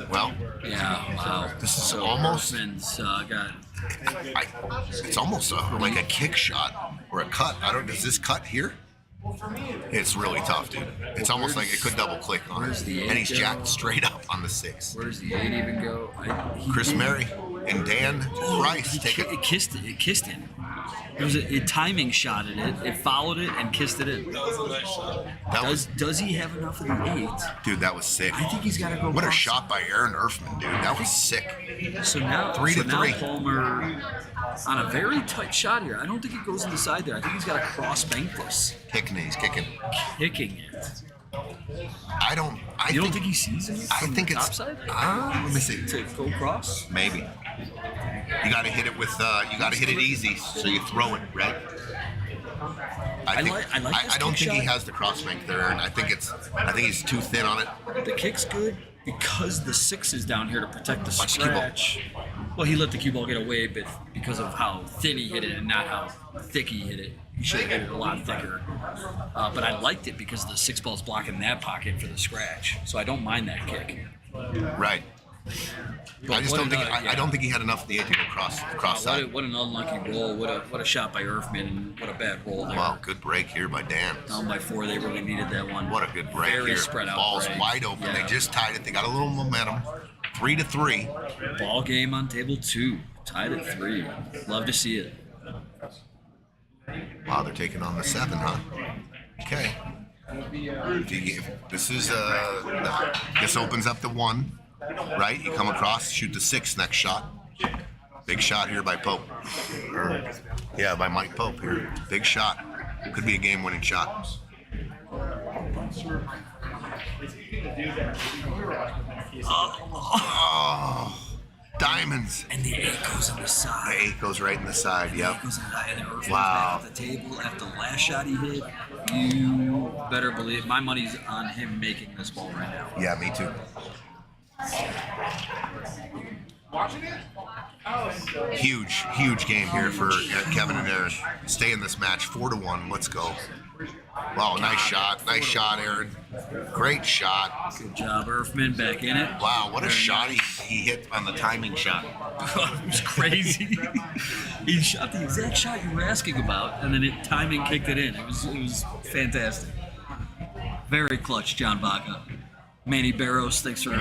Well, Yeah. Wow. This is so almost- Erfman's, got. it's almost like a kick shot or a cut. Does this cut here? It's really tough, dude. It's almost like it could double click on Where's it. the And he's eight jacked go? straight up on the 6. Where does the 8 even go? Chris Murray and Dan Price He take it. it kissed it. It kissed him. It was a timing shot at it. It followed it and kissed it in. That was, Does he have enough of the 8? dude, that was sick. I think he's got to go. What a cross. shot by Aaron Erfman, dude. That was sick. So now, 3 to now 3. Palmer on a very tight shot here. I don't think it goes in the side there. I think he's got to cross bank this, Kicking, he's kicking. kicking it. I don't. You don't think he sees it I from think the it's. top side Let me see. to go cross? Maybe. You got to hit it with. You got to hit it easy, so you throw it right. I like this I don't kick think he shot. has the cross bank there, and I think he's too thin on it. The kick's good because the 6 is down here to protect the Watch the cue ball. scratch. Well, he let the cue ball get away, but because of how thin he hit it and not how thick he hit it, he should have hit it a lot thicker. But I liked it because the 6 ball's blocking that pocket for the scratch, so I don't mind that kick. Right. But I just what don't think. an, I don't think he had enough of the 8 to go cross side. What an unlucky roll. What a shot by Erfman, and what a bad roll there. Wow, good break here by Dan. Down by 4, they really needed that one. What a good break Very here. spread out Ball's break. wide open. Yeah. They just tied it. They got a little momentum. 3 to 3. Ball game on table 2, tied at 3. Love to see it. Wow, they're taking on the 7, huh? Okay. This is this opens up the 1, right? You come across, shoot the 6 next shot. Big shot here by Pope. Yeah, by Mike Pope here. Big shot. Could be a game-winning shot. Oh, diamonds. And the 8 goes on the The side. 8 goes right in the side. Yep. Goes on the side, and then Erfman's Wow. back at the table after the last shot he hit. You better believe my money's on him making this ball right now. Yeah, me too. Huge game here for Kevin and Aaron. Stay in this match, 4-1. Let's go. Wow, nice shot, Aaron. Great shot. Good job, Erfman, back in it. Wow, what a Very shot nice. he hit on the timing shot. It was crazy. He shot the exact shot you were asking about, and then it timing kicked it in. It was fantastic. Very clutch, John Baca. Manny Barros, thanks for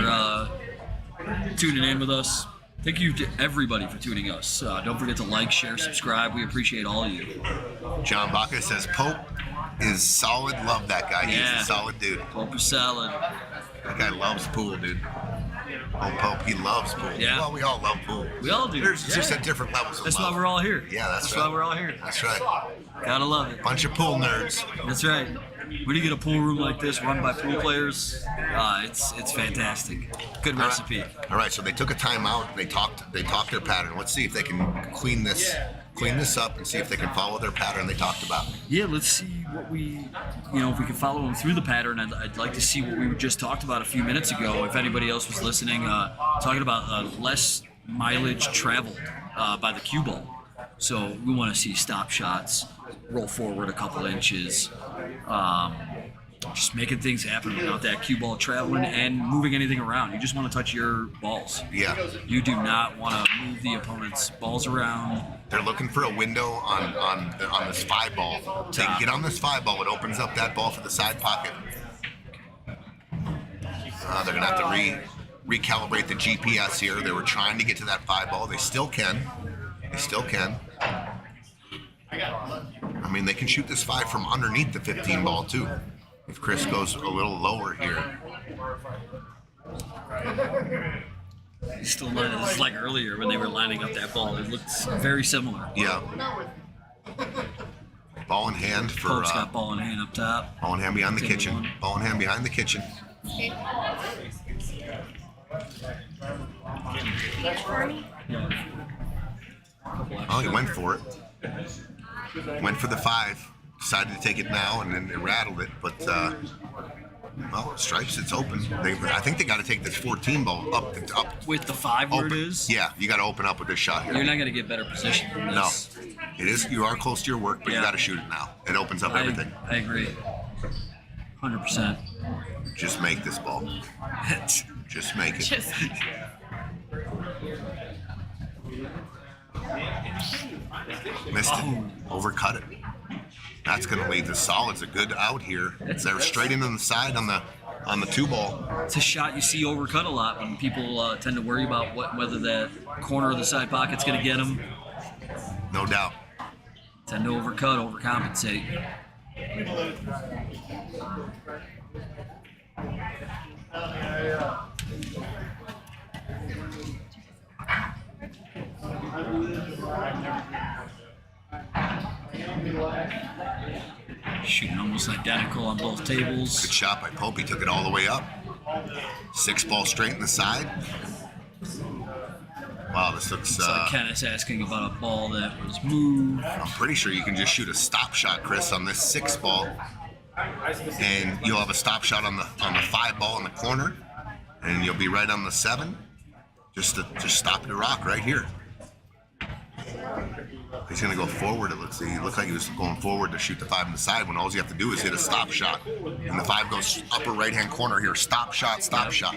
tuning in with us. Thank you to everybody for tuning us. Don't forget to like, share, subscribe. We appreciate all of you. John Baca says Pope is solid. Love that guy. Yeah. He's a solid dude. Poker salad. That guy loves pool, dude. Oh, Pope, he loves pool. Yeah. Well, we all love pool. We all do. There's just Yeah. at different levels of That's love. why we're all here. Yeah, that's why right. we're all here. That's right. Gotta love it. Bunch of pool nerds. That's right. When you get a pool room like this run by pool players, it's fantastic. Good recipe. All right, so they took a timeout. They talked their pattern. Let's see if they can clean this up and see if they can follow their pattern they talked about. Yeah, let's see what if we can follow them through the pattern. I'd like to see what we just talked about a few minutes ago. If anybody else was listening, talking about less mileage traveled by the cue ball. So we want to see stop shots, roll forward a couple inches, just making things happen without that cue ball traveling and moving anything around. You just want to touch your balls. Yeah. You do not want to move the opponent's balls around. They're looking for a window on this 5 ball. They can get on this 5 ball. It opens up that ball for the side pocket. They're gonna have to recalibrate the GPS here. They were trying to get to that 5 ball. They still can. They still can. I mean, they can shoot this 5 from underneath the 15 ball too. If Chris goes a little lower here. He's still lining. This is like earlier when they were lining up that ball. It looks very similar. Yeah. Ball in hand for. Pope's got ball in hand up top. Ball in hand behind the Table kitchen. one. Ball in hand behind the kitchen. Oh, he went for it. Went for the 5. Decided to take it now, and then they rattled it. But well, stripes. It's open. I think they got to take this 14 ball up. With the 5 where Open. it is, Yeah, you got to open up with this shot here. you're not going to get better position than No, this. it is. You are close to your work, but you Yeah. got to shoot it now. It opens up everything. I agree. 100%. Just make this ball. Just make it. Just Missed it. Overcut it. That's going to leave the solids a good out here. They're straight into the side on the 2 ball. It's a shot you see overcut a lot when people tend to worry about whether that corner of the side pocket's going to get them. No doubt. Tend to overcut, overcompensate. Shooting almost identical on both tables. Good shot by Pope. He took it all the way up. 6 ball straight in the side. Wow, this looks. It's like Kenneth's asking about a ball that was moved. I'm pretty sure you can just shoot a stop shot, Chris, on this 6 ball, and you'll have a stop shot on the 5 ball in the corner, and you'll be right on the 7. Just stop your rock right here. He's gonna go forward. It looks like he was going forward to shoot the 5 in the side when all you have to do is hit a stop shot, and the 5 goes upper right hand corner here. Stop shot, stop shot.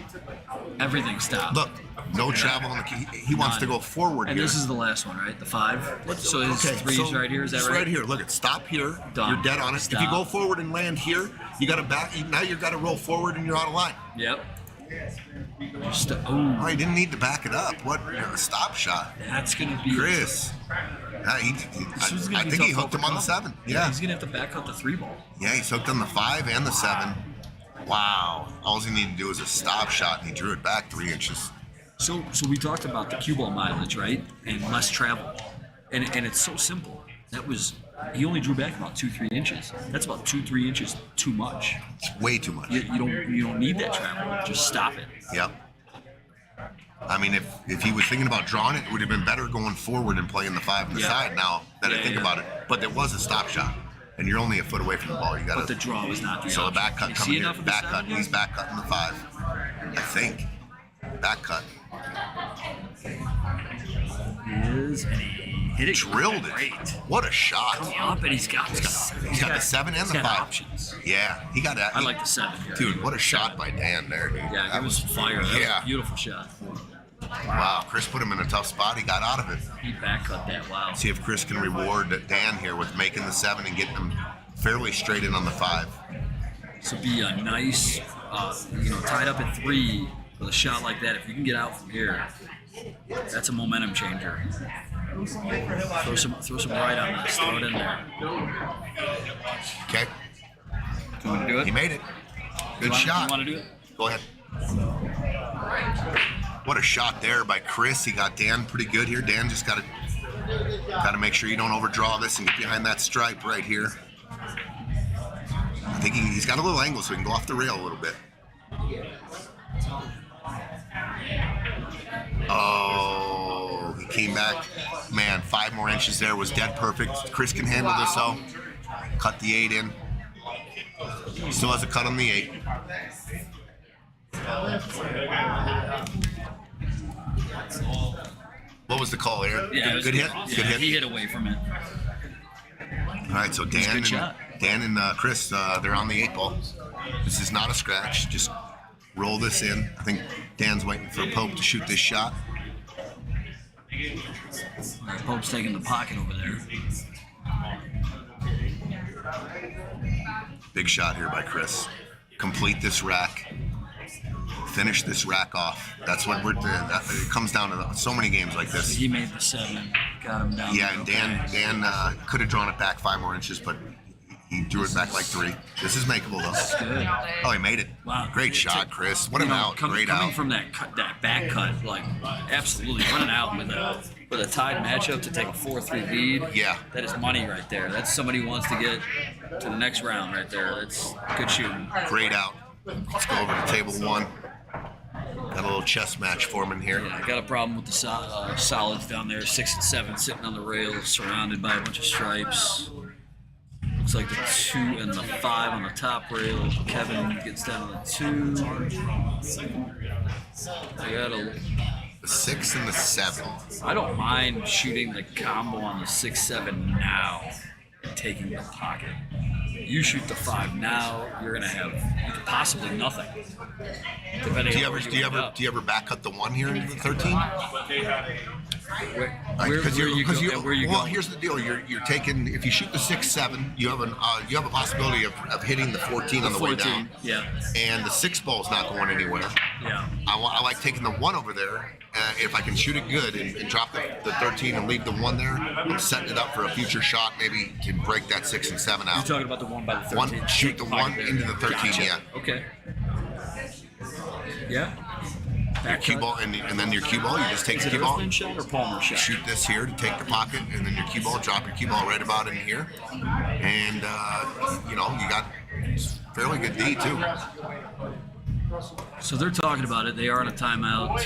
Everything stopped. Look, no travel on the key. He wants to go forward And here. this is the last one, right? The 5. So his 3 is right here. Is that it's right? right here. Look, it stop here. Done. You're dead on it. If you Stop. go forward and land here, you got to back. Now you got to roll forward and you're out of line. Yep. Just Oh, he didn't need to back it up. What a stop shot, that's gonna be. Chris. I This is gonna be think he tough hooked him on the overcome. 7. Yeah, Yeah, he's gonna have to back out the 3 ball. yeah, he's hooked on the 5 and the 7. Wow. All he needed to do was a stop shot, and he drew it back 3 inches. So we talked about the cue ball mileage, right? And less travel, and it's so simple. That was he only drew back about 2-3 inches. That's about 2-3 inches too much. It's way too much. You don't need that travel. Just stop it. Yep. I mean, if he was thinking about drawing it, it would have been better going forward and playing the 5 in the Yeah. side now that I Yeah, think yeah. about it. But there was a stop shot, and you're only a foot away from the ball. You got But the to. draw was not the So the option. back cut You coming see here. enough of the Back cut. 7 here? He's back cutting the 5. I think. Back cut. Is and he hit it. Drilled it. Great. What a shot. Up and he's got He's got the 7 and he's the got 5. options. Yeah, he got that. I like the 7 here. Dude, what a shot by Dan there. Dude. Yeah, That give us fire. That was Yeah. a beautiful shot. Wow, Chris put him in a tough spot. He got out of it. He back cut that. Wow. See if Chris can reward Dan here with making the 7 and getting him fairly straight in on the 5. So be a nice, tied up at 3 with a shot like that. If you can get out from here, that's a momentum changer. Throw some right on this. Throw it in there. Okay, You want to do it? he made it. Good You shot. want to do it? Go ahead. What a shot there by Chris. He got Dan pretty good here. Dan just got to make sure you don't overdraw this and get behind that stripe right here. I think he's got a little angle so he can go off the rail a little bit. Oh, he came back. Man, 5 more inches there was dead perfect. Chris can handle this though. Cut the 8 in. Still has a cut on the 8. What was the call, Aaron? Yeah, it was good hit. Yeah, Good hit. He hit away from it. All right, so a Dan good and shot. Dan and Chris, they're on the 8 ball. This is not a scratch. Just roll this in. I think Dan's waiting for Pope to shoot this shot. All right, Pope's taking the pocket over there. Big shot here by Chris. Complete this rack. Finish this rack off. That's what it comes down to. So many games like this. He made the 7, got him down. Yeah, there. and Dan could have drawn it back 5 more inches, but he drew it back like 3. This is makeable though. Good. Oh, he made it. Wow. Great shot, Chris. What an out. Great coming out. from that back cut, like absolutely running out with a tied matchup to take a 4-3 lead. Yeah. That is money right there. That's somebody who wants to get to the next round right there. That's good shooting. Great out. Let's go over to table 1. Got a little chess match forming here. Yeah, I got a problem with the solids down there. 6 and 7 sitting on the rails, surrounded by a bunch of stripes. Looks like the 2 and the 5 on the top rail. Kevin gets down to the 2. I got The 6 and the 7. I don't mind shooting the combo on the 6-7 now and taking the pocket. You shoot the 5 now, you're gonna have possibly nothing. Depending Do you on where ever end up. back cut the 1 here into the 13? Where you Well, going? here's the deal. You're taking, if you shoot the 6-7, you have a possibility of hitting the 14 on the way down. Yeah, And the 6 ball's not going anywhere. yeah. I like taking the 1 over there. If I can shoot it good and drop the 13 and leave the 1 there, I'm setting it up for a future shot, maybe to break that 6 and 7 You're out. talking about the 1 by the 13. Shoot the 1 into the 13, Gotcha. yeah. Okay. Yeah. Your cue ball, and then your cue ball, you just take Is the it cue ball, Earthman shot or Palmer shot? shoot this here to take the pocket, and then your cue ball, drop your cue ball right about in here. And, you got fairly good D, too. So they're talking about it. They are on a timeout.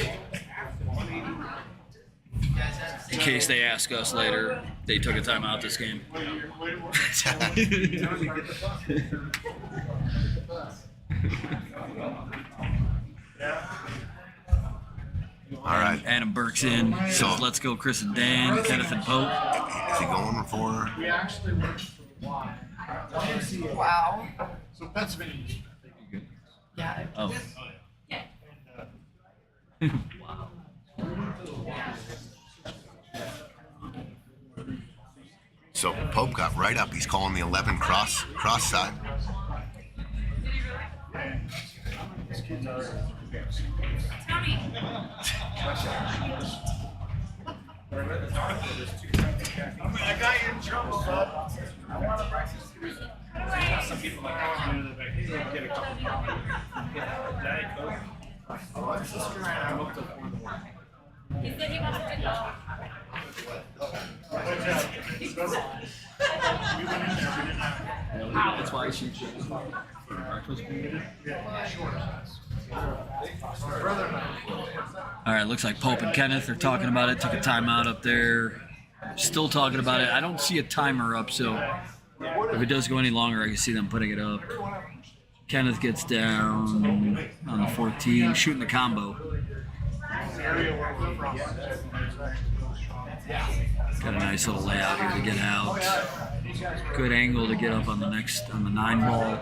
In case they ask us later, they took a timeout this game. All right. Adam Burke's in. So- Says, let's go, Chris and Dan, Kenneth and Pope. Is he going for? Wow. So Pennsylvania. Yeah. Oh. So Pope got right up. He's calling the 11 cross side. I got you in trouble, bud. I want to practice. Some people like that come into the back. Hey, get a couple of Diet Coke. Oh, it's just great. I'm up to 4 in the morning. He said he wants to go. That's why she All right, looks like Pope and Kenneth are talking about it. Took a timeout up there. Still talking about it. I don't see a timer up, so if it does go any longer, I can see them putting it up. Kenneth gets down on the 14, shooting the combo. Got a nice little layout here to get out. Good angle to get up on the 9 ball.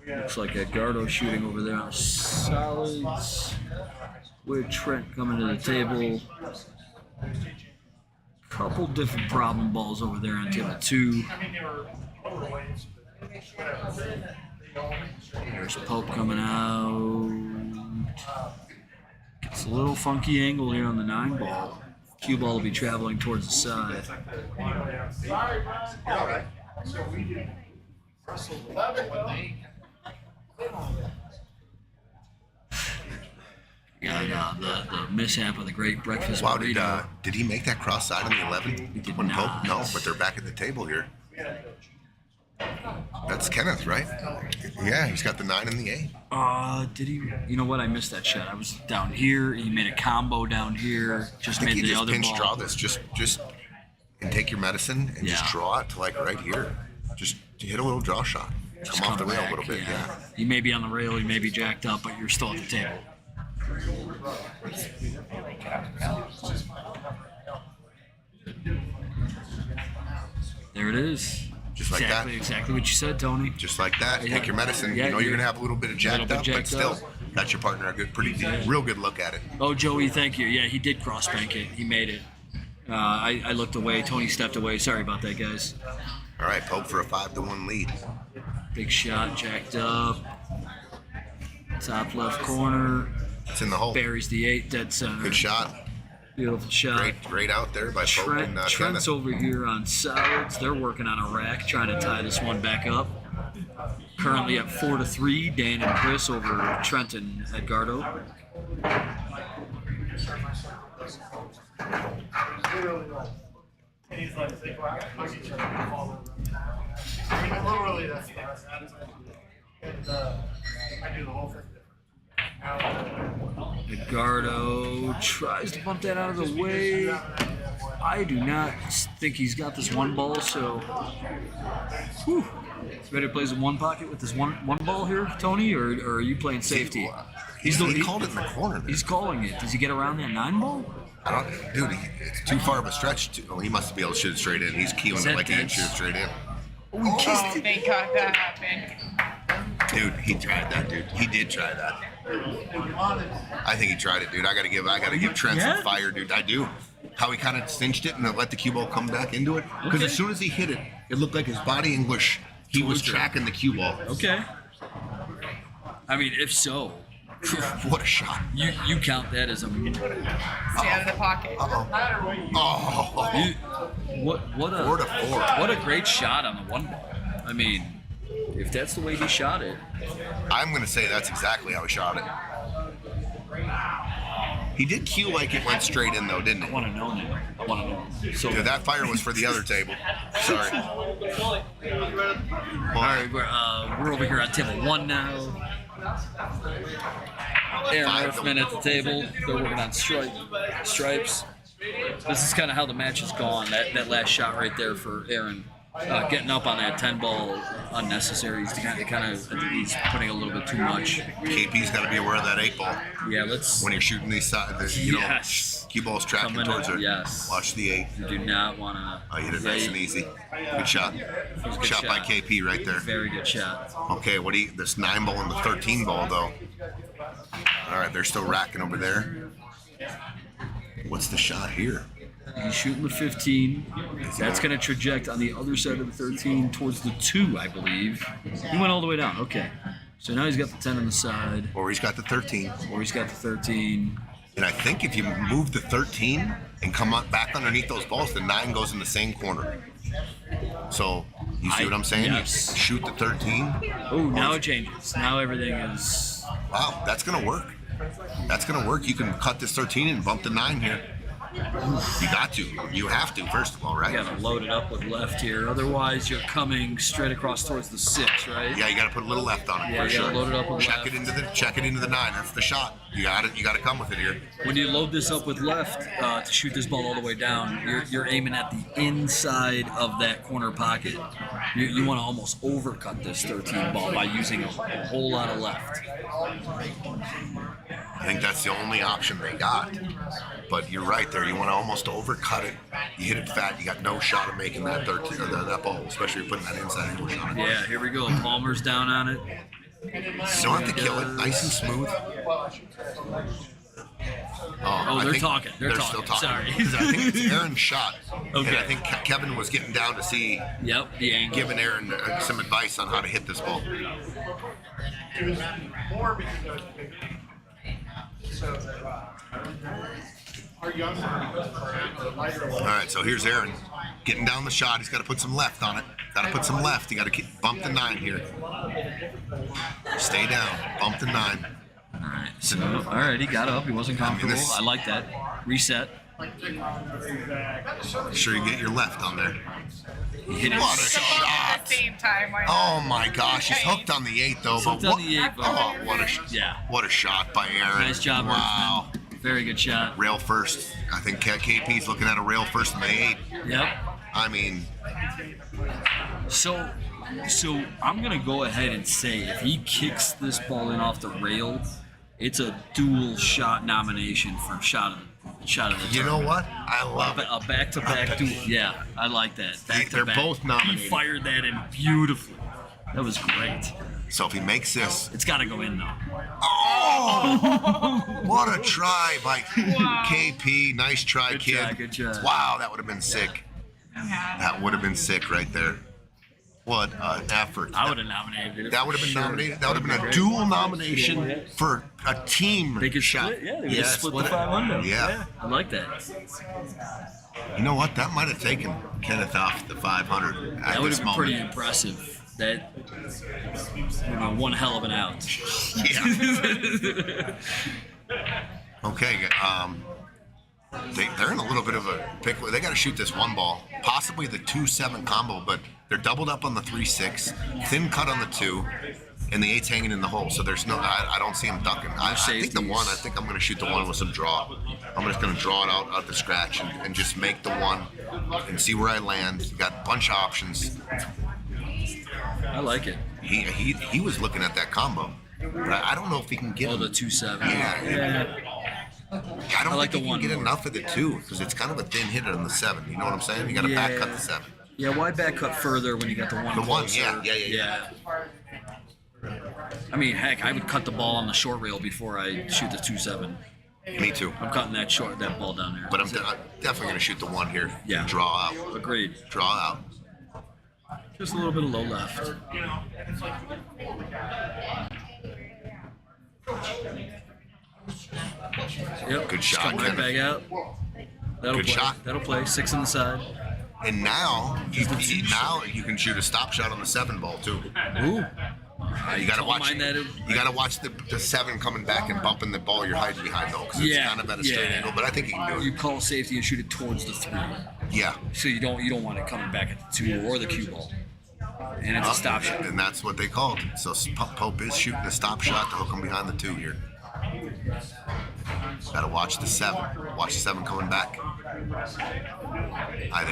Looks like Edgardo shooting over there on solids. With Trent coming to the table. Couple different problem balls over there on table 2. There's Pope coming out. It's a little funky angle here on the 9 ball. Cue ball will be traveling towards the side. Yeah, the mishap of the great breakfast Wow, burrito. did he make that cross side on the 11? He did When Pope? not. No, but they're back at the table here. That's Kenneth, right? Yeah, he's got the 9 and the 8. Did he? You know what? I missed that shot. I was down here. He made a combo down here. Just I think made you the just other pinch ball. draw this. Just and take your medicine and just Yeah. draw it to like right here. Just hit a little draw shot. Just Come off the coming rail a back, little bit, yeah. You may be on the rail. You may be jacked up, but you're still at the table. There it is. Just like exactly, that. Exactly what you said, Tony. Just like that. Yeah. Take your medicine. Yeah, you know you're you're gonna have a little bit of jacked up, but still, got your partner a good, real good look at it. Oh, Joey, thank you. Yeah, he did cross bank it. He made it. I looked away. Tony stepped away. Sorry about that, guys. All right, Pope for a 5-1 lead. Big shot, jacked up. Top left corner. It's in the hole. Buries the 8, dead center. Good shot. Beautiful shot. Great out there by Pope and Trent's Kenneth. over here on solids. They're working on a rack, trying to tie this one back up. Currently at 4-3. Dan and Chris over Trent and Edgardo. Edgardo tries to bump that out of the way. I do not think he's got this one ball, so. Whew. Ready to play some one pocket with this one ball here, Tony, or are you playing safety? He called it in the corner. He's calling it. Does he get around that 9 ball? I don't, dude. It's too far of a stretch. He must be able to shoot it straight in. He's keeling Is it that like he can dense? shoot it straight in. Oh, thank God that happened. Dude, he tried that, dude. He did try that. I think he tried it, dude. I gotta give Trent Yeah? some fire, dude. I do. How he kind of cinched it and then let the cue ball come back into it. Because Okay. as soon as he hit it, it looked like his body English. He was Towards it. tracking the cue ball. Okay. I mean, if so, What a shot. you count that as a. Stay out of the pocket. Oh, What a 4-4. what a great shot on the one ball. I mean, if that's the way he shot it, I'm gonna say that's exactly how he shot it. He did cue like it went straight in though, didn't I it? want to know now. I want to know. So, Dude, that fire was for the other table. Sorry. all right, we're over here on table 1 now. Aaron Ruffman at the table. They're working on stripes. This is kind of how the match has gone. That last shot right there for Aaron, getting up on that 10 ball unnecessary. He's kind of I think he's putting a little bit too much. KP's got to be aware of that 8 ball Yeah, let's. when you're shooting these sides. Yes. Cue ball's tracking Coming towards up, her. yes. Watch the 8. You do not want to. Oh, you hit it nice and easy. Good shot. was a good Shot by shot. KP right there. Very good shot. Okay, this 9 ball and the 13 ball though. All right, they're still racking over there. What's the shot here? He's shooting the 15. That's going to traject on the other side of the 13 towards the 2, I believe. He went all the way down. Okay. So now he's got the 10 on the side, Or he's got the 13. or he's got the 13. And I think if you move the 13 and come up back underneath those balls, the 9 goes in the same corner. So you see what I'm saying? Yes. You shoot the 13. Oh, now it changes. Now everything is. Wow, that's gonna work. That's gonna work. You can cut this 13 and bump the 9 here. You got to. You have to, first of all, right? You got to load it up with left here. Otherwise, you're coming straight across towards the 6, right? Yeah, you got to put a little left on it Yeah, for you sure. gotta load it up with check left. it into the 9. That's the shot. You got it. You got to come with it here. When you load this up with left to shoot this ball all the way down, you're aiming at the inside of that corner pocket. You want to almost overcut this 13 ball by using a whole lot of left. I think that's the only option they got. But you're right there. You want to almost overcut it. You hit it fat. You got no shot of making that 13 or that ball, especially if you're putting that inside English on it. Yeah, here we go. Palmer's down on it. You don't have to kill it. Nice and smooth. Oh, I they're think talking. They're still talking. talking. Sorry. 'Cause I think it's Aaron's shot. And Okay. I think Kevin was getting down to see, Yep, the angle. giving Aaron some advice on how to hit this ball. All right, so here's Aaron getting down the shot. He's got to put some left on it. Got to put some left. You got to bump the 9 here. Stay down. Bump the 9. All right, so all right, he got up. He wasn't comfortable. this- I like that. Reset. Sure, you get your left on there. He hit it. What a Both shot! at the same time. Why not? Oh my gosh, he's hooked on the 8 though. Hooked but on the 8, but- Oh, Yeah. what a shot by Aaron! Nice job, Wow. Ruffman. Very good shot. Rail first. I think KP's looking at a rail first in the 8. Yep. I mean, So I'm gonna go ahead and say if he kicks this ball in off the rail, it's a dual shot nomination for shot of shot of the You know tournament. what? I love it. A back-to-back duel. Yeah, I like that. They're Back-to-back. both nominated. He fired that in beautifully. That was great. So if he makes this, It's got to go in, though. oh, what a try by KP. Nice try, Good kid. try, good try. Wow, that would have been sick. That would have been sick right there. What an effort. I would have nominated it. That would have been nominated. That would have been a dual nomination for a team They could shot. split. Yeah, they could Yes, split what the a- 500. Yeah. I like that. You know what? That might have taken Kenneth off the 500 at That would this have been pretty moment. impressive. That one hell of an out. Yeah. Okay. They're in a little bit of a pickle. They got to shoot this one ball, possibly the 2-7 combo, but they're doubled up on the 3-6, thin cut on the 2, and the 8's hanging in the hole. So there's no. I don't see them ducking. I think the one. I think I'm going to shoot the one with some draw. I'm just going to draw it out the scratch and just make the one and see where I land. Got a bunch of options. I like it. He was looking at that combo, but I don't know if he can get. Oh, him. the 2-7. Yeah. I don't I like think the you can one get more. enough of the 2 because it's kind of a thin hitter on the 7. You know what I'm saying? You got to back cut the 7. Yeah, why back cut further when you got the one? The one, closer? yeah. I mean, heck, I would cut the ball on the short rail before I shoot the 2-7. Me too. I'm cutting that ball down there. But I'm definitely going to shoot the 1 here. Yeah. And draw out. Agreed. Draw out. Just a little bit of low left. Yep. Good just shot, come right Kenneth. back out. That'll Good play. shot. That'll play. 6 on the side. And now you can shoot a stop shot on the 7 ball too. Ooh. You got to don't watch. mind that. You got to watch the 7 coming back and bumping the ball you're hiding behind though, because it's Yeah, kind of at a straight yeah. angle. But I think he can do You it. call safety and shoot it towards the 3. Yeah. So you don't want it coming back at the 2 or the cue ball. And it's a stop shot. And that's what they called. So Pope is shooting a stop shot to hook him behind the 2 here. Got to watch the 7. Watch the 7 coming back. I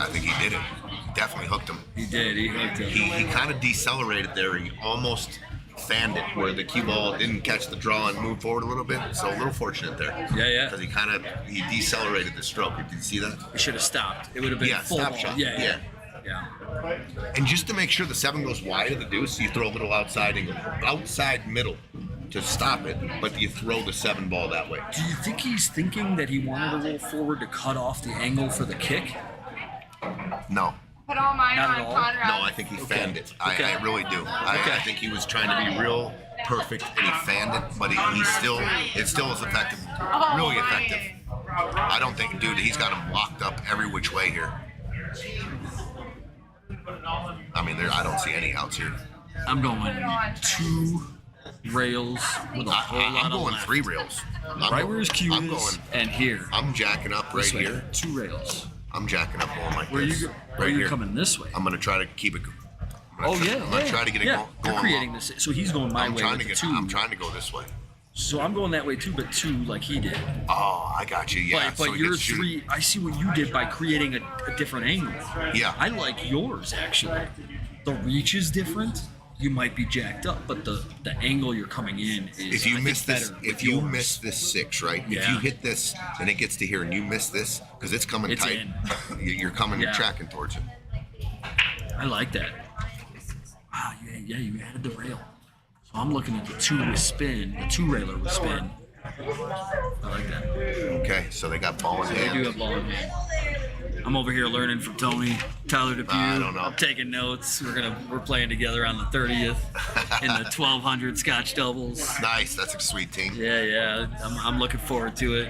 think he did it. He definitely hooked him. He did. He hooked it. He kind of decelerated there. He almost fanned it where the cue ball didn't catch the draw and move forward a little bit. So a little fortunate there. Yeah. Because he decelerated the stroke. Did you see that? He should have stopped. It would have been Yeah, full stop ball. shot. Yeah. And just to make sure the 7 goes wide of the deuce, you throw a little outside middle to stop it, but you throw the 7 ball that way. Do you think he's thinking that he wanted to roll forward to cut off the angle for the kick? No. Put all mine Not on at all? Conrad. No, I think he fanned it. I really do. I Okay. think he was trying to be real perfect and he fanned it, but it still is effective. Really effective. I don't think, dude, he's got him locked up every which way here. I mean, I don't see any outs here. I'm going 2 rails with a whole lot I'm of going left. 3 rails. Right where his cue I'm is, going. and here. I'm jacking up right This way. here. 2 rails. I'm jacking up going like Where this. you right you're here. coming this way. I'm gonna try to keep it. Oh yeah. I'm gonna try to get it going. You're creating this. So he's going my way with the 2. I'm trying to go this way. So I'm going that way too, but 2 like he did. Oh, I got you. Yeah. But so he you're gets shooting. 3. I see what you did by creating a different angle. Yeah. I like yours actually. The reach is different. You might be jacked up, but the angle you're coming in is. If you I miss think, this, better if with you yours. miss this 6, right? If Yeah. you hit this and it gets to here and you miss this, because it's coming It's tight, you're coming, Yeah. tracking towards it. I like that. Wow, yeah, you added the rail. So I'm looking at the 2 with spin, the 2 railer with spin. I like that. Okay, so they got ball in They do hand. have ball in hand. I'm over here learning from Tony, Tyler Depew. I don't know. I'm taking notes. We're playing together on the 30th in the 1200 Scotch doubles. Nice, that's a sweet team. Yeah. I'm looking forward to it.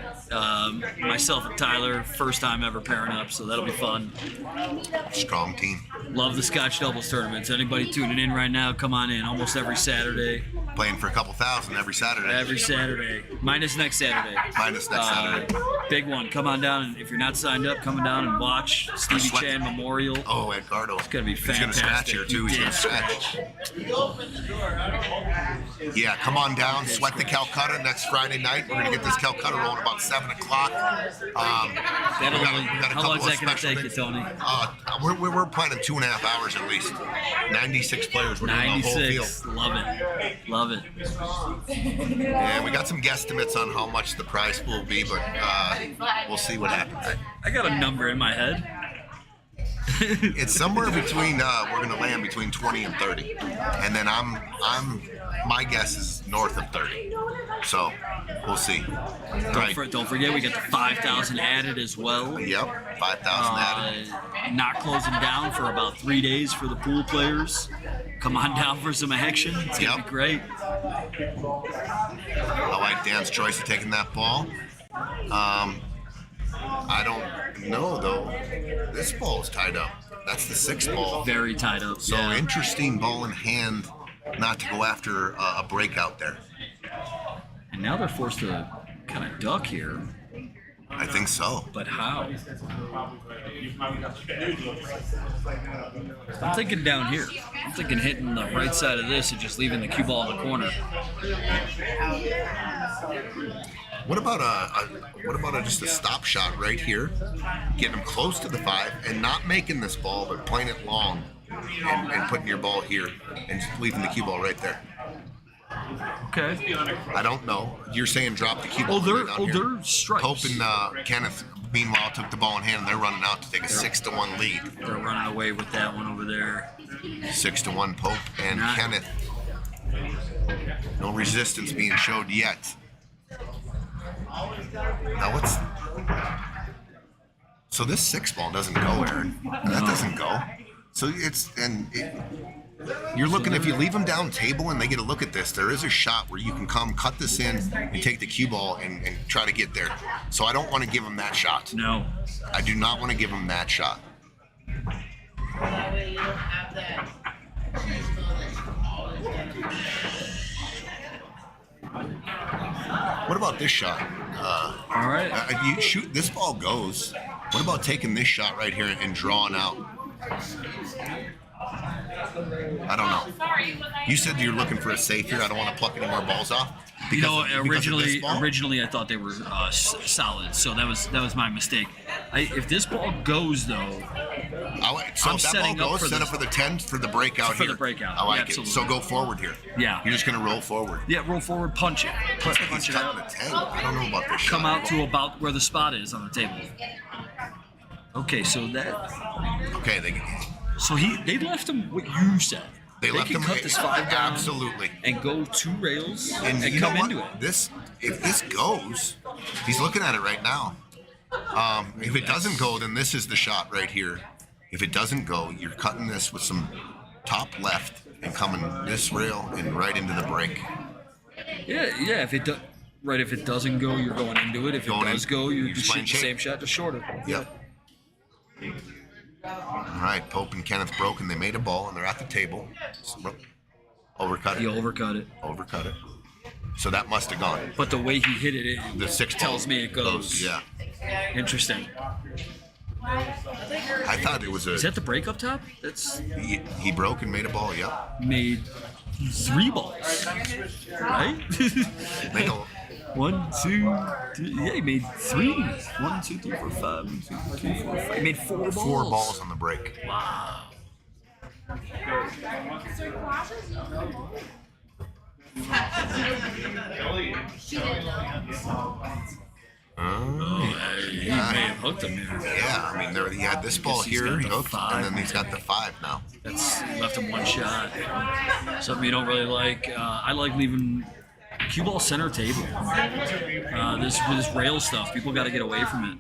Myself and Tyler, first time ever pairing up, so that'll be fun. Strong team. Love the Scotch doubles tournaments. Anybody tuning in right now, come on in. Almost every Saturday. Playing for a couple thousand every Saturday. Every Saturday. Minus next Saturday. Minus next Saturday. Big one. Come on down. And if you're not signed up, come down and watch Stevie Sweat. Chan Memorial. Memorial. Oh, Edgardo. It's gonna be He's gonna scratch fantastic. here too. He's He gonna did scratch. Yeah, come on down. Sweat the Calcutta next Friday night. We're gonna get this Calcutta rolling about 7 o'clock. That'll we got a only, how couple long is of that going to special take you, things. Tony? We're planning 2.5 hours at least. 96 players. We're doing the whole field. 96. Love it. Love it. Yeah, we got some guesstimates on how much the prize pool will be, but we'll see what happens. I got a number in my head. It's somewhere between we're gonna land between 20 and 30, and then my guess is north of 30. So we'll see. Don't forget, we got the 5,000 added as well. Yep, 5,000 added. Not closing down for about 3 days for the pool players. Come on down for some action. It's gonna be great. I like Dan's choice of taking that ball. I don't know though. This ball's tied up. That's the 6th ball. Very tied up. So yeah. interesting ball in hand, not to go after a breakout there. And now they're forced to kind of duck here. I think so. But how? I'm thinking down here. I'm thinking hitting the right side of this and just leaving the cue ball in the corner. What about just a stop shot right here, getting them close to the 5 and not making this ball, but playing it long and putting your ball here and just leaving the cue ball right there. Okay. I don't know. You're saying drop the cue ball. They're stripes. Pope and Kenneth, meanwhile, took the ball in hand and they're running out to take a 6-1 lead. They're running away with that one over there. 6-1 Pope and Kenneth. No resistance being showed yet. Now so this 6 ball doesn't go, Aaron. That doesn't go. So you're looking, if you leave them down table and they get a look at this, there is a shot where you can come cut this in and take the cue ball and try to get there. So I don't want to give them that shot. No. I do not want to give them that shot. That way you don't have that. What about this shot? All right. You shoot, this ball goes. What about taking this shot right here and drawing out? I don't know. You said you're looking for a safe here. I don't want to pluck any more balls off. Originally I thought they were solid, so that was my mistake. If this ball goes though, so I'm if that setting ball up goes, for set up for the 10 for the breakout here. For the breakout, I like absolutely. it. So go forward here. Yeah. You're just gonna roll forward. Yeah, roll forward, punch it. Looks like Punch he's it cutting out. the 10. I don't know about this shot. Come out to about where the spot is on the table. Okay, so Okay, they left him what you said. They left can him cut this 5 down absolutely and go 2 rails and you come know what? into it. If this goes, he's looking at it right now. If it doesn't go, then this is the shot right here. If it doesn't go, you're cutting this with some top left and coming this rail and right into the break. Yeah. If it doesn't go, you're going into it. If it does go, you're just shooting the same shot, just shorter. Yep. All right, Pope and Kenneth broke, and they made a ball, and they're at the table. Overcut it. You overcut it. Overcut it. So that must have gone. But the way he hit it, The 6 tells me it goes. Yeah. Interesting. I thought it was Is that the break up top? That's he broke and made a ball. Yep. made 3 balls, right? Make a, 1, 2, 3. Yeah, he made 3. 1, 2, 3, 4, 5. 1, 2, 3, 4, 5. He made 4 balls. 4 balls on the break. Wow. He may have hooked him here. Yeah, I mean, he had this ball Guess he's here, got he the hooked, 5. and then he's got the 5 now. That's left him 1 shot. Something you don't really like. I like leaving cue ball center table. This rail stuff, people got to get away from it.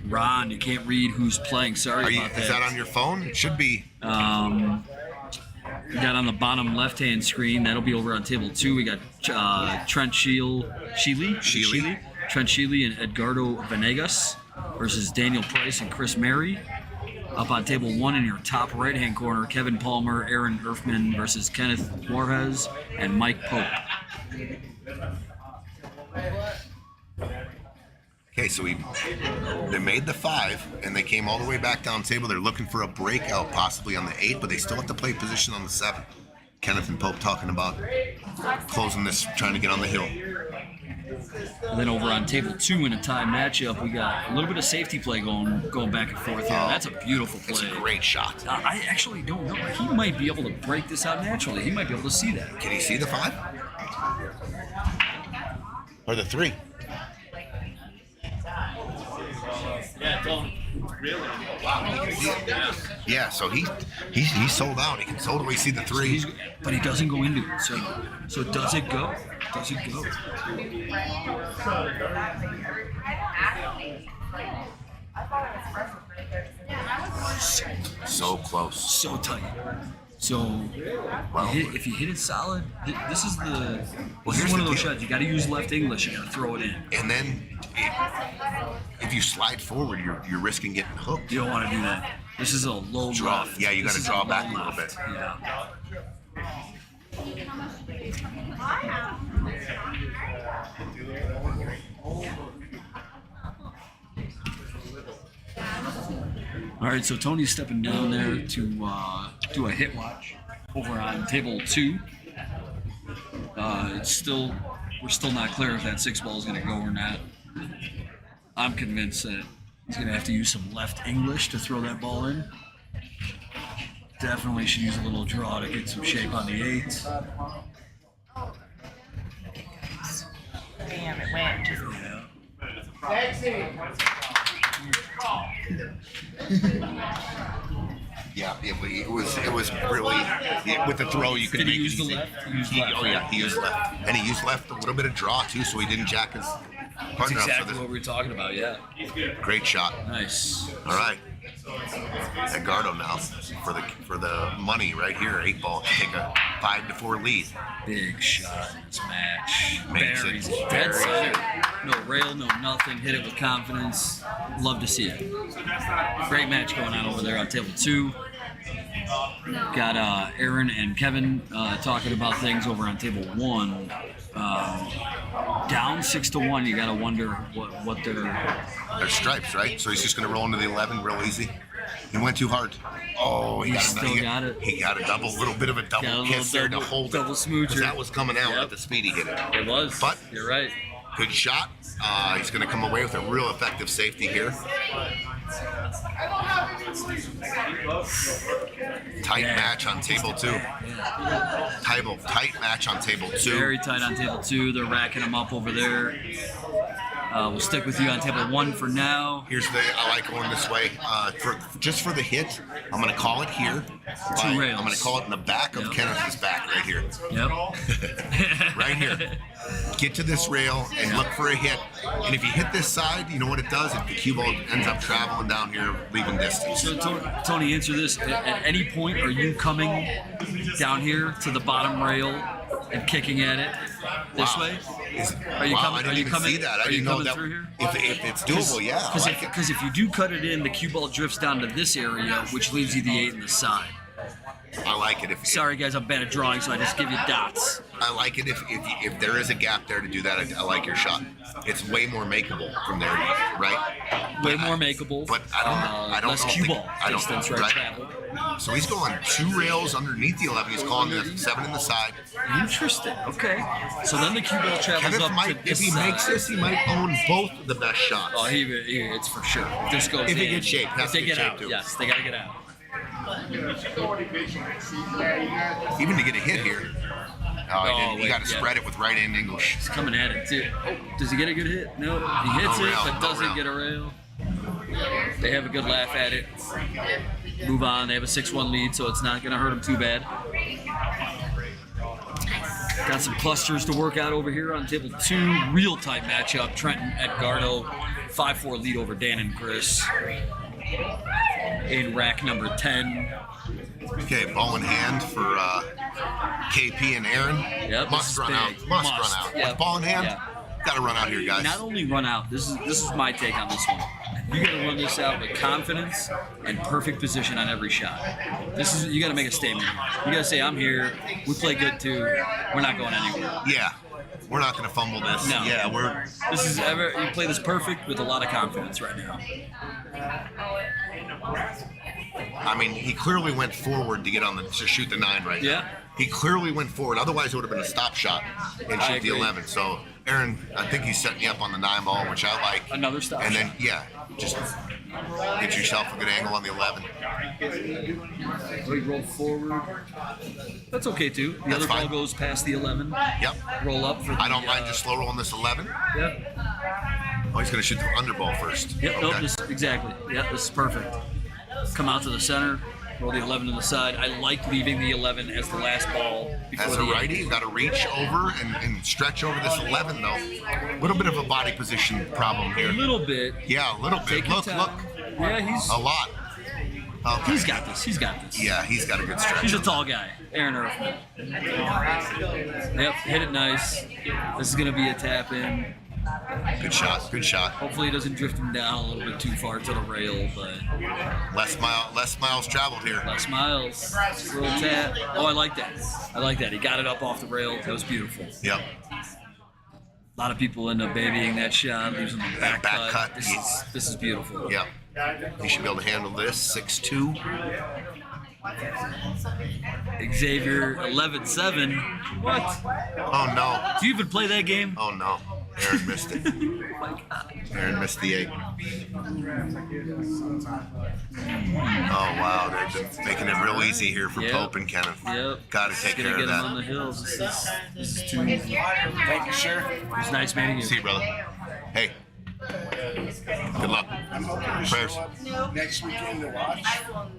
Ron, you can't read who's playing. Sorry about that. Is that on your phone? It should be. We got on the bottom left-hand screen. That'll be over on table 2. We got Trent Sheely, Trent Sheely and Edgardo Venegas versus Daniel Price and Chris Mary. Up on table 1 in your top right-hand corner, Kevin Palmer, Aaron Erfman versus Kenneth Juarez and Mike Pope. Okay, so they made the 5, and they came all the way back down table. They're looking for a breakout possibly on the 8, but they still have to play position on the 7. Kenneth and Pope talking about closing this, trying to get on the hill. And then over on table 2 in a tie matchup, we got a little bit of safety play going back and forth here. That's a beautiful play. It's a great shot. I actually don't know. He might be able to break this out naturally. He might be able to see that. Can he see the 5? Or the 3? Yeah, Tony. Really? Wow. Yeah, so he sold out. He can totally see the 3. But he doesn't go into it. So does it go? Does it go? So close. So tight. So if you hit it solid, this is one of those shots. You got to use left English. You got to throw it in. And then if you slide forward, you're risking getting hooked. You don't want to do that. This is a low Draw. left. Yeah, you got to draw back a low little left. bit. Yeah. All right, so Tony's stepping down there to do a hit watch over on table 2. We're still not clear if that 6 ball is going to go or not. I'm convinced that he's going to have to use some left English to throw that ball in. Definitely should use a little draw to get some shape on the 8. Damn, it went. Yeah, it was really with the throw you could Did make he use it the easy. left? He used left. Oh yeah, he used left, and he used left a little bit of draw too, so he didn't jack his That's partner up. exactly So what we were talking about, yeah. great shot. Nice. All right, Edgardo now for the money right here. 8 ball to take a 5-4 lead. Big shot in this match. Makes Buries it Dead very center. No rail, no nothing. Hit it with confidence. Love to see it. Great match going on over there on table 2. Got Aaron and Kevin talking about things over on table 1. Down 6-1. You gotta wonder what They're stripes, right? So he's just going to roll into the 11 real easy. He went too hard. Oh, he got it. He got a little bit of a double kiss there to hold double it. smoocher. 'Cause that was coming out Yep. at the speed he hit it. It was. But You're right. good shot. He's going to come away with a real effective safety here. Tight match on table 2. Tight match on table 2. Very tight on table 2. They're racking them up over there. We'll stick with you on table 1 for now. I like going this way. Just for the hit, I'm going to call it here. Two rails. I'm going to call it in the back of Kenneth's back right here. Yep. Right here. Get to this rail and look for a hit. And if you hit this side, you know what it does? If the cue ball ends up traveling down here, leaving distance. So, Tony, answer this. At any point, are you coming down here to the bottom rail and kicking at it this way? Are you coming? I didn't even see that. I Are you didn't know coming that. through here? If it's doable, yeah. I like it. Because if you do cut it in, the cue ball drifts down to this area, which leaves you the 8 in the side. I like it. Sorry, guys, I'm bad at drawing, so I just give you dots. I like it if there is a gap there to do that. I like your shot. It's way more makeable from there, right? Way more makeable. But I don't less know. cue ball distance, right? Right. Travel. So he's going 2 rails underneath the 11. He's calling the 7 in the side. Interesting. Okay. So then the cue ball travels Kenneth up might, to if this he side. makes this, he might own both the best shots. Oh, it's for sure. If this goes If in, it gets shaped, has if they to get get out, shaped too. yes, they gotta get out. Even to get a hit here. He got to spread it with right-hand English. He's coming at it too. Oh, does he get a good hit? No, he hits No it, rail, but no doesn't rail. get a rail. They have a good laugh at it. Move on. They have a 6-1 lead, so it's not gonna hurt them too bad. Got some clusters to work out over here on table 2. Real tight matchup. Trenton, Edgardo, 5-4 lead over Dan and Chris. In rack number 10. Okay, ball in hand for KP and Aaron. Yep, Must this is run big. out. Must run out. Yep. With ball in hand, Yeah. got to run out here, guys. Not only run out, this is my take on this one. You got to run this out with confidence and perfect position on every shot. You got to make a statement. You got to say, I'm here. We play good too. We're not going anywhere. Yeah. we're not going to fumble this. No. Yeah, This is you play this perfect with a lot of confidence right now. I mean, he clearly went forward to shoot the 9 right Yeah. now. He clearly went forward. Otherwise, it would have been a stop shot and shoot the agree. 11. So, Aaron, I think he's setting you up on the 9 ball, which I like. Another stop And then, shot. yeah, just get yourself a good angle on the 11. So he rolled forward. That's okay too. The That's other fine. ball goes past the 11. Yep. Roll up for the, I don't mind just slow rolling this 11. Yep. Oh, he's going to shoot the underball first. Yep. Nope. Okay. Exactly. Yep. This is perfect. Come out to the center. Roll the 11 to the side. I like leaving the 11 as the last ball before As a the righty, you got to reach over and stretch over this 11, though. A little bit of a body position problem A here. little bit. Yeah, a little bit. Take your Look. time. Yeah, he's A lot. Okay. he's got this. He's got this. Yeah, he's got a good stretch. He's a tall guy. Aaron Earthman. Yep. Hit it nice. This is gonna be a tap in. Good shot. Good shot. Hopefully, it doesn't drift him down a little bit too far to the rail, but Less miles traveled here. Les Miles, little tap. Oh, I like that. I like that. He got it up off the rail. That was beautiful. Yep. A lot of people end up babying that shot, using the back, Back cut. This is beautiful. Yep. He should be able to handle this. 6'2". Xavier 11-7. What? Oh no. Do you even play that game? Oh no. Aaron missed it. Oh my God. Aaron missed the 8. Oh wow, they're just making it real easy here for Yep. Pope and Kenneth. Yep. Got to take Gonna care get of him on that. the hills. This is too. Thank you, sir. It was nice meeting you. See you, brother. Hey. Good luck. Prayers. Next weekend to watch.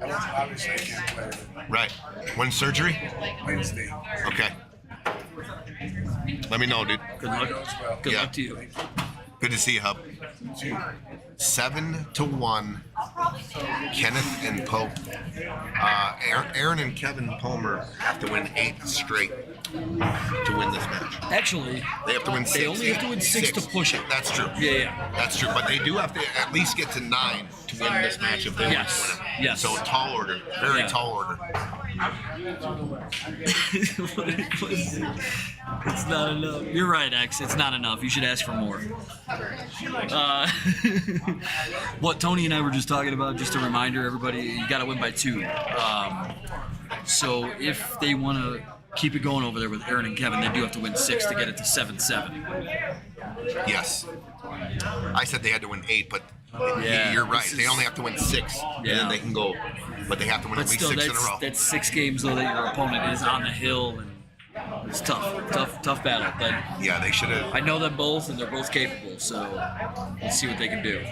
Obviously, I can't play Right. When's surgery? Wednesday. Okay. Let me know, dude. Good luck. Good Yeah. luck to you. Good to see you, Hub. 7-1. Kenneth and Pope. Aaron and Kevin Palmer have to win 8 straight to win this match. Actually, They have to win 6. they only have to win 6 to push it. That's true. Yeah. That's true. But they do have to at least get to 9 to win this match if they Yes. want to win it. Yes. So tall order. Very Yeah. tall order. It's not enough. You're right, X. It's not enough. You should ask for more. What Tony and I were just talking about, just a reminder, everybody, you got to win by 2. So if they want to keep it going over there with Aaron and Kevin, they do have to win 6 to get it to 7-7. Yes. I said they had to win 8, but Yeah, you're right. this They is- only have to win 6. And Yeah. then they can go. But they have to win But at least still, 6 in a row. that's 6 games though that your opponent is on the hill, and it's tough battle. But Yeah, they should have. I know them both, and they're both capable. So let's see what they can do.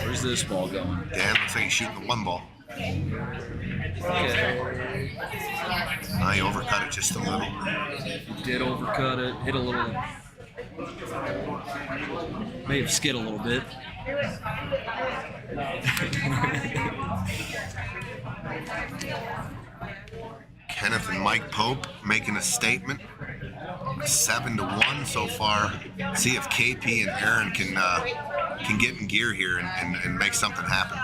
Where's this ball going? Dan looks like he's shooting the 1 ball. Okay, I overcut it just a little. did overcut it, hit a little, may have skid a little bit. Kenneth and Mike Pope making a statement. 7-1 so far. See if KP and Aaron can get in gear here and make something happen.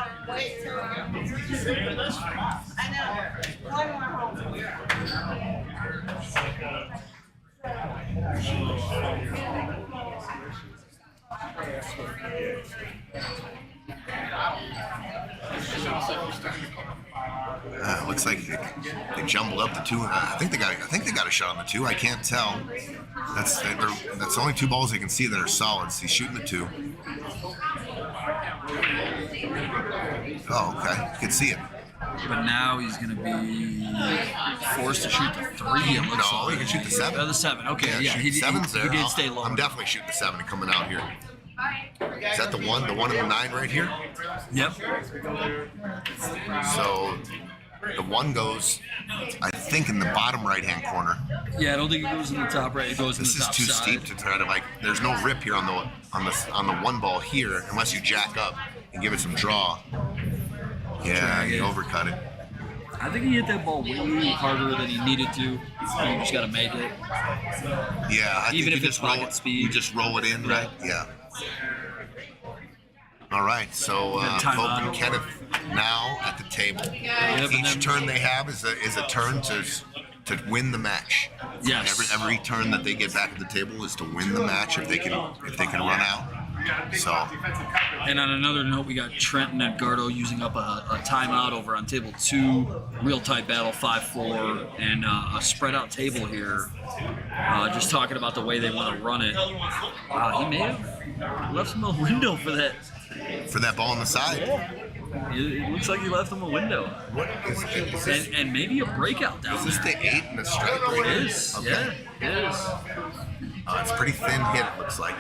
Looks like they jumbled up the 2. I think they got a shot on the 2. I can't tell. That's the only 2 balls they can see that are solids. He's shooting the 2. Oh, okay. You can see it. But now he's going to be forced to shoot the 3. It looks No, like. he can shoot the 7. Oh, the 7. Okay, yeah, shoot he, the 7's there. he did stay low. I'm definitely shooting the 7 coming out here. Is that the 1? The 1 and the 9 right here? Yep. So the 1 goes, I think, in the bottom right-hand corner. Yeah, I don't think it goes in the top right. It goes in This the is top too side. steep to try to There's no rip here on the 1 ball here unless you jack up and give it some draw. Yeah, he overcut it. I think he hit that ball way harder than he needed to. You just got to make it. Yeah, I think Even you if it's just roll pocket it. speed. You just roll it in, right? Yeah. All right, so Time Pope out. and Kenneth now at the table. and Each then- turn they have is a turn to to win the match. Yes. Every turn that they get back at the table is to win the match if they can run out. So And on another note, we got Trent and Edgardo using up a timeout over on table 2, real tight battle 5-4, and a spread out table here. Just talking about the way they want to run it. He may have left him a window for that. for that ball on the side. It looks like he left him a window. What is this? And maybe a breakout down Is this there. the 8 and the stripe right It here? is. Okay. Yeah, it is. It's pretty thin hit, it looks like.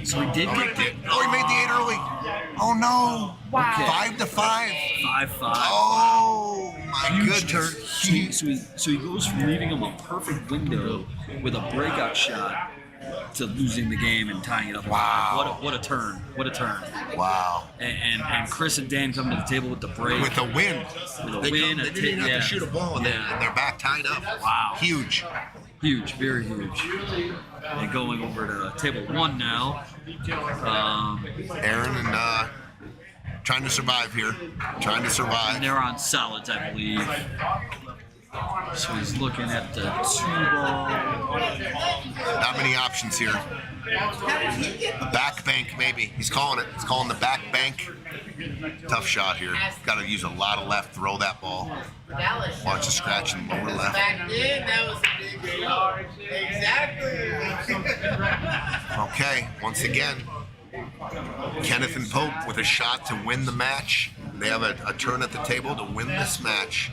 So he did Oh, get he made the 8 early. Oh no. Wow. 5 to 5. 5-5. Oh my Huge turn. goodness. So he goes from leaving him a perfect window with a breakout shot to losing the game and tying it up. Wow. What a turn. What a turn. Wow. And Chris and Dan come to the table with the break. With a win. With a They win, come- a they didn't even have yeah. to shoot a ball and Yeah. they're back tied up. Wow. Huge. Huge, very huge. And going over to table 1 now. Aaron and trying to survive here. Trying to survive. And they're on solids, I believe. So he's looking at the 2-ball. Not many options here. The back bank, maybe. He's calling it. He's calling the back bank. Tough shot here. Got to use a lot of left. Throw that ball. Watch the scratch in lower left. Back then, that was a big deal. Exactly. Okay, once again, Kenneth and Pope with a shot to win the match. They have a turn at the table to win this match.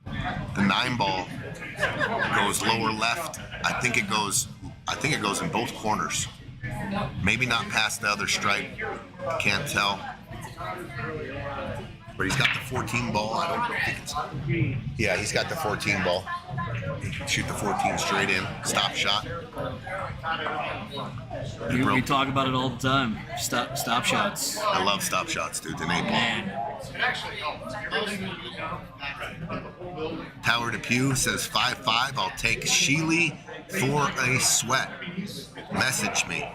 The 9-ball goes lower left. I think it goes in both corners. Maybe not past the other stripe. Can't tell. But he's got the 14 ball. I don't think it's. Yeah, he's got the 14 ball. He can shoot the 14 straight in. Stop shot. We talk about it all the time. Stop shots. I love stop shots, dude. An 8 ball. Man. Tower Depew says 5-5. I'll take Sheely for a sweat. Message me.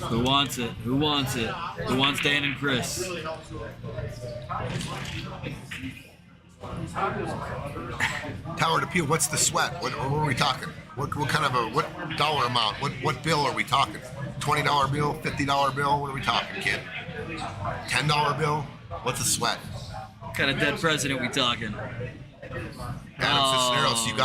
Who wants it? Who wants it? Who wants Dan and Chris? Tower Depew, what's the sweat? What are we talking? What kind of what dollar amount? What bill are we talking? $20 bill? $50 bill? What are we talking, kid? $10 bill? What's a sweat? What kind of dead president we talking? Adam Cisneros, you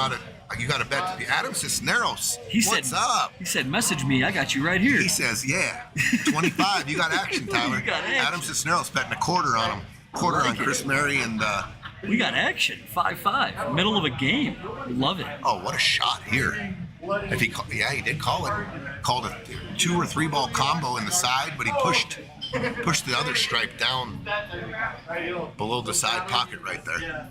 got to bet. Adam Cisneros, what's up? He said, message me. I got you right here. He says, yeah, 25. You got action, Tyler. You got action. Adam Cisneros betting a quarter on him. Quarter on Chris Mary and. We got action. 5-5. Middle of a game. Love it. Oh, what a shot here! If he, he did call it. Called a 2 or 3 ball combo in the side, but he pushed the other stripe down below the side pocket right there.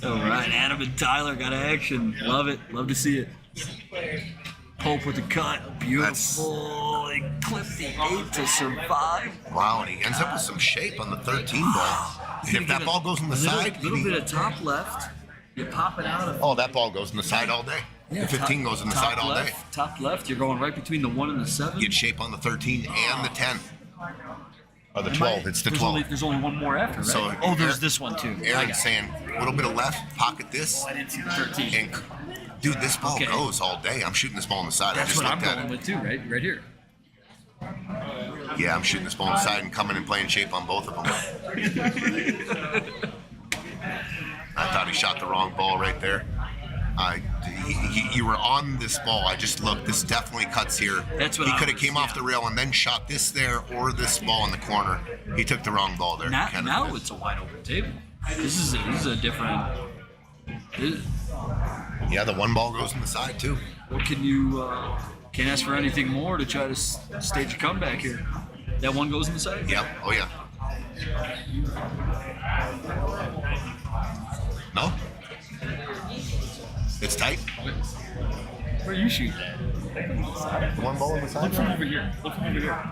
All right, Adam and Tyler got action. Love it. Love to see it. Pope with the cut. Beautiful. He clipped the 8 to survive. Wow, and he ends up with some shape on the 13 ball. And if that ball goes on the side, little bit of top left. You pop it out of. oh, that ball goes on the side all day. The 15 goes on the side all day. Top left. You're going right between the 1 and the 7. Get shape on the 13 and the 10. Or the 12. It's the 12. There's only one more after, right? So, there's this one too. I got Aaron's it. saying a little bit of left, pocket this, I didn't see the 13. and dude, this ball Okay. goes all day. I'm shooting this ball on the side. That's I just what I'm looked at going it. with too, right here. Yeah, I'm shooting this ball on the side and coming and playing shape on both of them. I thought he shot the wrong ball right there. You were on this ball. I just looked. This definitely cuts here. That's what he I could have was- came off the rail and then shot this there or this ball in the corner. He took the wrong ball there. Now, Kenneth now did. it's a wide open table. This is a different. Yeah, the 1 ball goes on the side too. What can you? Can't ask for anything more to try to stage a comeback here. That 1 goes in the side. Yep. Oh yeah. No. It's tight. Where you shoot? The 1 ball on the side. Look from over here. Look from over here.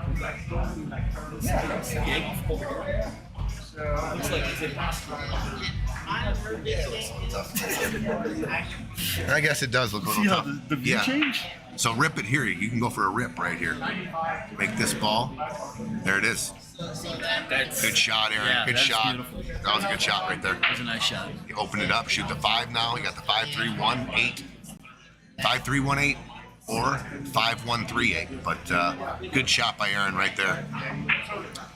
Looks like it's in. I guess it does look a little See how tough. the view Yeah. change? So rip it here. You can go for a rip right here. Make this ball. There it is. Good shot, Aaron. Yeah, good that's shot. beautiful. That was a good shot right there. That was a nice shot. You open it up, shoot the 5 now. You got the 5-3-1-8. 5-3-1-8 or 5-1-3-8. But good shot by Aaron right there.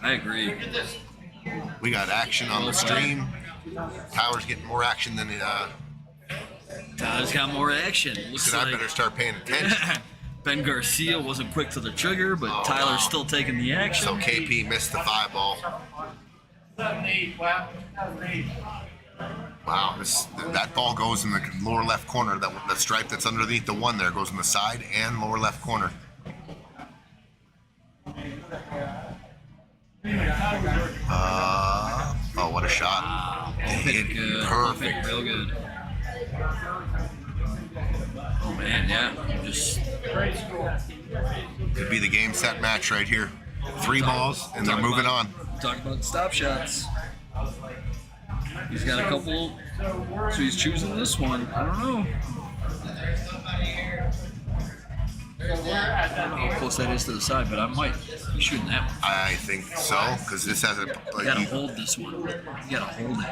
I agree. We got action on the stream. Tyler's getting more action than Tyler's got more action. Looks said I like better start paying attention. Ben Garcia wasn't quick to the trigger, but Oh, Tyler's wow. still taking the action. So KP missed the 5 ball. Wow, that ball goes in the lower left corner. That stripe that's underneath the 1 there goes in the side and lower left corner. Oh, what a shot. Hit good. Perfect. Real good. Oh man, yeah. Just Could be the game set match right here. 3 balls and they're moving on. talk about stop shots. He's got a couple, so he's choosing this one. I don't know. I don't know how close that is to the side, but I might be shooting that one. I think so, because this has a. You gotta hold this one. You gotta hold it.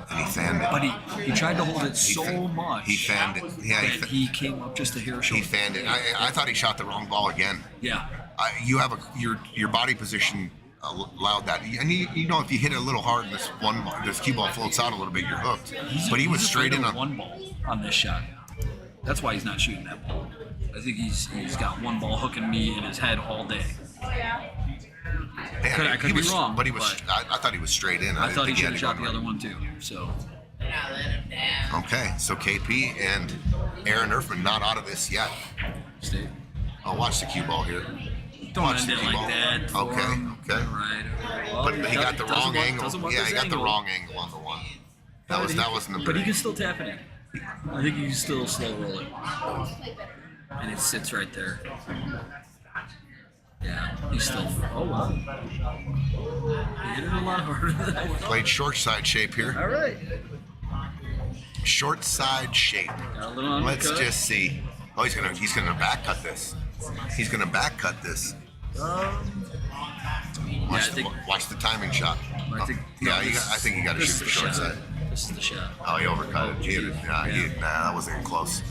And he fanned it. But he tried to hold it so much He fanned it. Yeah, that he came up just a hair he short. fanned it. I thought he shot the wrong ball again. Yeah. You have your body position allowed that, and you know if you hit it a little hard, this cue ball floats out a little bit, you're hooked. But he was He's straight afraid in of on. one ball on this shot. That's why he's not shooting that ball. I think he's got one ball hooking me in his head all day. Man, I could be wrong, but he was. I thought he was straight in. I didn't thought he think should had have it shot going the right. other one too. So Okay, so KP and Aaron Erfman not out of this yet. stay. I'll watch the cue ball here. Don't Watch end the it cue like ball. that. for Okay, him. okay. All right. Well, But he got the doesn't wrong want- angle. doesn't want Yeah, this he got the angle. wrong angle on the 1. That wasn't the. But he can still tap it in. I think he can still slow roll it. And it sits right there. Yeah, he's still. Oh wow. He hit it a lot harder than I was. Played short side shape here. All right. Short side shape. Got a little Let's undercut. just see. Oh, he's gonna back cut this. He's gonna back cut this. Watch the timing shot. I think, I think you got to this shoot is the the short shot. side. This is the shot. Oh, he overcut it. He hit it. Nah, Yeah. that wasn't even close.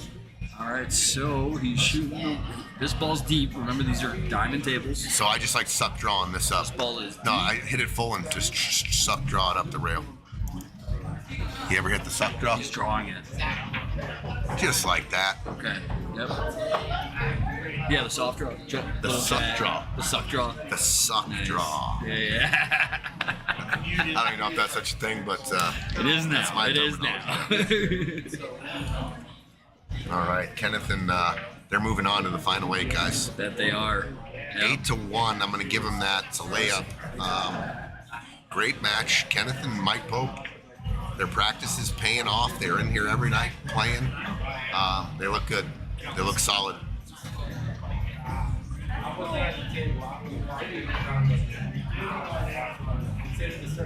All right, so he's shooting. This ball's deep. Remember, these are diamond tables. So I just like suck drawing this up. This ball is No, deep. I hit it full and just suck draw it up the rail. You ever hit the suck draw? He's drawing it. Just like that. Okay. Yep. Yeah, the soft draw. The suck draw. The suck draw. The suck Nice. draw. Yeah. I don't even know if that's such a thing, but It is now. That's my It is now. all right. Kenneth and they're moving on to the final 8, guys. That they are. Yep. 8-1. I'm going to give them that. It's a layup. Great match. Kenneth and Mike Pope. Their practice is paying off. They're in here every night playing. They look good. They look solid.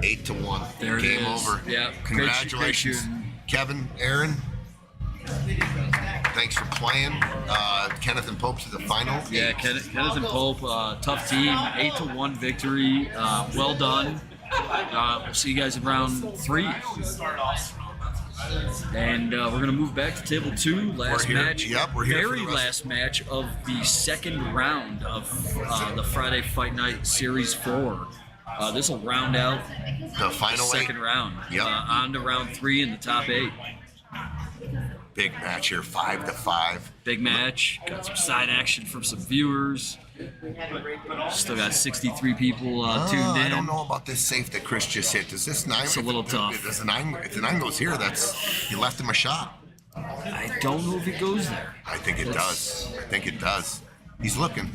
Eight to 1. There it Game is. over. Yeah. Congratulations, Great Kevin, Aaron. Thanks for playing. Kenneth and Pope to the final. Yeah, Kenneth and Pope, tough team, 8-1 victory. Well done. We'll see you guys in round 3. And we're gonna move back to table 2. Last We're here. match. Yep, we're here for Very the rest. last match of the second round of the Friday Fight Night Series 4. This will round out The final the second 8. round. Yep. On to round 3 in the top 8. Big match here, 5-5. Big match. Got some side action from some viewers. Still got 63 people tuned in. I don't know about this safe that Chris just hit. Does this 9? It's a little tough. If the 9 goes here, that's you left him a shot. I don't know if it goes there. I think it does. I think it does. He's looking.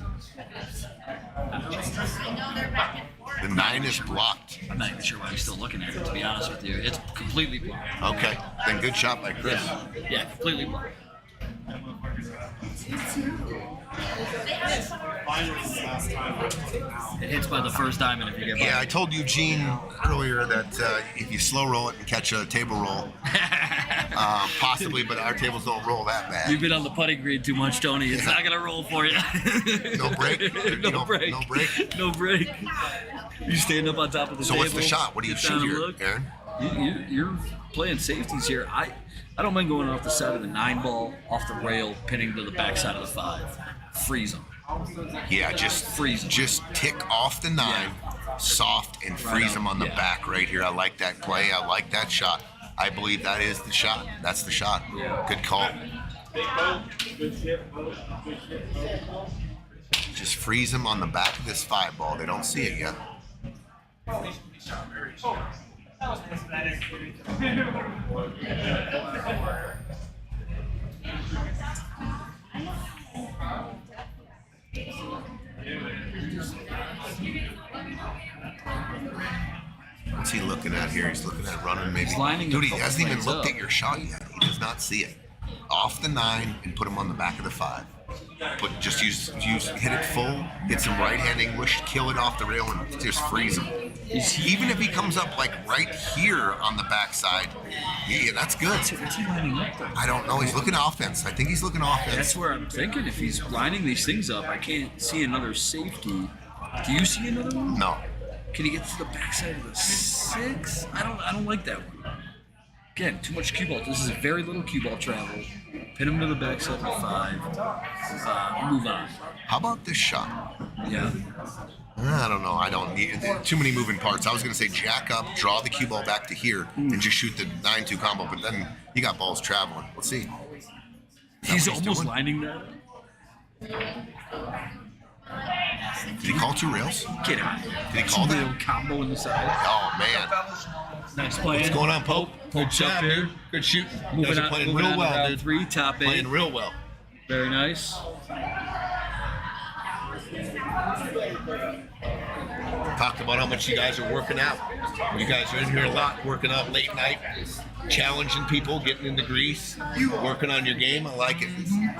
The 9 is blocked. I'm not even sure why I'm still looking at it, to be honest with you. It's completely blocked. Okay, then good shot by Chris. Yeah, completely blocked. It hits by the first diamond if you get by. Yeah, I told Eugene earlier that if you slow roll it and catch a table roll, Possibly, but our tables don't roll that bad. You've been on the putting green too much, Tony. It's not gonna roll for you. No break? No break. No break? No break. You stand up on top of the So table. what's the shot? What do you sit down shoot and here, look. Aaron? You're playing safeties here. I don't mind going off the side of the 9 ball, off the rail, pinning to the backside of the 5. Freeze them. Yeah, just Freeze 'em. Just tick off the 9, soft, and freeze out. them on the Yeah. back right here. I like that play. I like that shot. I believe that is the shot. That's the shot. Yeah. Good call. Just freeze them on the back of this 5 ball. They don't see it yet. What's he looking at here? He's looking at running maybe. He's lining a Dude, he couple hasn't even plays looked up. at your shot yet. He does not see it. Off the 9 and put him on the back of the 5. But just hit it full, hit some right hand English, kill it off the rail, and just freeze him. Even if he comes up like right here on the backside, yeah, that's good. What's he lining up though? I don't know. He's looking offense. I think he's looking offense. That's where I'm thinking. If he's lining these things up, I can't see another safety. Do you see another one? No. Can he get to the backside of the 6? I don't like that one. Again, too much cue ball. This is very little cue ball travel. Pin him to the backside of the 5. Move on. How about this shot? Yeah. I don't know. I don't need too many moving parts. I was going to say jack up, draw the cue ball back to here, and just shoot the 9-2 combo. But then you got balls traveling. Let's see. He's what he's almost doing? lining that. Did he call 2 rails? Get out. Did he call Little that? combo in the side. Oh man. Nice play. What's going on, Pope? Pope's up here. Good shooting. Moving Guys are on, playing moving real on to well, round dude. 3, top 8. Playing real well. Very nice. Talked about how much you guys are working out. You guys are in here a lot, working out late night, challenging people, getting into grease, working on your game. I like it.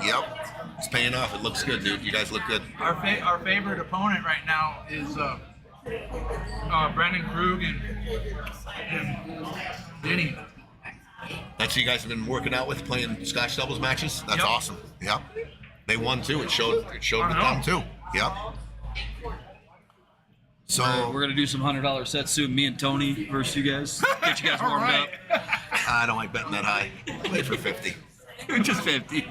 Yep. It's paying off. It looks good, dude. You guys look good. Our favorite opponent right now is Brandon Krug and Denny. That's who you guys have been working out with, playing Scotch doubles matches. That's Yep. awesome. Yep. They won too. It showed with them too. Yep. So We're gonna do some $100 sets soon. Me and Tony versus you guys. Get you guys warmed right. up. I don't like betting that high. Play for 50. Just 50.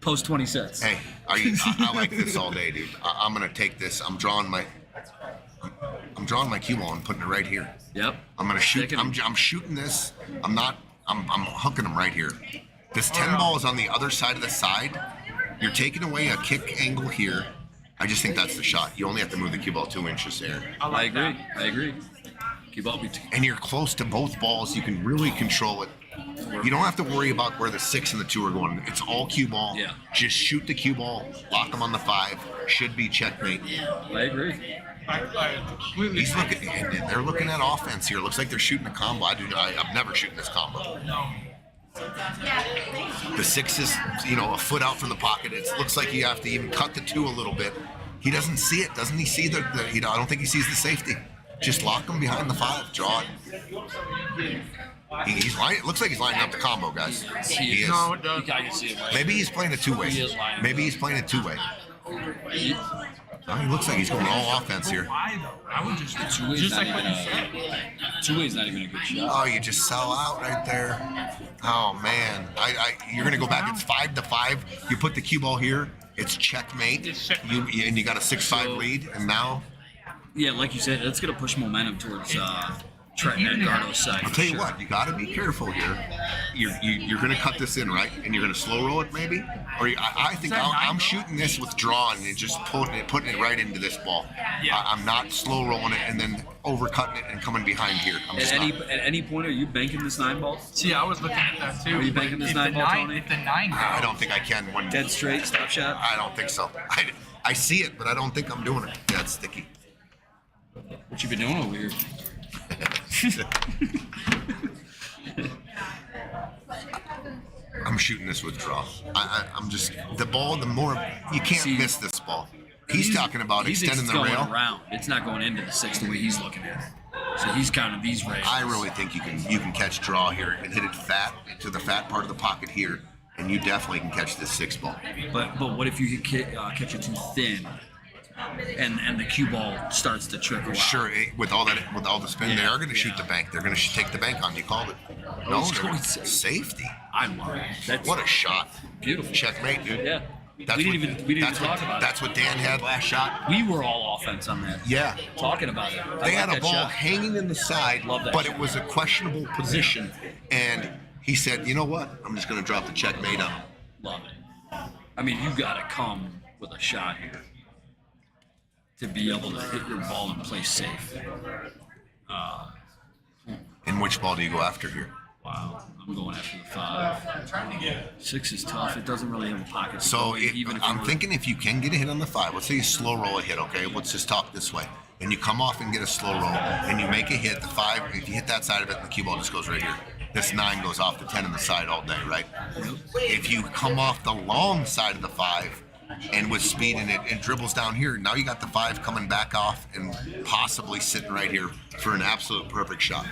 Post 20 sets. Hey, I like this all day, dude. I'm gonna take this. I'm drawing my cue ball and putting it right here. Yep. I'm gonna shoot. Sticking 'em. I'm shooting this. I'm hooking them right here. This 10 ball is on the other side of the side. You're taking away a kick angle here. I just think that's the shot. You only have to move the cue ball 2 inches there. I agree. Keep up. And you're close to both balls. You can really control it. You don't have to worry about where the 6 and the 2 are going. It's all cue ball. Yeah. Just shoot the cue ball, lock them on the 5. Should be checkmate. I agree. I completely He's looking. And they're looking at offense here. Looks like they're shooting a combo. I've never shooten this combo. no. The 6 is, a foot out from the pocket. It looks like you have to even cut the 2 a little bit. He doesn't see it, doesn't he? See the I don't think he sees the safety. Just lock him behind the 5. Draw it. He's lying. It looks like he's lining up the combo, guys. He is. No, it does. I can see it right. Maybe he's playing a 2-way. He is lining Maybe he's playing a 2-way. He looks like he's going all offense here. Why though? I would just Two-way's just not like what even you said. Two-way's not even a good shot. Oh, you just sell out right there. Oh man, you're gonna go back. It's 5-5. You put the cue ball here. It's checkmate. It's checkmate. And you got a 6-5 lead. And now, Yeah, like you said, that's gonna push momentum towards Trenton and Gardo's side. I'll for tell you sure. what. You got to be careful here. You're gonna cut this in, right? And you're gonna slow roll it, maybe. Or I think I'm shooting this with drawing and just putting it right into this ball. Yeah. I'm not slow rolling it and then overcutting it and coming behind here. I'm just not. At any point, are you banking this 9 ball? See, I was looking at that too. Are you banking this If 9 the ball, 9, Tony? if the 9 I goes, don't think I can. When Dead straight, stop shot. I don't think so. I see it, but I don't think I'm doing it. That's sticky. What you been doing over here? I'm shooting this with draw. I'm just the ball. The more you can't See, miss this ball. He's talking about He thinks extending it's the going rail. around. It's not going into the 6 the way he's looking at it. So he's kind of these ranges. I really think you can catch draw here and hit it fat to the fat part of the pocket here, and you definitely can catch this 6 ball. But what if you catch it too thin, and the cue ball starts to trickle out? Sure, with all the spin, they are going to shoot the bank. They're going to take the bank on you. Called it. No, it's going safe. Safety. I love it. That's What a shot! beautiful. Checkmate, dude. Yeah. That's we didn't even that's talk what, about That's what Dan had last shot. it. We were all offense on that. Yeah. Talking about it. They I had like a that ball shot. hanging in the side, Love that but shot. it was a questionable position. And he said, you know what? I'm just going to drop the checkmate on him. Love it. I mean, you got to come with a shot here to be able to hit your ball and play safe. And which ball do you go after here? Wow. I'm going after the 5. 6 is tough. It doesn't really have a pocket. to So go in, even if you I'm were- thinking if you can get a hit on the 5, let's say you slow roll a hit, okay? Let's just talk this way. And you come off and get a slow roll, and you make a hit, the 5, if you hit that side of it, the cue ball just goes right here. This 9 goes off the 10 on the side all day, right? If you come off the long side of the 5 and with speed and it dribbles down here, now you got the 5 coming back off and possibly sitting right here for an absolute perfect shot,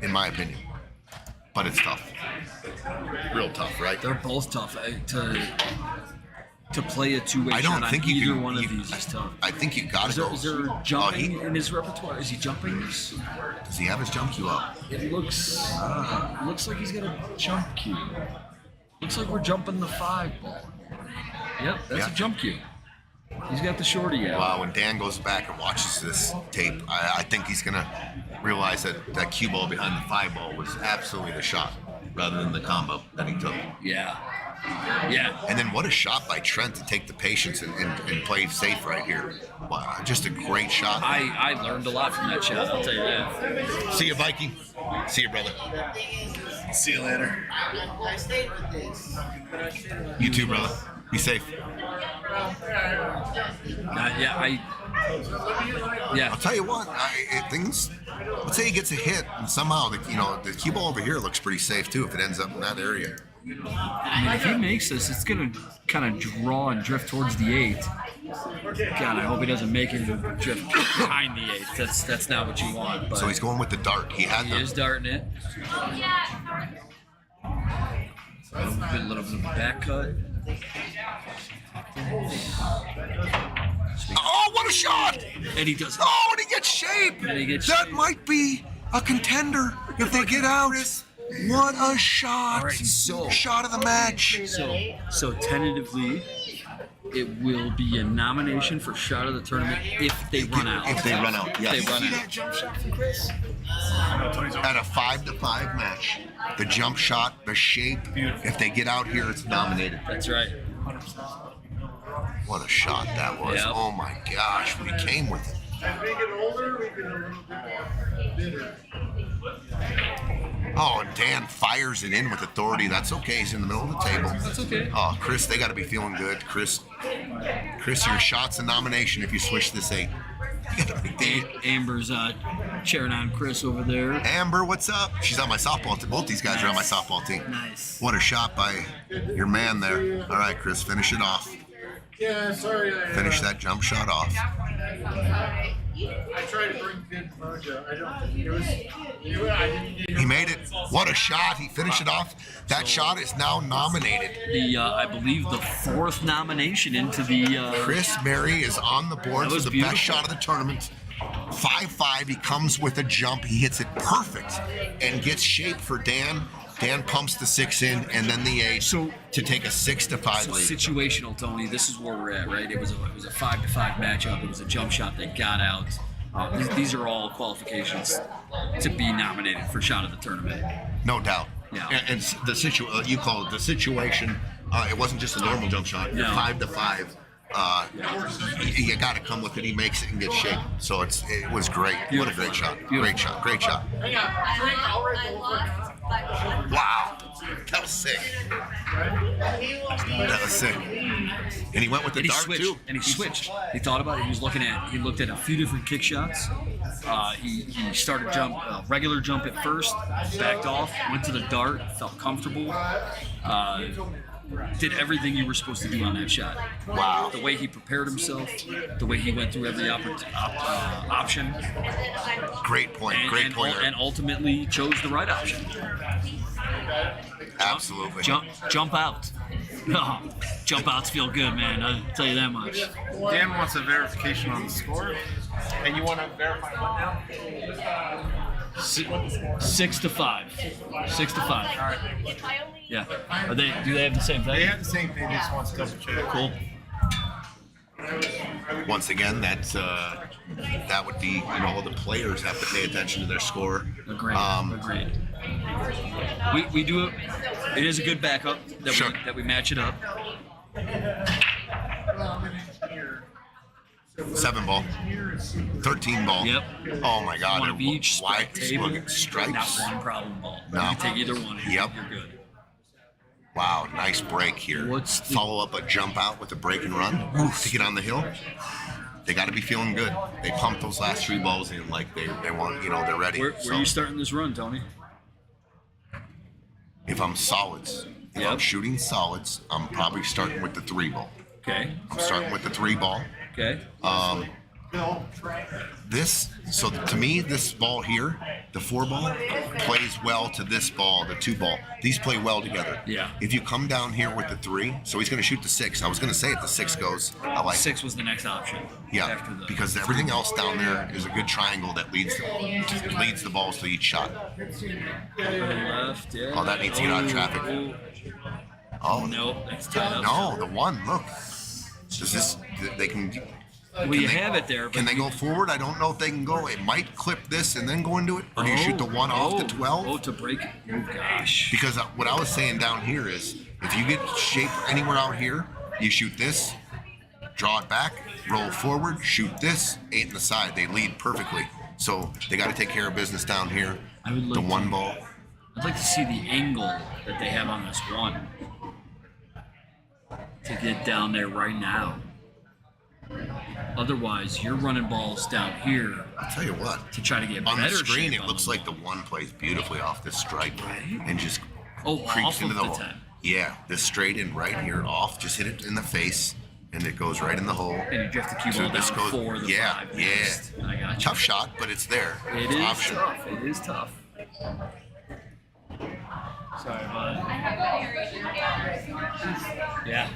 in my opinion. But it's tough. Real tough, right? They're both tough. To play a two-way I shot don't think on you either can. one of these is tough. I think you got Is to there, go. is there Oh, jumping in his repertoire? Is he jumping this? Does he have his jump cue up? It looks like he's got a jump cue. Looks like we're jumping the 5 ball. Yep, that's Yeah. a jump cue. He's got the shorty out. Wow, when Dan goes back and watches this tape, I think he's going to realize that cue ball behind the 5 ball was absolutely the shot rather than the combo that he took. Yeah. Yeah. And then what a shot by Trent to take the patience and play safe right here. Wow, just a great shot. I learned a lot from that shot, I'll tell you that. See you, Viking. See you, brother. See you later. I stayed with this. You too, brother. Be safe. I'll tell you what, things. Let's say he gets a hit, and somehow the cue ball over here looks pretty safe too if it ends up in that area. I mean, if he makes this, it's going to kind of draw and drift towards the 8. God, I hope he doesn't make it drift behind the 8. That's not what you want. But So he's going with the dart. He had he is darting it. A little bit of a back cut. Oh, what a shot! And he does. Oh, and he gets shape. And he gets That shape. might be a contender if they get out. What a shot! All right, so- Shot of the match. So tentatively, it will be a nomination for shot of the tournament if they run out. If they run out, If yes. they run See out. that jump shot from Chris? At a 5-5 match, the jump shot, the shape. If they get out here, it's nominated. That's right. What a shot that was! Yep. Oh my gosh, we came with it. As we get older, we get a little bit more bitter. Oh, and Dan fires it in with authority. That's okay. He's in the middle of the table. That's okay. Oh, Chris, they got to be feeling good. Chris, your shot's a nomination if you swish this 8. You gotta be- Amber's cheering on Chris over there. Amber, what's up? She's on my softball team. Both these guys are on my softball team. Nice. What a shot by your man there. All right, Chris, finish it off. Yeah, sorry. Finish that jump shot off. I tried to bring good mojo. I didn't get He made it. What a shot. He finished it off. That shot is now nominated. The I believe the 4th nomination into the. Chris Mary is on the board That for was the beautiful. best shot of the tournament. 5-5. He comes with a jump. He hits it perfect and gets shape for Dan. Dan pumps the 6 in and then the 8 to take a 6-5 So lead. situational, Tony. This is where we're at, right? It was a 5-5 matchup. It was a jump shot that got out. These are all qualifications to be nominated for shot of the tournament. No doubt. Yeah. And the you call it the situation. It wasn't just a normal jump shot. You're No. 5-5. You got to come with it. He makes it and gets shape. So it was great. What a great shot. Great shot. Great shot. Hang on. Drink. I'll write the whole thing. Wow. That was sick. That was sick. And he went with the And he dart switched. too. And he switched. He thought about it. He looked at a few different kick shots. He started regular jump at first, backed off, went to the dart, felt comfortable. did everything you were supposed to do on that shot. Wow. The way he prepared himself, the way he went through every option, Great point. Great point. and ultimately chose the right option. Absolutely. Jump out. No, jump outs feel good, man. I'll tell you that much. Dan wants a verification on the score. And you want to verify what now? 6-5. 6-5. Yeah. Do they have the same thing? They have the same thing. They just want to double check. Cool. Once again, that would be, the players have to pay attention to their score. Agreed. Agreed. We do it. It is a good backup that Sure. we match it up. 7 ball, 13 ball. Yep. Oh my God! One of each Why? strike table. Look at stripes. Not one problem ball. No. You can take either one. And Yep. You're good. Wow, nice break here. What's the- Follow up a jump out with a break and run to get on the hill. They got to be feeling good. They pumped those last 3 balls in like they want. They're ready. Where are you starting this run, Tony? If I'm solids, if I'm Yep. shooting solids, I'm probably starting with the 3 ball. Okay. I'm starting with the 3 ball. Okay. So to me, this ball here, the 4 ball, plays well to this ball, the 2 ball. These play well together. Yeah. If you come down here with the 3, so he's going to shoot the 6. I was going to say if the 6 goes, I like 6 was the next option. Yeah, After the because everything else down there is a good triangle that leads the balls to each shot. left. Yeah. Oh, that needs to get out of traffic. Oh No, that's tied up. no, the 1. Look, they can. Well, you have it there. But Can they go forward? I don't know if they can go. It might clip this and then go into it, or do you shoot the 1 off the 12? Oh, to break it. Oh, gosh. Because what I was saying down here is, if you get shape anywhere out here, you shoot this, draw it back, roll forward, shoot this, 8 in the side. They lead perfectly. So they got to take care of business down here. I would The like 1 ball. I'd like to see the angle that they have on this one to get down there right now. Otherwise, you're running balls down here I'll tell you what. to try to get On the better screen, shape it on looks the like the 1 plays beautifully off this stripe and just Oh, creeps off into of the the hole. 10. Yeah, this straight in right here off. Just hit it in the face, and it goes right in the hole. And you drift the cue So ball this down goes- for the yeah, 5. yeah. next. I got you. Tough shot, but it's there. It It's is an option. tough. It is tough. Sorry about it. Yeah.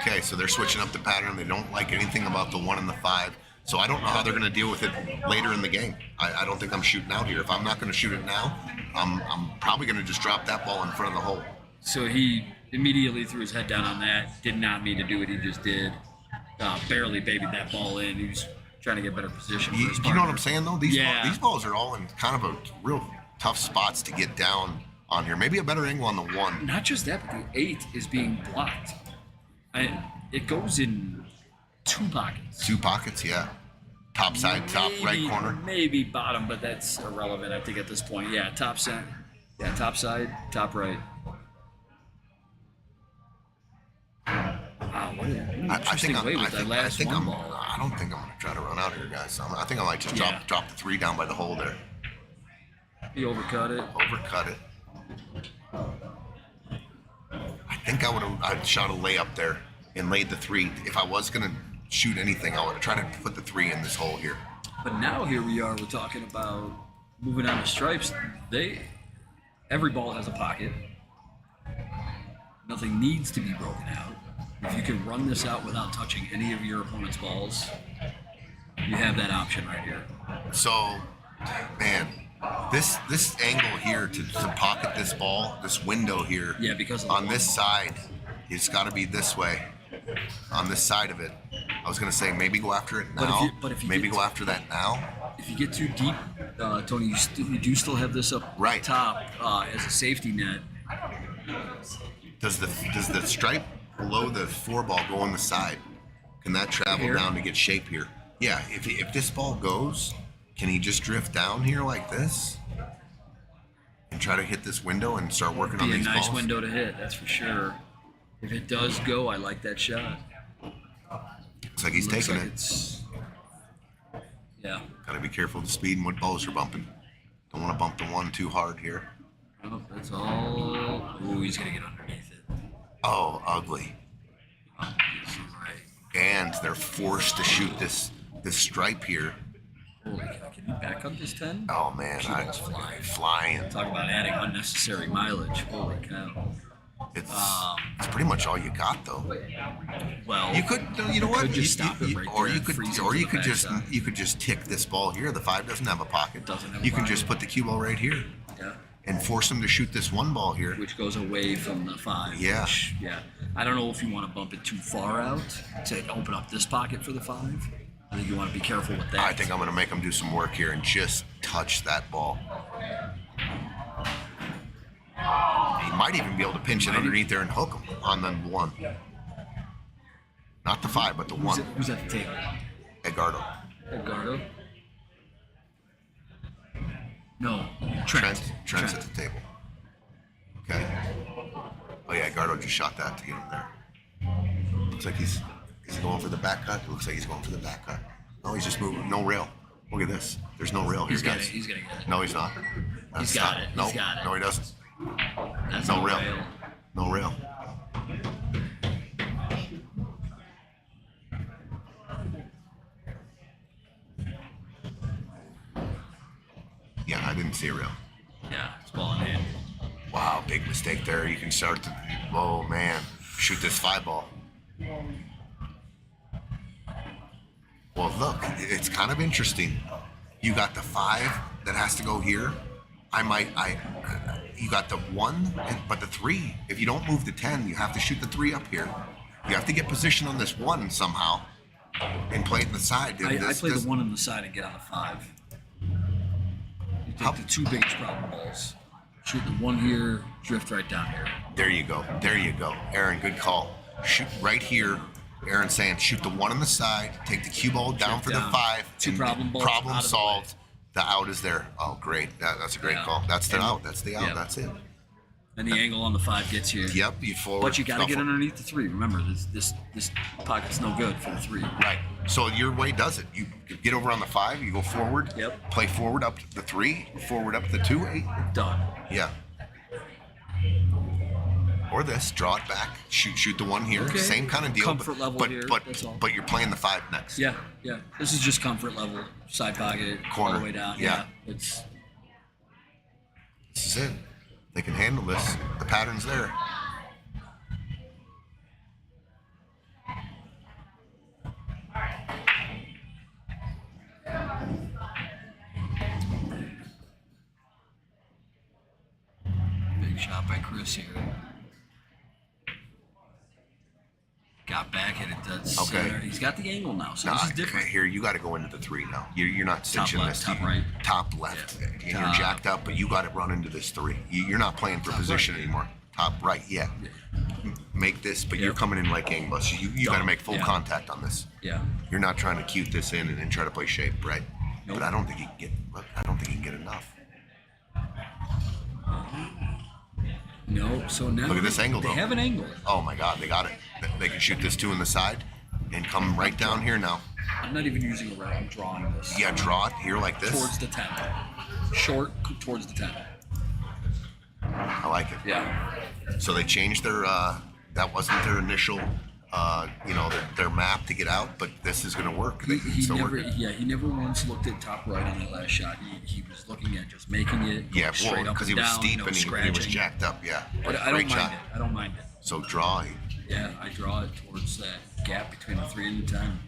Okay, so they're switching up the pattern. They don't like anything about the 1 and the 5. So I don't know how they're going to deal with it later in the game. I don't think I'm shooting out here. If I'm not going to shoot it now, I'm probably going to just drop that ball in front of the hole. So he immediately threw his head down on that. Did not mean to do what he just did. Barely babied that ball in. He was trying to get better position for You, his you know what I'm partner. saying, though? These balls are all in kind of a real tough spots to get down on here. Maybe a better angle on the 1. Not just that, but the 8 is being blocked. It goes in 2 pockets. 2 pockets, yeah. Top side, top right corner. Maybe bottom, but that's irrelevant, I think, at this point. Yeah, top side. Yeah, top side, top right. Wow, what an interesting way with that last one ball. I don't think I'm going to try to run out here, guys. I think I might just Yeah. drop the 3 down by the hole there. He overcut it. Overcut it. I think I'd shot a layup there and laid the 3. If I was going to shoot anything, I would have tried to put the 3 in this hole here. But now here we are, we're talking about moving on to stripes. Every ball has a pocket. Nothing needs to be broken out. If you can run this out without touching any of your opponent's balls, you have that option right here. So, man, this angle here to pocket this ball, this window here, Yeah, because of the on long this ball. side, it's got to be this way. On this side of it, I was gonna say maybe go after it But if now. you- but if you maybe get go after that now. If you get too deep, Tony, you do still have this up Right. top as a safety net. Does the stripe below the 4 ball go on the side? Can that travel Here? down to get shape here? Yeah. If this ball goes, can he just drift down here like this and try to hit this window and start working on Be a these nice balls? window to hit, that's for sure. If it does go, I like that shot. Looks like he's Looks taking like it. it's Yeah. Got to be careful of the speed and what balls you're bumping. Don't want to bump the 1 too hard here. Oh, that's all. Ooh, he's gonna get underneath it. Oh, ugly. Oh, yes, you're right. And they're forced to shoot this stripe here. Holy cow! Can you back up this 10? Oh man, Keep flying. flying. Talk about adding unnecessary mileage. Holy cow! It's pretty much all you got though. Well, You could, you know what? could just stop it right or there you and could, freeze it or to you the could just, backside. you could just tick this ball here. The 5 doesn't have a pocket. Doesn't have a You can pocket. just put the cue ball right here yeah, and force them to shoot this 1 ball here. which goes away from the 5. Yeah. Which, yeah. I don't know if you want to bump it too far out to open up this pocket for the 5. I think you want to be careful with that. I think I'm going to make them do some work here and just touch that ball. He might even be able to pinch it underneath there and hook him on the 1. Not the 5, but the 1. Who's at the table? Edgardo. Edgardo? No, Trent. Trent's at the table. Okay. Oh yeah, Edgardo just shot that to get him there. Looks like he's going for the back cut. It looks like he's going for the back cut. No, he's just moving. No rail. Look at this. There's no rail here, He's got guys. it. He's gonna get it. No, he's not. He's That's got not- it. No, He's got it. no, he doesn't. That's No no rail. rail. No rail. Yeah, I didn't see a rail. Yeah, it's ball in hand. Wow, big mistake there. You can start to, oh man, shoot this 5 ball. Well, look, it's kind of interesting. You got the 5 that has to go here. You got the 1, but the 3. If you don't move the 10, you have to shoot the 3 up here. You have to get position on this 1 somehow and play it in the side. I play the 1 on the side and get on the 5. You take the 2 biggest problem balls. Shoot the 1 here, drift right down here. There you go. There you go. Aaron, good call. Shoot right here. Aaron saying shoot the 1 on the side, take the cue ball down Drift for down. the 5. 2 and problem balls Problem out of the solved. The out is there. Oh, great. That's a great Yeah. call. That's the And- out. That's the out. yeah. That's it. And the angle on the 5 gets you. Yep. You forward. But you got to get shuffle. underneath the 3. Remember, this pocket's no good for the 3. Right. So your way does it. You get over on the 5. You go forward. Yep. Play forward up to the 3. Forward up to the 2. 8. Done. Yeah. Or this. Draw it back. Shoot the 1 here. Okay. Same kind of deal. Comfort level but, here, But that's all. but you're playing the 5 next. Yeah, yeah. This is just comfort level, side pocket, all Corner. the way down. Yeah. It's This is it. They can handle this. The pattern's there. big shot by Chris here. Got back at it. That's Okay. He's got the angle now, so Nah, this is different. Here, you got to go into the 3 now. You're not cinching left, this. top You- right. Top left. Yeah. And you're Top. jacked up, but you got to run into this 3. You're not playing for Top position right. anymore. Top right, yeah. Make this, but you're Yep. coming in like gangbusters. You got to Done. make full Yeah. contact on this. Yeah. You're not trying to cute this in and then try to play shape, right? Nope. But I don't think he can get. Look, I don't think he can get enough. No, so now Look at this angle, They though. have an angle. Oh my God, they got it. They can shoot this 2 in the side and come right down here now. I'm not even using a route. I'm drawing this Yeah, draw it here like this. towards the 10. Short towards the 10. I like it. Yeah. So they changed their. That wasn't their initial. Their map to get out, but this is going to work. They can He still never, work. yeah, he never once looked at top right on that last shot. He was looking at just making it go Yeah, straight up because and he was down, steep no and he scratching. was jacked up. Yeah, But I great don't shot. mind it. I don't mind it. So draw. Yeah, I draw it towards that gap between the 3 and the 10.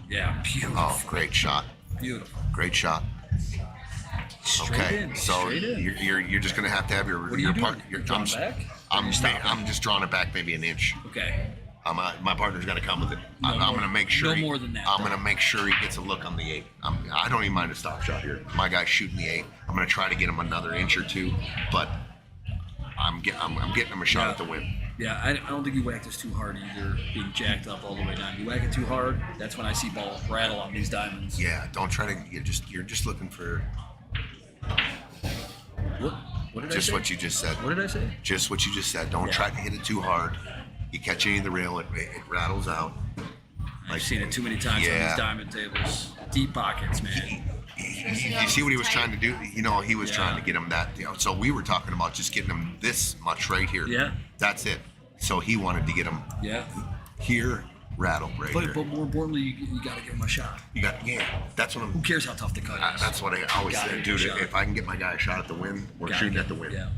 Yeah, beautiful. Oh, great shot. Beautiful. Great shot. Straight Okay, in. so straight in. you're just going to have your What are your you part. doing? Your, Drawing back? Or you stopping? I'm just drawing it back maybe an inch. Okay. My partner's got to come with it. No I'm more- going to make sure. no more than that, I'm though. going to make sure he gets a look on the 8. I don't even mind a stop shot here. My guy's shooting the 8. I'm going to try to get him another inch or 2, but I'm getting him a shot Yeah. at the win. Yeah, I don't think you whack this too hard either, being jacked up all the way down. You whack it too hard, that's when I see ball rattle on these diamonds. Yeah, don't try to. You're just looking for What did I just say? what you just said. What did I say? Just what you just said. Don't Yeah. try to hit it too hard. You catch any of the rail, it rattles out. I've seen it too many times on Yeah. these diamond tables. Deep pockets, man. you see what he was trying to do? You know, he was trying to get him that. You know, so we were talking about just getting him this much right here. Yeah. That's it. So he wanted to get him here, rattle right here. But more importantly, you got to give him a shot. That's what I'm. Who cares how tough the cut is? That's what I always say, dude. If I can get my guy a shot at the win, we're shooting at the win. Yeah.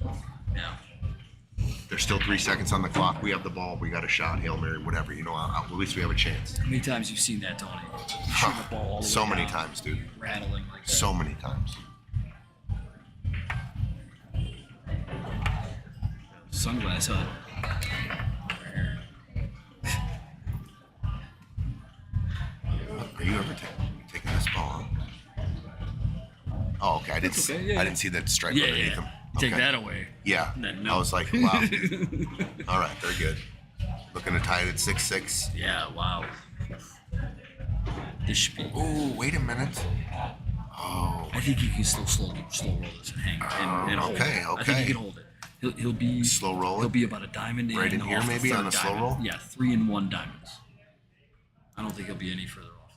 There's still 3 seconds on the clock. We have the ball. We got a shot, Hail Mary, whatever. You know, at least we have a chance. How many times you've seen that, Tony? You shoot the ball all the So way many down, times, dude. rattling like that. So many times. Sunglass Hut. Are you ever taking this ball? Oh, okay. I didn't. I didn't see that stripe underneath him. Take Okay. that away. Yeah. No. I was like, wow. All right, they're good. Looking to tie it at 6-6. Yeah, wow. This should be. Oh, wait a minute. Oh. I think you can still slow roll this and hang and hold it. I think you can hold it. He'll be slow roll. He'll be about a diamond right in off here, the maybe third on the slow diamond. roll. Yeah, 3-in-1 diamonds. I don't think he'll be any further off.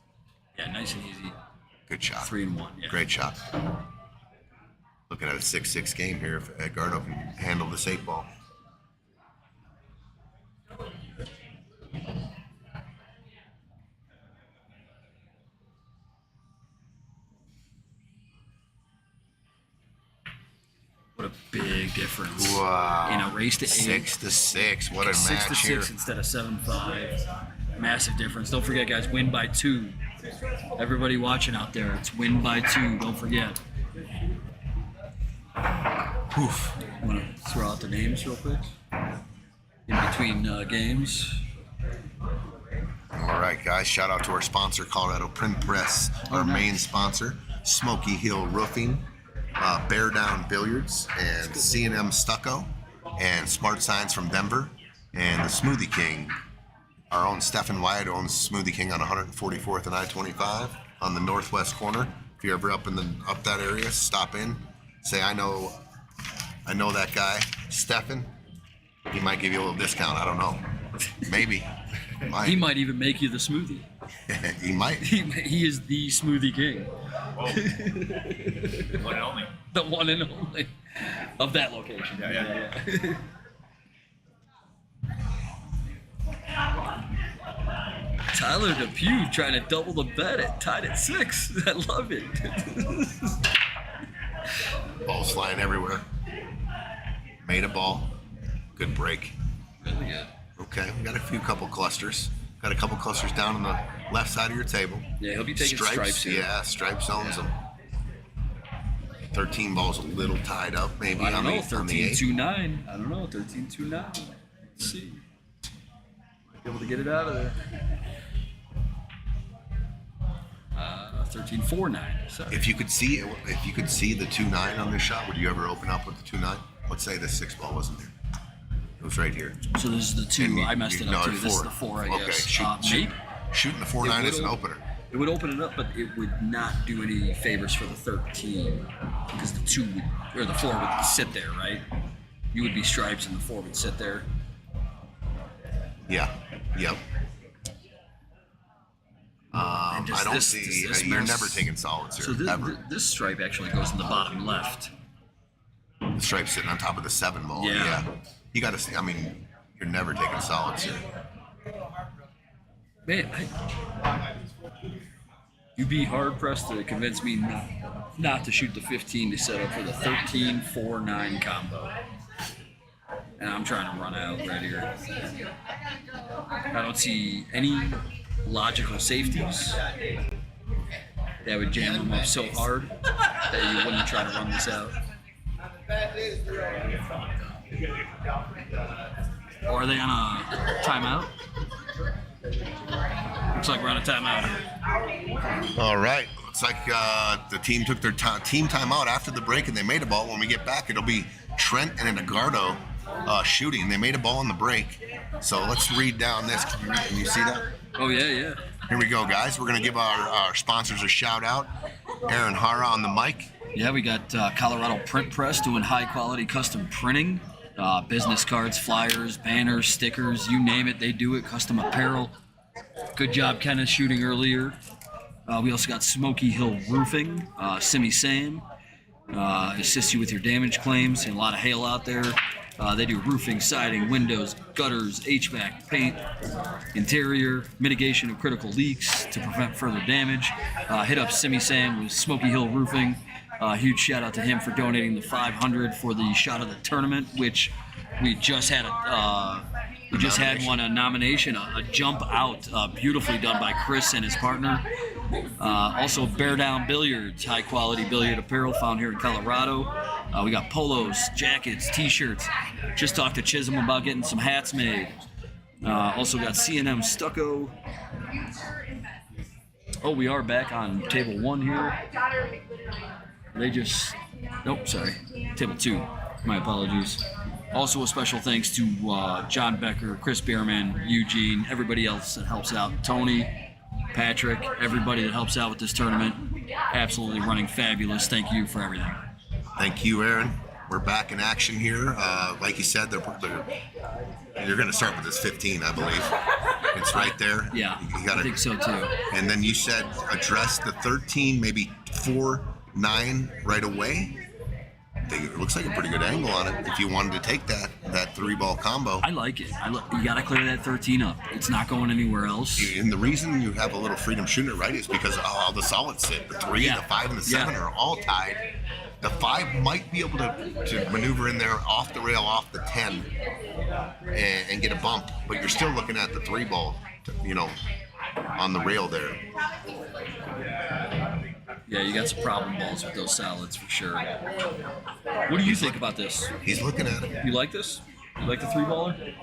Yeah, nice and easy. Good shot. 3-in-1. Yeah. Great shot. Looking at a 6-6 game here if Edgardo can handle this 8-ball. What a big difference. Wow. In a race to 8. 6-6. What a 6 match to 6 here. instead of 7-5. Massive difference. Don't forget, guys, win by 2. Everybody watching out there, it's win by 2. Don't forget. Oof. Want to throw out the names real quick? In between games. All right, guys. Shout out to our sponsor, Colorado Print Press, our main sponsor, Smoky Hill Roofing, Bear Down Billiards, and C&M Stucco, and Smart Signs from Denver, and the Smoothie King. Our own Stephen Wyatt owns Smoothie King on 144th and I-25 on the northwest corner. If you're ever up that area, stop in. Say I know that guy, Stephen. He might give you a little discount. I don't know. Maybe. He might even make you the smoothie. He might. He is the smoothie king. One and only. The one and only of that location. Yeah. Tyler Depew trying to double the bet at tied at 6. I love it. Balls flying everywhere. Made a ball. Good break. Really good. Okay, we got a couple clusters. Got a couple clusters down on the left side of your table. Yeah, he'll be taking stripes here. Yeah, stripes owns them. 13 balls a little tied up, maybe. I don't know, on the 13-2-9. I don't know, 13-2-9. Let's see. Might be able to get it out of there. 13-4-9. Sorry. If you could see the 2-9 on this shot, would you ever open up with the 2-9? Let's say the 6 ball wasn't there. It was right here. So this is the 2. And I messed it up too. This is the 4, I guess. Okay, Maybe. shooting the 4-9 as an opener. It would open it up, but it would not do any favors for the 13 because the 2 or the 4 would sit there, right? You would be stripes and the 4 would sit there. Yeah. Yep. And does I don't this- see. does this You're mess- never taking solids here. So ever. this stripe actually goes in the bottom left. The stripe sitting on top of the 7 ball. Yeah. You got to see. I mean, you're never taking solids here. Man, you'd be hard pressed to convince me not to shoot the 15 to set up for the 13-4-9 combo. And I'm trying to run out right here. I don't see any logical safeties that would jam them up so hard that you wouldn't try to run this out. Or are they on a timeout? Looks like we're on a timeout. All right. Looks like the team took their team timeout after the break, and they made a ball. When we get back, it'll be Trent and Edgardo shooting. They made a ball on the break. So let's read down this. Can you see that? Oh, yeah. Here we go, guys. We're going to give our sponsors a shout out. Aaron Hara on the mic. Yeah, we got Colorado Print Press doing high-quality custom printing. Business cards, flyers, banners, stickers, you name it, they do it. Custom apparel. Good job, Kenneth, shooting earlier. We also got Smoky Hill Roofing, Simi Sam, assists you with your damage claims. And a lot of hail out there. They do roofing, siding, windows, gutters, HVAC, paint, interior, mitigation of critical leaks to prevent further damage. Hit up Simi Sam with Smoky Hill Roofing. Huge shout out to him for donating the $500 for the shot of the tournament, which we just had a nomination, a jump out, beautifully done by Chris and his partner. Also, Bear Down Billiards, high quality billiard apparel found here in Colorado. We got polos, jackets, t-shirts. Just talked to Chisholm about getting some hats made. Also got C&M Stucco. Oh, we are back on table 1 here. Table 2. My apologies. Also, a special thanks to John Becker, Chris Bierman, Eugene, everybody else that helps out. Tony, Patrick, everybody that helps out with this tournament. Absolutely running fabulous. Thank you for everything. Thank you, Aaron. We're back in action here. Like you said, you're going to start with this 15, I believe. It's right there. Yeah, you gotta, I think so too. And then you said address the 13, maybe 4, 9 right away. It looks like a pretty good angle on it if you wanted to take that 3-ball combo. I like it. You got to clear that 13 up. It's not going anywhere else. And the reason you have a little freedom shooting it right is because all the solids sit. The 3, the 5, and the 7 are all tied. The 5 might be able to maneuver in there off the rail, off the 10, and get a bump. But you're still looking at the 3-ball, on the rail there. Yeah, you got some problem balls with those solids for sure. What do you think about this? He's looking at it. You like this? You like the 3-baller?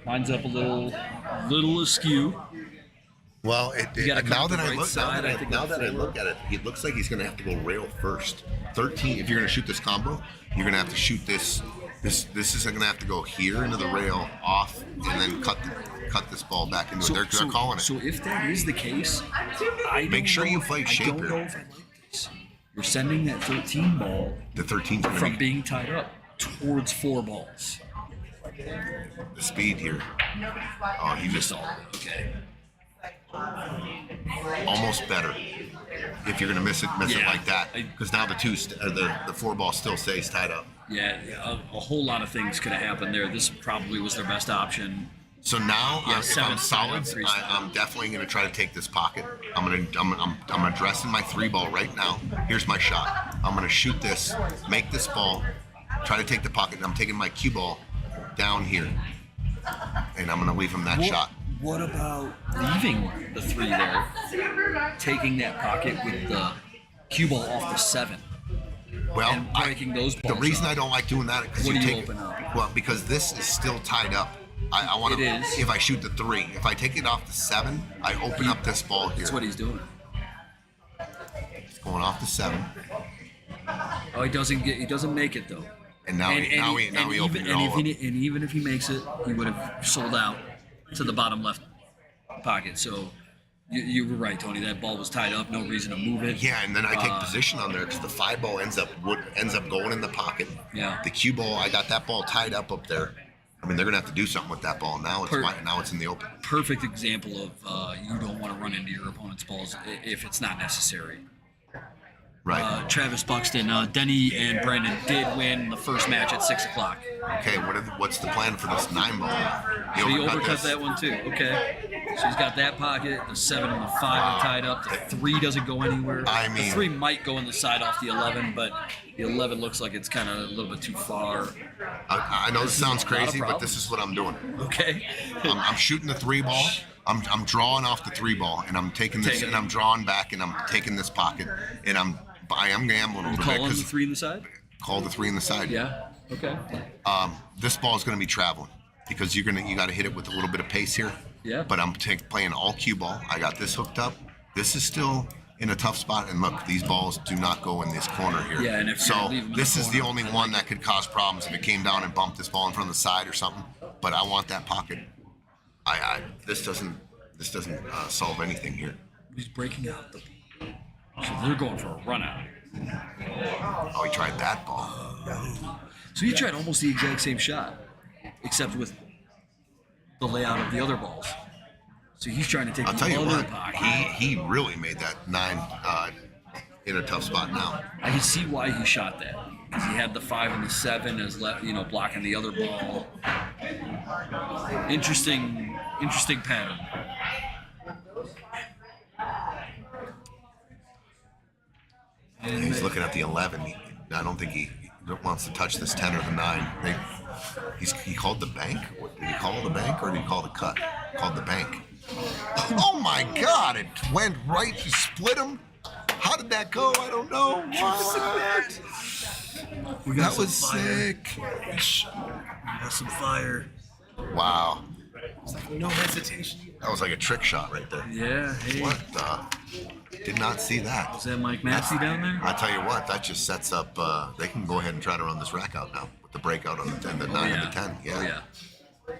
Mine's up a little askew. Well, now that I look at it, it looks like he's going to have to go rail first. 13. If you're going to shoot this combo, you're going to have to shoot this. This is going to have to go here into the rail, off, and then cut this ball back into it. They're calling it. So if that is the case, make sure you play shape here. I don't know if I like this. You're sending that 13 ball from being tied up towards 4 balls. The speed here. Oh, he missed all. Okay. Almost better. If you're going to miss it like that, because now the 4 ball still stays tied up. Yeah, a whole lot of things could have happened there. This probably was their best option. So now, if I'm solids, I'm definitely going to try to take this pocket. I'm addressing my 3-ball right now. Here's my shot. I'm going to shoot this, make this ball, try to take the pocket, and I'm taking my cue ball down here, and I'm going to leave him that shot. What about leaving the 3 there, taking that pocket with the cue ball off the 7? Well, and breaking those balls the reason up. I don't like doing that is what do you open up? Well, because this is still tied up. I want to. If I shoot the 3, if I take it off the 7, I open up this ball here. That's what he's doing. It's going off the 7. Oh, he doesn't make it though. And now he opened it all up. And even if he makes it, he would have sold out to the bottom left pocket. So you were right, Tony. That ball was tied up. No reason to move it. Yeah, and then I take position on there because the 5 ball ends up going in the pocket. Yeah. The cue ball, I got that ball tied up there. I mean, they're gonna have to do something with that ball. Now it's in the open. Perfect example of you don't want to run into your opponent's balls if it's not necessary. Right. Travis Buxton, Denny and Brandon did win the first match at 6 o'clock. Okay, what's the plan for this 9 ball? So he overcut that one too. Okay. So he's got that pocket, the 7 and the 5 are tied up. The 3 doesn't go anywhere. I mean, the 3 might go in the side off the 11, but the 11 looks like it's kind of a little bit too far. I know this sounds crazy, but this is what I'm doing. Okay. I'm shooting the 3 ball. I'm drawing off the 3 ball, and I'm taking this, and I'm drawing back, and I'm taking this pocket, and I am gambling a little bit. Calling the 3 in the side? Call the 3 in the side. Yeah. Okay. This ball is going to be traveling because you got to hit it with a little bit of pace here. Yeah. But I'm playing all cue ball. I got this hooked up. This is still in a tough spot, and look, these balls do not go in this corner here. Yeah, and if so this is the only one that could cause problems if it came down and bumped this ball in front of the side or something. But I want that pocket. This doesn't solve anything here. He's breaking out the. So they're going for a run out. Oh, he tried that ball. So you tried almost the exact same shot, except with the layout of the other balls. So he's trying to take I'll the tell you other what, pocket. he really made that 9 in a tough spot now. I can see why he shot that. Because he had the 5 and the 7 as blocking the other ball. Interesting pattern. And he's looking at the 11. I don't think he wants to touch this 10 or the 9. He called the bank. What, did he call the bank or did he call the cut? Called the bank. Oh my God! It went right. He split him. How did that go? I don't know. What? That was sick. Got some fire. Wow. No hesitation. That was like a trick shot right there. Yeah. Hey. What the? Did not see that. Is that Mike Massey down there? I tell you what, that just sets up. They can go ahead and try to run this rack out now with the breakout on the 9 and the 10. Yeah. Oh, yeah.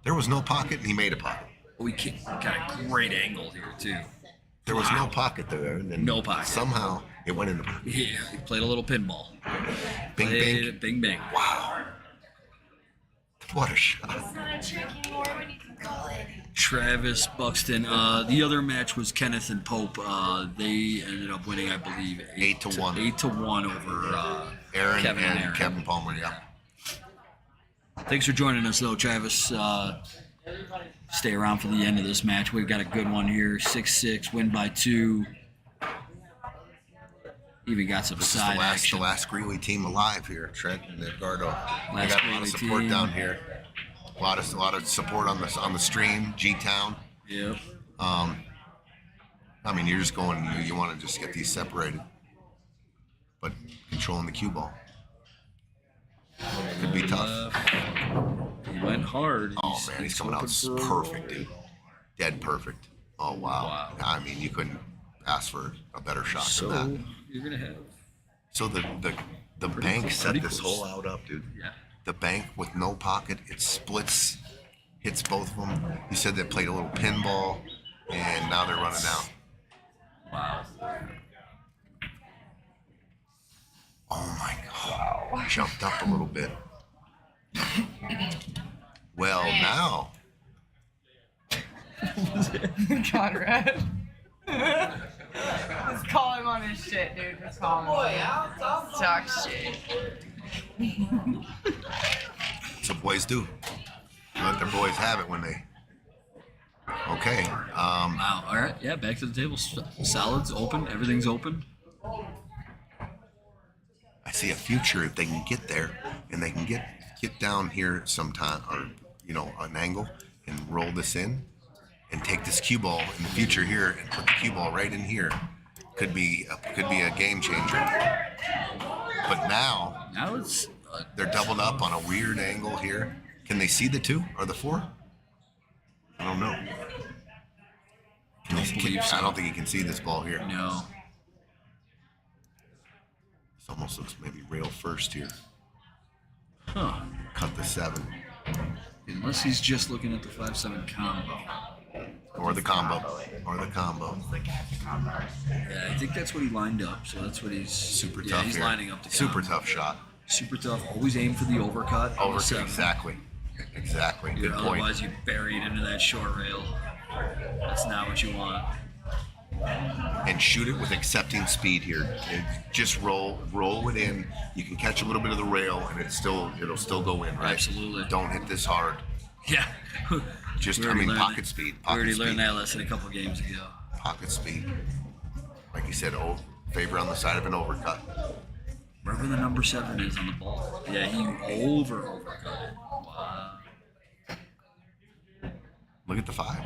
There was no pocket, and he made a pocket. We got a great angle here too. There was no pocket there, and then No pocket. Somehow it went in the pocket. Yeah, he played a little pinball. Bing, Played bing. it, bing, bing. Wow. What a shot. It's not a trick anymore when you can call it. Travis Buxton. The other match was Kenneth and Pope. They ended up winning, I believe, 8-1. 8-1 over Aaron Kevin and and Aaron. Kevin Palmer, yeah. Thanks for joining us, though, Travis. Stay around for the end of this match. We've got a good one here. 6-6, win by 2. Even got some This is side the action. last Greeley team alive here, Trent and Edgardo. We Last got a lot Greeley of support team. down here. A lot of support on the stream, G-Town. Yep. I mean, you're just going. You want to just get these separated, but controlling the cue ball could be tough. He went hard. Oh man, he's coming out hoping for- perfect, dude. Dead perfect. Oh wow. I mean, you couldn't ask for a better shot So than that. you're gonna have So the bank set pretty this close. hole out up, dude. yeah. The bank with no pocket, it splits, hits both of them. You said they played a little pinball, and now they're running out. Wow. Oh my God. Wow. Jumped up a little bit. Well, now. Conrad. Just call him on his shit, dude. Just call him. Talk shit. That's what boys do. Let their boys have it when they. Okay. Wow. All right. Yeah. Back to the table. Salads open. Everything's open. I see a future if they can get there and they can get down here sometime, or an angle, and roll this in and take this cue ball in the future here and put the cue ball right in here. Could be a game changer. But now it's they're doubled up on a weird angle here. Can they see the 2 or the 4? I don't know. I don't think you can see this ball here. no. This almost looks maybe rail first here. Huh. Cut the 7 Unless he's just looking at the 5-7 combo. or the combo. Yeah, I think that's what he lined up. So that's what he's Super yeah, tough he's here. lining up the Super combo. tough shot. Super tough. Always aim for the overcut. on the 7. Exactly. Good point. Otherwise, you bury it into that short rail. That's not what you want. And shoot it with accepting speed here. And just roll it in. You can catch a little bit of the rail, and it'll still go in, right? Absolutely. Don't hit this hard. Yeah. Just We already learned pocket that- speed. We already Pocket learned speed. that lesson a couple games ago. Pocket speed. Like you said, favor on the side of an overcut. Wherever the number 7 is on the ball. Yeah, he overcut it. Wow. Look at the 5.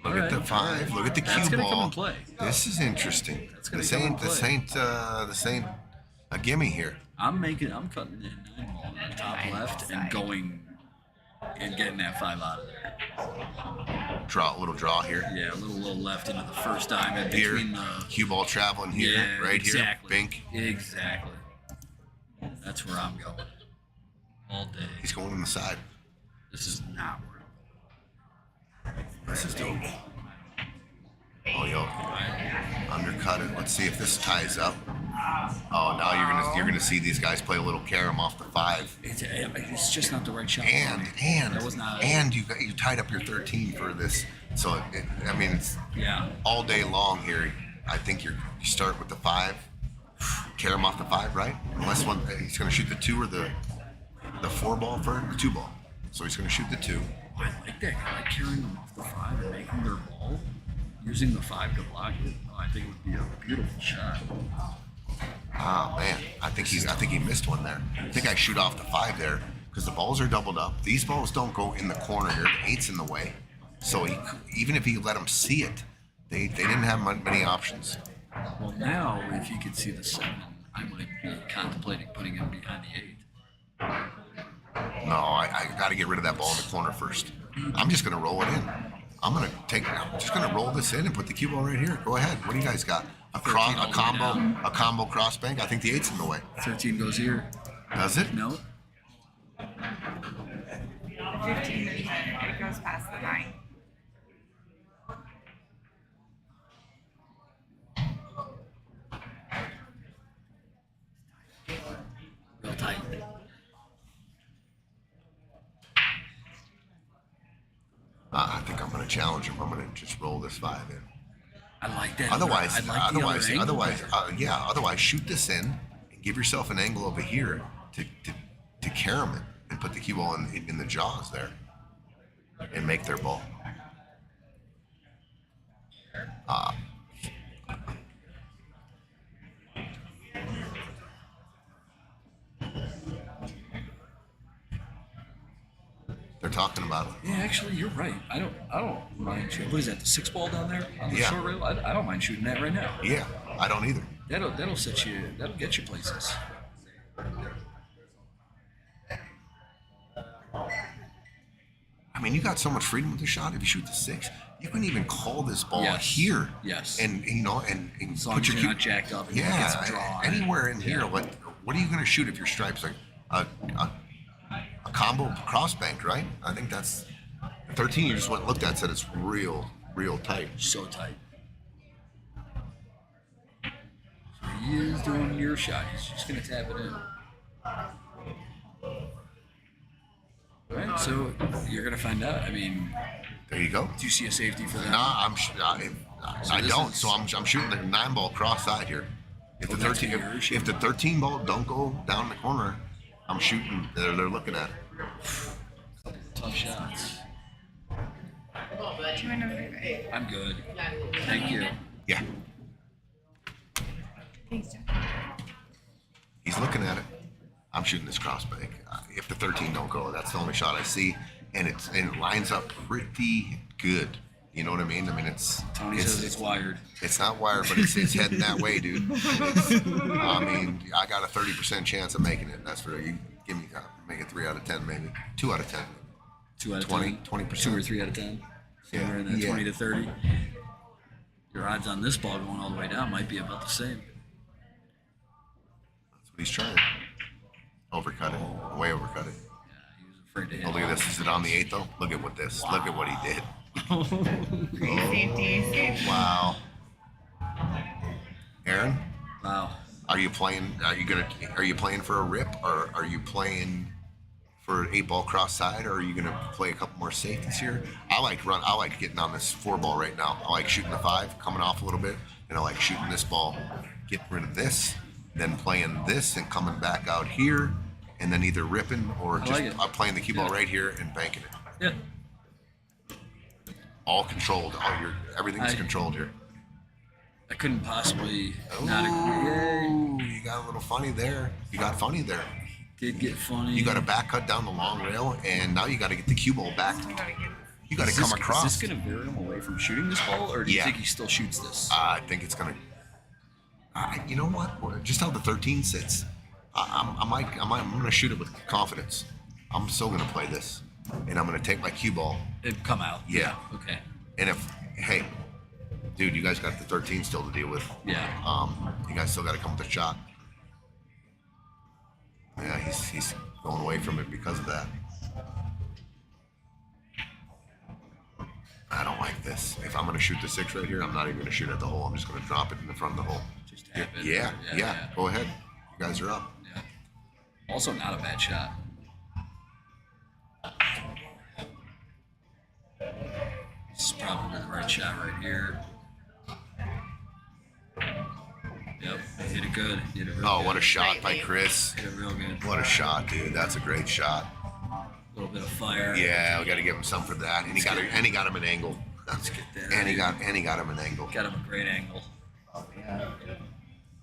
Look All at the right. 5. Look at the That's cue gonna ball. come in play. This is interesting. That's gonna This come in ain't this ain't a gimme here. I'm cutting in 9 ball on the top left and going and getting that 5 out of there. Little draw here. Yeah, a little left into the first diamond Here, between the. cue ball traveling here, Yeah, right exactly. here. Bink. Exactly. That's where I'm going. All day. He's going on the side. This is not where This is doable. Oh, yo. Undercut it. Let's see if this ties up. Oh, now you're gonna see these guys play a little carom off the 5. It's just not the right shot. And That was not- you tied up your 13 for this. So I mean, it's Yeah. all day long here. I think you start with the 5, carom off the 5, right? Unless he's gonna shoot the 2 or the 4 ball for the 2 ball. So he's gonna shoot the 2. I like that. I like carrying them off the 5 and making their ball, using the 5 to block it. Oh, I think it would be a beautiful shot. Oh man, I think he missed one there. I think I shoot off the 5 there because the balls are doubled up. These balls don't go in the corner here. The 8's in the way. So even if he let him see it, they didn't have many options. Well, now if you could see the 7, I might be contemplating putting him behind the 8. No, I got to get rid of that ball in the corner first. I'm just gonna roll it in. I'm just gonna roll this in and put the cue ball right here. Go ahead. What do you guys got? A combo cross bank. I think the 8's in the way. 13 goes here. Does it? No. 15, it goes past the 9. Real tight. I think I'm gonna challenge him. I'm gonna just roll this 5 in. I like that. Otherwise, I like the other angle there. otherwise, shoot this in and give yourself an angle over here to carom it and put the cue ball in the jaws there and make their ball. They're talking about it. Yeah, actually, you're right. I don't mind shooting. What is that? The 6 ball down there on the Yeah. short rail? I don't mind shooting that right now. Yeah, I don't either. That'll set you. That'll get you places. I mean, you got so much freedom with the shot. If you shoot the 6, you can even call this ball Yes. here. Yes. And As long put as your you're cue. not jacked up. And Yeah, get some draw on it. anywhere in here. Yeah. What are you going to shoot if your stripe's like a combo cross bank, right? I think that's 13. You just went and looked at, said it's real tight. So tight. So he is doing your shot. He's just gonna tap it in. All right. So you're gonna find out. I mean, There you go. do you see a safety for that? Nah, I this don't. is- So I'm shooting the 9 ball cross side here. If the Oh, that's 13 what you're shooting. if the 13 ball don't go down the corner, I'm shooting. They're looking at it. Tough shots. Do you want to move it? I'm good. Thank you. Yeah, Thanks, John. he's looking at it. I'm shooting this cross bank. If the 13 don't go, that's the only shot I see, and it lines up pretty good. You know what I mean? I mean, Tony says it's wired. It's not wired, but it's heading that way, dude. I mean, I got a 30% chance of making it. That's for you. Give me make it 3 out of 10, maybe 2 out of 10. 2 out of 20, 10. 20%. 2 or 3 out of 10. Somewhere in that Yeah. 20 to 30. Your odds on this ball going all the way down might be about the same. That's what he's trying. Overcut it. Way overcut it. Yeah, he was afraid to hit. Oh, look at this. Is it on the 8 though? Look at what this. Look at what he did. Safety. Wow. Aaron, Wow. are you playing for a rip, or are you playing for an 8 ball cross side, or are you gonna play a couple more safeties here? I like getting on this 4 ball right now. I like shooting the 5, coming off a little bit, and I like shooting this ball, getting rid of this, then playing this and coming back out here, and then either ripping or just like it. playing the cue ball Yeah. right here and banking it. Yeah. All controlled. Everything's I- controlled here. I couldn't possibly not agree. Yay. Ooh, you got a little funny there. You got funny there. Did get funny. You got a back cut down the long rail, and now you got to get the cue ball back. You got to come across. Is this going to veer him away from shooting this ball, or do you Yeah. think he still shoots this? I think it's gonna. You know what? Just how the 13 sits. I'm gonna shoot it with confidence. I'm still gonna play this, and I'm gonna take my cue ball. It'd come out. Yeah. Okay. And hey, dude, you guys got the 13 still to deal with. Yeah. You guys still got to come with a shot. Yeah, he's going away from it because of that. I don't like this. If I'm going to shoot the 6 right here, I'm not even going to shoot at the hole. I'm just going to drop it in the front of the hole. Just tap it. Yeah. Go ahead. You guys are up. Yeah. Also, not a bad shot. This is probably the right shot right here. Yep, hit it good. Hit it real Oh, good. what a shot by Chris. Hit it real good. What a shot, dude. That's a great shot. A little bit of fire. Yeah, we got to give him some for that. And he got him an angle. Let's get that. And he got him an angle. Got him a great angle.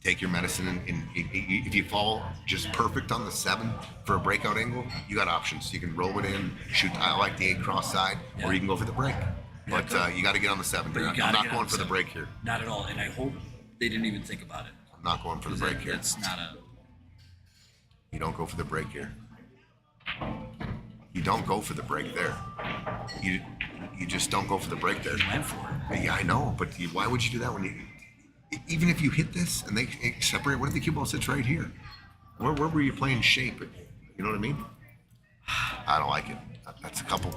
Take your medicine, and if you fall just perfect on the 7 for a breakout angle, you got options. You can roll it in, shoot. I like the 8 cross side, or you can go for the break. But you got to get on the 7 here. I'm not going for the break here. Not at all. And I hope they didn't even think about it. I'm not going for the break here. It's not a. You don't go for the break here. You don't go for the break there. You just don't go for the break there. You went for it. Yeah, I know, but why would you do that when you? Even if you hit this and they separate, what if the cue ball sits right here? Where were you playing shape? You know what I mean? I don't like it. That's a couple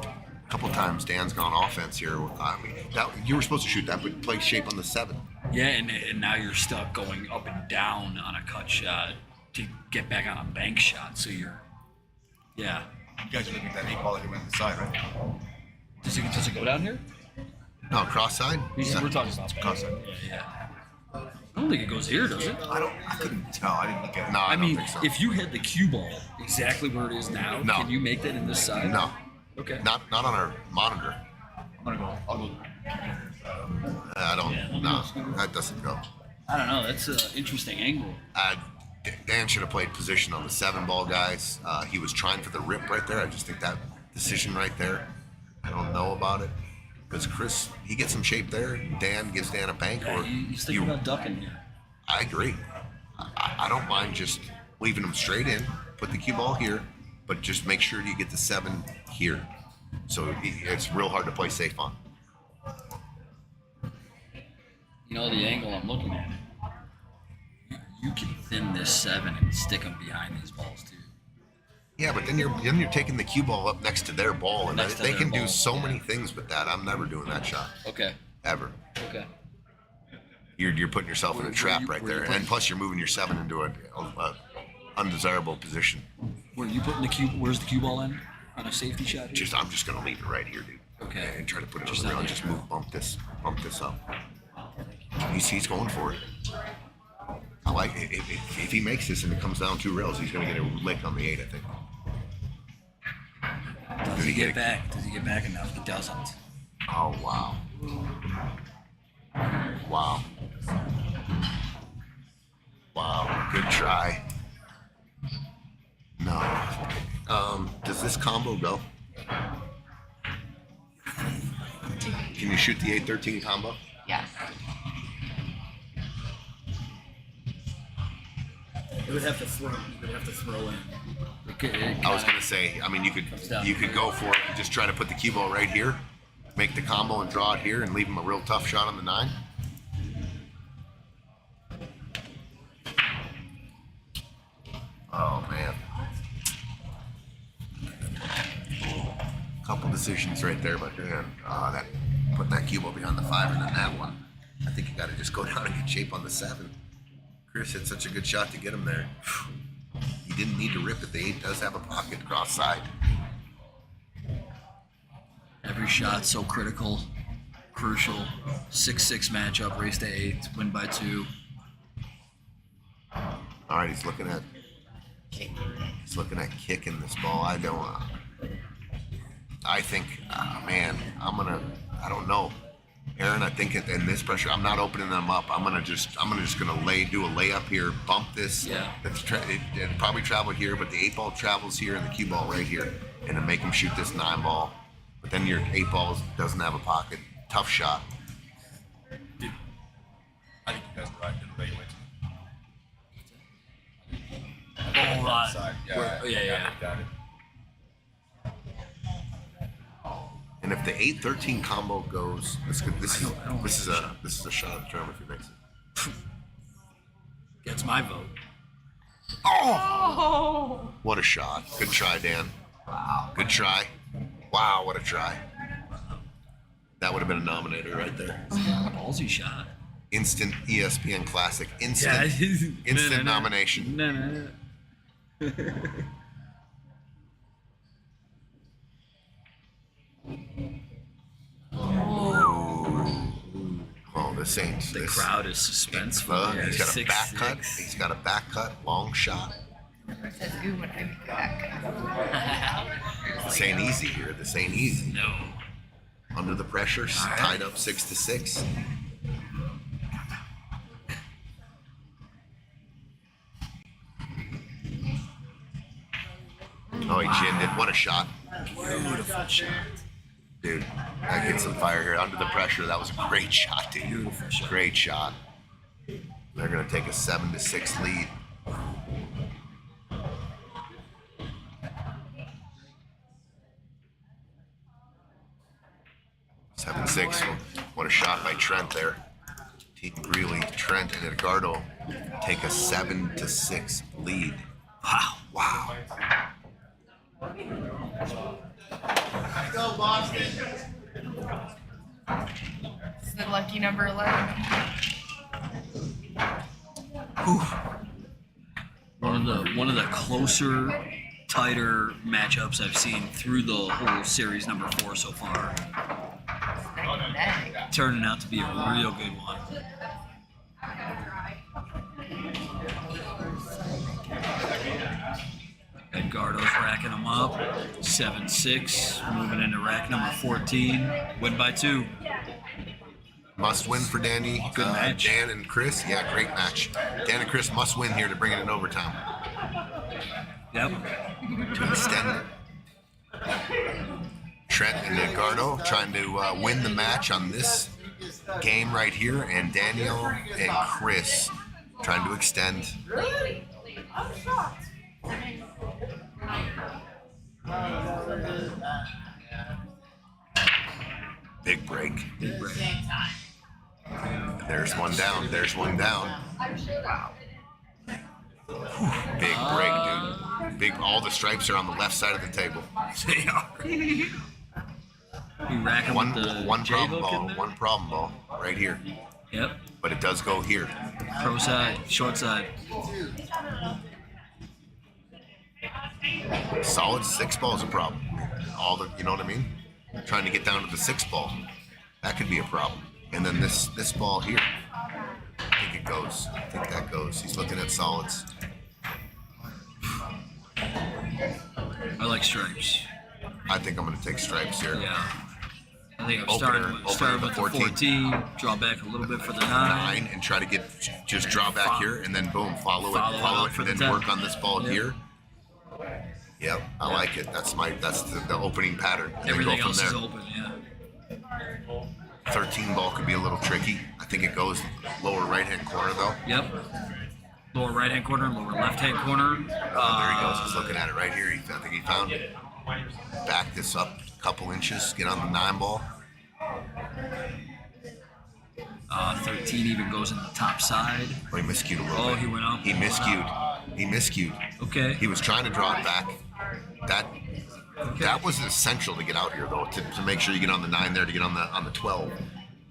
times Dan's gone offense here. I mean, you were supposed to shoot that, but play shape on the 7. Yeah, and now you're stuck going up and down on a cut shot to get back on a bank shot. So you're, yeah. You guys are looking at that 8 ball that went to the side, right? Does it go down here? No, cross side. We're talking about that. Cross side. Yeah. I don't think it goes here, does it? I couldn't tell. I didn't look at it. No, I don't mean, think so. if you had the cue ball exactly where it is now, No. can you make that in this side? No, Okay. not on our monitor. I'll go. I don't. No, that doesn't go. I don't know. That's an interesting angle. Dan should have played position on the 7 ball, guys. He was trying for the rip right there. I just think that decision right there, I don't know about it. Because Chris, he gets some shape there. Dan gives Dan a bank. Yeah, Or he's thinking about ducking here. I agree. I don't mind just leaving him straight in, put the cue ball here, but just make sure you get the 7 here. So it's real hard to play safe on. You know the angle I'm looking at. You can thin this 7 and stick them behind these balls too. Yeah, but then you're taking the cue ball up next to their ball, and Next to they their can do ball, so yeah. many things with that. I'm never doing that shot Okay. ever. Okay. You're putting yourself in a trap right where you there, putting- and plus you're moving your 7 into a undesirable position. Where you putting the cue? Where's the cue ball in on a safety shot? Here? I'm just gonna leave it right here, dude. Okay. And try to put it Just on the rail that and way. just bump this up. He's going for it. I like if he makes this and it comes down 2 rails, he's gonna get a lick on the 8, I think. Does he get back? Does he get back enough? He doesn't. Oh wow. Wow. Wow. Good try. No. Does this combo go? Can you shoot the 8-13 combo? Yes. It would have to throw. You would have to throw in. I was gonna say, I mean, you could go for it and just try to put the cue ball right here, make the combo and draw it here, and leave him a real tough shot on the 9. Oh man, couple decisions right there, but man, that putting that cue ball behind the 5 and then that one. I think you got to just go down and get shape on the 7. Chris hit such a good shot to get him there. He didn't need to rip it. The 8 does have a pocket cross side. Every shot so critical, crucial. 6-6 matchup, race to 8, win by 2. All right, he's looking at kicking this ball. I think, man, I don't know. Aaron, I think in this pressure, I'm not opening them up. I'm gonna just do a layup here, bump this. Yeah. It'll probably travel here, but the 8 ball travels here and the cue ball right here, and then make him shoot this 9 ball. But then your 8 ball doesn't have a pocket. Tough shot. I think you guys are right. Didn't evaluate. Oh, right. Side. Yeah. Got it. And if the 8-13 combo goes, this is a shot of term if he makes it. That's my vote. Oh! What a shot. Good try, Dan. Wow. Good try. Wow, what a try. That would have been a nominator right there. A ballsy shot. Instant ESPN Classic. Instant, Yeah. instant nomination. No. Oh, this ain't. The this, crowd is suspenseful. Yeah, he's got a 6'6". back cut. He's got a back cut, long shot. Never said ooh when I make that. This ain't easy here. This ain't easy. No. Under the pressure, tied up 6-6. Oh, he ginned it. What a shot. Beautiful shot. Dude, that gets some fire here. Under the pressure, that was a great shot, dude. Beautiful shot. Great shot. They're going to take a 7-6 lead. Seven six. What a shot by Trent there. Team Greeley, Trent, and Edgardo take a 7-6 lead. Wow. Wow. Go, Boston. It's the lucky number 11. One of the closer, tighter matchups I've seen through the whole series number 4 so far. Neck and neck. Turning out to be a real good one. Edgardo's racking them up. 7-6. Moving into rack number 14. Win by 2. Must win for Danny. Good match. Dan and Chris. Yeah, great match. Dan and Chris must win here to bring it in overtime. Yep. To extend it. Trent and Edgardo trying to win the match on this game right here, and Daniel and Chris trying to extend. Really? I'm shocked. Big break. Big break. There's one down. There's one down. I'm sure. Big break, dude. Big. All the stripes are on the left side of the table. They are. You racking One, with the one J problem hook in ball. there? One problem ball right here. Yep. But it does go here. Pro side, short side. Solid 6 ball is a problem. All the, you know what I mean? Trying to get down to the 6 ball, that could be a problem. And then this ball here, I think it goes. I think that goes. He's looking at solids. I like stripes. I think I'm going to take stripes here. Yeah. I think I'm Opener starting with the 14. 14, draw back a little bit for the 9. 9 and try to get just draw back here and then boom, follow Follow it, for and the then 10. work on this ball Yep. here. Yep, I like it. That's the opening pattern. And then Everything go from else there. is open, yeah. 13 ball could be a little tricky. I think it goes lower right hand corner though. Yep. Lower right hand corner, lower left hand corner. There he goes. He's looking at it right here. I think he found it. Back this up a couple inches. Get on the 9 ball. 13 even goes in the top side. Oh, he miscued a little Oh, bit. he went up. He miscued. He miscued. Okay. He was trying to draw it back. That was essential to get out here though, to make sure you get on the 9 there to get on the 12.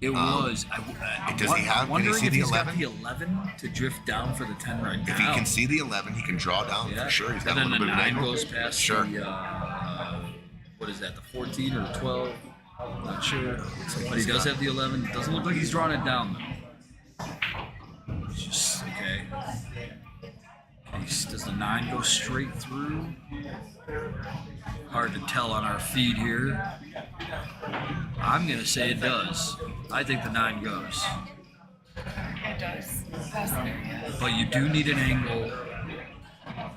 It was. Does he have? I'm Can he wondering see if the he's 11? got the 11 to drift down for the 10 right now. If he can see the 11, he can draw down Yeah. for sure. He's got and a then little the bit of an 9 angle. goes past Sure. the, what is that, the 14 or the 12? I'm not sure. But he does have the 11. It doesn't look like he's drawing it down, though. It's just, okay. Does the 9 go straight through? Hard to tell on our feed here. I'm going to say it does. I think the 9 goes. It does. Past there, yeah. But you do need an angle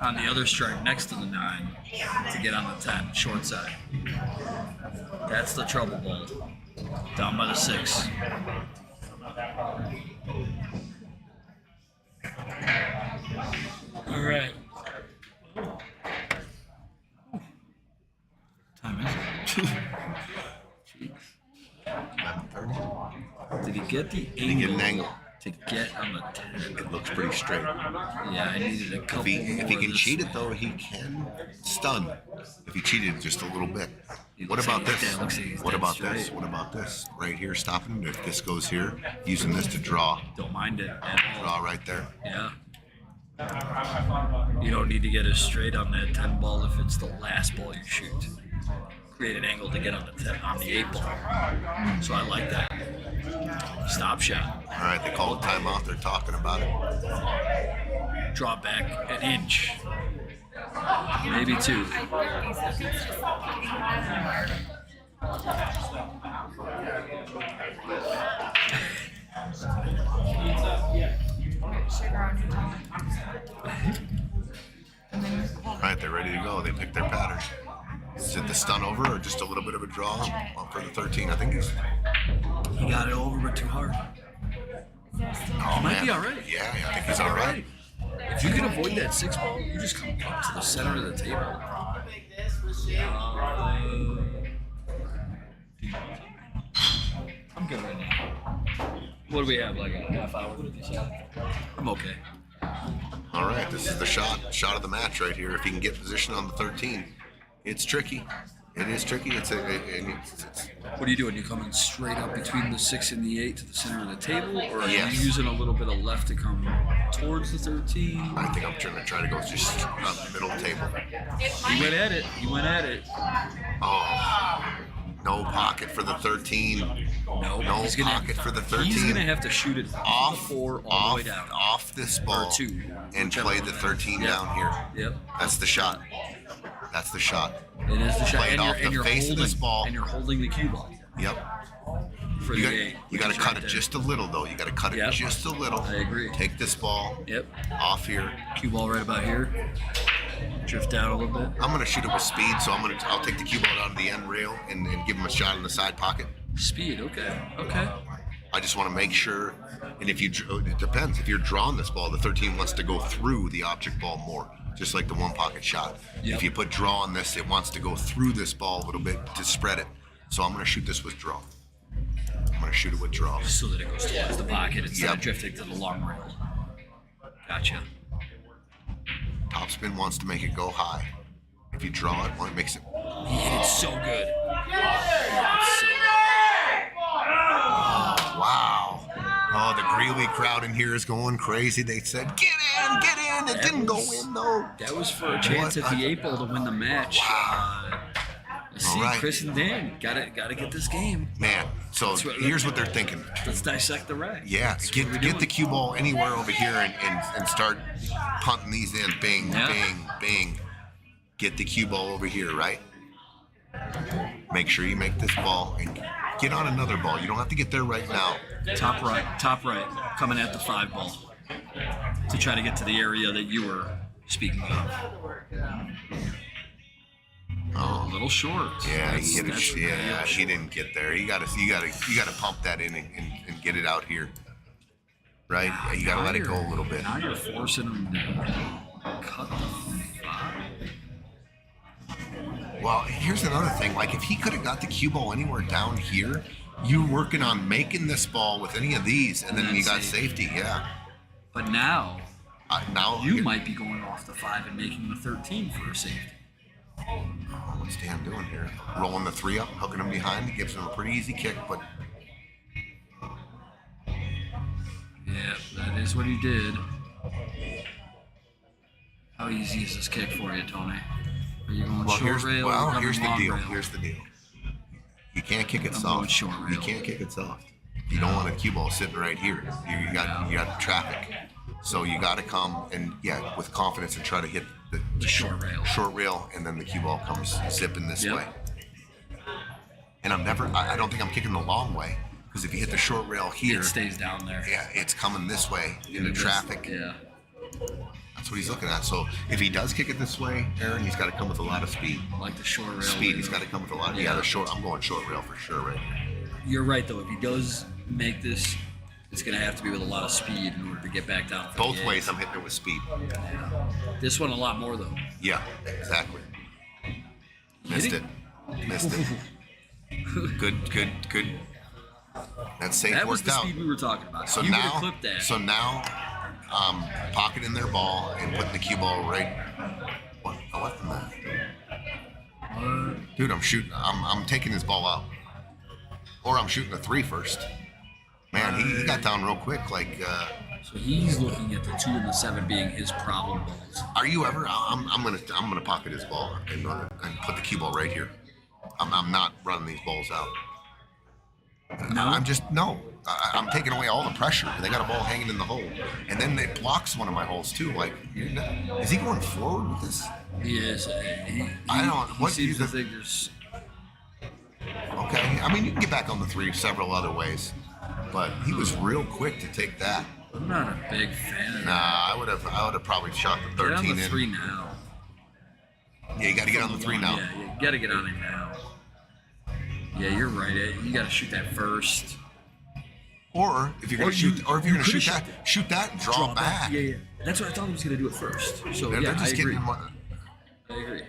on the other stripe next to the 9 to get on the 10, short side. That's the trouble ball. Down by the 6. All right. Time is it? Did he get the Did he get an angle? to get on the 10? It looks pretty straight. Yeah, I needed a couple If he more can this cheat it way. though, he can stun. If he cheated just a little bit. What about this? He's What dead about this? straight. What about this? Right here, stopping. If this goes here, using this to draw. Don't mind it at all. Draw right there. Yeah. You don't need to get as straight on that 10 ball if it's the last ball you shoot. Create an angle to get on the 8 ball. So I like that. Stop shot. All right, they call a timeout. They're talking about it. Draw back an inch. Maybe 2. All right, they're ready to go. They pick their pattern. Is it the stun over or just a little bit of a draw for the 13? I think he's. He got it over, but too hard. Oh, Might man. be all right. Yeah, I think he's all right. If you can avoid that 6 ball, you just come up to the center of the table. I'm good right now. What do we have, like a half hour to decide? I'm okay. All right, this is the shot of the match right here. If he can get position on the 13, it's tricky. It is tricky. It's What are you doing? You coming straight up between the 6 and the 8 to the center of the table, or are Yes. you using a little bit of left to come towards the 13? I think I'm trying to go just on the middle table. He went at it. He went at it. Oh, no pocket for the 13. No, No he's gonna, pocket for the 13. He's gonna have to shoot it Off, from the 4 all the way off, down. off this ball Or 2, and whichever play one. the 13 Yep. down here. Yep. That's the shot. That's the shot. It is the shot. Play it And off the you're face of holding, this ball. And you're holding the cue ball Yep. for You the got, 8. you got to which is cut right it there. just a little, though. You got to cut it Yep. just a little. I agree. Take this ball Yep. off here. Cue ball right about here. Drift down a little bit. I'm gonna shoot it with speed, so I'll take the cue ball down to the end rail and give him a shot in the side pocket. Speed. Okay. Okay. I just want to make sure, and if it depends. If you're drawing this ball, the 13 wants to go through the object ball more, just like the one pocket shot. Yep. If you put draw on this, it wants to go through this ball a little bit to spread it. So I'm gonna shoot this with draw. I'm gonna shoot it with draw. So that it goes towards the pocket instead Yep. of drifting to the long rail. Gotcha. Topspin wants to make it go high. If you draw it, well, it makes it. He hit it so good. Wow. Oh, the Greeley crowd in here is going crazy. They said, "Get in, get in." It didn't go in though. That was for a chance What at the a- 8 ball to win the match. Wow. Let's see, right. Chris and Dan, gotta get this game. Man, so here's what they're thinking. Let's dissect the rack. Yeah, That's what get we're get doing. the cue ball anywhere over here and start punting these in. Bing, Yeah. bing, bing. Get the cue ball over here, right? Make sure you make this ball and get on another ball. You don't have to get there right now. Top right, coming at the 5 ball to try to get to the area that you were speaking of. A Oh, little short. yeah, That's- he hit that's it. real Yeah, he short. didn't get there. You gotta pump that in and get it out here. Right? Yeah, you gotta let it go a little bit. Now you're forcing him to cut the 5. Well, here's another thing. Like, if he could have got the cue ball anywhere down here, you working on making this ball with any of these, and then you got safety. Yeah. But now Now you might be going off the 5 and making the 13 for a safety. What's Dan doing here? Rolling the 3 up, hooking him behind. It gives him a pretty easy kick, but Yeah, that is what he did. How easy is this kick for you, Tony? Are you going short rail? or coming here's the long deal. rail? Here's the deal. You can't kick it I'm going soft. short You rail. can't kick it soft. You don't want a cue ball sitting right here. You got traffic, so you got to come and with confidence and try to hit the short rail. and then the cue ball comes zipping this Yep. way. And I don't think I'm kicking the long way, because if you hit the short rail here, It stays down there. yeah, it's coming this way into Just- traffic. Yeah. That's what he's looking at. So if he does kick it this way, Aaron, he's got to come with a lot of speed. Like the short rail. Speed. He's got to come with a lot. Yeah. The short. I'm going short rail for sure, right? You're right, though. If he does make this, it's going to have to be with a lot of speed in order to get back down. for Both the ways, eight. I'm hitting it with speed. This one a lot more, though. Yeah, exactly. Missed it. Hitting? Missed it. Good. That safe That was worked the out. speed we were talking about. So you would now, have clipped that. so now, pocketing their ball and putting the cue ball right. What? I left them that. Dude, I'm taking his ball out. Or I'm shooting a 3 first. Man, he got down real quick. Like, So he's looking at the 2 and the 7 being his problem balls. are you ever? I'm gonna pocket his ball and put the cue ball right here. I'm not running these balls out. No? I'm taking away all the pressure. They got a ball hanging in the hole, and then it blocks one of my holes too. Like, is he going forward with this? He is. I don't. He What do you seems to think there's. Okay, I mean you can get back on the 3 several other ways, but he was real quick to take that. I'm not a big fan of Nah, that. I would have probably shot the Get 13 on the in. 3 now. Yeah, you got to get on the 3 now. Yeah, you got to get on it now. Yeah, you're right. You got to shoot that first. Or if you're gonna shoot shoot that and draw back. Yeah. That's what I thought he was going to do at first. So They're yeah, just I agree. getting. I agree.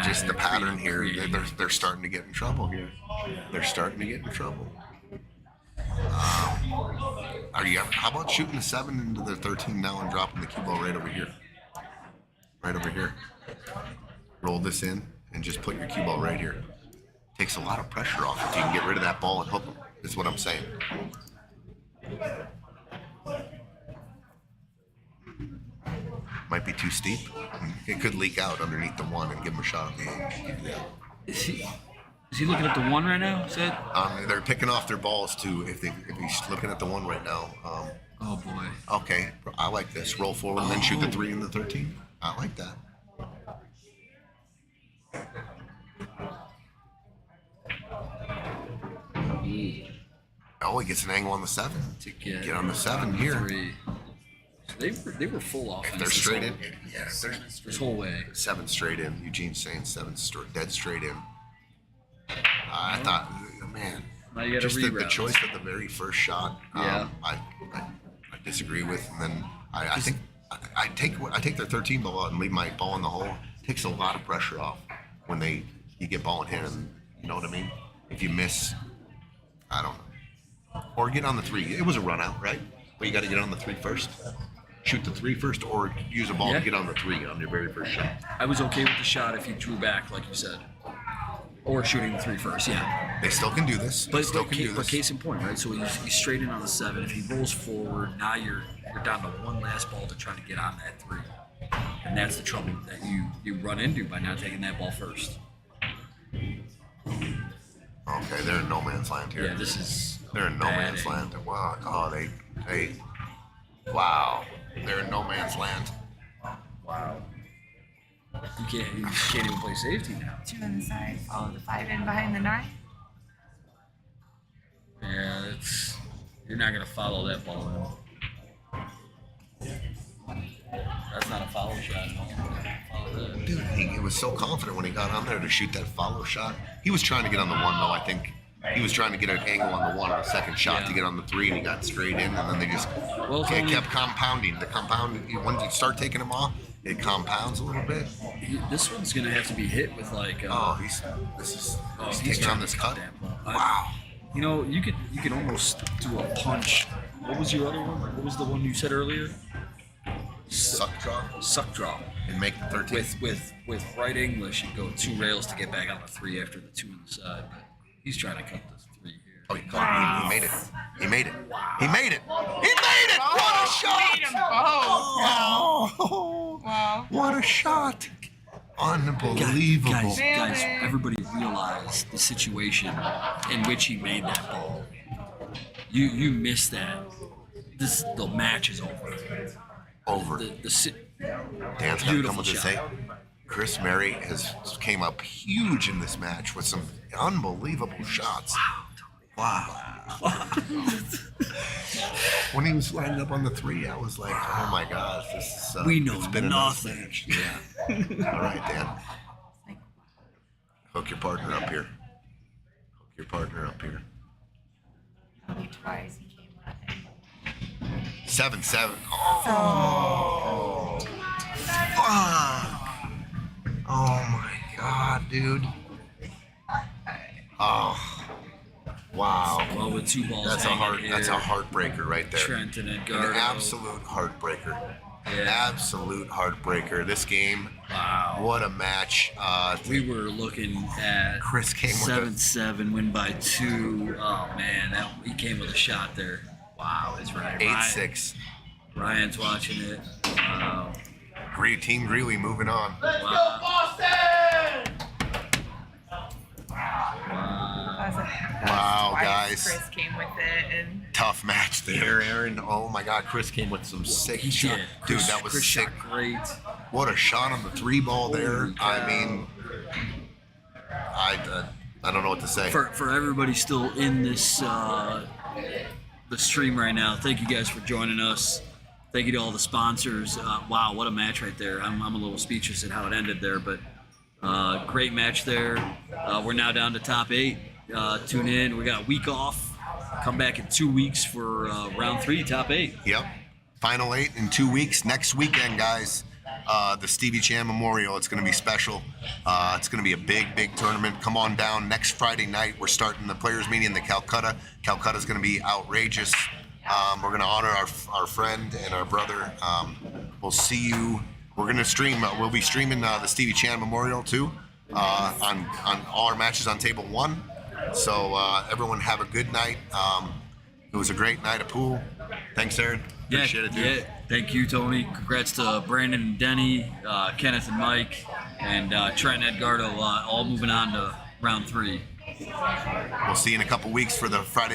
Just the pattern here. They're starting to get in trouble here. They're starting to get in trouble. How about shooting the 7 into the 13 now and dropping the cue ball right over here? Right over here. Roll this in and just put your cue ball right here. Takes a lot of pressure off if you can get rid of that ball and hook them. Is what I'm saying. Might be too steep. It could leak out underneath the 1 and give him a shot at the edge. Yeah. Is he looking at the 1 right now? Is that? They're picking off their balls too. If he's looking at the 1 right now. Oh boy. Okay, I like this. Roll forward and then shoot the 3 and the 13. I like that. Oh, he gets an angle on the 7. To get on the 7 here. 3. So they were full offense. If they're straight in, yeah, this whole way. 7 straight in. Eugene's saying 7 dead straight in. I thought, man, Now you got just to the choice of the very first shot. Yeah. I disagree with, and then I think I take their 13 ball out and leave my ball in the hole. It takes a lot of pressure off when you get ball in hand, and you know what I mean. If you miss, I don't know, or get on the 3. It was a run out, right? But you got to get on the 3 first. Shoot the 3 first, or use a ball to get on the 3 on your very first shot. I was okay with the shot if he drew back, like you said, or shooting the 3 first. Yeah. They still can do this. But case in point, right? So he's straight in on the 7. If he rolls forward, now you're down to one last ball to try to get on that 3, and that's the trouble that you run into by not taking that ball first. Okay, they're in no man's land here. Yeah, they're in no man's land. Wow. Oh, wow. They're in no man's land. Wow. You can't even play safety now. 2 on the side, follow the 5 in behind the 9. Yeah, you're not gonna follow that ball. That's not a follow shot. Follow that. Dude, he was so confident when he got on there to shoot that follow shot. He was trying to get on the 1 though. I think he was trying to get an angle on the 1 on the second shot to get on the 3, and he got straight in, and then they just kept compounding. The compound, once you start taking them off, it compounds a little bit. This one's gonna have to be hit with like. He's he's taking on this cut. Wow. You know, you could almost do a punch. What was your other one? What was the one you said earlier? Suck draw. And make the 13. With right English, you go 2 rails to get back on the 3 after the 2 on the side. But he's trying to cut this 3 here. Oh, he made it. He made it. He made it. He made it. What a shot! Made 'em both. Oh, Wow. what a shot! Unbelievable. Guys, everybody realize the situation in which he made that ball. You missed that. The match is over. Over. Dan's got to come with this. Hey, Chris Murray came up huge in this match with some unbelievable shots. Wow. When he was lining up on the 3, I was like, oh my gosh, this is we know it's been nothing. A nice match. Yeah. All right, Dan. Hook your partner up here. Hook your partner up here. Only twice he came with it. 7-7. Oh. Fuck. Oh my God, dude. Oh. Wow. Well, with 2 balls That's a heartbreaker right there. Trent and Edgardo. An absolute heartbreaker. Absolute heartbreaker. This game, Wow. what a match. We were looking at Chris came with 7-7, win by 2. Oh man, he came with a shot there. Wow, it's right. 8-6. Ryan's watching it. Wow. Great Team Greeley moving on. Let's go, Wow. Boston! Wow, twice guys. Chris came with it, and Tough match there, Aaron. Oh my God, Chris came with some sick shot. Dude, that was Chris sick. shot great. What a shot on the 3-ball there. Holy I cow. mean, I don't know what to say. For everybody still in this the stream right now, thank you guys for joining us. Thank you to all the sponsors. Wow, what a match right there. I'm a little speechless at how it ended there, but great match there. We're now down to top 8. Tune in. We got a week off. Come back in 2 weeks for round 3, top 8. Yep. Final 8 in 2 weeks. Next weekend, guys, the Stevie Chan Memorial. It's going to be special. It's going to be a big tournament. Come on down. Next Friday night, we're starting the players' meeting in the Calcutta. Calcutta's going to be outrageous. We're going to honor our friend and our brother. We'll see you. We're going to stream. We'll be streaming the Stevie Chan Memorial too on all our matches on Table 1. So everyone have a good night. It was a great night of pool. Thanks, Aaron. Appreciate it, dude. Yeah. Thank you, Tony. Congrats to Brandon and Denny, Kenneth and Mike, and Trent and Edgardo, all moving on to round 3. We'll see you in a couple weeks for the Friday